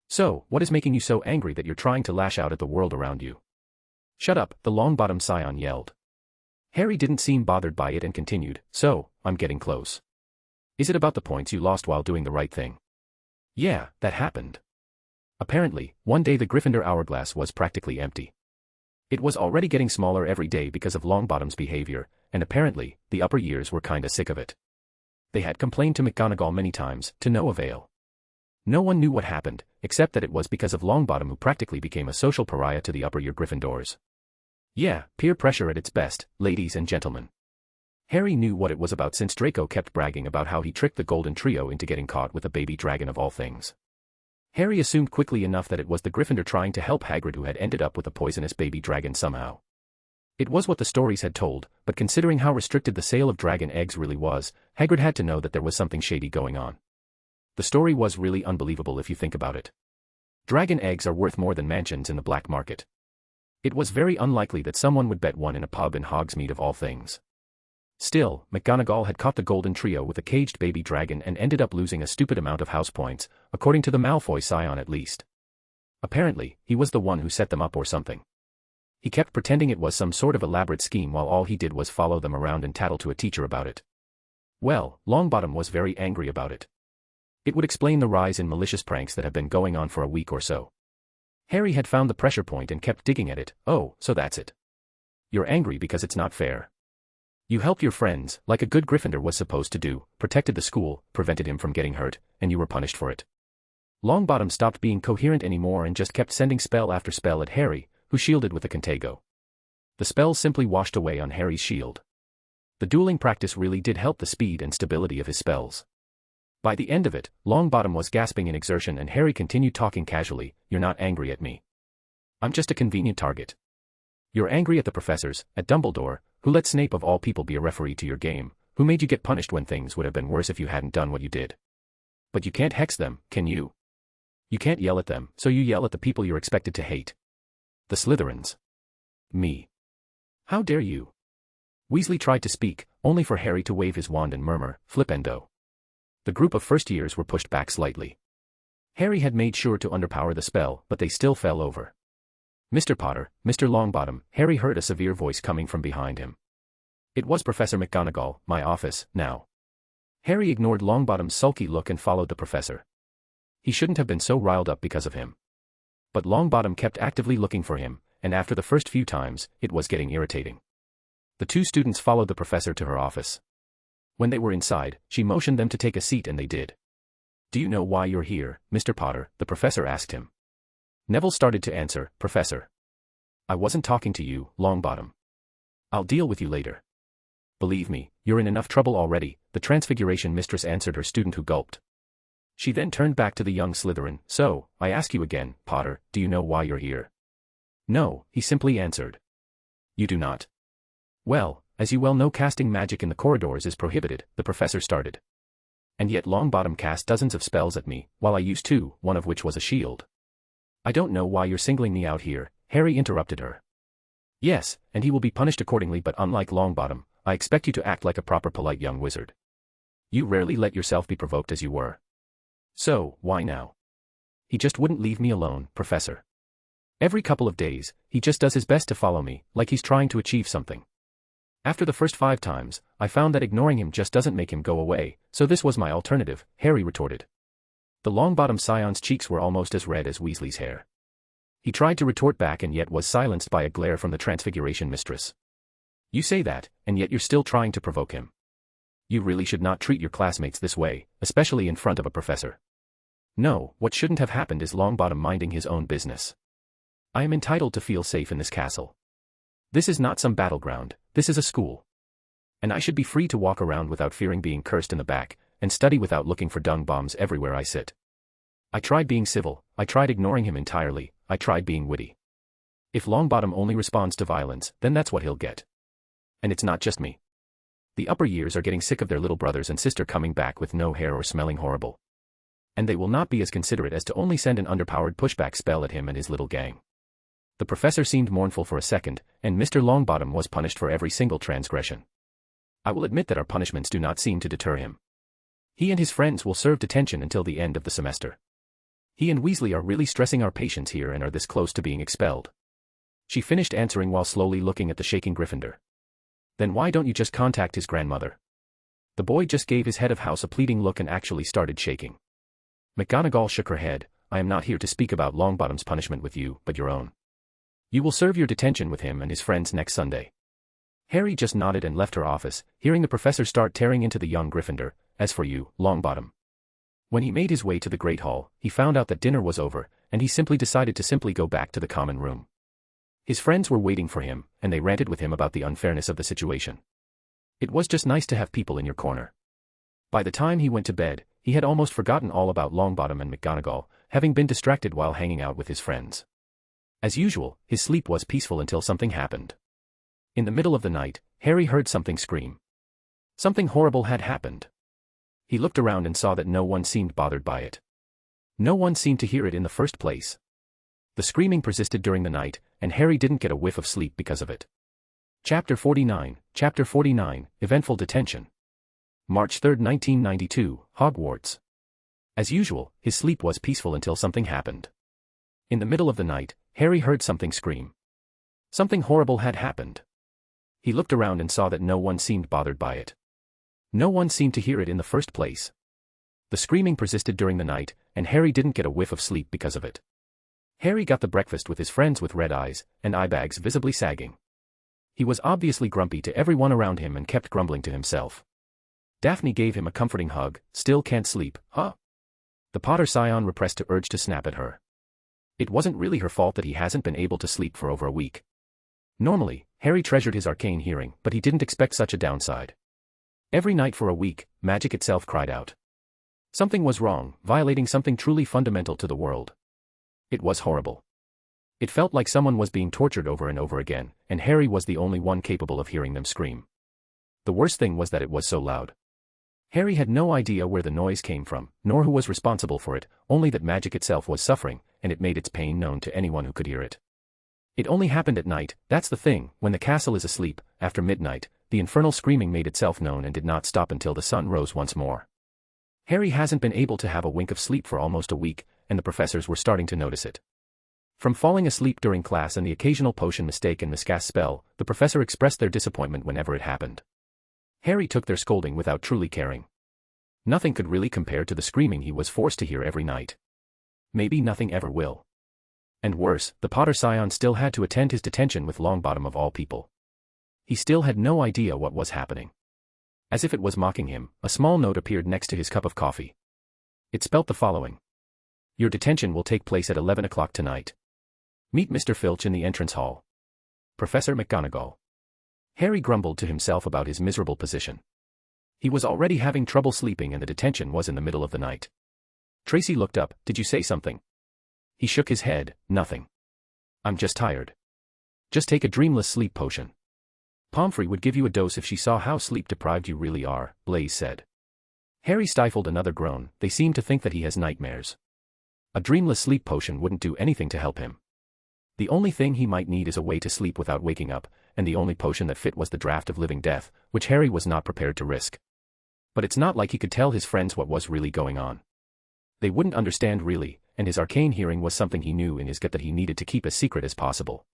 So, what is making you so angry that you're trying to lash out at the world around you? Shut up, the Longbottom scion yelled. Harry didn't seem bothered by it and continued, so, I'm getting close. Is it about the points you lost while doing the right thing? Yeah, that happened. Apparently, one day the Gryffindor hourglass was practically empty. It was already getting smaller every day because of Longbottom's behavior, and apparently, the upper years were kinda sick of it. They had complained to McGonagall many times, to no avail. No one knew what happened, except that it was because of Longbottom who practically became a social pariah to the upper year Gryffindors. Yeah, peer pressure at its best, ladies and gentlemen. Harry knew what it was about since Draco kept bragging about how he tricked the Golden Trio into getting caught with a baby dragon of all things. Harry assumed quickly enough that it was the Gryffindor trying to help Hagrid who had ended up with a poisonous baby dragon somehow. It was what the stories had told, but considering how restricted the sale of dragon eggs really was, Hagrid had to know that there was something shady going on. The story was really unbelievable if you think about it. Dragon eggs are worth more than mansions in the black market. It was very unlikely that someone would bet one in a pub in Hogsmeade of all things. Still, McGonagall had caught the golden trio with a caged baby dragon and ended up losing a stupid amount of house points, according to the Malfoy scion at least. Apparently, he was the one who set them up or something. He kept pretending it was some sort of elaborate scheme while all he did was follow them around and tattle to a teacher about it. Well, Longbottom was very angry about it. It would explain the rise in malicious pranks that have been going on for a week or so. Harry had found the pressure point and kept digging at it. Oh, so that's it. You're angry because it's not fair. You helped your friends, like a good Gryffindor was supposed to do, protected the school, prevented him from getting hurt, and you were punished for it. Longbottom stopped being coherent anymore and just kept sending spell after spell at Harry, who shielded with the Contago. The spells simply washed away on Harry's shield. The dueling practice really did help the speed and stability of his spells. By the end of it, Longbottom was gasping in exertion and Harry continued talking casually, "You're not angry at me. I'm just a convenient target. You're angry at the professors, at Dumbledore, who let Snape of all people be a referee to your game, who made you get punished when things would have been worse if you hadn't done what you did. But you can't hex them, can you? You can't yell at them, so you yell at the people you're expected to hate. The Slytherins. Me. How dare you?" Weasley tried to speak, only for Harry to wave his wand and murmur, "Flipendo." The group of first years were pushed back slightly. Harry had made sure to underpower the spell, but they still fell over. "Mr. Potter, Mr. Longbottom," Harry heard a severe voice coming from behind him. It was Professor McGonagall, "My office, now." Harry ignored Longbottom's sulky look and followed the professor. He shouldn't have been so riled up because of him. But Longbottom kept actively looking for him, and after the first few times, it was getting irritating. The two students followed the professor to her office. When they were inside, she motioned them to take a seat and they did. "Do you know why you're here, Mr. Potter?" the professor asked him. Neville started to answer, "Professor. I wasn't talking to you, Longbottom. I'll deal with you later." "Believe me, you're in enough trouble already," the Transfiguration Mistress answered her student who gulped. She then turned back to the young Slytherin, "So, I ask you again, Potter, do you know why you're here?" "No," he simply answered. "You do not? Well, as you well know, casting magic in the corridors is prohibited," the professor started. "And yet Longbottom cast dozens of spells at me, while I used two, one of which was a shield." "I don't know why you're singling me out here," Harry interrupted her. "Yes, and he will be punished accordingly, but unlike Longbottom, I expect you to act like a proper polite young wizard. You rarely let yourself be provoked as you were. So, why now?" "He just wouldn't leave me alone, Professor. Every couple of days, he just does his best to follow me, like he's trying to achieve something. After the first 5 times, I found that ignoring him just doesn't make him go away, so this was my alternative," Harry retorted. The Longbottom scion's cheeks were almost as red as Weasley's hair. He tried to retort back and yet was silenced by a glare from the Transfiguration Mistress. "You say that, and yet you're still trying to provoke him. You really should not treat your classmates this way, especially in front of a professor. No, what shouldn't have happened is Longbottom minding his own business. I am entitled to feel safe in this castle. This is not some battleground, this is a school. And I should be free to walk around without fearing being cursed in the back, and study without looking for dung bombs everywhere I sit. I tried being civil, I tried ignoring him entirely, I tried being witty. If Longbottom only responds to violence, then that's what he'll get. And it's not just me. The upper years are getting sick of their little brothers and sister coming back with no hair or smelling horrible. And they will not be as considerate as to only send an underpowered pushback spell at him and his little gang." The professor seemed mournful for a second, and Mr. Longbottom was punished for every single transgression. "I will admit that our punishments do not seem to deter him. He and his friends will serve detention until the end of the semester. He and Weasley are really stressing our patience here and are this close to being expelled." She finished answering while slowly looking at the shaking Gryffindor. "Then why don't you just contact his grandmother?" The boy just gave his head of house a pleading look and actually started shaking. McGonagall shook her head. "I am not here to speak about Longbottom's punishment with you, but your own. You will serve your detention with him and his friends next Sunday." Harry just nodded and left her office, hearing the professor start tearing into the young Gryffindor. "As for you, Longbottom." When he made his way to the Great Hall, he found out that dinner was over, and he simply decided to go back to the common room. His friends were waiting for him, and they ranted with him about the unfairness of the situation. It was just nice to have people in your corner. By the time he went to bed, he had almost forgotten all about Longbottom and McGonagall, having been distracted while hanging out with his friends. As usual, his sleep was peaceful until something happened. In the middle of the night, Harry heard something scream. Something horrible had happened. He looked around and saw that no one seemed bothered by it. No one seemed to hear it in the first place. The screaming persisted during the night, and Harry didn't get a whiff of sleep because of it. Chapter 49, Eventful Detention. March 3, 1992, Hogwarts. As usual, his sleep was peaceful until something happened. In the middle of the night, Harry heard something scream. Something horrible had happened. He looked around and saw that no one seemed bothered by it. No one seemed to hear it in the first place. The screaming persisted during the night, and Harry didn't get a whiff of sleep because of it. Harry got the breakfast with his friends with red eyes, and eye bags visibly sagging. He was obviously grumpy to everyone around him and kept grumbling to himself. Daphne gave him a comforting hug. Still can't sleep, huh? The Potter scion repressed the urge to snap at her. It wasn't really her fault that he hasn't been able to sleep for over a week. Normally, Harry treasured his arcane hearing, but he didn't expect such a downside. Every night for a week, magic itself cried out. Something was wrong, violating something truly fundamental to the world. It was horrible. It felt like someone was being tortured over and over again, and Harry was the only one capable of hearing them scream. The worst thing was that it was so loud. Harry had no idea where the noise came from, nor who was responsible for it, only that magic itself was suffering, and it made its pain known to anyone who could hear it. It only happened at night, that's the thing. When the castle is asleep, after midnight, the infernal screaming made itself known and did not stop until the sun rose once more. Harry hasn't been able to have a wink of sleep for almost a week, and the professors were starting to notice it. From falling asleep during class and the occasional potion mistake and miscast spell, the professor expressed their disappointment whenever it happened. Harry took their scolding without truly caring. Nothing could really compare to the screaming he was forced to hear every night. Maybe nothing ever will. And worse, the Potter scion still had to attend his detention with Longbottom of all people. He still had no idea what was happening. As if it was mocking him, a small note appeared next to his cup of coffee. It spelt the following. Your detention will take place at 11 o'clock tonight. Meet Mr. Filch in the entrance hall. Professor McGonagall. Harry grumbled to himself about his miserable position. He was already having trouble sleeping and the detention was in the middle of the night. Tracy looked up. Did you say something? He shook his head. Nothing. I'm just tired. Just take a dreamless sleep potion. Pomfrey would give you a dose if she saw how sleep-deprived you really are, Blaise said. Harry stifled another groan. They seem to think that he has nightmares. A dreamless sleep potion wouldn't do anything to help him. The only thing he might need is a way to sleep without waking up, and the only potion that fit was the draft of living death, which Harry was not prepared to risk. But it's not like he could tell his friends what was really going on. They wouldn't understand really, and his arcane hearing was something he knew in his gut that he needed to keep as secret as possible.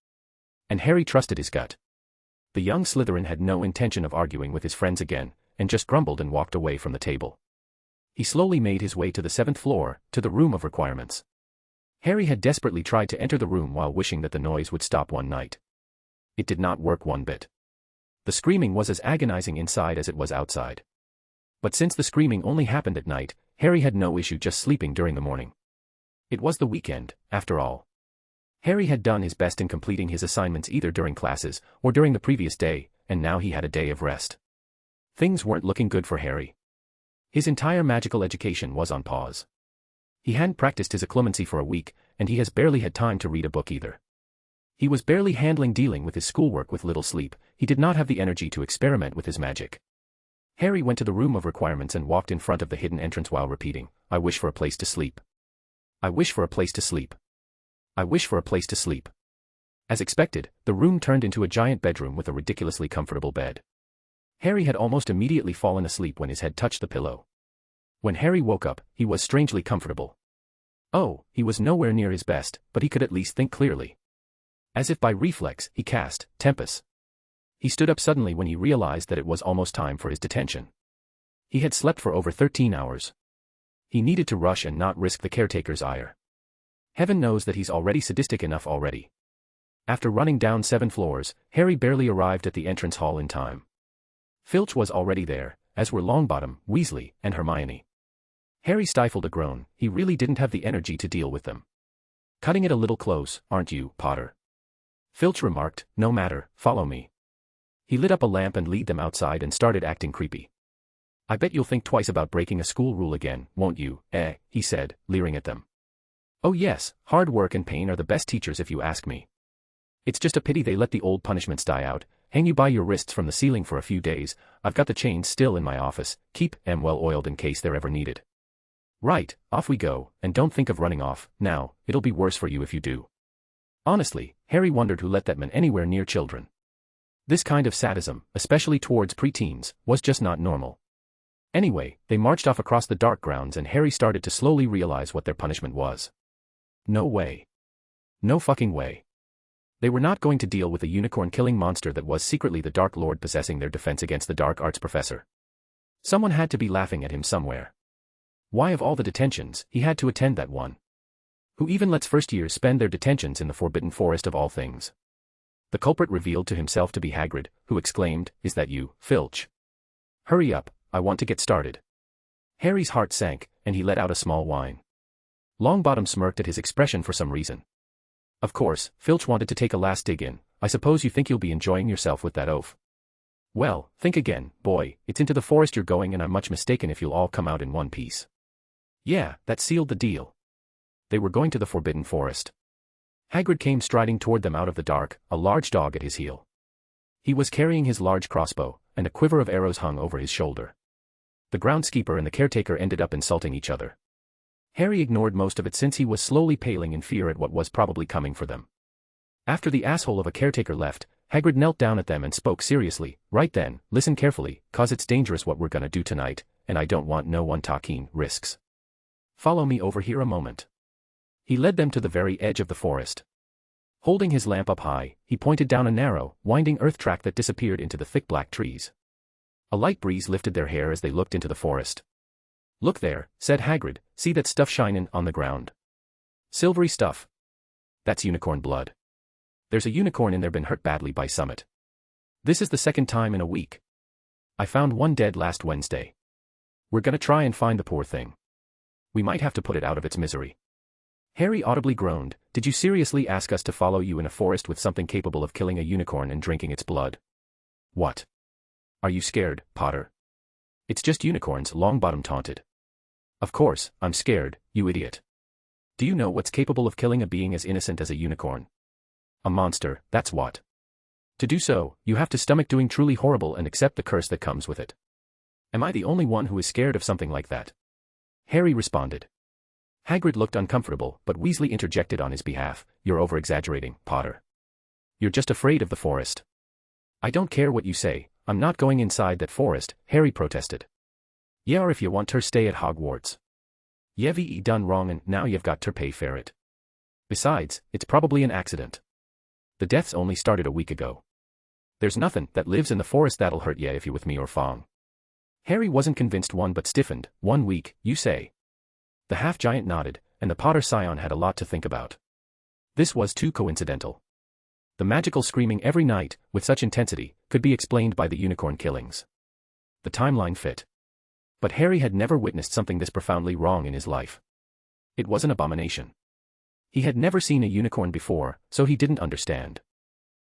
And Harry trusted his gut. The young Slytherin had no intention of arguing with his friends again, and just grumbled and walked away from the table. He slowly made his way to the 7th floor, to the room of requirements. Harry had desperately tried to enter the room while wishing that the noise would stop one night. It did not work one bit. The screaming was as agonizing inside as it was outside. But since the screaming only happened at night, Harry had no issue just sleeping during the morning. It was the weekend, after all. Harry had done his best in completing his assignments either during classes or during the previous day, and now he had a day of rest. Things weren't looking good for Harry. His entire magical education was on pause. He hadn't practiced his occlumency for a week, and he has barely had time to read a book either. He was barely dealing with his schoolwork with little sleep. He did not have the energy to experiment with his magic. Harry went to the room of requirements and walked in front of the hidden entrance while repeating, I wish for a place to sleep. I wish for a place to sleep. I wish for a place to sleep. As expected, the room turned into a giant bedroom with a ridiculously comfortable bed. Harry had almost immediately fallen asleep when his head touched the pillow. When Harry woke up, he was strangely comfortable. Oh, he was nowhere near his best, but he could at least think clearly. As if by reflex, he cast Tempest. He stood up suddenly when he realized that it was almost time for his detention. He had slept for over 13 hours. He needed to rush and not risk the caretaker's ire. Heaven knows that he's already sadistic enough already. After running down 7 floors, Harry barely arrived at the entrance hall in time. Filch was already there, as were Longbottom, Weasley, and Hermione. Harry stifled a groan. He really didn't have the energy to deal with them. Cutting it a little close, aren't you, Potter? Filch remarked. No matter, follow me. He lit up a lamp and led them outside and started acting creepy. I bet you'll think twice about breaking a school rule again, won't you, he said, leering at them. Oh yes, hard work and pain are the best teachers if you ask me. It's just a pity they let the old punishments die out, hang you by your wrists from the ceiling for a few days. I've got the chains still in my office, keep them well oiled in case they're ever needed. Right, off we go, and don't think of running off, now, it'll be worse for you if you do. Honestly, Harry wondered who let that man anywhere near children. This kind of sadism, especially towards preteens, was just not normal. Anyway, they marched off across the dark grounds and Harry started to slowly realize what their punishment was. No way. No fucking way. They were not going to deal with a unicorn-killing monster that was secretly the Dark Lord possessing their defense against the dark arts professor. Someone had to be laughing at him somewhere. Why of all the detentions, he had to attend that one? Who even lets first years spend their detentions in the Forbidden Forest of all things? The culprit revealed to himself to be Hagrid, who exclaimed, "Is that you, Filch? Hurry up, I want to get started." Harry's heart sank, and he let out a small whine. Longbottom smirked at his expression for some reason. Of course, Filch wanted to take a last dig in. "I suppose you think you'll be enjoying yourself with that oaf. Well, think again, boy, it's into the forest you're going and I'm much mistaken if you'll all come out in one piece." Yeah, that sealed the deal. They were going to the Forbidden Forest. Hagrid came striding toward them out of the dark, a large dog at his heel. He was carrying his large crossbow, and a quiver of arrows hung over his shoulder. The groundskeeper and the caretaker ended up insulting each other. Harry ignored most of it since he was slowly paling in fear at what was probably coming for them. After the asshole of a caretaker left, Hagrid knelt down at them and spoke seriously. "Right then, listen carefully, 'cause it's dangerous what we're gonna do tonight, and I don't want no one taking risks. Follow me over here a moment." He led them to the very edge of the forest. Holding his lamp up high, he pointed down a narrow, winding earth track that disappeared into the thick black trees. A light breeze lifted their hair as they looked into the forest. "Look there," said Hagrid, "see that stuff shinin' on the ground? Silvery stuff. That's unicorn blood. There's a unicorn in there been hurt badly by summit. This is the second time in a week. I found one dead last Wednesday. We're gonna try and find the poor thing. We might have to put it out of its misery." Harry audibly groaned. "Did you seriously ask us to follow you in a forest with something capable of killing a unicorn and drinking its blood? What? Are you scared, Potter?" "It's just unicorns," Longbottom taunted. "Of course, I'm scared, you idiot. Do you know what's capable of killing a being as innocent as a unicorn? A monster, that's what. To do so, you have to stomach doing truly horrible and accept the curse that comes with it. Am I the only one who is scared of something like that?" Harry responded. Hagrid looked uncomfortable, but Weasley interjected on his behalf. "You're over-exaggerating, Potter. You're just afraid of the forest." "I don't care what you say, I'm not going inside that forest," Harry protested. "Yeah, or if you want ter stay at Hogwarts. You've done wrong and now you've got ter pay for it. Besides, it's probably an accident. The deaths only started a week ago. There's nothing that lives in the forest that'll hurt ya if you with me or Fong." Harry wasn't convinced one but stiffened. "1 week, you say?" The half-giant nodded, and the Potter scion had a lot to think about. This was too coincidental. The magical screaming every night, with such intensity, could be explained by the unicorn killings. The timeline fit. But Harry had never witnessed something this profoundly wrong in his life. It was an abomination. He had never seen a unicorn before, so he didn't understand.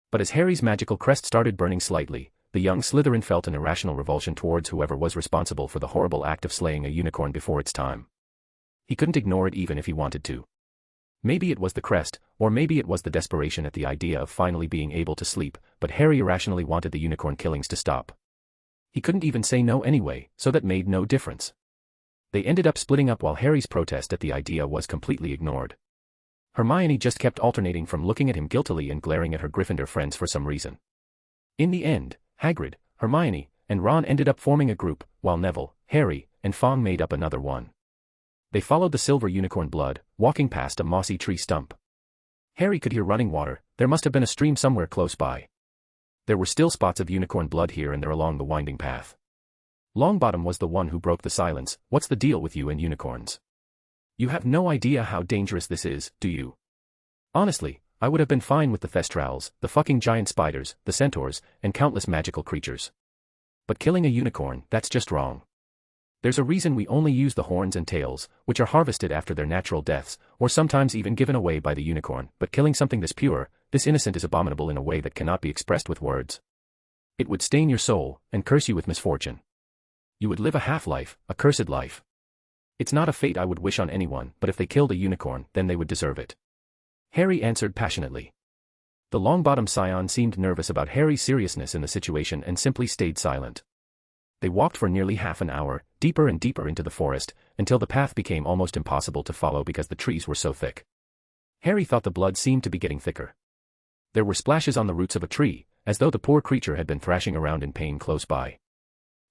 But as Harry's magical crest started burning slightly, the young Slytherin felt an irrational revulsion towards whoever was responsible for the horrible act of slaying a unicorn before its time. He couldn't ignore it even if he wanted to. Maybe it was the crest, or maybe it was the desperation at the idea of finally being able to sleep, but Harry irrationally wanted the unicorn killings to stop. He couldn't even say no anyway, so that made no difference. They ended up splitting up while Harry's protest at the idea was completely ignored. Hermione just kept alternating from looking at him guiltily and glaring at her Gryffindor friends for some reason. In the end, Hagrid, Hermione, and Ron ended up forming a group, while Neville, Harry, and Fong made up another one. They followed the silver unicorn blood, walking past a mossy tree stump. Harry could hear running water. There must have been a stream somewhere close by. There were still spots of unicorn blood here and there along the winding path. Longbottom was the one who broke the silence. "What's the deal with you and unicorns? You have no idea how dangerous this is, do you? Honestly, I would have been fine with the thestrals, the fucking giant spiders, the centaurs, and countless magical creatures. But killing a unicorn, that's just wrong. There's a reason we only use the horns and tails, which are harvested after their natural deaths, or sometimes even given away by the unicorn, but killing something this pure, this innocent is abominable in a way that cannot be expressed with words. It would stain your soul, and curse you with misfortune. You would live a half-life, a cursed life. It's not a fate I would wish on anyone, but if they killed a unicorn, then they would deserve it." Harry answered passionately. The Longbottom scion seemed nervous about Harry's seriousness in the situation and simply stayed silent. They walked for nearly half an hour, deeper and deeper into the forest, until the path became almost impossible to follow because the trees were so thick. Harry thought the blood seemed to be getting thicker. There were splashes on the roots of a tree, as though the poor creature had been thrashing around in pain close by.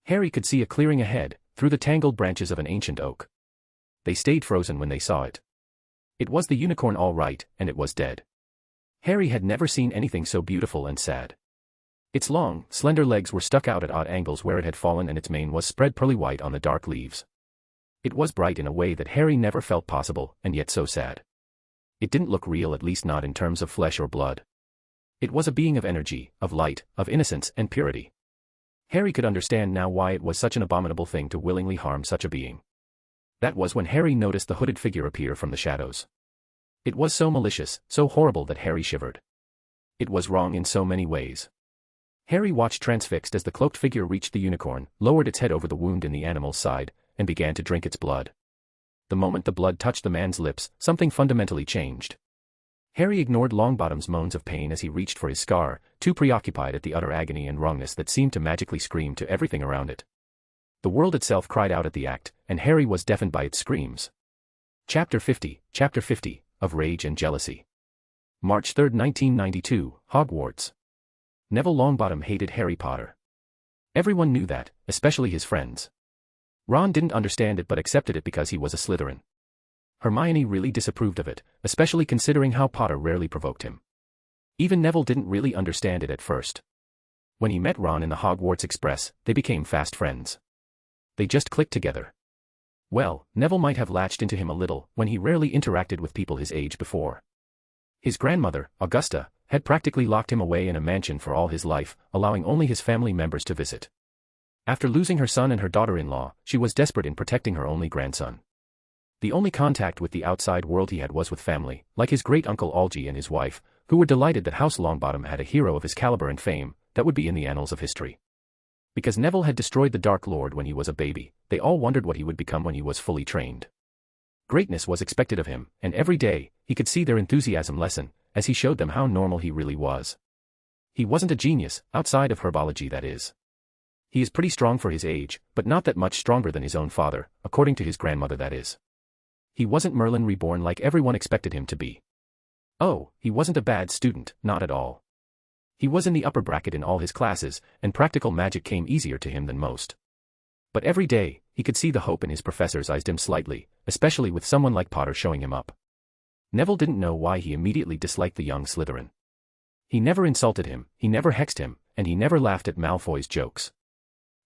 Harry could see a clearing ahead, through the tangled branches of an ancient oak. They stayed frozen when they saw it. It was the unicorn all right, and it was dead. Harry had never seen anything so beautiful and sad. Its long, slender legs were stuck out at odd angles where it had fallen, and its mane was spread pearly white on the dark leaves. It was bright in a way that Harry never felt possible, and yet so sad. It didn't look real, at least not in terms of flesh or blood. It was a being of energy, of light, of innocence and purity. Harry could understand now why it was such an abominable thing to willingly harm such a being. That was when Harry noticed the hooded figure appear from the shadows. It was so malicious, so horrible that Harry shivered. It was wrong in so many ways. Harry watched transfixed as the cloaked figure reached the unicorn, lowered its head over the wound in the animal's side, and began to drink its blood. The moment the blood touched the man's lips, something fundamentally changed. Harry ignored Longbottom's moans of pain as he reached for his scar, too preoccupied at the utter agony and wrongness that seemed to magically scream to everything around it. The world itself cried out at the act, and Harry was deafened by its screams. Chapter 50, of Rage and Jealousy. March 3, 1992, Hogwarts. Neville Longbottom hated Harry Potter. Everyone knew that, especially his friends. Ron didn't understand it but accepted it because he was a Slytherin. Hermione really disapproved of it, especially considering how Potter rarely provoked him. Even Neville didn't really understand it at first. When he met Ron in the Hogwarts Express, they became fast friends. They just clicked together. Well, Neville might have latched into him a little when he rarely interacted with people his age before. His grandmother, Augusta, had practically locked him away in a mansion for all his life, allowing only his family members to visit. After losing her son and her daughter-in-law, she was desperate in protecting her only grandson. The only contact with the outside world he had was with family, like his great-uncle Algy and his wife, who were delighted that House Longbottom had a hero of his caliber and fame that would be in the annals of history. Because Neville had destroyed the Dark Lord when he was a baby, they all wondered what he would become when he was fully trained. Greatness was expected of him, and every day, he could see their enthusiasm lessen, as he showed them how normal he really was. He wasn't a genius, outside of herbology that is. He is pretty strong for his age, but not that much stronger than his own father, according to his grandmother that is. He wasn't Merlin reborn like everyone expected him to be. Oh, he wasn't a bad student, not at all. He was in the upper bracket in all his classes, and practical magic came easier to him than most. But every day, he could see the hope in his professor's eyes dim slightly, especially with someone like Potter showing him up. Neville didn't know why he immediately disliked the young Slytherin. He never insulted him, he never hexed him, and he never laughed at Malfoy's jokes.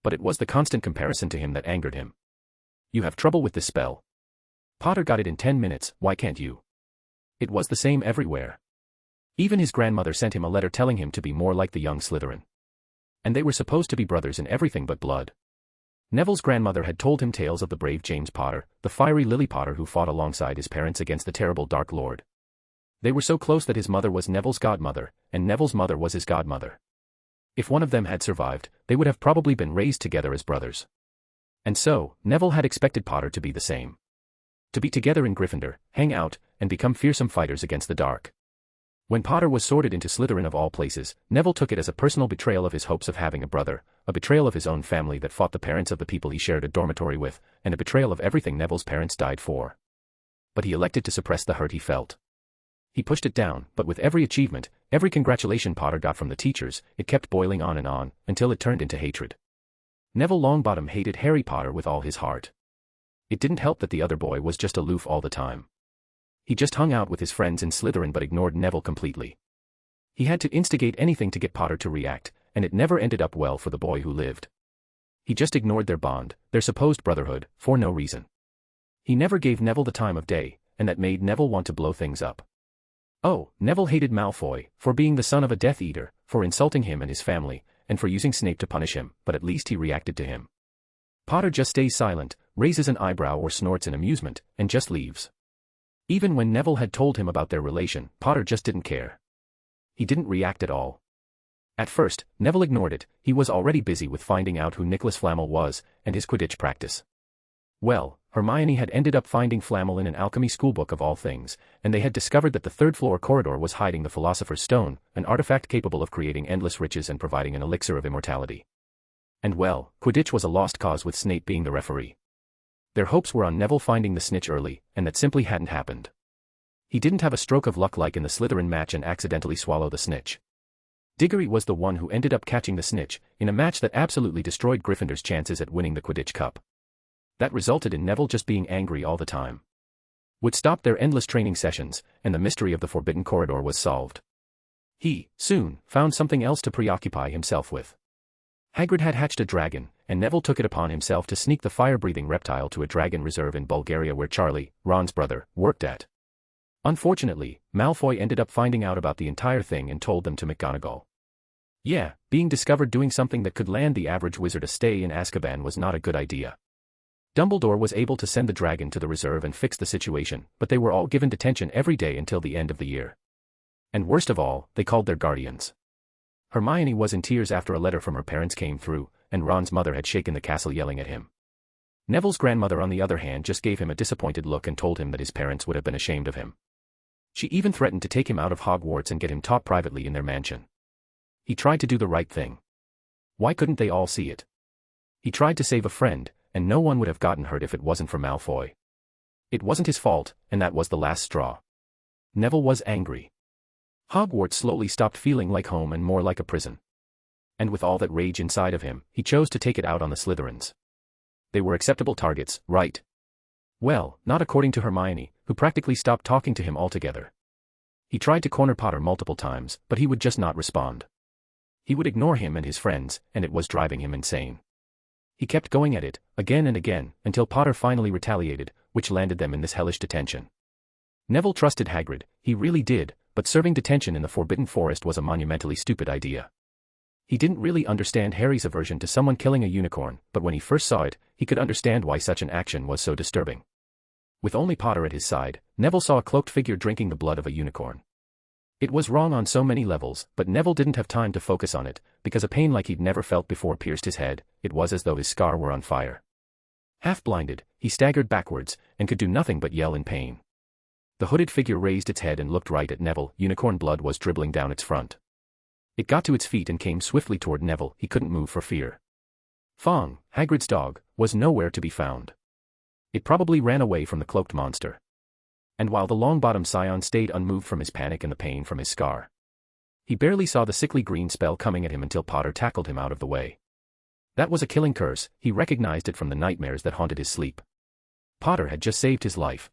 But it was the constant comparison to him that angered him. You have trouble with this spell. Potter got it in 10 minutes, why can't you? It was the same everywhere. Even his grandmother sent him a letter telling him to be more like the young Slytherin. And they were supposed to be brothers in everything but blood. Neville's grandmother had told him tales of the brave James Potter, the fiery Lily Potter who fought alongside his parents against the terrible Dark Lord. They were so close that his mother was Neville's godmother, and Neville's mother was his godmother. If one of them had survived, they would have probably been raised together as brothers. And so, Neville had expected Potter to be the same. To be together in Gryffindor, hang out, and become fearsome fighters against the dark. When Potter was sorted into Slytherin of all places, Neville took it as a personal betrayal of his hopes of having a brother, a betrayal of his own family that fought the parents of the people he shared a dormitory with, and a betrayal of everything Neville's parents died for. But he elected to suppress the hurt he felt. He pushed it down, but with every achievement, every congratulation Potter got from the teachers, it kept boiling on, until it turned into hatred. Neville Longbottom hated Harry Potter with all his heart. It didn't help that the other boy was just aloof all the time. He just hung out with his friends in Slytherin but ignored Neville completely. He had to instigate anything to get Potter to react, and it never ended up well for the boy who lived. He just ignored their bond, their supposed brotherhood, for no reason. He never gave Neville the time of day, and that made Neville want to blow things up. Oh, Neville hated Malfoy, for being the son of a Death Eater, for insulting him and his family, and for using Snape to punish him, but at least he reacted to him. Potter just stays silent, raises an eyebrow or snorts in amusement, and just leaves. Even when Neville had told him about their relation, Potter just didn't care. He didn't react at all. At first, Neville ignored it, he was already busy with finding out who Nicholas Flamel was, and his Quidditch practice. Well, Hermione had ended up finding Flamel in an alchemy schoolbook of all things, and they had discovered that the third-floor corridor was hiding the Philosopher's Stone, an artifact capable of creating endless riches and providing an elixir of immortality. And well, Quidditch was a lost cause with Snape being the referee. Their hopes were on Neville finding the snitch early, and that simply hadn't happened. He didn't have a stroke of luck like in the Slytherin match and accidentally swallow the snitch. Diggory was the one who ended up catching the snitch, in a match that absolutely destroyed Gryffindor's chances at winning the Quidditch Cup. That resulted in Neville just being angry all the time. Would stop their endless training sessions, and the mystery of the Forbidden Corridor was solved. He, soon, found something else to preoccupy himself with. Hagrid had hatched a dragon, and Neville took it upon himself to sneak the fire-breathing reptile to a dragon reserve in Bulgaria where Charlie, Ron's brother, worked at. Unfortunately, Malfoy ended up finding out about the entire thing and told them to McGonagall. Yeah, being discovered doing something that could land the average wizard a stay in Azkaban was not a good idea. Dumbledore was able to send the dragon to the reserve and fix the situation, but they were all given detention every day until the end of the year. And worst of all, they called their guardians. Hermione was in tears after a letter from her parents came through, and Ron's mother had shaken the castle yelling at him. Neville's grandmother on the other hand just gave him a disappointed look and told him that his parents would have been ashamed of him. She even threatened to take him out of Hogwarts and get him taught privately in their mansion. He tried to do the right thing. Why couldn't they all see it? He tried to save a friend, and no one would have gotten hurt if it wasn't for Malfoy. It wasn't his fault, and that was the last straw. Neville was angry. Hogwarts slowly stopped feeling like home and more like a prison. And with all that rage inside of him, he chose to take it out on the Slytherins. They were acceptable targets, right? Well, not according to Hermione, who practically stopped talking to him altogether. He tried to corner Potter multiple times, but he would just not respond. He would ignore him and his friends, and it was driving him insane. He kept going at it, again and again, until Potter finally retaliated, which landed them in this hellish detention. Neville trusted Hagrid, he really did, but serving detention in the Forbidden Forest was a monumentally stupid idea. He didn't really understand Harry's aversion to someone killing a unicorn, but when he first saw it, he could understand why such an action was so disturbing. With only Potter at his side, Neville saw a cloaked figure drinking the blood of a unicorn. It was wrong on so many levels, but Neville didn't have time to focus on it, because a pain like he'd never felt before pierced his head. It was as though his scar were on fire. Half-blinded, he staggered backwards, and could do nothing but yell in pain. The hooded figure raised its head and looked right at Neville. Unicorn blood was dribbling down its front. It got to its feet and came swiftly toward Neville. He couldn't move for fear. Fong, Hagrid's dog, was nowhere to be found. It probably ran away from the cloaked monster. And while the long-bottomed scion stayed unmoved from his panic and the pain from his scar, he barely saw the sickly green spell coming at him until Potter tackled him out of the way. That was a killing curse. He recognized it from the nightmares that haunted his sleep. Potter had just saved his life.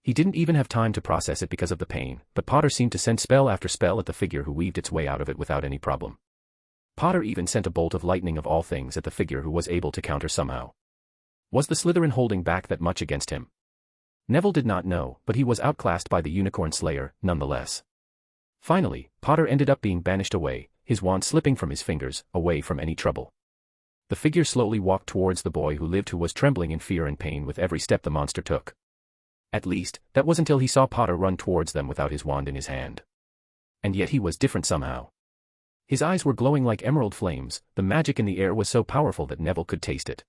He didn't even have time to process it because of the pain, but Potter seemed to send spell after spell at the figure who weaved its way out of it without any problem. Potter even sent a bolt of lightning of all things at the figure who was able to counter somehow. Was the Slytherin holding back that much against him? Neville did not know, but he was outclassed by the Unicorn Slayer, nonetheless. Finally, Potter ended up being banished away, his wand slipping from his fingers, away from any trouble. The figure slowly walked towards the boy who lived, who was trembling in fear and pain with every step the monster took. At least, that was until he saw Potter run towards them without his wand in his hand. And yet he was different somehow. His eyes were glowing like emerald flames, the magic in the air was so powerful that Neville could taste it.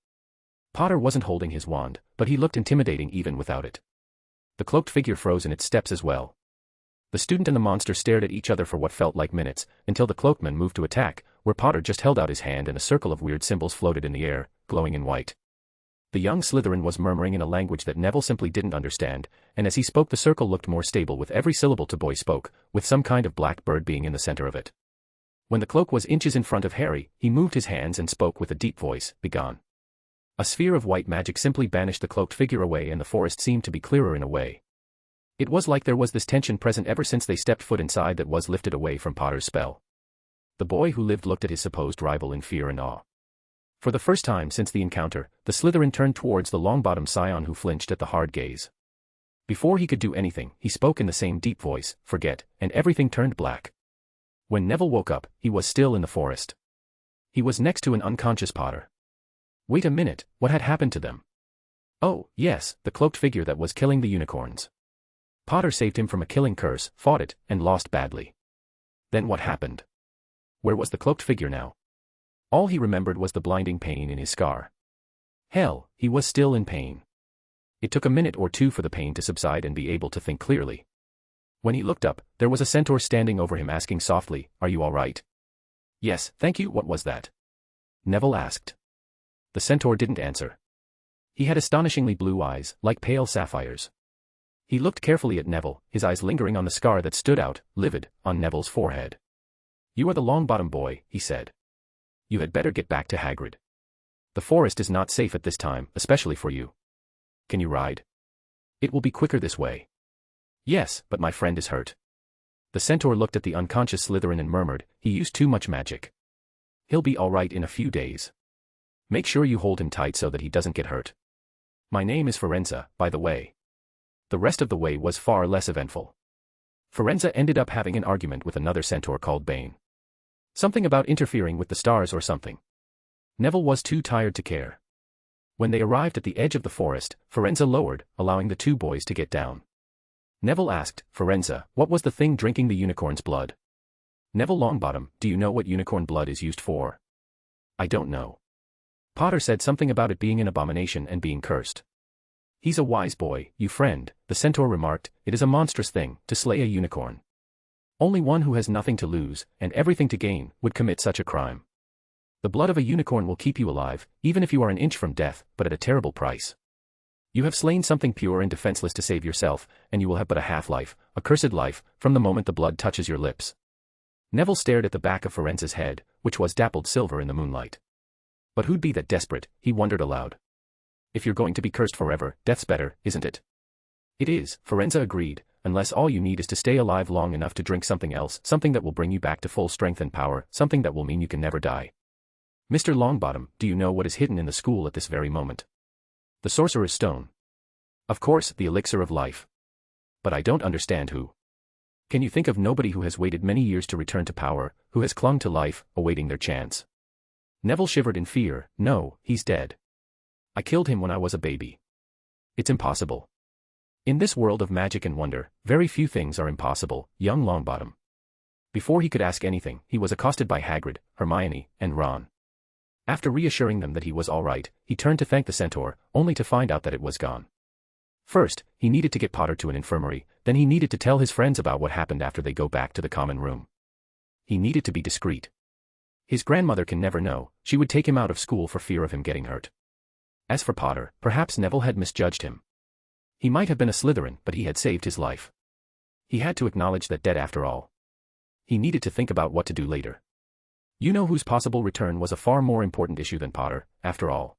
Potter wasn't holding his wand, but he looked intimidating even without it. The cloaked figure froze in its steps as well. The student and the monster stared at each other for what felt like minutes, until the cloakman moved to attack, where Potter just held out his hand and a circle of weird symbols floated in the air, glowing in white. The young Slytherin was murmuring in a language that Neville simply didn't understand, and as he spoke the circle looked more stable with every syllable the boy spoke, with some kind of black bird being in the center of it. When the cloak was inches in front of Harry, he moved his hands and spoke with a deep voice, "Begone." A sphere of white magic simply banished the cloaked figure away, and the forest seemed to be clearer in a way. It was like there was this tension present ever since they stepped foot inside that was lifted away from Potter's spell. The boy who lived looked at his supposed rival in fear and awe. For the first time since the encounter, the Slytherin turned towards the long-bottomed scion, who flinched at the hard gaze. Before he could do anything, he spoke in the same deep voice, "Forget," and everything turned black. When Neville woke up, he was still in the forest. He was next to an unconscious Potter. Wait a minute, what had happened to them? Oh, yes, the cloaked figure that was killing the unicorns. Potter saved him from a killing curse, fought it, and lost badly. Then what happened? Where was the cloaked figure now? All he remembered was the blinding pain in his scar. Hell, he was still in pain. It took a minute or two for the pain to subside and be able to think clearly. When he looked up, there was a centaur standing over him asking softly, "Are you all right?" "Yes, thank you." "What was that?" Neville asked. The centaur didn't answer. He had astonishingly blue eyes, like pale sapphires. He looked carefully at Neville, his eyes lingering on the scar that stood out, livid, on Neville's forehead. You are the Longbottom boy, he said. You had better get back to Hagrid. The forest is not safe at this time, especially for you. Can you ride? It will be quicker this way. Yes, but my friend is hurt. The centaur looked at the unconscious Slytherin and murmured, he used too much magic. He'll be all right in a few days. Make sure you hold him tight so that he doesn't get hurt. My name is Firenze, by the way. The rest of the way was far less eventful. Firenze ended up having an argument with another centaur called Bane. Something about interfering with the stars or something. Neville was too tired to care. When they arrived at the edge of the forest, Firenze lowered, allowing the two boys to get down. Neville asked, Firenze, what was the thing drinking the unicorn's blood? Neville Longbottom, do you know what unicorn blood is used for? I don't know. Potter said something about it being an abomination and being cursed. He's a wise boy, you friend, the centaur remarked, it is a monstrous thing, to slay a unicorn. Only one who has nothing to lose, and everything to gain, would commit such a crime. The blood of a unicorn will keep you alive, even if you are an inch from death, but at a terrible price. You have slain something pure and defenseless to save yourself, and you will have but a half-life, a cursed life, from the moment the blood touches your lips. Neville stared at the back of Firenze's head, which was dappled silver in the moonlight. But who'd be that desperate, he wondered aloud. If you're going to be cursed forever, death's better, isn't it? It is, Firenze agreed, unless all you need is to stay alive long enough to drink something else, something that will bring you back to full strength and power, something that will mean you can never die. Mr. Longbottom, do you know what is hidden in the school at this very moment? The Sorcerer's Stone. Of course, the elixir of life. But I don't understand who. Can you think of nobody who has waited many years to return to power, who has clung to life, awaiting their chance? Neville shivered in fear. No, he's dead. I killed him when I was a baby. It's impossible. In this world of magic and wonder, very few things are impossible, young Longbottom. Before he could ask anything, he was accosted by Hagrid, Hermione, and Ron. After reassuring them that he was all right, he turned to thank the centaur, only to find out that it was gone. First, he needed to get Potter to an infirmary, then he needed to tell his friends about what happened after they go back to the common room. He needed to be discreet. His grandmother can never know, she would take him out of school for fear of him getting hurt. As for Potter, perhaps Neville had misjudged him. He might have been a Slytherin, but he had saved his life. He had to acknowledge that debt after all. He needed to think about what to do later. You know whose possible return was a far more important issue than Potter, after all.